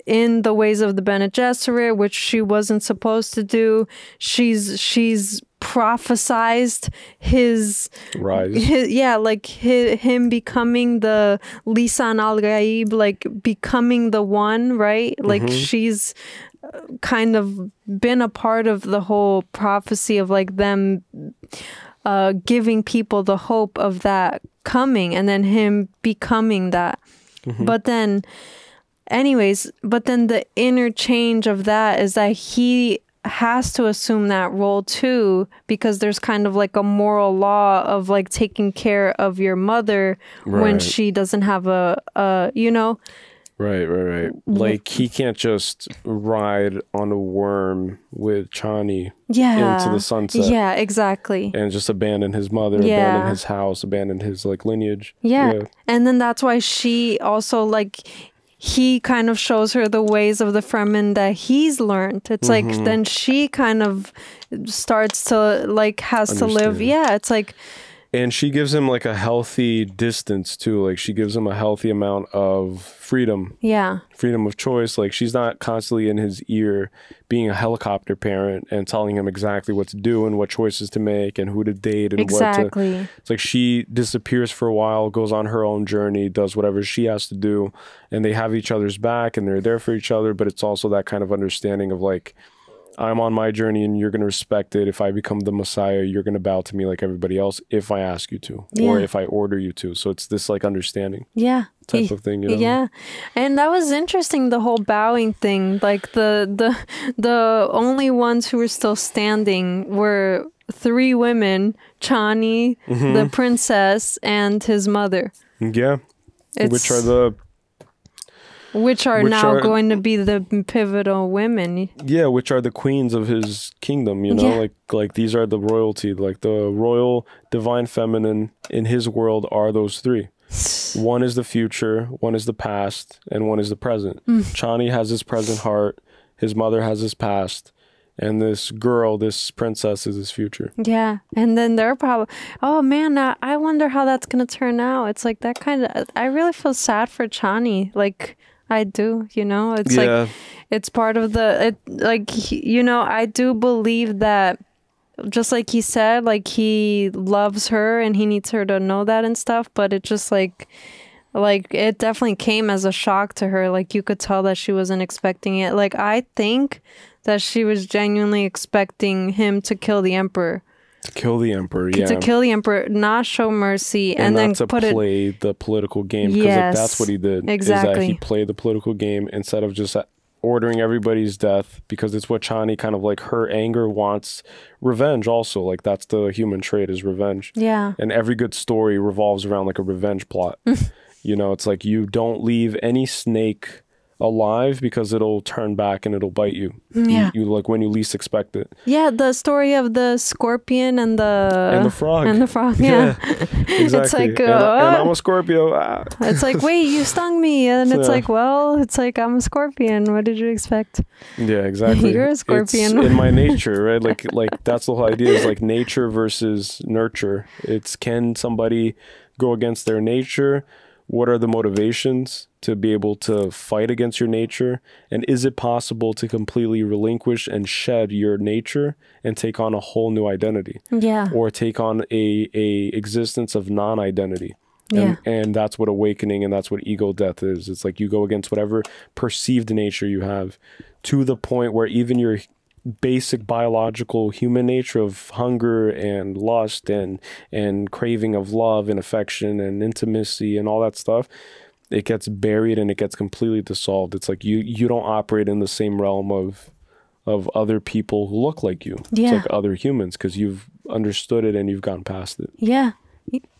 in the ways of the Bene Gesserit, which she wasn't supposed to do. She's prophesized his rise. Him becoming the Lisan al-Ghaib, like becoming the one, right? Like she's kind of been a part of the whole prophecy of like them giving people the hope of that coming, and then him becoming that. But then the interchange of that is that he has to assume that role too, because there's kind of like a moral law of like taking care of your mother when she doesn't have a you know. Right. Like, he can't just ride on a worm with Chani into the sunset. Yeah, exactly. And just abandon his mother, abandon his house, abandon his, like, lineage. Yeah. And then that's why she also, like, he kind of shows her the ways of the Fremen that he's learned. It's like, then she kind of starts to, like, has to live. Yeah, it's like... And she gives him like a healthy distance too. Like, she gives him a healthy amount of freedom. Yeah. Freedom of choice. Like, she's not constantly in his ear being a helicopter parent and telling him exactly what to do and what choices to make and who to date and what to... It's like she disappears for a while, goes on her own journey, does whatever she has to do, and they have each other's back and they're there for each other. But it's also that kind of understanding of like, I'm on my journey and you're going to respect it. If I become the Messiah, you're going to bow to me like everybody else if I ask you to, or if I order you to. So it's this like understanding type of thing, you know? Yeah. And that was interesting, the whole bowing thing. Like the only ones who were still standing were 3 women, Chani, the princess, and his mother. Yeah. Which are now going to be the pivotal women. Yeah, which are the queens of his kingdom, you know? Like these are the royalty. Like, the royal divine feminine in his world are those 3. One is the future, one is the past, and one is the present. Chani has his present heart, his mother has his past, and this girl, this princess, is his future. Yeah, and then they're probably... Oh, man, I wonder how that's going to turn out. It's like that kind of... I really feel sad for Chani. Like... I do, you know, it's like, it's part of you know, I do believe that, just like he said, like, he loves her and he needs her to know that and stuff, but it just like it definitely came as a shock to her. Like, you could tell that she wasn't expecting it. Like, I think that she was genuinely expecting him to kill the emperor. To kill the emperor, yeah. To kill the emperor, not show mercy, and then to play the political game, because like, that's what he did. Exactly. Is that he played the political game instead of just ordering everybody's death, because it's what Chani kind of like, her anger wants revenge also. Like, that's the human trait, is revenge. Yeah. And every good story revolves around like a revenge plot. You know, it's like, you don't leave any snake alive because it'll turn back and it'll bite you. Yeah. You like when you least expect it. Yeah, the story of the scorpion and the frog. And the frog, yeah. Exactly. It's like, and I'm a Scorpio. It's like, wait, you stung me. And it's like, well, it's like, I'm a scorpion. What did you expect? Yeah, exactly. You're a scorpion. It's in my nature, right? Like that's the whole idea, is like nature versus nurture. It's, can somebody go against their nature? What are the motivations to be able to fight against your nature? And is it possible to completely relinquish and shed your nature and take on a whole new identity? Yeah. Or take on a existence of non-identity? And that's what awakening, and that's what ego death is. It's like, you go against whatever perceived nature you have, to the point where even your basic biological human nature of hunger and lust and craving of love and affection and intimacy and all that stuff, it gets buried and it gets completely dissolved. It's like, you don't operate in the same realm of other people who look like you. It's like other humans, because you've understood it and you've gone past it. Yeah,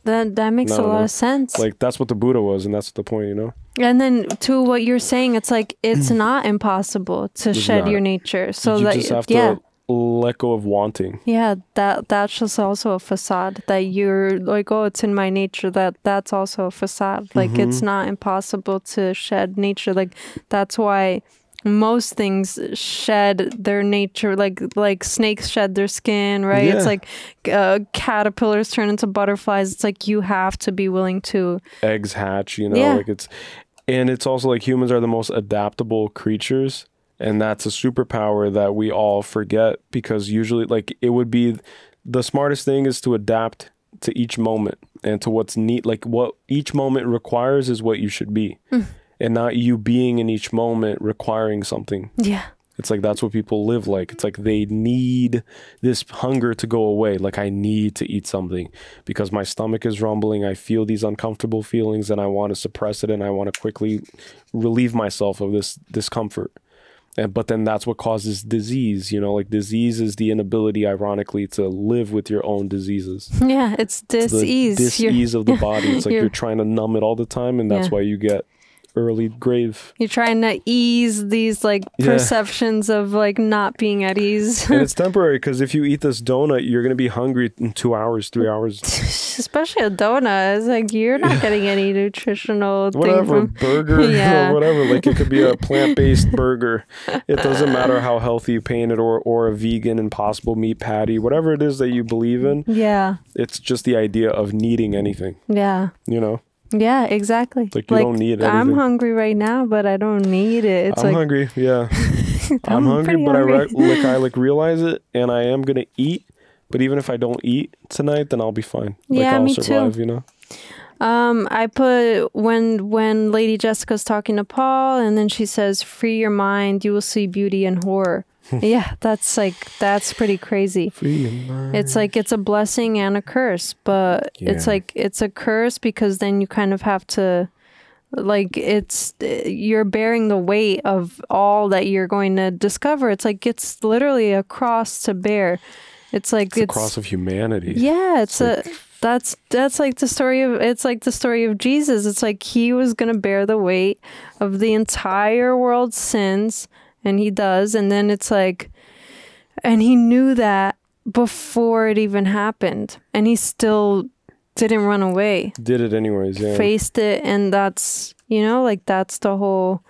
that makes a lot of sense. Like, that's what the Buddha was, and that's the point, you know? And then to what you're saying, it's like, it's not impossible to shed your nature. So you just have to let go of wanting. Yeah, that's just also a facade, that you're like, oh, it's in my nature. That's also a facade. Like, it's not impossible to shed nature. Like, that's why most things shed their nature, like snakes shed their skin, right? It's like caterpillars turn into butterflies. It's like, you have to be willing to... Eggs hatch, you know? Like, and it's also like, humans are the most adaptable creatures, and that's a superpower that we all forget, because usually, like, it would be the smartest thing is to adapt to each moment and to what's neat. Like, what each moment requires is what you should be. And not you being in each moment requiring something. Yeah. It's like that's what people live like. It's like they need this hunger to go away. Like I need to eat something because my stomach is rumbling. I feel these uncomfortable feelings and I want to suppress it and I want to quickly relieve myself of this discomfort. But then that's what causes disease, you know, like disease is the inability, ironically, to live with your own diseases. Yeah, it's dis-ease. It's the dis-ease of the body. It's like you're trying to numb it all the time, and that's why you get early grave. You're trying to ease these like perceptions of like not being at ease. And it's temporary because if you eat this donut, you're going to be hungry in 2 hours, 3 hours. Especially a donut. It's like you're not getting any nutritional whatever, thing from burger or whatever. Like it could be a plant-based burger. It doesn't matter how healthy you paint it or a vegan impossible meat patty, whatever it is that you believe in. Yeah. It's just the idea of needing anything. Yeah. You know? Yeah, exactly. Like you don't need anything. I'm hungry right now, but I don't need it. It's I'm hungry, yeah. I'm hungry, but I realize it, and I am gonna eat. But even if I don't eat tonight, then I'll be fine. Like yeah, I'll me survive, too. You know. I put when Lady Jessica's talking to Paul, and then she says, "Free your mind, you will see beauty and horror." Yeah, that's pretty crazy. Free your mind. It's like it's a blessing and a curse, but it's like it's a curse because then you kind of have to, like, you're bearing the weight of all that you're going to discover. It's like it's literally a cross to bear. It's like it's a cross of humanity. Yeah, that's like the story of Jesus. It's like he was gonna bear the weight of the entire world's sins. And he does. And then it's like, and he knew that before it even happened. And he still didn't run away. Did it anyways, yeah. Faced it. And that's, you know, like that's the whole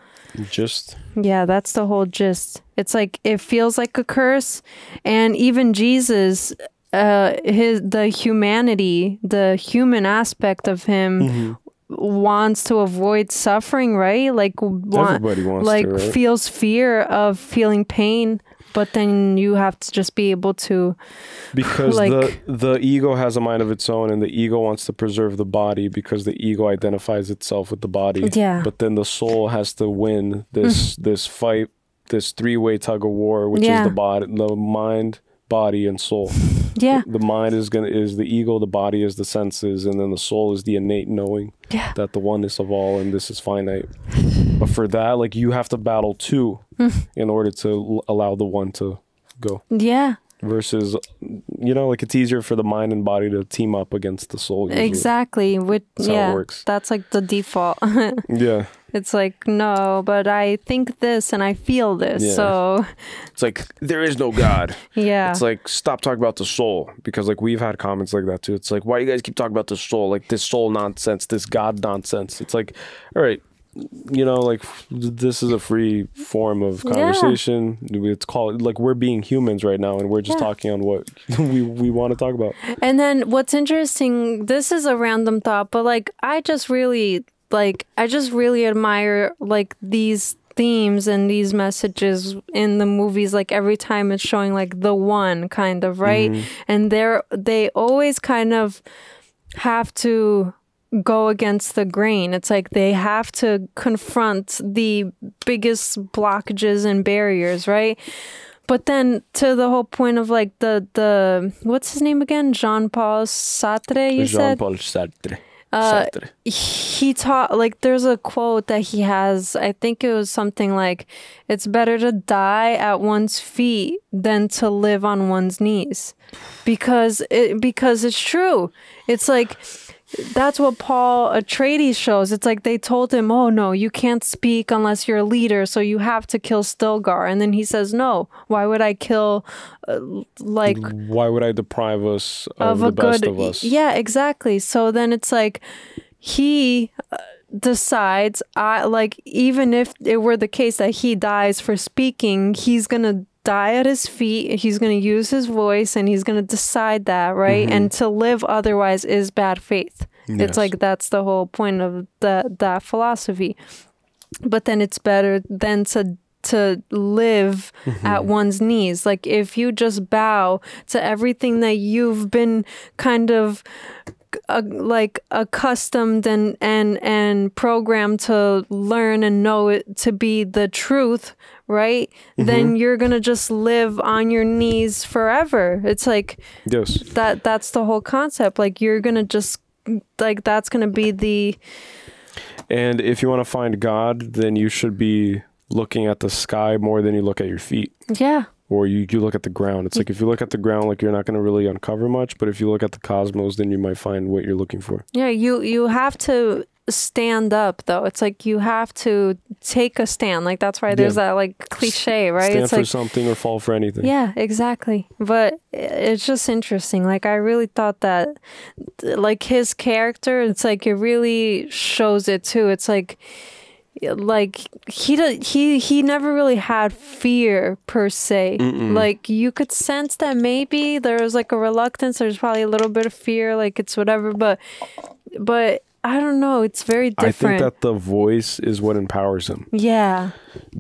gist. Yeah, that's the whole gist. It's like, it feels like a curse. And even Jesus, the humanity, the human aspect of him, wants to avoid suffering, right? Like everybody wants to, right? Feels fear of feeling pain, but then you have to just be able to, because like, the ego has a mind of its own, and the ego wants to preserve the body because the ego identifies itself with the body. Yeah. But then the soul has to win this fight, this three-way tug of war, which is the mind, body, and soul. Yeah. The mind is the ego, the body is the senses, and then the soul is the innate knowing that the oneness of all and this is finite. But for that, like, you have to battle two in order to allow the one to go. Yeah. Versus, you know, like, it's easier for the mind and body to team up against the soul. Usually. Exactly. That's how it works. That's like the default. Yeah. It's like, no, but I think this and I feel this. Yeah. So it's like, there is no God. Yeah. It's like, stop talking about the soul. Because, like, we've had comments like that too. It's like, why do you guys keep talking about the soul? Like, this soul nonsense, this God nonsense. It's like, all right, you know, like, this is a free form of conversation. It's called, like, we're being humans right now, and we're just talking on what we want to talk about. And then what's interesting, this is a random thought, but, like, I just really admire, like, these themes and these messages in the movies. Like, every time it's showing, like, the one, kind of, right? And they always kind of have to go against the grain. It's like they have to confront the biggest blockages and barriers, right? But then to the whole point of, like, the what's his name again? Jean-Paul Sartre, you said? Jean-Paul Sartre. He taught, like, there's a quote that he has, I think it was something like, it's better to die at one's feet than to live on one's knees, because it's true. It's like, that's what Paul Atreides shows. It's like they told him, oh no, you can't speak unless you're a leader, so you have to kill Stilgar. And then he says, no, why would I kill, why would I deprive us of the best of us? Yeah, exactly. So then it's like, he decides, like, even if it were the case that he dies for speaking, he's gonna die at his feet, he's going to use his voice, and he's going to decide that, right? And to live otherwise is bad faith. Yes. It's like, that's the whole point of that philosophy. But then it's better than to live at one's knees. Like, if you just bow to everything that you've been kind of accustomed and programmed to learn and know it to be the truth, right? Then you're gonna just live on your knees forever. It's like, yes, that's the whole concept. Like, you're gonna just, like, that's gonna be the... And if you want to find God, then you should be looking at the sky more than you look at your feet. Yeah. Or you look at the ground. It's like, if you look at the ground, like, you're not going to really uncover much. But if you look at the cosmos, then you might find what you're looking for. Yeah, you have to stand up, though. It's like, you have to take a stand. Like, that's why there's that, like, cliche, right? Stand it's for like, something or fall for anything. Yeah, exactly. But it's just interesting. Like, I really thought that, like, his character, it's like, it really shows it too. It's like he never really had fear per se. Like, you could sense that maybe there was like a reluctance. There's probably a little bit of fear, like, it's whatever. But I don't know. It's very different. I think that the voice is what empowers him. Yeah.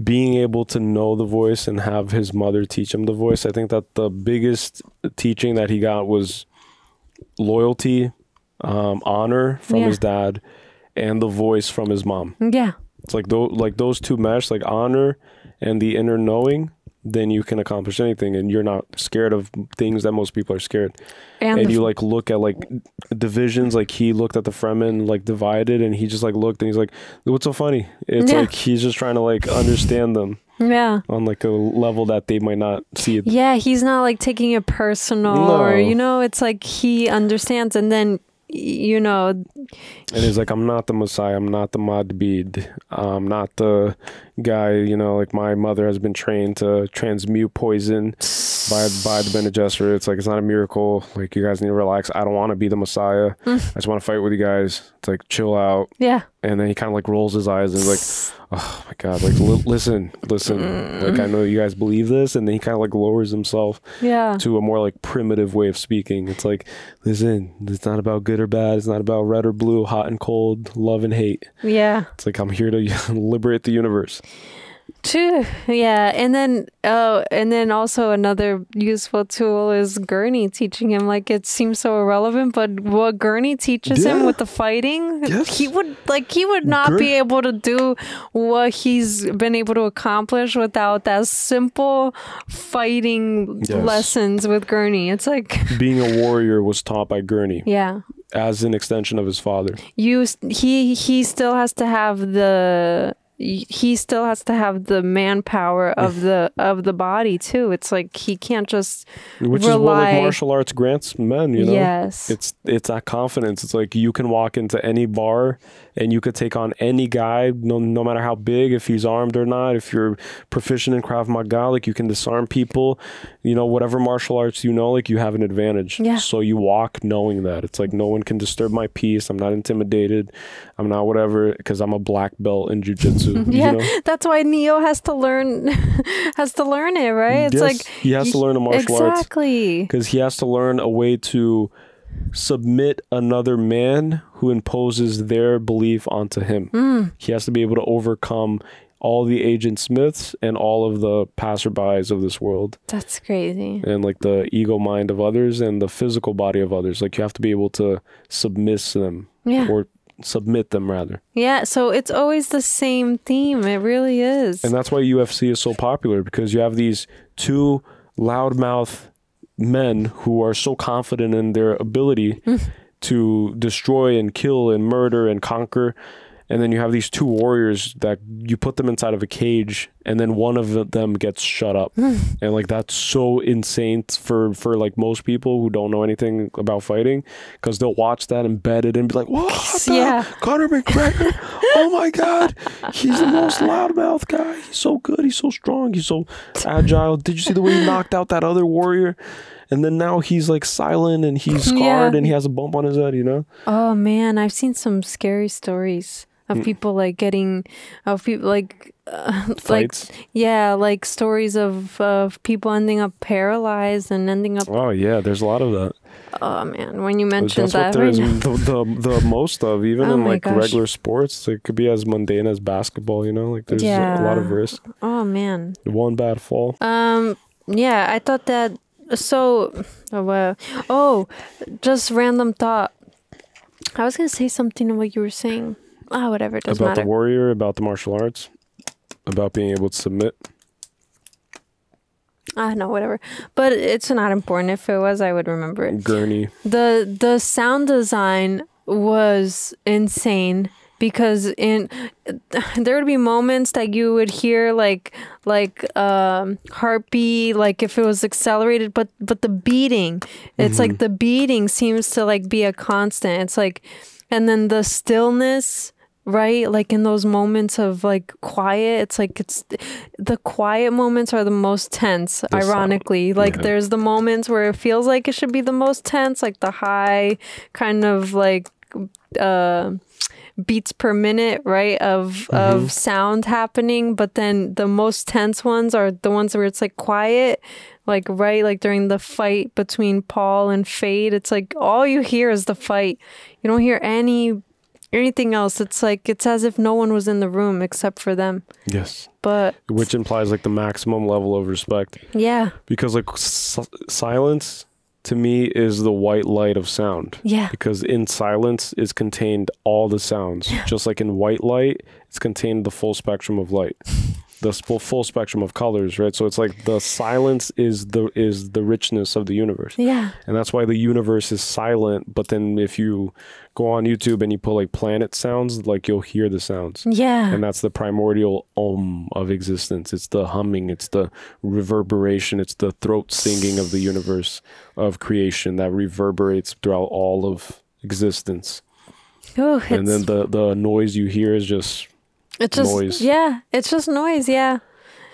Being able to know the voice and have his mother teach him the voice. I think that the biggest teaching that he got was loyalty, honor from his dad, and the voice from his mom. Yeah. It's like those two mesh, like honor and the inner knowing, then you can accomplish anything, and you're not scared of things that most people are scared. And you like look at like divisions, like he looked at the Fremen like divided, and he just like looked and he's like, what's so funny? It's like he's just trying to like understand them. Yeah. On like a level that they might not see it. Yeah, he's not like taking it personal or, you know, it's like he understands, and then, you know, and he's like, I'm not the Messiah, I'm not the Muad'Dib, I'm not the guy, you know, like, my mother has been trained to transmute poison by the Bene Gesserit. It's like, it's not a miracle, like, you guys need to relax. I don't want to be the Messiah. I just want to fight with you guys. It's like, chill out. Yeah. And then he kind of like rolls his eyes and is like, oh my God, like, listen, like, I know you guys believe this. And then he kind of like lowers himself to a more like primitive way of speaking. It's like, listen, it's not about good or bad. It's not about red or blue, hot and cold, love and hate. Yeah. It's like, I'm here to liberate the universe. True. Yeah. And then also another useful tool is Gurney teaching him. Like, it seems so irrelevant, but what Gurney teaches him with the fighting, he would not be able to do what he's been able to accomplish without that simple fighting lessons with Gurney. It's like, being a warrior was taught by Gurney. Yeah. As an extension of his father. He still has to have the manpower of the body too. It's like, he can't just which is what like martial arts grants men, you know. Yes. It's that confidence. It's like, you can walk into any bar and you could take on any guy, no matter how big, if he's armed or not. If you're proficient in Krav Maga, like, you can disarm people, you know, whatever martial arts, you know, like, you have an advantage. Yeah. So you walk knowing that. It's like, no one can disturb my peace. I'm not intimidated. I'm not whatever, because I'm a black belt in jiu-jitsu. Yeah, you know? That's why Neo has to learn it, right? It's like, he has to learn a martial arts. Exactly. Because he has to learn a way to submit another man who imposes their belief onto him. He has to be able to overcome all the Agent Smiths and all of the passerbys of this world. That's crazy. And like the ego mind of others and the physical body of others. Like, you have to be able to submiss them. Yeah. Or submit them, rather. Yeah, so it's always the same theme. It really is. And that's why UFC is so popular, because you have these two loudmouth men who are so confident in their ability to destroy and kill and murder and conquer. And then you have these two warriors that you put them inside of a cage, and then one of them gets shut up. And like, that's so insane for like most people who don't know anything about fighting, because they'll watch that embedded and be like, what Conor McGregor, oh my God, he's the most loudmouth guy. He's so good, he's so strong, he's so agile. Did you see the way he knocked out that other warrior? And then now he's like silent and he's scarred and he has a bump on his head, you know? Oh man, I've seen some scary stories of people like getting, of people like, fights. Like stories of people ending up paralyzed and ending up. Oh yeah, there's a lot of that. Oh man, when you mentioned that, right the most of, even in like regular sports, it could be as mundane as basketball, you know, like there's a lot of risk. Oh man, one bad fall. Yeah, I thought that. So, just random thought. I was gonna say something on what you were saying. Whatever, it doesn't about matter. the warrior, about the martial arts, about being able to submit. No, whatever. But it's not important. If it was, I would remember it. Gurney. The sound design was insane because there would be moments that you would hear like heartbeat, like if it was accelerated, but the beating, it's like the beating seems to like be a constant. It's like, and then the stillness, right? Like in those moments of like quiet, it's like the quiet moments are the most tense, ironically. Like there's the moments where it feels like it should be the most tense, like the high kind of like beats per minute, right? Of sound happening. But then the most tense ones are the ones where it's like quiet, like right, like during the fight between Paul and Fade. It's like all you hear is the fight. You don't hear anything else. It's like it's as if no one was in the room except for them. Yes. But which implies like the maximum level of respect. Yeah. Because like silence to me is the white light of sound. Yeah. Because in silence is contained all the sounds. Just like in white light, it's contained the full spectrum of light. The full spectrum of colors, right? So it's like the silence is the richness of the universe. Yeah. And that's why the universe is silent. But then if you go on YouTube and you put like planet sounds, like you'll hear the sounds. Yeah. And that's the primordial of existence. It's the humming, it's the reverberation, it's the throat singing of the universe, of creation that reverberates throughout all of existence. Ooh, and then the noise you hear is just noise. Yeah, it's just noise, yeah.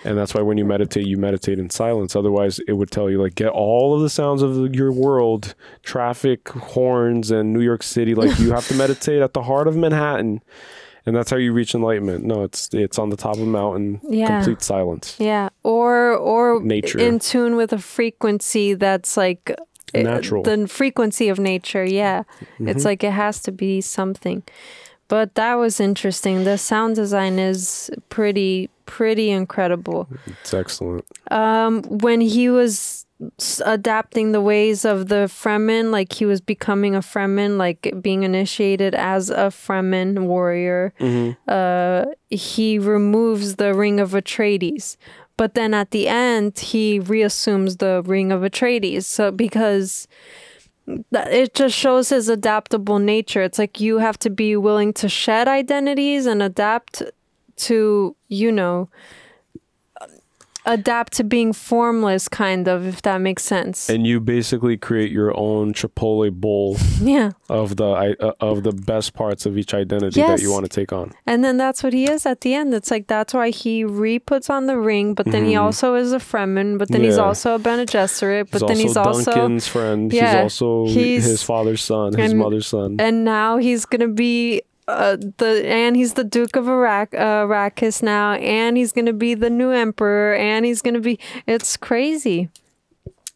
And that's why when you meditate in silence. Otherwise, it would tell you, like, get all of the sounds of your world, traffic, horns, and New York City. Like, you have to meditate at the heart of Manhattan. And that's how you reach enlightenment. No, it's on the top of a mountain, complete silence. Yeah, or nature. In tune with a frequency that's like... natural. The frequency of nature, yeah. It's like it has to be something. But that was interesting. The sound design is pretty incredible. It's excellent. When he was adapting the ways of the Fremen, like he was becoming a Fremen, like being initiated as a Fremen warrior, he removes the Ring of Atreides. But then at the end, he reassumes the Ring of Atreides. So because... it just shows his adaptable nature. It's like you have to be willing to shed identities and adapt to, adapt to being formless, kind of, if that makes sense. And you basically create your own Chipotle bowl of the best parts of each identity that you want to take on. And then that's what he is at the end. It's like that's why he puts on the ring, but then he also is a Fremen, but then he's also a Bene Gesserit, but then he's also Duncan's friend. He's also his father's son, his mother's son. And now he's gonna be he's the Duke of Arrakis now, and he's gonna be the new emperor, and he's gonna be... It's crazy.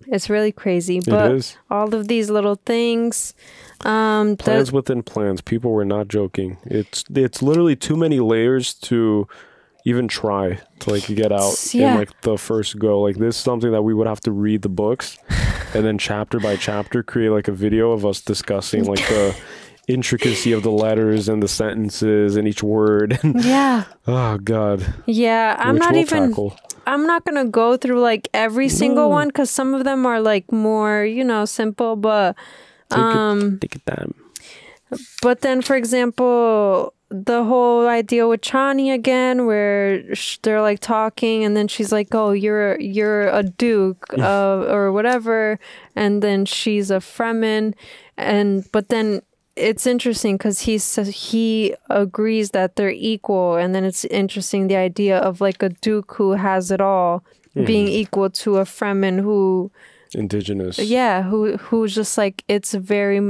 It's really crazy. But it is. All of these little things. Plans within plans. People were not joking. It's literally too many layers to even try to like get out in like the first go. Like this is something that we would have to read the books and then chapter by chapter create like a video of us discussing like the intricacy of the letters and the sentences and each word. Yeah. Oh God. Yeah, I'm not gonna go through like every single one because some of them are like more, simple. But take it time. But then, for example, the whole idea with Chani again, where they're like talking, and then she's like, "Oh, you're a duke or whatever," and then she's a Fremen, but then. It's interesting because he agrees that they're equal, and then it's interesting the idea of like a duke who has it all being equal to a Fremen who indigenous, who's just like it's very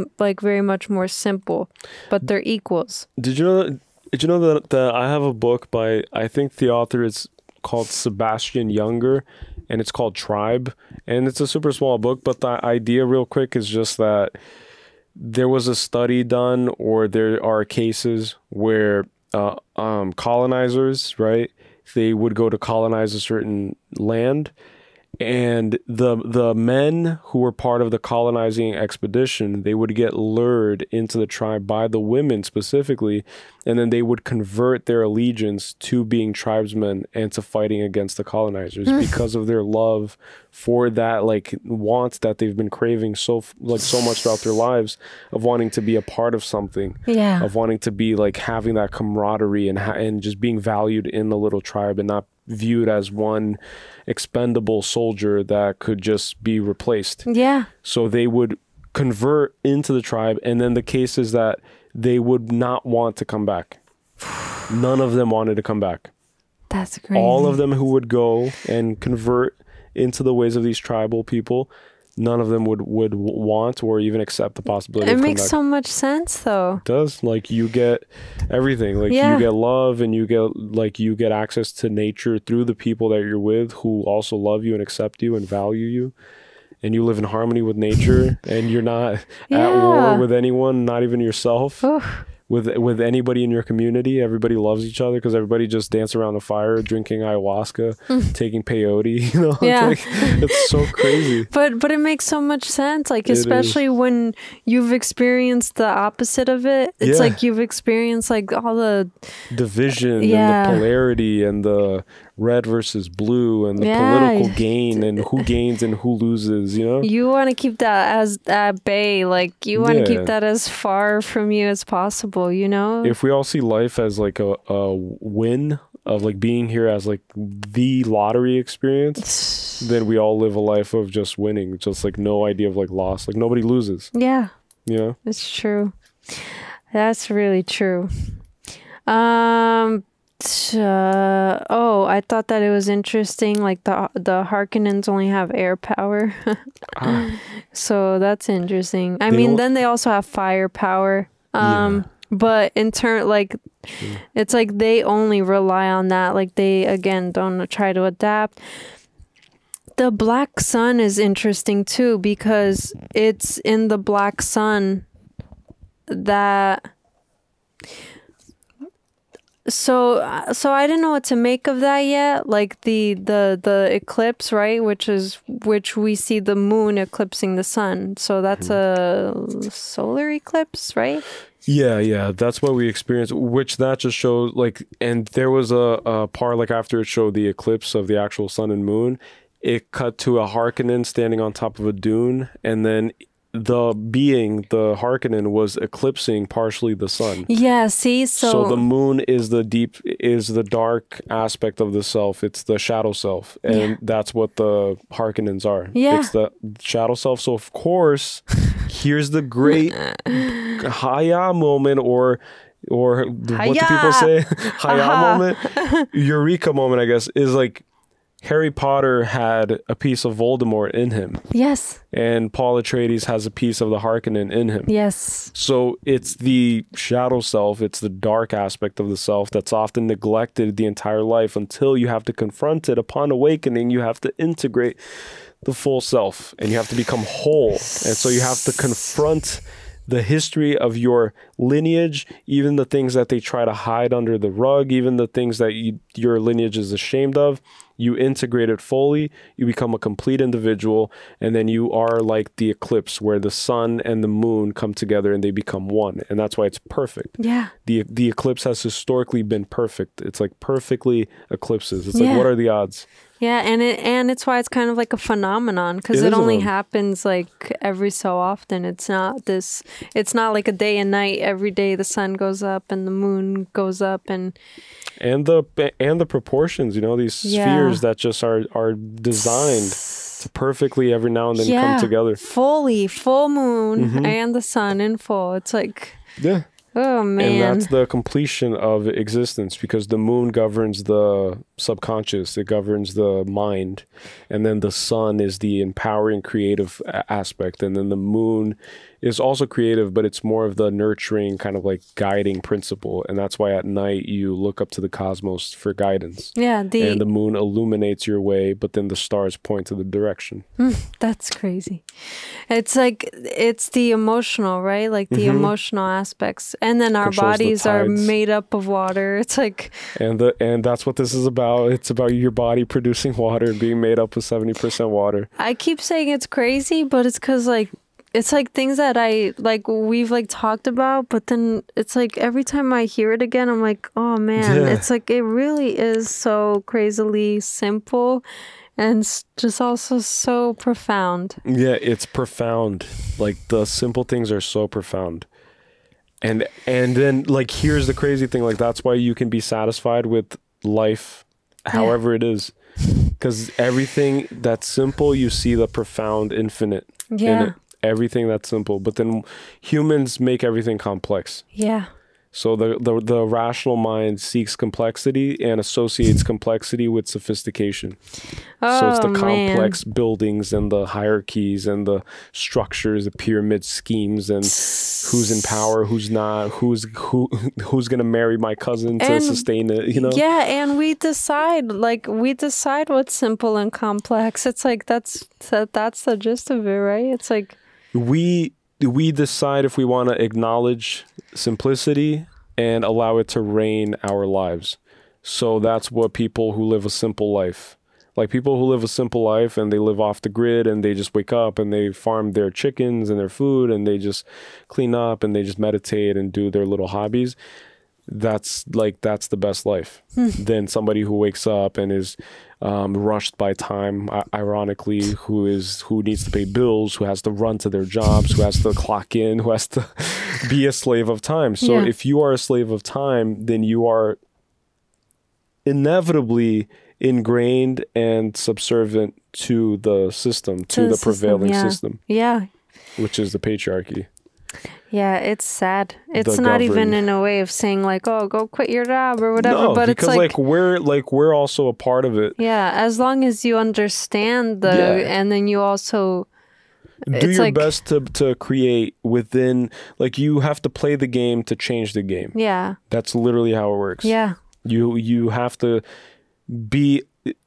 much more simple, but they're equals. Did you know that I have a book by, I think the author is called Sebastian Younger, and it's called Tribe, and it's a super small book, but the idea real quick is just that there was a study done, or there are cases where colonizers, right? They would go to colonize a certain land, And the men who were part of the colonizing expedition, they would get lured into the tribe by the women specifically, and then they would convert their allegiance to being tribesmen and to fighting against the colonizers because of their love for that, like, want that they've been craving so much throughout their lives, of wanting to be a part of something, of wanting to be like having that camaraderie and just being valued in the little tribe and not viewed as one expendable soldier that could just be replaced. Yeah. So they would convert into the tribe, and then the case is that they would not want to come back. None of them wanted to come back. That's crazy. All of them who would go and convert into the ways of these tribal people, none of them would want or even accept the possibility of coming back. It makes so much sense, though. It does. Like, you get everything. Like, you get love, and you get access to nature through the people that you're with, who also love you and accept you and value you. And you live in harmony with nature, and you're not at war with anyone, not even yourself. With anybody in your community. Everybody loves each other because everybody just dance around the fire, drinking ayahuasca, taking peyote. You know, it's so crazy. But it makes so much sense. Like, especially when you've experienced the opposite of it. It's like you've experienced like all the division and the polarity and the red versus blue and the political gain and who gains and who loses, you know? You want to keep that as at bay. Like, you want to keep that as far from you as possible, you know? If we all see life as like a win of like being here as like the lottery experience, then we all live a life of just winning, just like no idea of like loss. Like, nobody loses. Yeah. You know? It's true. That's really true. I thought that it was interesting, like the Harkonnens only have air power. So that's interesting. I mean, then they also have fire power. But in turn, like, it's like they only rely on that. Like, they, again, don't try to adapt. The black sun is interesting too, because it's in the black sun that... So I didn't know what to make of that yet. Like the eclipse, right? Which we see the moon eclipsing the sun. So that's a solar eclipse, right? Yeah, that's what we experienced. Which that just shows, like, and there was a part like after it showed the eclipse of the actual sun and moon, it cut to a Harkonnen standing on top of a dune, and then the Harkonnen was eclipsing partially the sun. Yeah, see, so the moon is the dark aspect of the self. It's the shadow self, and that's what the Harkonnens are. Yeah, it's the shadow self. So of course, here's the great Haya moment, or what do people say? Haya moment, Eureka moment, I guess, is like Harry Potter had a piece of Voldemort in him. Yes. And Paul Atreides has a piece of the Harkonnen in him. Yes. So it's the shadow self, it's the dark aspect of the self that's often neglected the entire life until you have to confront it. Upon awakening, you have to integrate the full self and you have to become whole. And so you have to confront the history of your lineage, even the things that they try to hide under the rug, even the things that your lineage is ashamed of. You integrate it fully, you become a complete individual, and then you are like the eclipse where the sun and the moon come together and they become one. And that's why it's perfect. Yeah. The eclipse has historically been perfect. It's like perfectly eclipses. It's like, what are the odds? Yeah, and it's why it's kind of like a phenomenon, because it only happens like every so often. It's not like a day and night. Every day the sun goes up and the moon goes up, and the proportions, you know, these spheres that just are designed to perfectly every now and then come together. Full moon and the sun in full. It's like, oh man. And that's the completion of existence, because the moon governs the subconscious, it governs the mind, and then the sun is the empowering creative aspect, and then the moon is also creative, but it's more of the nurturing kind of like guiding principle. And that's why at night you look up to the cosmos for guidance. Yeah. And the moon illuminates your way, but then the stars point to the direction. That's crazy. It's like, it's the emotional, right? Like the emotional aspects. And then our bodies are made up of water. It's like... And that's what this is about. It's about your body producing water and being made up of 70% water. I keep saying it's crazy, but it's because like, it's like things that we've like talked about, but then it's like every time I hear it again, I'm like, oh man, it's like, it really is so crazily simple and just also so profound. Yeah, it's profound. Like the simple things are so profound. And then like, here's the crazy thing. Like, that's why you can be satisfied with life, however it is. Because everything that's simple, you see the profound infinite in it. Everything that's simple, but then humans make everything complex. Yeah. So the rational mind seeks complexity and associates complexity with sophistication. So it's the complex buildings and the hierarchies and the structures, the pyramid schemes, and who's in power, who's not, who's gonna marry my cousin to sustain it, you know? Yeah, and we decide what's simple and complex. It's like that's the gist of it, right? It's like we decide if we want to acknowledge simplicity and allow it to reign our lives. So that's what people who live a simple life, like people who live a simple life and they live off the grid and they just wake up and they farm their chickens and their food and they just clean up and they just meditate and do their little hobbies. That's the best life. Than somebody who wakes up and is rushed by time, ironically, who needs to pay bills, who has to run to their jobs, who has to clock in, who has to be a slave of time. So if you are a slave of time, then you are inevitably ingrained and subservient to the system, to the prevailing system. Yeah. Which is the patriarchy. Yeah, it's sad. It's not even in a way of saying like, oh, go quit your job or whatever. No, but because it's we're also a part of it. Yeah, as long as you understand and then you also do your best to create within, like you have to play the game to change the game. Yeah. That's literally how it works. Yeah. You have to be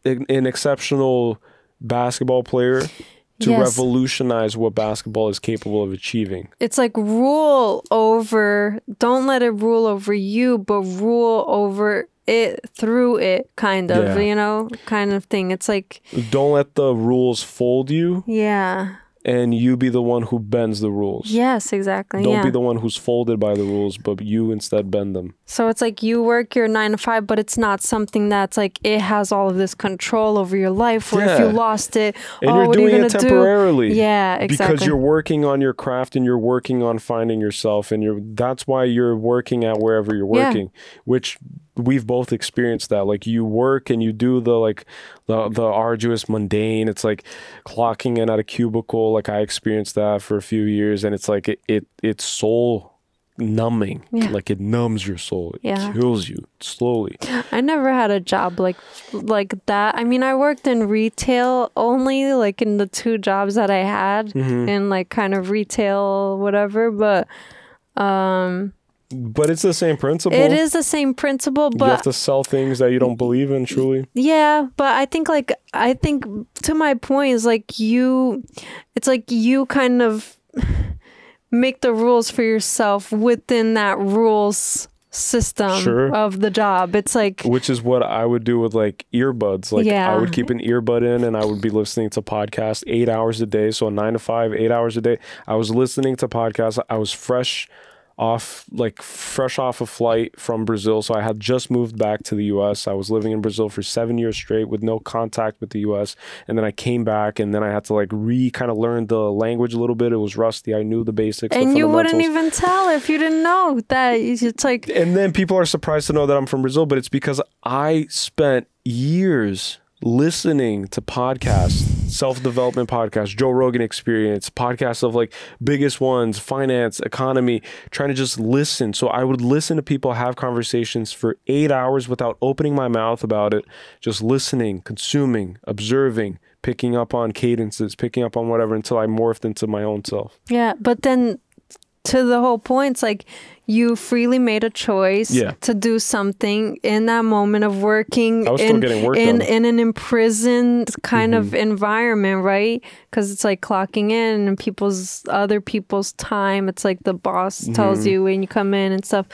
an exceptional basketball player to revolutionize what basketball is capable of achieving. It's like don't let it rule over you, but rule over it through it, kind of, you know, kind of thing. It's like, don't let the rules fold you. Yeah. And you be the one who bends the rules. Yes, exactly. Don't be the one who's folded by the rules, but you instead bend them. So it's like you work your 9 to 5, but it's not something that's like it has all of this control over your life. Where if you lost it, and you're what doing are you it gonna temporarily. Do? Yeah, exactly. Because you're working on your craft and you're working on finding yourself, and that's why you're working at wherever you're working, which we've both experienced that. Like you work and you do the arduous mundane. It's like clocking in at a cubicle. Like I experienced that for a few years, and it's like it's soul numbing. Like it numbs your soul. It kills you slowly. I never had a job like that. I mean, I worked in retail only, like in the 2 jobs that I had in like kind of retail whatever, but it's the same principle. It is the same principle, but you have to sell things that you don't believe in truly. Yeah, but I think to my point is like it's like you kind of make the rules for yourself within that rules system of the job. It's like, which is what I would do with like earbuds. Like I would keep an earbud in and I would be listening to podcasts 8 hours a day. So 9 to 5, 8 hours a day. I was listening to podcasts. I was fresh off a flight from Brazil. So I had just moved back to the US. I was living in Brazil for 7 years straight with no contact with the US. And then I came back and then I had to like kind of learn the language a little bit. It was rusty. I knew the basics. And you wouldn't even tell if you didn't know that. It's like, and then people are surprised to know that I'm from Brazil, but it's because I spent years listening to podcasts, self-development podcasts, Joe Rogan Experience, podcasts of like biggest ones, finance, economy, trying to just listen. So I would listen to people have conversations for 8 hours without opening my mouth about it, just listening, consuming, observing, picking up on cadences, picking up on whatever until I morphed into my own self. Yeah, but then to the whole point, it's like you freely made a choice to do something in that moment of working. I was still getting work done. In an imprisoned kind of environment, right? Because it's like clocking in and other people's time. It's like the boss tells you when you come in and stuff.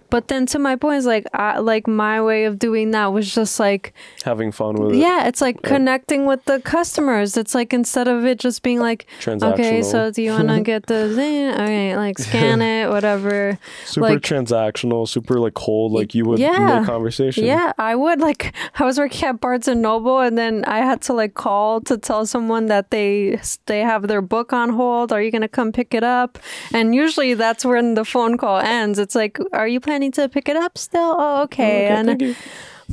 But then to my point is like my way of doing that was just like having fun with it. Yeah, it's like connecting with the customers. It's like instead of it just being like, okay, so do you want to get the okay, like scan it, whatever. Super like, transactional, super like cold, like you would make conversation. Yeah, I would. Like I was working at Barnes and Noble, and then I had to like call to tell someone that they have their book on hold. Are you gonna come pick it up? And usually that's when the phone call ends. It's like, are you planning to pick it up still? Oh, okay. And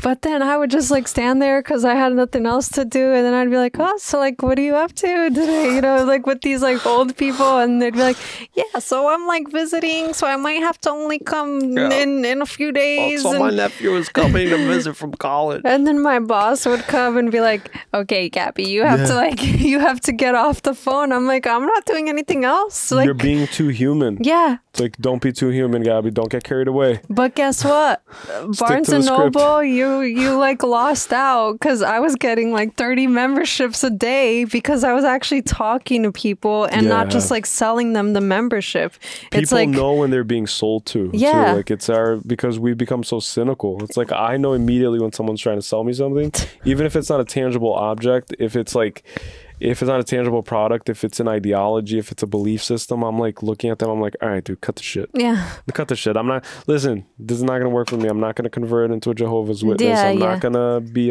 but then I would just like stand there because I had nothing else to do, and then I'd be like, oh, so like what are you up to today, you know, like with these like old people, and they'd be like, yeah, so I'm like visiting, so I might have to only come in a few days. So my nephew is coming to visit from college. And then my boss would come and be like, okay, Gabby, you have to like you have to get off the phone. I'm like, I'm not doing anything else. Like, you're being too human. Yeah. It's like, don't be too human, Gabby. Don't get carried away. But guess what? Barnes and Noble, you like lost out because I was getting like 30 memberships a day because I was actually talking to people and not just like selling them the membership. People it's like, know when they're being sold to. Yeah. Too. Like it's because we've become so cynical. It's like I know immediately when someone's trying to sell me something, even if it's not a tangible object, if it's not a tangible product, if it's an ideology, if it's a belief system, I'm like looking at them, I'm like, all right, dude, cut the shit. Yeah. Cut the shit. Listen, this is not going to work for me. I'm not going to convert into a Jehovah's Witness. I'm not going to be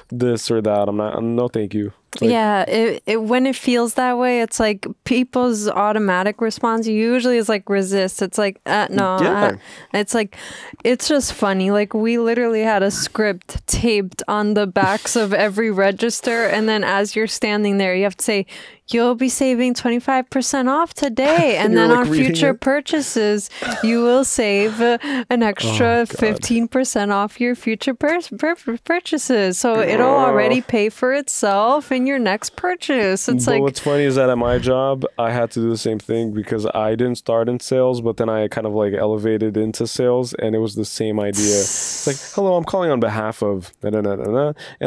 this or that. No, thank you. Like, when it feels that way, it's like people's automatic response usually is like resist. It's like, no. It's like, it's just funny. Like we literally had a script taped on the backs of every register. And then as you're standing there, you have to say, you'll be saving 25% off today. And then like on future purchases, you will save an extra 15% off your future purchases. So it'll already pay for itself in your next purchase. It's like, what's funny is that at my job, I had to do the same thing because I didn't start in sales, but then I kind of like elevated into sales, and it was the same idea. It's like, hello, I'm calling on behalf of and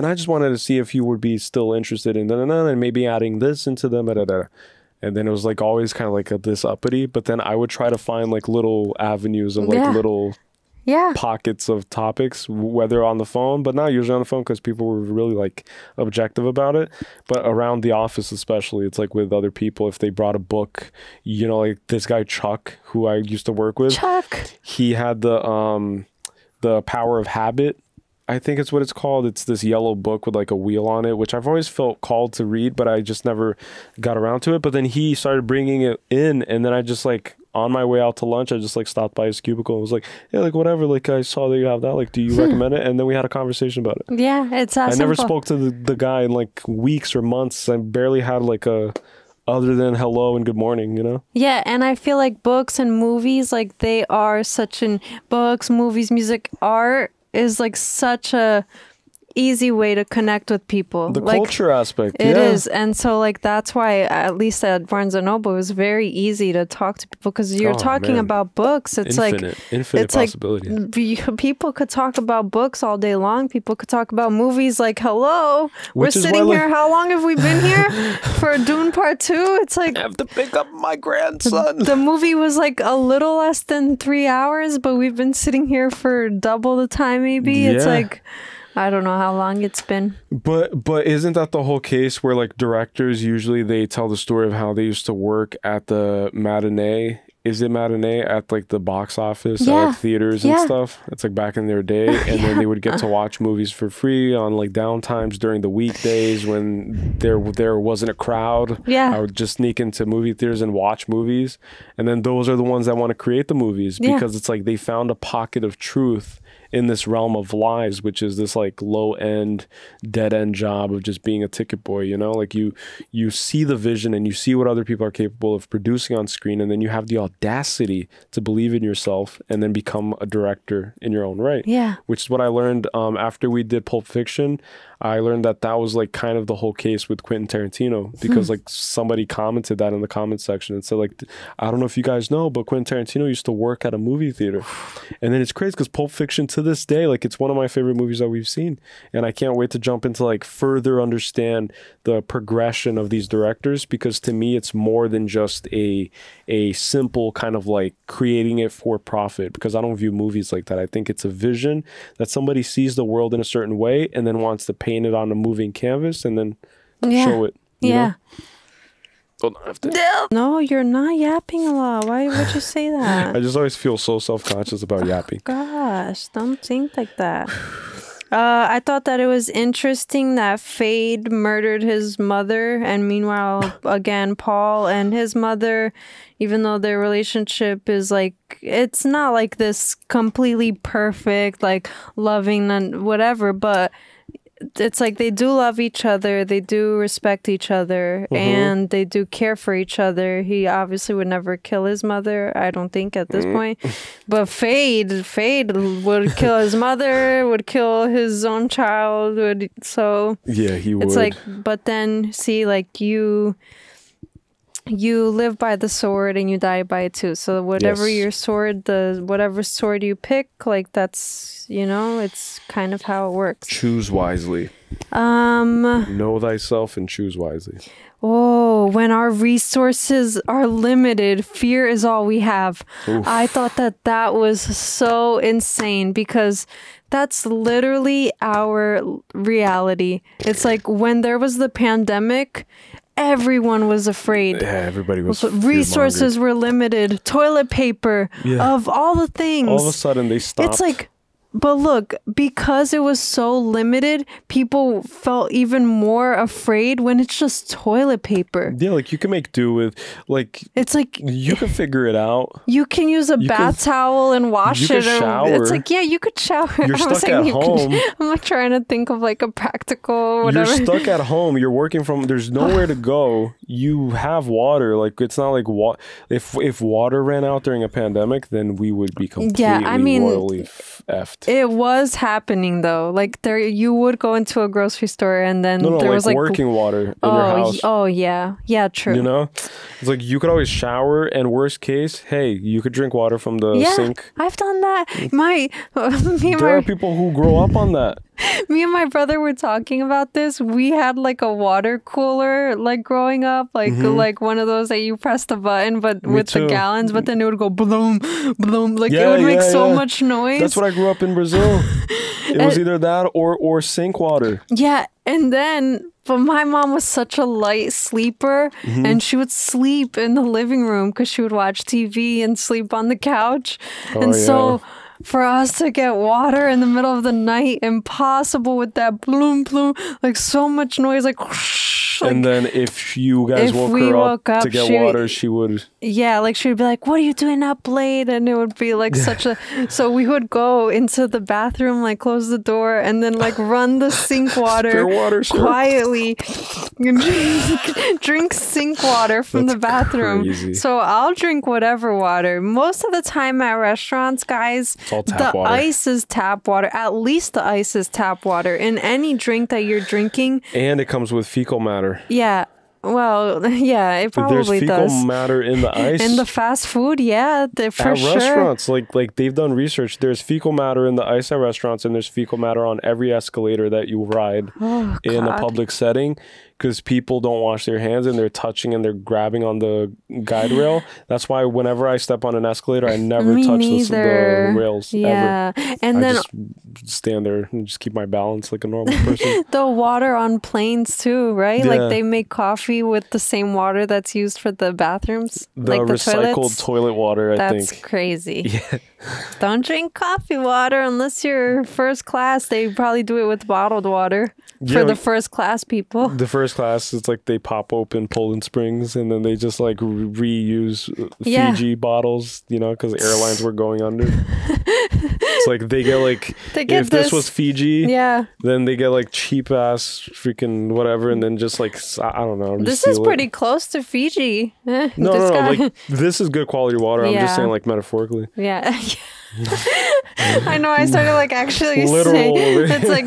I just wanted to see if you would be still interested in and maybe adding this into them. And then it was like always kind of like this uppity, but then I would try to find like little avenues of like little pockets of topics, whether on the phone, but not usually on the phone because people were really like objective about it. But around the office especially, it's like with other people, if they brought a book, you know, like this guy Chuck, who I used to work with, he had the Power of Habit, I think it's what it's called. It's this yellow book with like a wheel on it, which I've always felt called to read, but I just never got around to it. But then he started bringing it in, and then I just like on my way out to lunch, I just like stopped by his cubicle and was like, yeah, like whatever, like I saw that you have that, like do you recommend it? And then we had a conversation about it. Yeah, it's I never spoke to the guy in like weeks or months. I barely had like other than hello and good morning, you know? Yeah, and I feel like books and movies, like they are books, movies, music, art is like such a easy way to connect with people. The like, culture aspect. It is. And so like that's why at least at Barnes and Noble it was very easy to talk to people because you're talking about books. It's infinite possibilities. Like people could talk about books all day long. People could talk about movies like hello. We're sitting here. How long have we been here for Dune Part 2? It's like I have to pick up my grandson. The movie was like a little less than 3 hours, but we've been sitting here for double the time maybe. It's like I don't know how long it's been. But isn't that the whole case where like directors usually they tell the story of how they used to work at the matinee? Is it matinee at like the box office at like theaters and stuff? It's like back in their day, and then they would get to watch movies for free on like downtimes during the weekdays when there wasn't a crowd. I would just sneak into movie theaters and watch movies, and then those are the ones that want to create the movies because it's like they found a pocket of truth in this realm of lies, which is this like low-end dead-end job of just being a ticket boy, you know? Like you see the vision and you see what other people are capable of producing on screen, and then you have the audacity to believe in yourself and then become a director in your own right. Yeah. Which is what I learned after we did Pulp Fiction. I learned that was like kind of the whole case with Quentin Tarantino, because like somebody commented that in the comments section and said like, I don't know if you guys know, but Quentin Tarantino used to work at a movie theater. And then it's crazy because Pulp Fiction to this day, like it's one of my favorite movies that we've seen, and I can't wait to jump into like further understand the progression of these directors, because to me it's more than just a simple kind of like creating it for profit, because I don't view movies like that. I think it's a vision that somebody sees the world in a certain way and then wants to paint it on a moving canvas and then show it. You know? Don't have to. No, you're not yapping a lot. Why would you say that? I just always feel so self-conscious about yapping. Gosh, don't think like that. I thought that it was interesting that Fade murdered his mother, and meanwhile, again, Paul and his mother, even though their relationship is like, it's not like this completely perfect, like loving and whatever, but it's like they do love each other, they do respect each other, and they do care for each other. He obviously would never kill his mother, I don't think, at this point. But Fade would kill his mother, would kill his own child, so yeah, he would. It's like, but then see, like you live by the sword and you die by it too. So whatever your sword, whatever sword you pick, like that's, you know, it's kind of how it works. Choose wisely. Know thyself and choose wisely. Oh, when our resources are limited, fear is all we have. Oof. I thought that was so insane, because that's literally our reality. It's like when there was the pandemic, everyone was afraid. Yeah, everybody was. Resources were limited. Toilet paper, of all the things. All of a sudden, they stopped. It's like, but look, because it was so limited, people felt even more afraid when it's just toilet paper. Yeah, like you can make do with, like, it's like you can figure it out. You can use a bath towel and wash it. Shower. It's like, yeah, you could shower. You're stuck at home. I'm like trying to think of like a practical whatever. You're stuck at home. You're working from. There's nowhere to go. You have water. Like it's not like if water ran out during a pandemic, then we would be completely royally effed. It was happening though. Like you would go into a grocery store and then there was like working water in your house. Oh yeah, true. You know, it's like you could always shower, and worst case, hey, you could drink water from the sink. I've done that. There are people who grow up on that. Me and my brother were talking about this. We had like a water cooler like growing up, like like one of those that you press the button but with the gallons, but then it would go bloom, bloom. Like it would make so much noise. That's what I grew up in Brazil. It was either that or sink water. Yeah, and then but my mom was such a light sleeper, and she would sleep in the living room because she would watch TV and sleep on the couch. So for us to get water in the middle of the night, impossible with that bloom, like so much noise, like whoosh, and then if you guys woke her up to get water, she would like she would be like, what are you doing up late? And it would be like such a so we would go into the bathroom, like close the door, and then like run the sink water quietly drink sink water from the bathroom. Crazy. So I'll drink whatever water. Most of the time at restaurants, guys, the ice is tap water. At least the ice is tap water in any drink that you're drinking. And it comes with fecal matter. Yeah. Well, yeah, it probably does. There's fecal matter in the ice. In the fast food, yeah, for sure. At restaurants, like they've done research. There's fecal matter in the ice at restaurants, and there's fecal matter on every escalator that you ride in a public setting. Because people don't wash their hands and they're touching and they're grabbing on the guide rail. That's why whenever I step on an escalator, I never touch the rails ever. And then just stand there and just keep my balance like a normal person. The water on planes too, right? Like they make coffee with the same water that's used for the bathrooms. The like the recycled toilet water, I think. That's crazy. Yeah. Don't drink coffee water unless you're first class. They probably do it with bottled water for the first class people. The first class, it's like they pop open Poland Springs and then they just like reuse Fiji bottles, you know, because airlines were going under. It's like they get like, if this was Fiji, then they get like cheap ass freaking whatever, and then just like, I don't know. This is pretty close to Fiji. No, like this is good quality water. I'm just saying like metaphorically. Yeah. I know, I started like actually saying it's like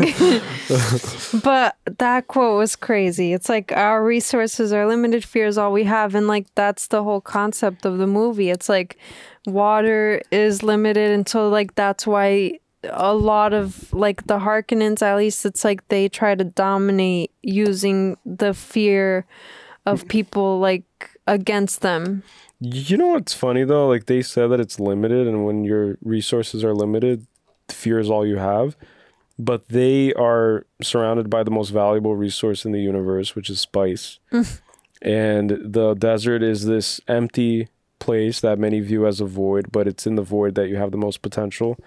but that quote was crazy. It's like our resources are limited, fear is all we have, and like that's the whole concept of the movie. It's like water is limited, and so like that's why a lot of like the Harkonnens, at least it's like they try to dominate using the fear of people like against them. You know what's funny though? Like they said that it's limited, and when your resources are limited, fear is all you have. But they are surrounded by the most valuable resource in the universe, which is spice. And the desert is this empty place that many view as a void, but it's in the void that you have the most potential.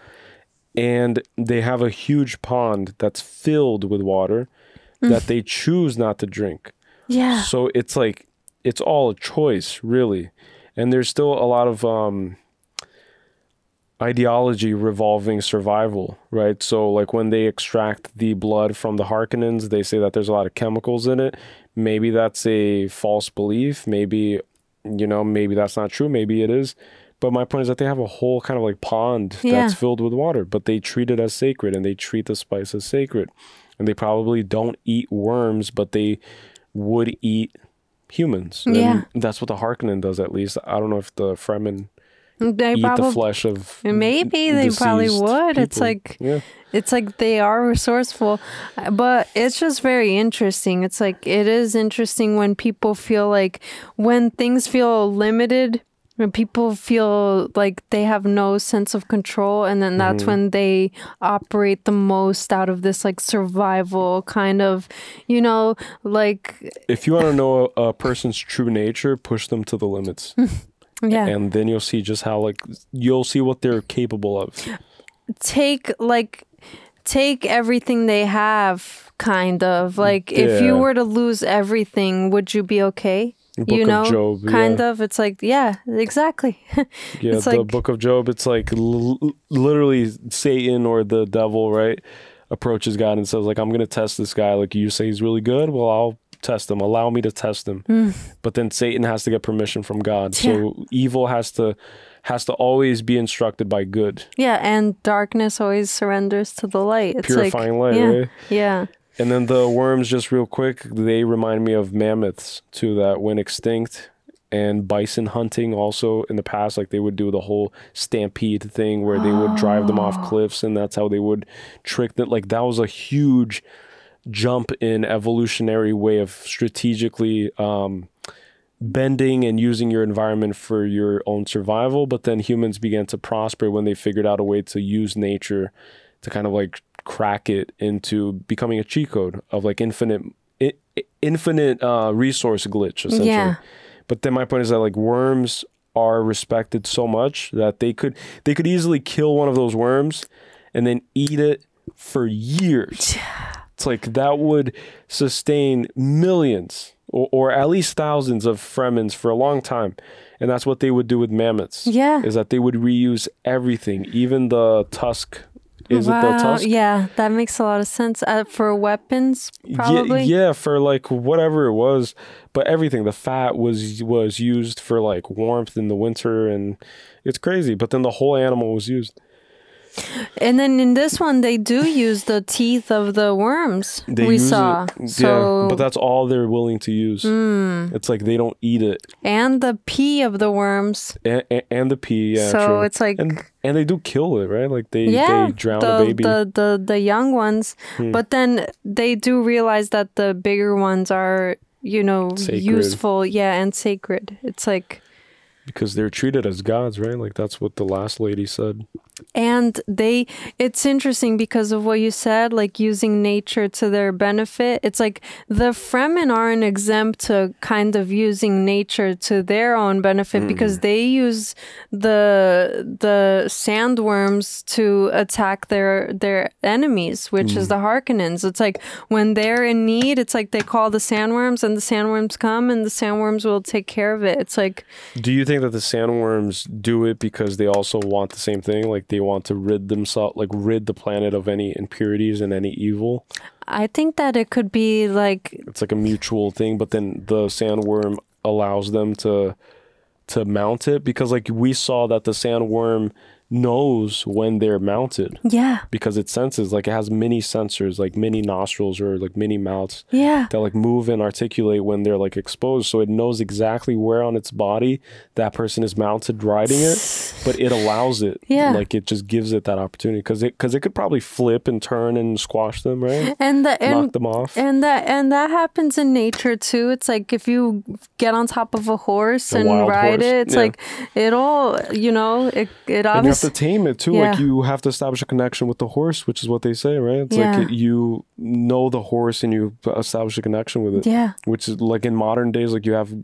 And they have a huge pond that's filled with water that they choose not to drink. Yeah. So it's like, it's all a choice, really. And there's still a lot of ideology revolving survival, right? So like when they extract the blood from the Harkonnens, they say that there's a lot of chemicals in it. Maybe that's a false belief. Maybe, you know, maybe that's not true. Maybe it is. But my point is that they have a whole kind of like pond that's filled with water, but they treat it as sacred, and they treat the spice as sacred. And they probably don't eat worms, but they would eat humans. Yeah. And that's what the Harkonnen does, at least. I don't know if the Fremen they eat the flesh of maybe they probably would. People. It's like it's like they are resourceful, but it's just very interesting. It's like it is interesting when people feel like when things feel limited, when people feel like they have no sense of control, and then that's when they operate the most out of this like survival kind of, you know, like if you want to know a person's true nature, push them to the limits. Yeah. And then you'll see just how, like, you'll see what they're capable of. Take everything they have, kind of. Like, if you were to lose everything, would you be okay? Book of Job, kind of. It's like, yeah, exactly. Yeah, it's the like, Book of Job, it's like literally Satan or the devil, right, approaches God and says, like, I'm going to test this guy. Like, you say he's really good? Well, I'll test him. Allow me to test him. But then Satan has to get permission from God. So evil has to always be instructed by good. Yeah, and darkness always surrenders to the light. It's purifying like, light, right? Yeah. And then the worms, just real quick, they remind me of mammoths too, that went extinct. And bison hunting also in the past, like they would do the whole stampede thing where they would drive them off cliffs, and that's how they would trick them. Like that was a huge jump in evolutionary way of strategically bending and using your environment for your own survival. But then humans began to prosper when they figured out a way to use nature to kind of like crack it into becoming a cheat code of like infinite resource glitch, essentially. Yeah. But then my point is that like worms are respected so much that they could easily kill one of those worms and then eat it for years. It's like that would sustain millions or at least thousands of Fremens for a long time. And that's what they would do with mammoths. Yeah. Is that they would reuse everything, even the tusk. Is it the tusk? Yeah, that makes a lot of sense. For weapons, probably? Yeah, for like whatever it was. But everything, the fat was used for like warmth in the winter, and it's crazy. But then the whole animal was used. And then in this one, they do use the teeth of the worms we saw. So, yeah, but that's all they're willing to use. It's like they don't eat it. And the pee of the worms. And the pee, yeah. So true. it's like... And they do kill it, right? Like they drown a baby. The young ones. But then they do realize that the bigger ones are, you know, sacred. Useful. Yeah, and sacred. It's like... Because they're treated as gods, right? Like that's what the last lady said. And it's interesting because of what you said, like using nature to their benefit. It's like the Fremen aren't exempt to kind of using nature to their own benefit because they use the sandworms to attack their enemies, which is the Harkonnens. It's like when they're in need, it's like they call the sandworms and the sandworms come and the sandworms will take care of it. It's like... Do you think that the sandworms do it because they also want the same thing? Like they want to rid the planet of any impurities and any evil? I think that it could be like... It's like a mutual thing, but then the sandworm allows them to mount it, because like we saw that the sandworm knows when they're mounted. Yeah. Because it senses, like it has mini sensors, like mini nostrils or like mini mouths. Yeah. That like move and articulate when they're like exposed. So it knows exactly where on its body that person is mounted riding it, but it allows it. Yeah. Like it just gives it that opportunity because it could probably flip and turn and squash them, right? Knock them off. And that happens in nature too. It's like if you get on top of a horse and ride it, it's like it'll, you know, it obviously. To tame it too. Like you have to establish a connection with the horse, which is what they say, right? It's like you know the horse and you establish a connection with it. Yeah. Which is like in modern days, like you have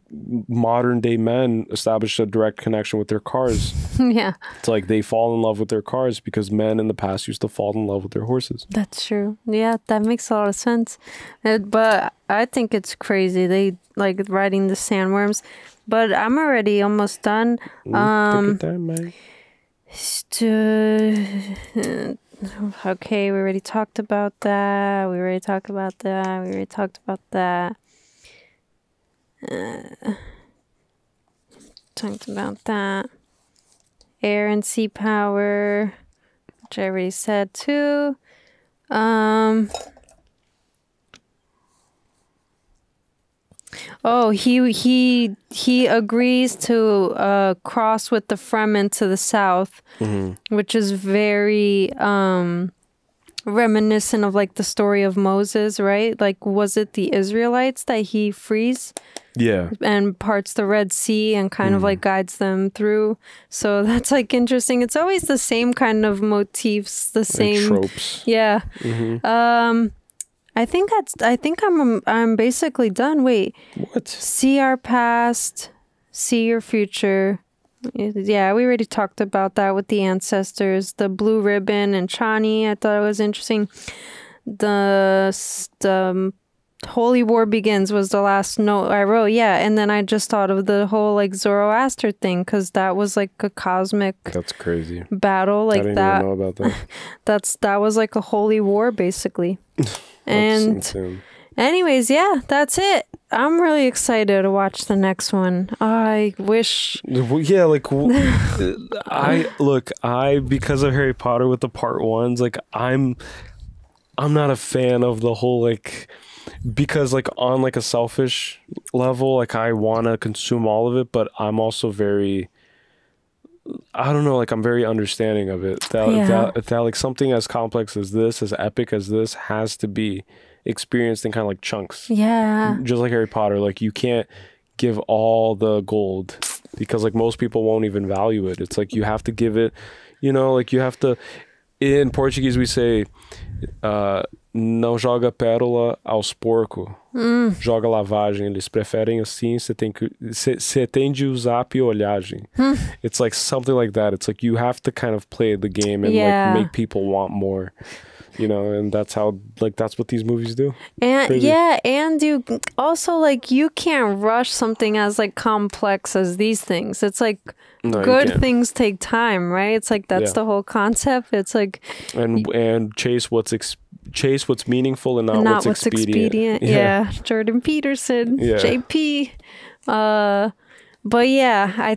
modern day men establish a direct connection with their cars. Yeah. It's like they fall in love with their cars because men in the past used to fall in love with their horses. That's true. Yeah, that makes a lot of sense. But I think it's crazy. They like riding the sandworms. But I'm already almost done. Take your time, man. Okay, we already talked about that. Talked about that. Air and sea power, which I already said too. Oh, he agrees to cross with the Fremen to the south, which is very reminiscent of like the story of Moses, right? Like, was it the Israelites that he frees? Yeah. And parts the Red Sea and kind of like guides them through. So that's like interesting. It's always the same kind of motifs, the same tropes. Yeah. I think I'm basically done. Wait. What? See our past, see your future. Yeah, we already talked about that with the ancestors. The blue ribbon and Chani, I thought it was interesting. The Holy War Begins was the last note I wrote. Yeah, and then I just thought of the whole like Zoroaster thing because that was like a cosmic. That's crazy. Battle like I didn't that. even know about that. That was like a holy war basically. And insane. Anyways, yeah, that's it. I'm really excited to watch the next one. I wish. Yeah, like I because of Harry Potter with the part ones, like I'm not a fan of the whole like. Because like on like a selfish level, like I want to consume all of it, but I'm also very, I don't know, like I'm very understanding of it. That like something as complex as this, as epic as this, has to be experienced in kind of like chunks. Yeah. Just like Harry Potter, like you can't give all the gold because like most people won't even value it. It's like you have to give it, you know, like you have to. In Portuguese we say, não joga pérola aos porcos, joga lavagem. Eles preferem assim, você tem de usar piolhagem. It's like something like that. It's like you have to kind of play the game and like make people want more, you know, and that's how, like, that's what these movies do. And Crazy. yeah, and you also like you can't rush something as like complex as these things. It's like good things take time, right? It's like that's the whole concept. It's like and chase what's meaningful and not what's expedient. Yeah. Jordan Peterson, JP. But yeah,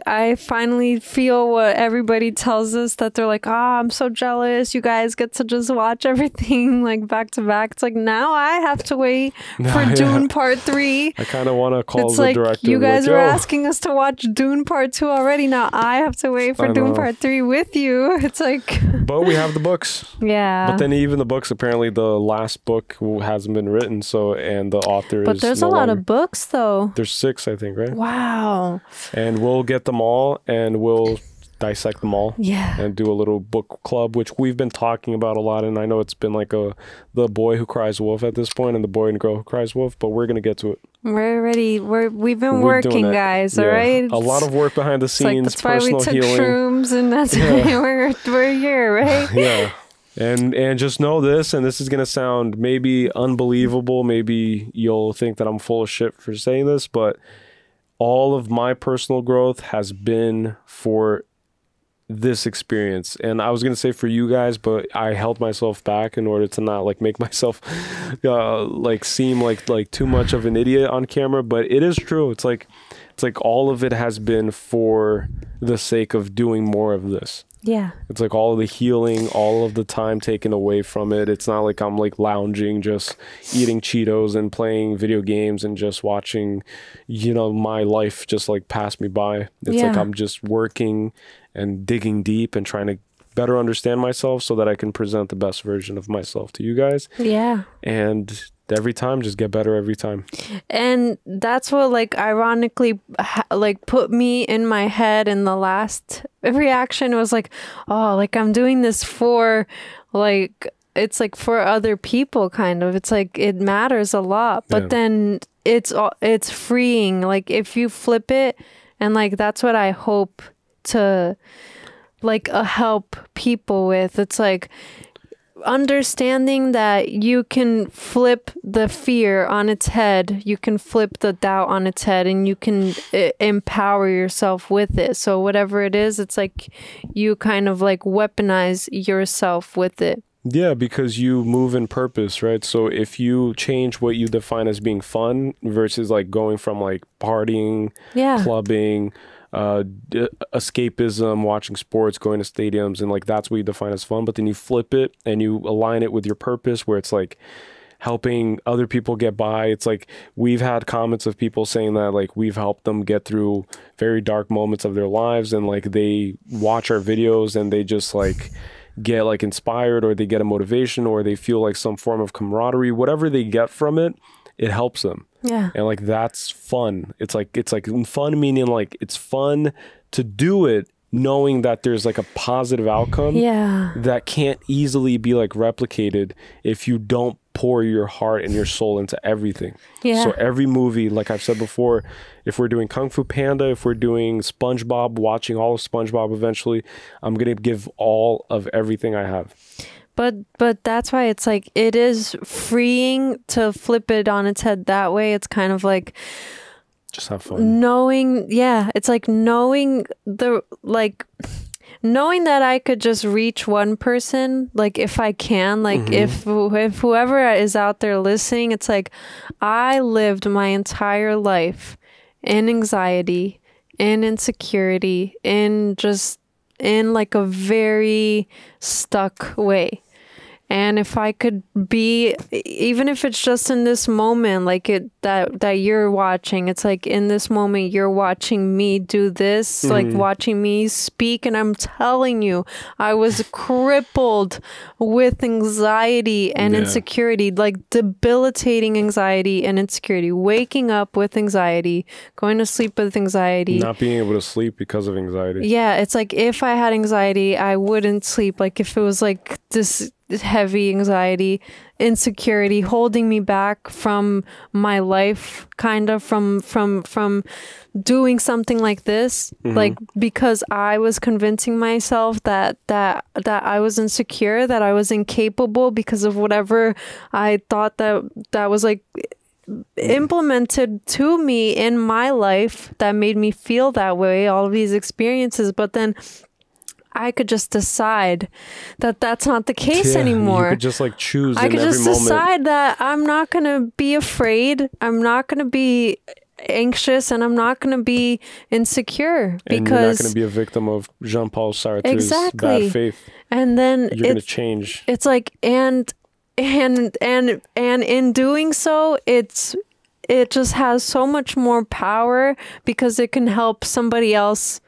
I finally feel what everybody tells us, that they're like, I'm so jealous. You guys get to just watch everything like back to back. It's like now I have to wait for Dune Part 3. I kind of want to call it's the like, director. You guys were asking us to watch Dune Part 2 already. Now I have to wait for Dune Part 3 with you. It's like. But we have the books. Yeah. But then even the books, apparently the last book hasn't been written. So, and the author But there's a lot of books though. There's 6, I think, right? Wow. And we'll get them all and we'll dissect them all. Yeah. And do a little book club, which we've been talking about a lot. And I know it's been like The Boy Who Cries Wolf at this point and The Boy and Girl Who Cries Wolf, but we're going to get to it. We're ready. We've been working, guys. All right. A lot of work behind the scenes, that's personal why we took healing. Shrooms and that's why we're here, right? Yeah. And just know this, and this is going to sound maybe unbelievable. Maybe you'll think that I'm full of shit for saying this, but all of my personal growth has been for this experience. And I was going to say for you guys, but I held myself back in order to not like make myself like seem like too much of an idiot on camera. But it is true. It's like all of it has been for the sake of doing more of this. Yeah. It's like all of the healing, all of the time taken away from it. It's not like I'm like lounging, just eating Cheetos and playing video games and just watching, you know, my life just like pass me by. It's like I'm just working and digging deep and trying to better understand myself so that I can present the best version of myself to you guys. Yeah. And every time just get better every time. And that's what like ironically like put me in my head in the last reaction. It was like, oh, like I'm doing this for like, it's like for other people kind of. It's like it matters a lot, but then it's freeing. Like if you flip it, and like that's what I hope to like help people with. It's like understanding that you can flip the fear on its head, you can flip the doubt on its head, and you can empower yourself with it. So whatever it is, it's like you kind of like weaponize yourself with it. Yeah, because you move in purpose, right? So if you change what you define as being fun versus like going from like partying, clubbing, escapism, watching sports, going to stadiums, and like that's what you define as fun, but then you flip it and you align it with your purpose where it's like helping other people get by. It's like we've had comments of people saying that like we've helped them get through very dark moments of their lives, and like they watch our videos and they just like get like inspired, or they get a motivation, or they feel like some form of camaraderie. Whatever they get from it, it helps them. Yeah. And like that's fun. It's like fun meaning like it's fun to do it knowing that there's like a positive outcome that can't easily be like replicated if you don't pour your heart and your soul into everything. So every movie, like I've said before, if we're doing Kung Fu Panda, if we're doing SpongeBob, watching all of SpongeBob eventually, I'm gonna give all of everything I have. But that's why it's like it is freeing to flip it on its head that way. It's kind of like just have fun. Knowing, it's like knowing knowing that I could just reach one person, like if I can, like if whoever is out there listening, it's like I lived my entire life in anxiety, in insecurity, in like a very stuck way. And if I could be, even if it's just in this moment, like that you're watching, it's like in this moment you're watching me do this, like watching me speak, and I'm telling you, I was crippled with anxiety and insecurity, like debilitating anxiety and insecurity, waking up with anxiety, going to sleep with anxiety. Not being able to sleep because of anxiety. Yeah, it's like if I had anxiety, I wouldn't sleep. Like if it was like this heavy anxiety, insecurity holding me back from my life, kind of from doing something like this, like because I was convincing myself that I was insecure, that I was incapable because of whatever I thought that was like implemented to me in my life that made me feel that way, all of these experiences. But then I could just decide that that's not the case anymore. You could just like choose. I could just decide that I'm not going to be afraid. I'm not going to be anxious, and I'm not going to be insecure, because and you're not going to be a victim of Jean-Paul Sartre's bad faith. And then you're going to change. It's like, and in doing so, it just has so much more power because it can help somebody else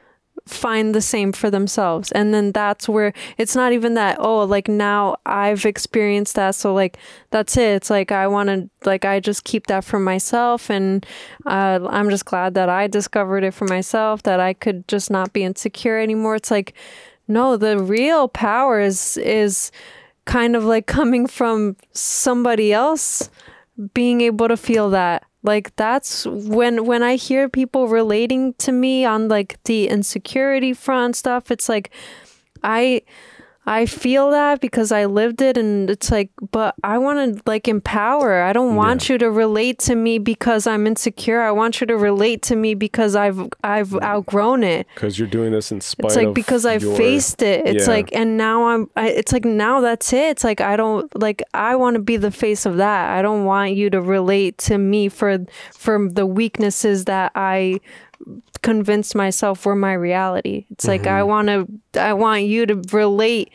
find the same for themselves. And then that's where it's not even that, oh, like now I've experienced that, so like that's it. It's like I want to, like, I just keep that for myself, and I'm just glad that I discovered it for myself, that I could just not be insecure anymore. It's like, no, the real power is kind of like coming from somebody else being able to feel that. Like that's when I hear people relating to me on like the insecurity front stuff, it's like I feel that because I lived it, and it's like, but I want to like empower. I don't want you to relate to me because I'm insecure. I want you to relate to me because I've outgrown it. Because you're doing this in spite of. It's like because I faced it. It's like, and now it's like now that's it. It's like I want to be the face of that. I don't want you to relate to me for the weaknesses that I convinced myself were my reality. It's like I want you to relate.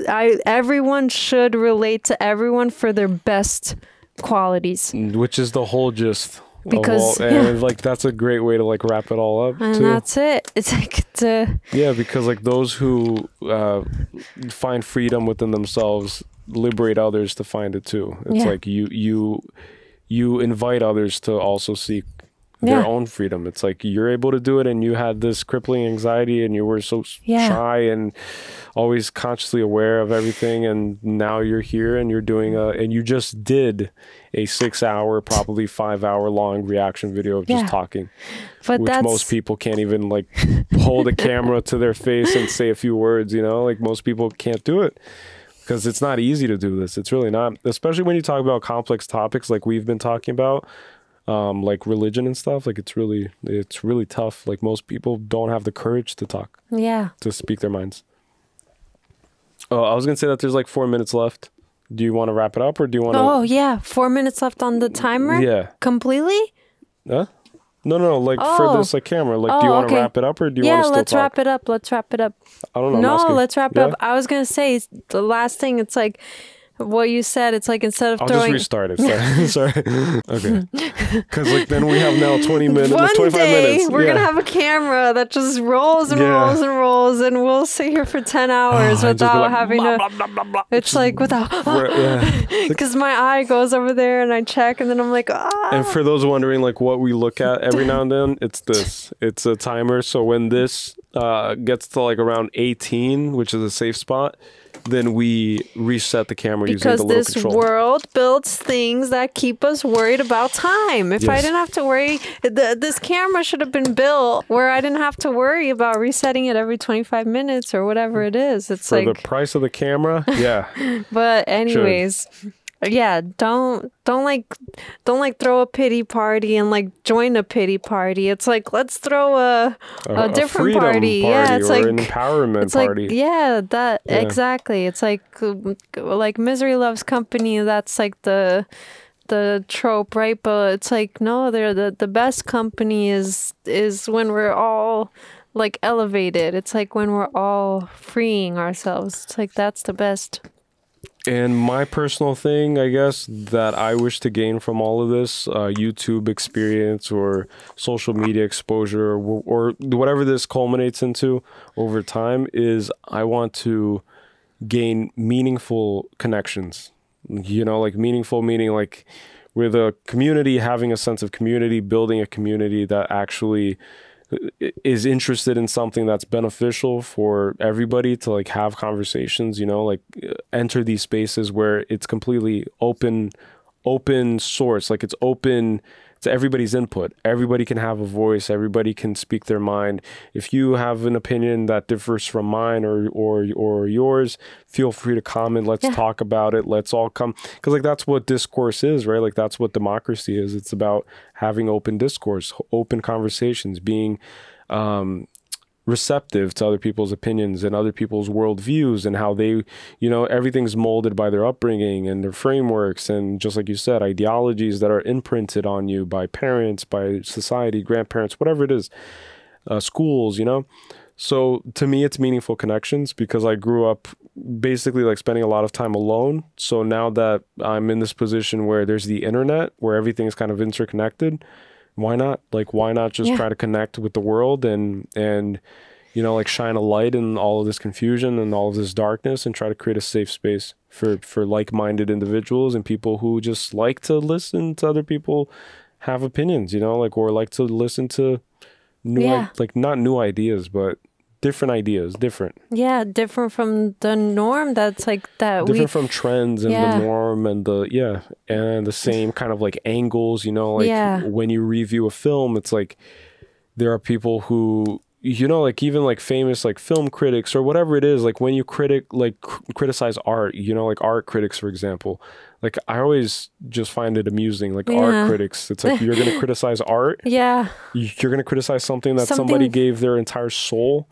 Everyone should relate to everyone for their best qualities, which is the whole gist. Because and like that's a great way to like wrap it all up and too. That's it. It's like yeah, because like those who find freedom within themselves liberate others to find it too. It's like you invite others to also seek their own freedom. It's like you're able to do it, and you had this crippling anxiety, and you were so shy and always consciously aware of everything, and now you're here and you're doing and you just did a 6-hour, probably 5-hour long reaction video of just talking, which most people can't even like hold a camera to their face and say a few words, you know, like most people can't do it because it's not easy to do this. It's really not, especially when you talk about complex topics like we've been talking about, like religion and stuff. Like it's really tough. Like most people don't have the courage to talk, to speak their minds. Oh, I was gonna say that there's like 4 minutes left. Do you want to wrap it up, or do you want to? Oh yeah, 4 minutes left on the timer. Yeah. Completely. Huh? No. Like for this like camera. Like, do you want to wrap it up, or do you want to still let's talk? wrap it up. Let's wrap it up. I don't know. No, let's wrap it up. I was gonna say the last thing. It's like what you said. It's like instead of I'll throwing. just restart it. Sorry. Okay. Because like then we have now 20 minutes, One 25 day minutes. we're gonna have a camera that just rolls and rolls and rolls, and we'll sit here for 10 hours without like, having blah, to. blah, blah, blah, blah. It's like without. Because my eye goes over there and I check, and then I'm like, And for those wondering like what we look at every now and then, it's this. It's a timer. So when this gets to like around 18, which is a safe spot, then we reset the camera using the little control. Because this world builds things that keep us worried about time. If I didn't have to worry, this camera should have been built where I didn't have to worry about resetting it every 25 minutes or whatever it is. It's for like the price of the camera, yeah. But anyways, yeah, don't like throw a pity party and like join a pity party. It's like let's throw a different party. Yeah, it's like an empowerment party. Like, exactly. It's like misery loves company. That's like the trope, right? But it's like no, the best company is when we're all like elevated. It's like when we're all freeing ourselves. It's like that's the best. And my personal thing, I guess, that I wish to gain from all of this YouTube experience or social media exposure or whatever this culminates into over time is I want to gain meaningful connections. You know, like meaningful meaning like with a community, having a sense of community, building a community that actually is interested in something that's beneficial for everybody to like have conversations, you know, like enter these spaces where it's completely open source, like it's open to everybody's input. Everybody can have a voice, everybody can speak their mind. If you have an opinion that differs from mine or yours, feel free to comment. Let's talk about it. Let's all come, because like that's what discourse is, right? Like that's what democracy is. It's about having open discourse, open conversations, being receptive to other people's opinions and other people's worldviews and how they, you know, everything's molded by their upbringing and their frameworks and, just like you said, ideologies that are imprinted on you by parents, by society, grandparents, whatever it is, schools, you know. So to me, it's meaningful connections because I grew up basically like spending a lot of time alone. So now that I'm in this position where there's the internet, where everything is kind of interconnected, why not? Like, why not just try to connect with the world and, you know, like shine a light in all of this confusion and all of this darkness and try to create a safe space for like-minded individuals and people who just like to listen to other people have opinions, you know, like, or like to listen to new, like not new ideas, but different ideas, different from the norm. That's like that different from trends and the norm and the same kind of like angles, you know, like when you review a film, it's like there are people who, you know, like even like famous like film critics or whatever it is, like when you criticize art, you know, like art critics, for example, like I always just find it amusing, like art critics. It's like you're going to criticize art. Yeah. You're going to criticize something that somebody gave their entire soul,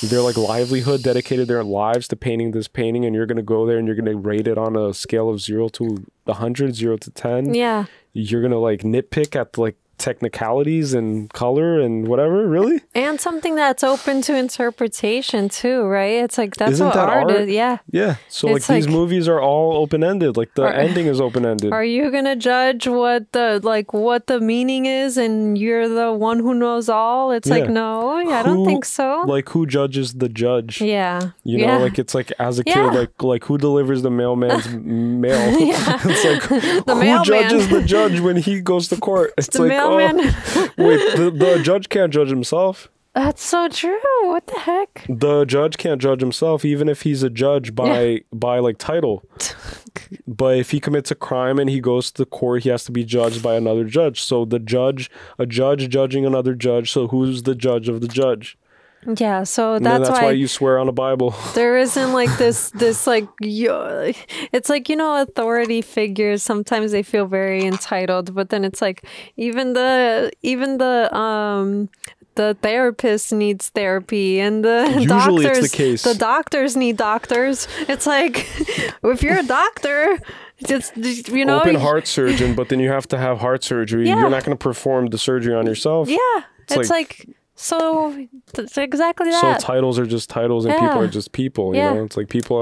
their like livelihood, dedicated their lives to painting this painting, and you're going to go there and you're going to rate it on a scale of 0 to 100, 0 to 10. Yeah. You're going to like nitpick at like technicalities and color and whatever, really. And something that's open to interpretation too, right? It's like that's Isn't what that art art? is. Yeah. Yeah. So like these movies are all open-ended. Like the ending is open-ended. Are you gonna judge what the meaning is, and you're the one who knows all? It's like, no, I don't think so. Like, who judges the judge? Yeah. You know, like it's like as a kid, like who delivers the mailman's mail? It's like who judges the judge when he goes to court? It's the like, mailman. Wait, the judge can't judge himself. That's so true. What the heck? The judge can't judge himself, even if he's a judge by like title. But if he commits a crime and he goes to court, he has to be judged by another judge. So a judge judging another judge. So who's the judge of the judge? Yeah, so And that's why you swear on a Bible. There isn't like this like it's like, you know, authority figures, sometimes they feel very entitled, but then it's like even the therapist needs therapy, and the doctors need doctors. It's like, if you're a doctor, just, you know, open heart surgeon, but then you have to have heart surgery. You're not going to perform the surgery on yourself. Yeah, it's like so it's exactly that. So titles are just titles, and people are just people. You know, it's like people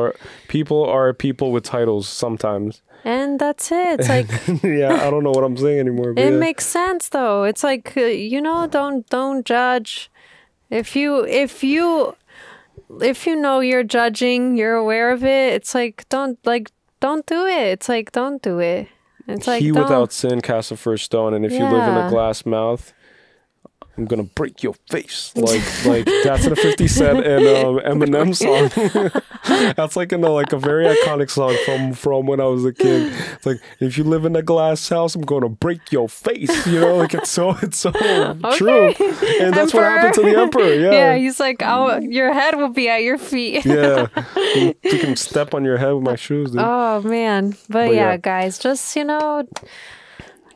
are people with titles sometimes. And that's it. It's like I don't know what I'm saying anymore. But it makes sense though. It's like you know, don't judge. If you know you're judging, you're aware of it. It's like don't do it. It's like don't do it. It's like he without sin cast the first stone, and if you live in a glass mouth, I'm gonna break your face. Like that's in a 50 Cent and Eminem song. That's like in a very iconic song from when I was a kid. It's like, if you live in a glass house, I'm gonna break your face. You know, like it's so true. And that's what happened to the emperor. Yeah, he's like, your head will be at your feet. Yeah, you can step on your head with my shoes, dude. Oh man, but yeah, guys, just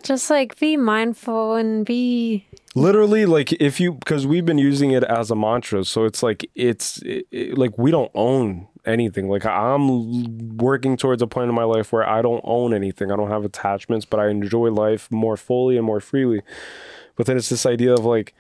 just like be mindful and be. Literally, like because we've been using it as a mantra, so it's like like we don't own anything. Like I'm working towards a point in my life where I don't own anything. I don't have attachments, but I enjoy life more fully and more freely. But then it's this idea of like,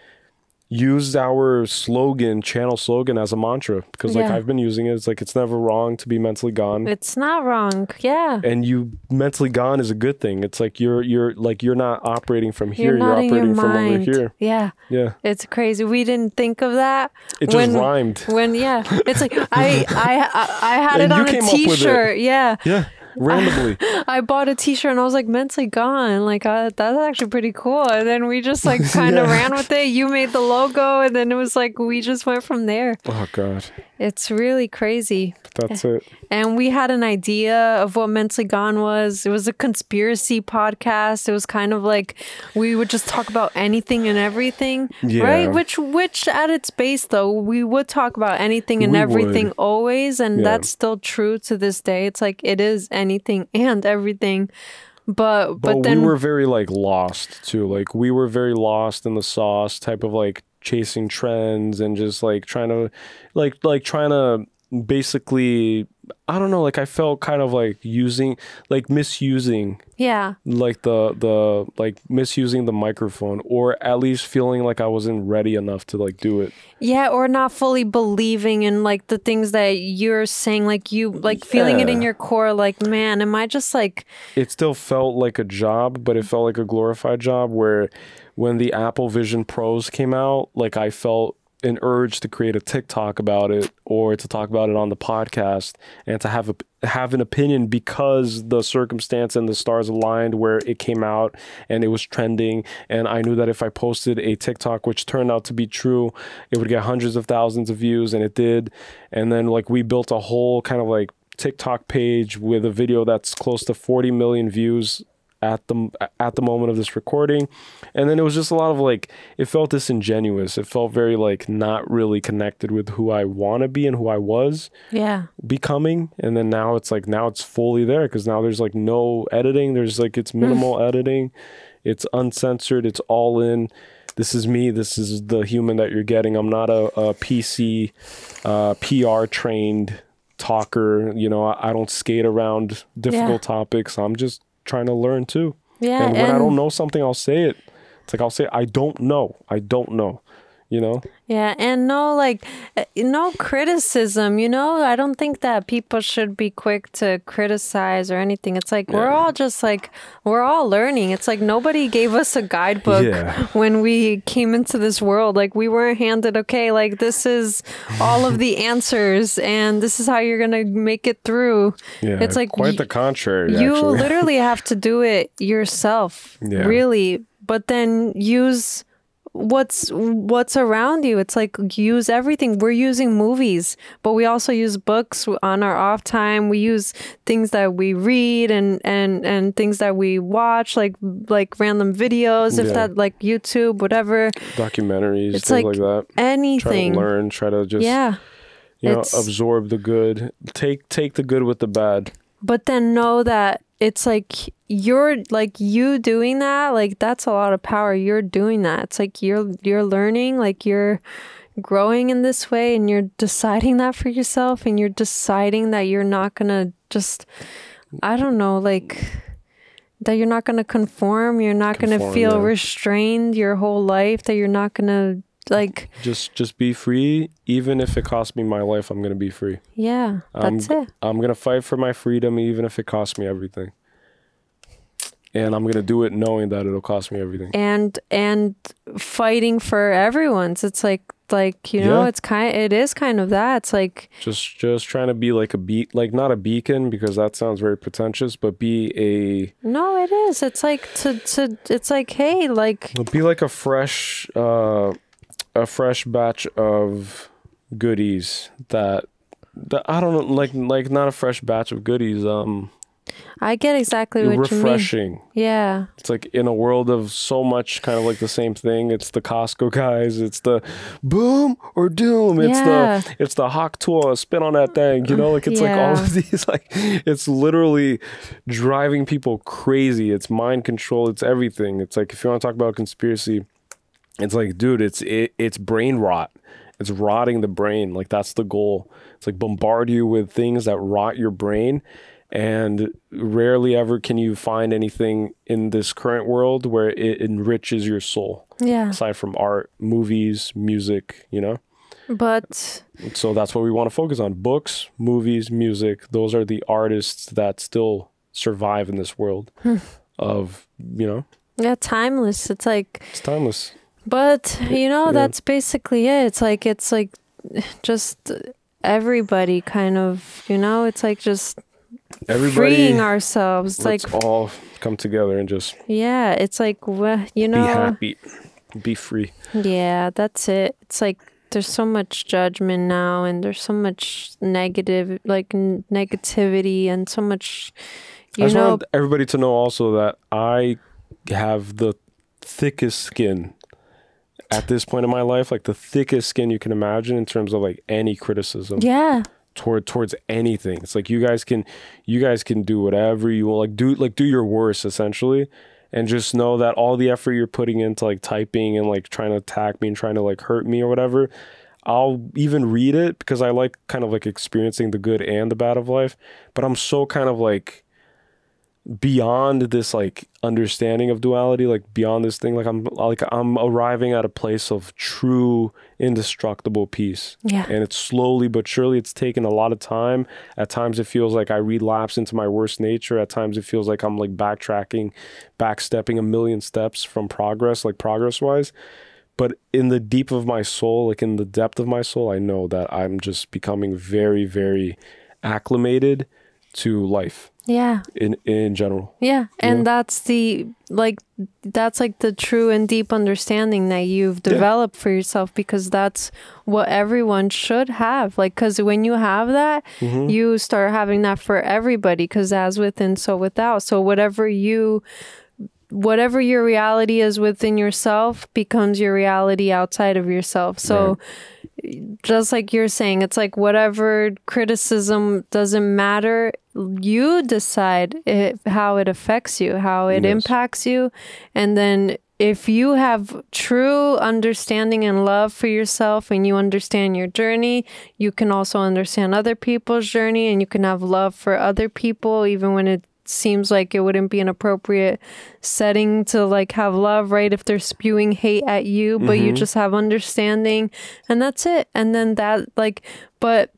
use our channel slogan as a mantra, because like I've been using it. It's like, it's never wrong to be mentally gone. It's not wrong. Yeah. And you mentally gone is a good thing. It's like you're not operating from here, you're operating from over here. Yeah. Yeah. It's crazy. We didn't think of that. It just rhymed. It's like I had it on a t-shirt. Yeah. Yeah. Randomly. I bought a t-shirt and I was like, mentally gone. Like, that's actually pretty cool. And then we just like kind of ran with it. You made the logo, and then it was like, we just went from there. Oh, God. It's really crazy. That's it. And we had an idea of what Mentally Gone was. It was a conspiracy podcast. It was kind of like we would just talk about anything and everything, right? Which at its base, though, we would talk about anything and everything always. And that's still true to this day. It's like it is anything and everything. But then we were very like lost too. Like we were very lost in the sauce type of like chasing trends and just like trying to basically, I don't know, like I felt kind of like misusing like the misusing the microphone, or at least feeling like I wasn't ready enough to like do it. Or not fully believing in like the things that you're saying, like you like feeling it in your core, like, man, am I just like... It still felt like a job, but it felt like a glorified job, where when the Apple Vision Pros came out, like I felt an urge to create a TikTok about it, or to talk about it on the podcast, and to have an opinion, because the circumstance and the stars aligned where it came out and it was trending. And I knew that if I posted a TikTok, which turned out to be true, it would get hundreds of thousands of views, and it did. And then like we built a whole kind of like TikTok page with a video that's close to 40 million views at the moment of this recording. And then it was just a lot of like, it felt disingenuous. It felt very like not really connected with who I want to be and who I was becoming. And then now it's like, now it's fully there, because now there's like no editing. There's like, it's minimal editing. It's uncensored. It's all in. This is me. This is the human that you're getting. I'm not a PC PR trained talker. You know, I don't skate around difficult topics. I'm just trying to learn too. And when I don't know something, I'll say it. It's like I'll say, I don't know. I don't know. You know? Yeah, and no criticism, you know? I don't think that people should be quick to criticize or anything. It's like we're all just like, we're all learning. It's like nobody gave us a guidebook when we came into this world. Like we weren't handed, okay, like this is all of the answers and this is how you're going to make it through. Yeah, it's like quite the contrary, you actually. literally have to do it yourself, really, but then use what's around you. It's like use everything. We're using movies, but we also use books on our off time. We use things that we read and things that we watch, like random videos, if that, like YouTube, whatever, documentaries, it's things like that. Anything. Try to learn, try to just you know, absorb the good. Take the good with the bad. But then know that it's like you're like you doing that, like that's a lot of power. You're doing that. It's like you're learning, like you're growing in this way and you're deciding that for yourself and you're deciding that you're not gonna just, I don't know, like that you're not gonna conform, you're not gonna feel restrained your whole life, that you're not gonna like just be free. Even if it costs me my life, I'm gonna be free. Yeah, that's it. I'm gonna fight for my freedom even if it costs me everything, and I'm gonna do it knowing that it'll cost me everything, and fighting for everyone's. It's like you know, it is kind of that. It's like just trying to be like not a beacon, because that sounds very pretentious, but be a no, it is. It's like it's like, hey, like be like a fresh batch of goodies that I don't know, like not a fresh batch of goodies. I get exactly what you mean. Refreshing. Yeah. It's like in a world of so much kind of like the same thing. It's the Costco guys. It's the boom or doom. It's the hawk tool. Spin on that thing. You know, like it's like all of these. Like it's literally driving people crazy. It's mind control. It's everything. It's like if you want to talk about conspiracy, it's like, dude, it's brain rot. It's rotting the brain. Like that's the goal. It's like bombard you with things that rot your brain. And rarely ever can you find anything in this current world where it enriches your soul. Yeah. Aside from art, movies, music, you know? But so that's what we want to focus on. Books, movies, music. Those are the artists that still survive in this world of, you know? Yeah, timeless. It's timeless. But, you know, that's basically it. It's like just everybody kind of, you know, it's like just freeing ourselves. Let's like all come together and just it's like, you know, be happy, be free. Yeah, that's it. It's like there's so much judgment now, and there's so much negativity, and so much, I just want everybody to know also that I have the thickest skin at this point in my life, like the thickest skin you can imagine in terms of like any criticism. Yeah. Towards anything. It's like you guys can do whatever you want, do your worst essentially, and just know that all the effort you're putting into like typing and like trying to attack me and trying to like hurt me or whatever, I'll even read it because I like kind of like experiencing the good and the bad of life, but I'm so kind of like beyond this like understanding of duality, like beyond this thing, like I'm arriving at a place of true indestructible peace. Yeah. And it's slowly but surely, it's taken a lot of time. At times it feels like I relapse into my worst nature. At times it feels like I'm like backstepping a million steps from progress, like progress wise. But in the deep of my soul, like in the depth of my soul, I know that I'm just becoming very, very acclimated to life. Yeah. In general. Yeah. And that's the like the true and deep understanding that you've developed for yourself, because that's what everyone should have. Like, because when you have that, you start having that for everybody, because as within, so without. So whatever your reality is within yourself becomes your reality outside of yourself. So just like you're saying, it's like whatever criticism doesn't matter. You decide how it affects you, how it impacts you. And then if you have true understanding and love for yourself, and you understand your journey, you can also understand other people's journey, and you can have love for other people, even when it seems like it wouldn't be an appropriate setting to like have love, right? If they're spewing hate at you, but you just have understanding, and that's it. And then that like, but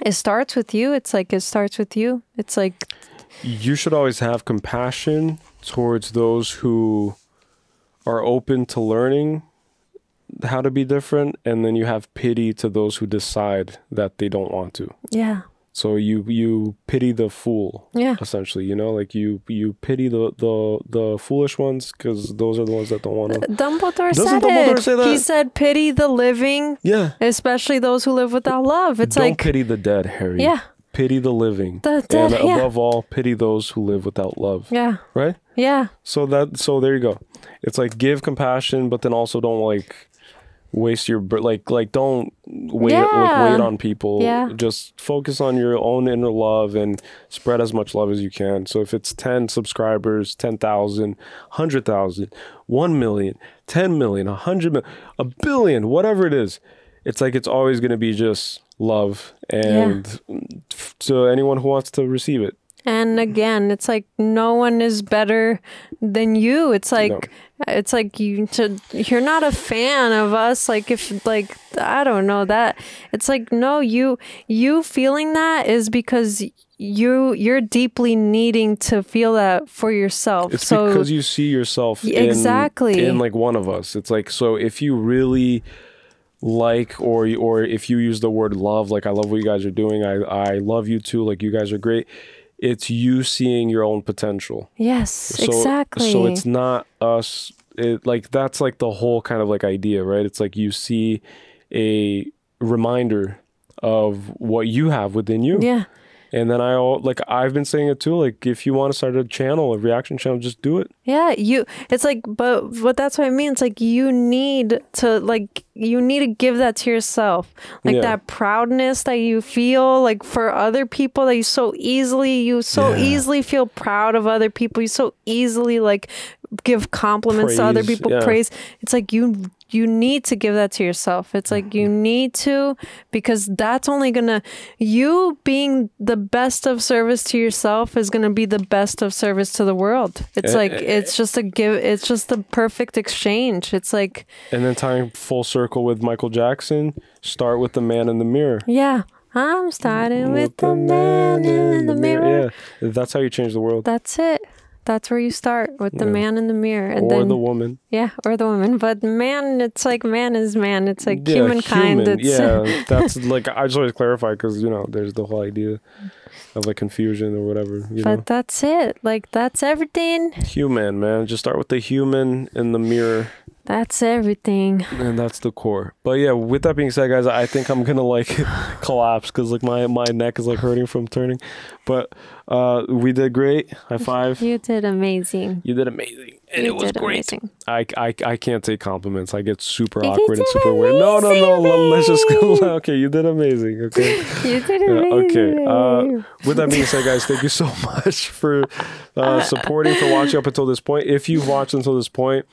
it starts with you. It's like, it starts with you. It's like, you should always have compassion towards those who are open to learning how to be different, and then you have pity to those who decide that they don't want to. Yeah. So you pity the fool. Yeah. Essentially, you know, like you pity the foolish ones, because those are the ones that don't want to. Dumbledore Doesn't said Dumbledore it. say that? He said, "Pity the living." Yeah. Especially those who live without love. It's don't like pity the dead, Harry. Yeah. Pity the living. The dead, and yeah. above all, pity those who live without love. Yeah. Right? Yeah. So there you go. It's like, give compassion, but then also don't like waste your like don't wait wait on people. Yeah. Just focus on your own inner love and spread as much love as you can. So if it's 10 subscribers, 10,000, 100,000, 1 million, 10 million, 100 million, a billion, whatever it is, it's like, it's always going to be just love, and to anyone who wants to receive it. And again, it's like, no one is better than you. It's like, it's like you're not a fan of us. Like, if like, I don't know that, it's like, no, you feeling that is because you're deeply needing to feel that for yourself. It's because you see yourself in like one of us. It's like, so if you really like, or if you use the word love, like, I love what you guys are doing, I love you too, like, you guys are great. It's you seeing your own potential. Yes, exactly. So it's not us. Like, that's like the whole kind of like idea, right? It's like you see a reminder of what you have within you. Yeah. And then I've been saying it too, like, if you want to start a channel, a reaction channel, just do it. Yeah, it's like, but that's what I mean. It's like, you need to give that to yourself. Like, that proudness that you feel like for other people, that you so easily feel proud of other people. You so easily like give compliments to other people, praise. It's like, you need to give that to yourself. It's like, you need to, because that's only gonna, you being the best of service to yourself is gonna be the best of service to the world. It's like, it's just the perfect exchange. It's like, and then tying full circle with Michael Jackson, start with the man in the mirror. Yeah. I'm starting with the man in the mirror. Yeah. That's how you change the world. That's it. That's where you start, with the man in the mirror. And or then the woman. Yeah, or the woman. But man, it's like, man is man. It's like humankind. Human. That's like, I just always clarify, because, you know, there's the whole idea of like confusion or whatever. But that's it. Like, that's everything. Human, man. Just start with the human in the mirror. That's everything. And that's the core. But yeah, with that being said, guys, I think I'm gonna like collapse, because like my neck is like hurting from turning. But we did great. High five. You did amazing. You did amazing. And it was great. I can't take compliments. I get super awkward and super weird. No. Let's just go. Okay, you did amazing. Okay. You did amazing. Okay. With that being said, guys, thank you so much for supporting, for watching up until this point. If you've watched until this point,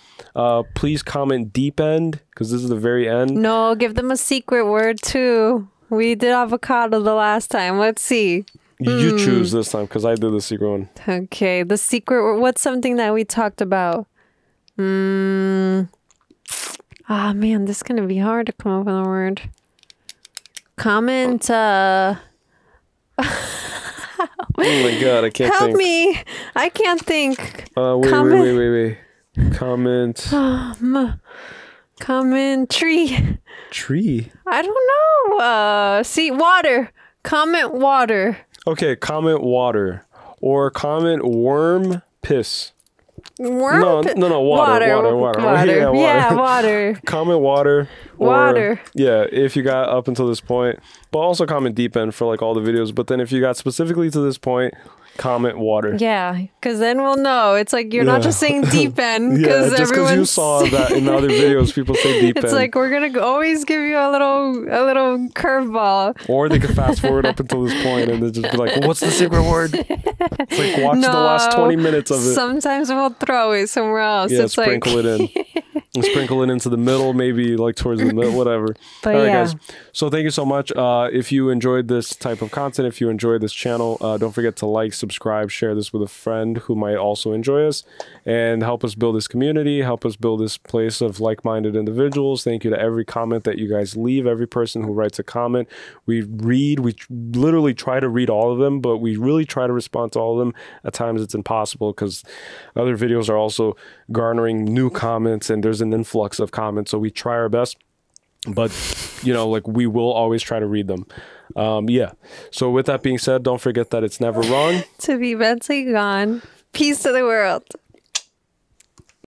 please comment deep end, because this is the very end. No, give them a secret word too. We did avocado the last time. Let's see. You choose this time, because I did the secret one. Okay, the secret word. What's something that we talked about? Man, this is going to be hard to come up with a word. Comment. Oh my God, I can't think. Help me. I can't think. Wait. Comment. Comment tree. Tree? I don't know. See, water. Comment water. Okay, comment water. Or comment worm piss. Worm? No, water. Yeah, water. Comment water. Water. Yeah, if you got up until this point. But also comment deep end for like all the videos. But then if you got specifically to this point, comment water. Yeah, because then we'll know. It's like, you're not just saying deep end. Yeah, just because you saw that in the other videos, people say deep end. It's like, we're going to always give you a little curveball. Or they can fast forward up until this point and then just be like, well, what's the secret word? It's like, watch the last 20 minutes of it. Sometimes we'll throw it somewhere else. Yeah, it's sprinkle like, it in. And sprinkle it into the middle, maybe like towards the middle, whatever. But all right, yeah. guys. So thank you so much. If you enjoyed this type of content, if you enjoyed this channel, don't forget to like, subscribe, share this with a friend who might also enjoy us, and help us build this community, help us build this place of like-minded individuals. Thank you to every comment that you guys leave, every person who writes a comment. We literally try to read all of them, but we really try to respond to all of them. At times it's impossible because other videos are also garnering new comments and there's an influx of comments, so we try our best, but like we will always try to read them. Yeah, so with that being said, don't forget that it's never wrong to be mentally gone. Peace to the world.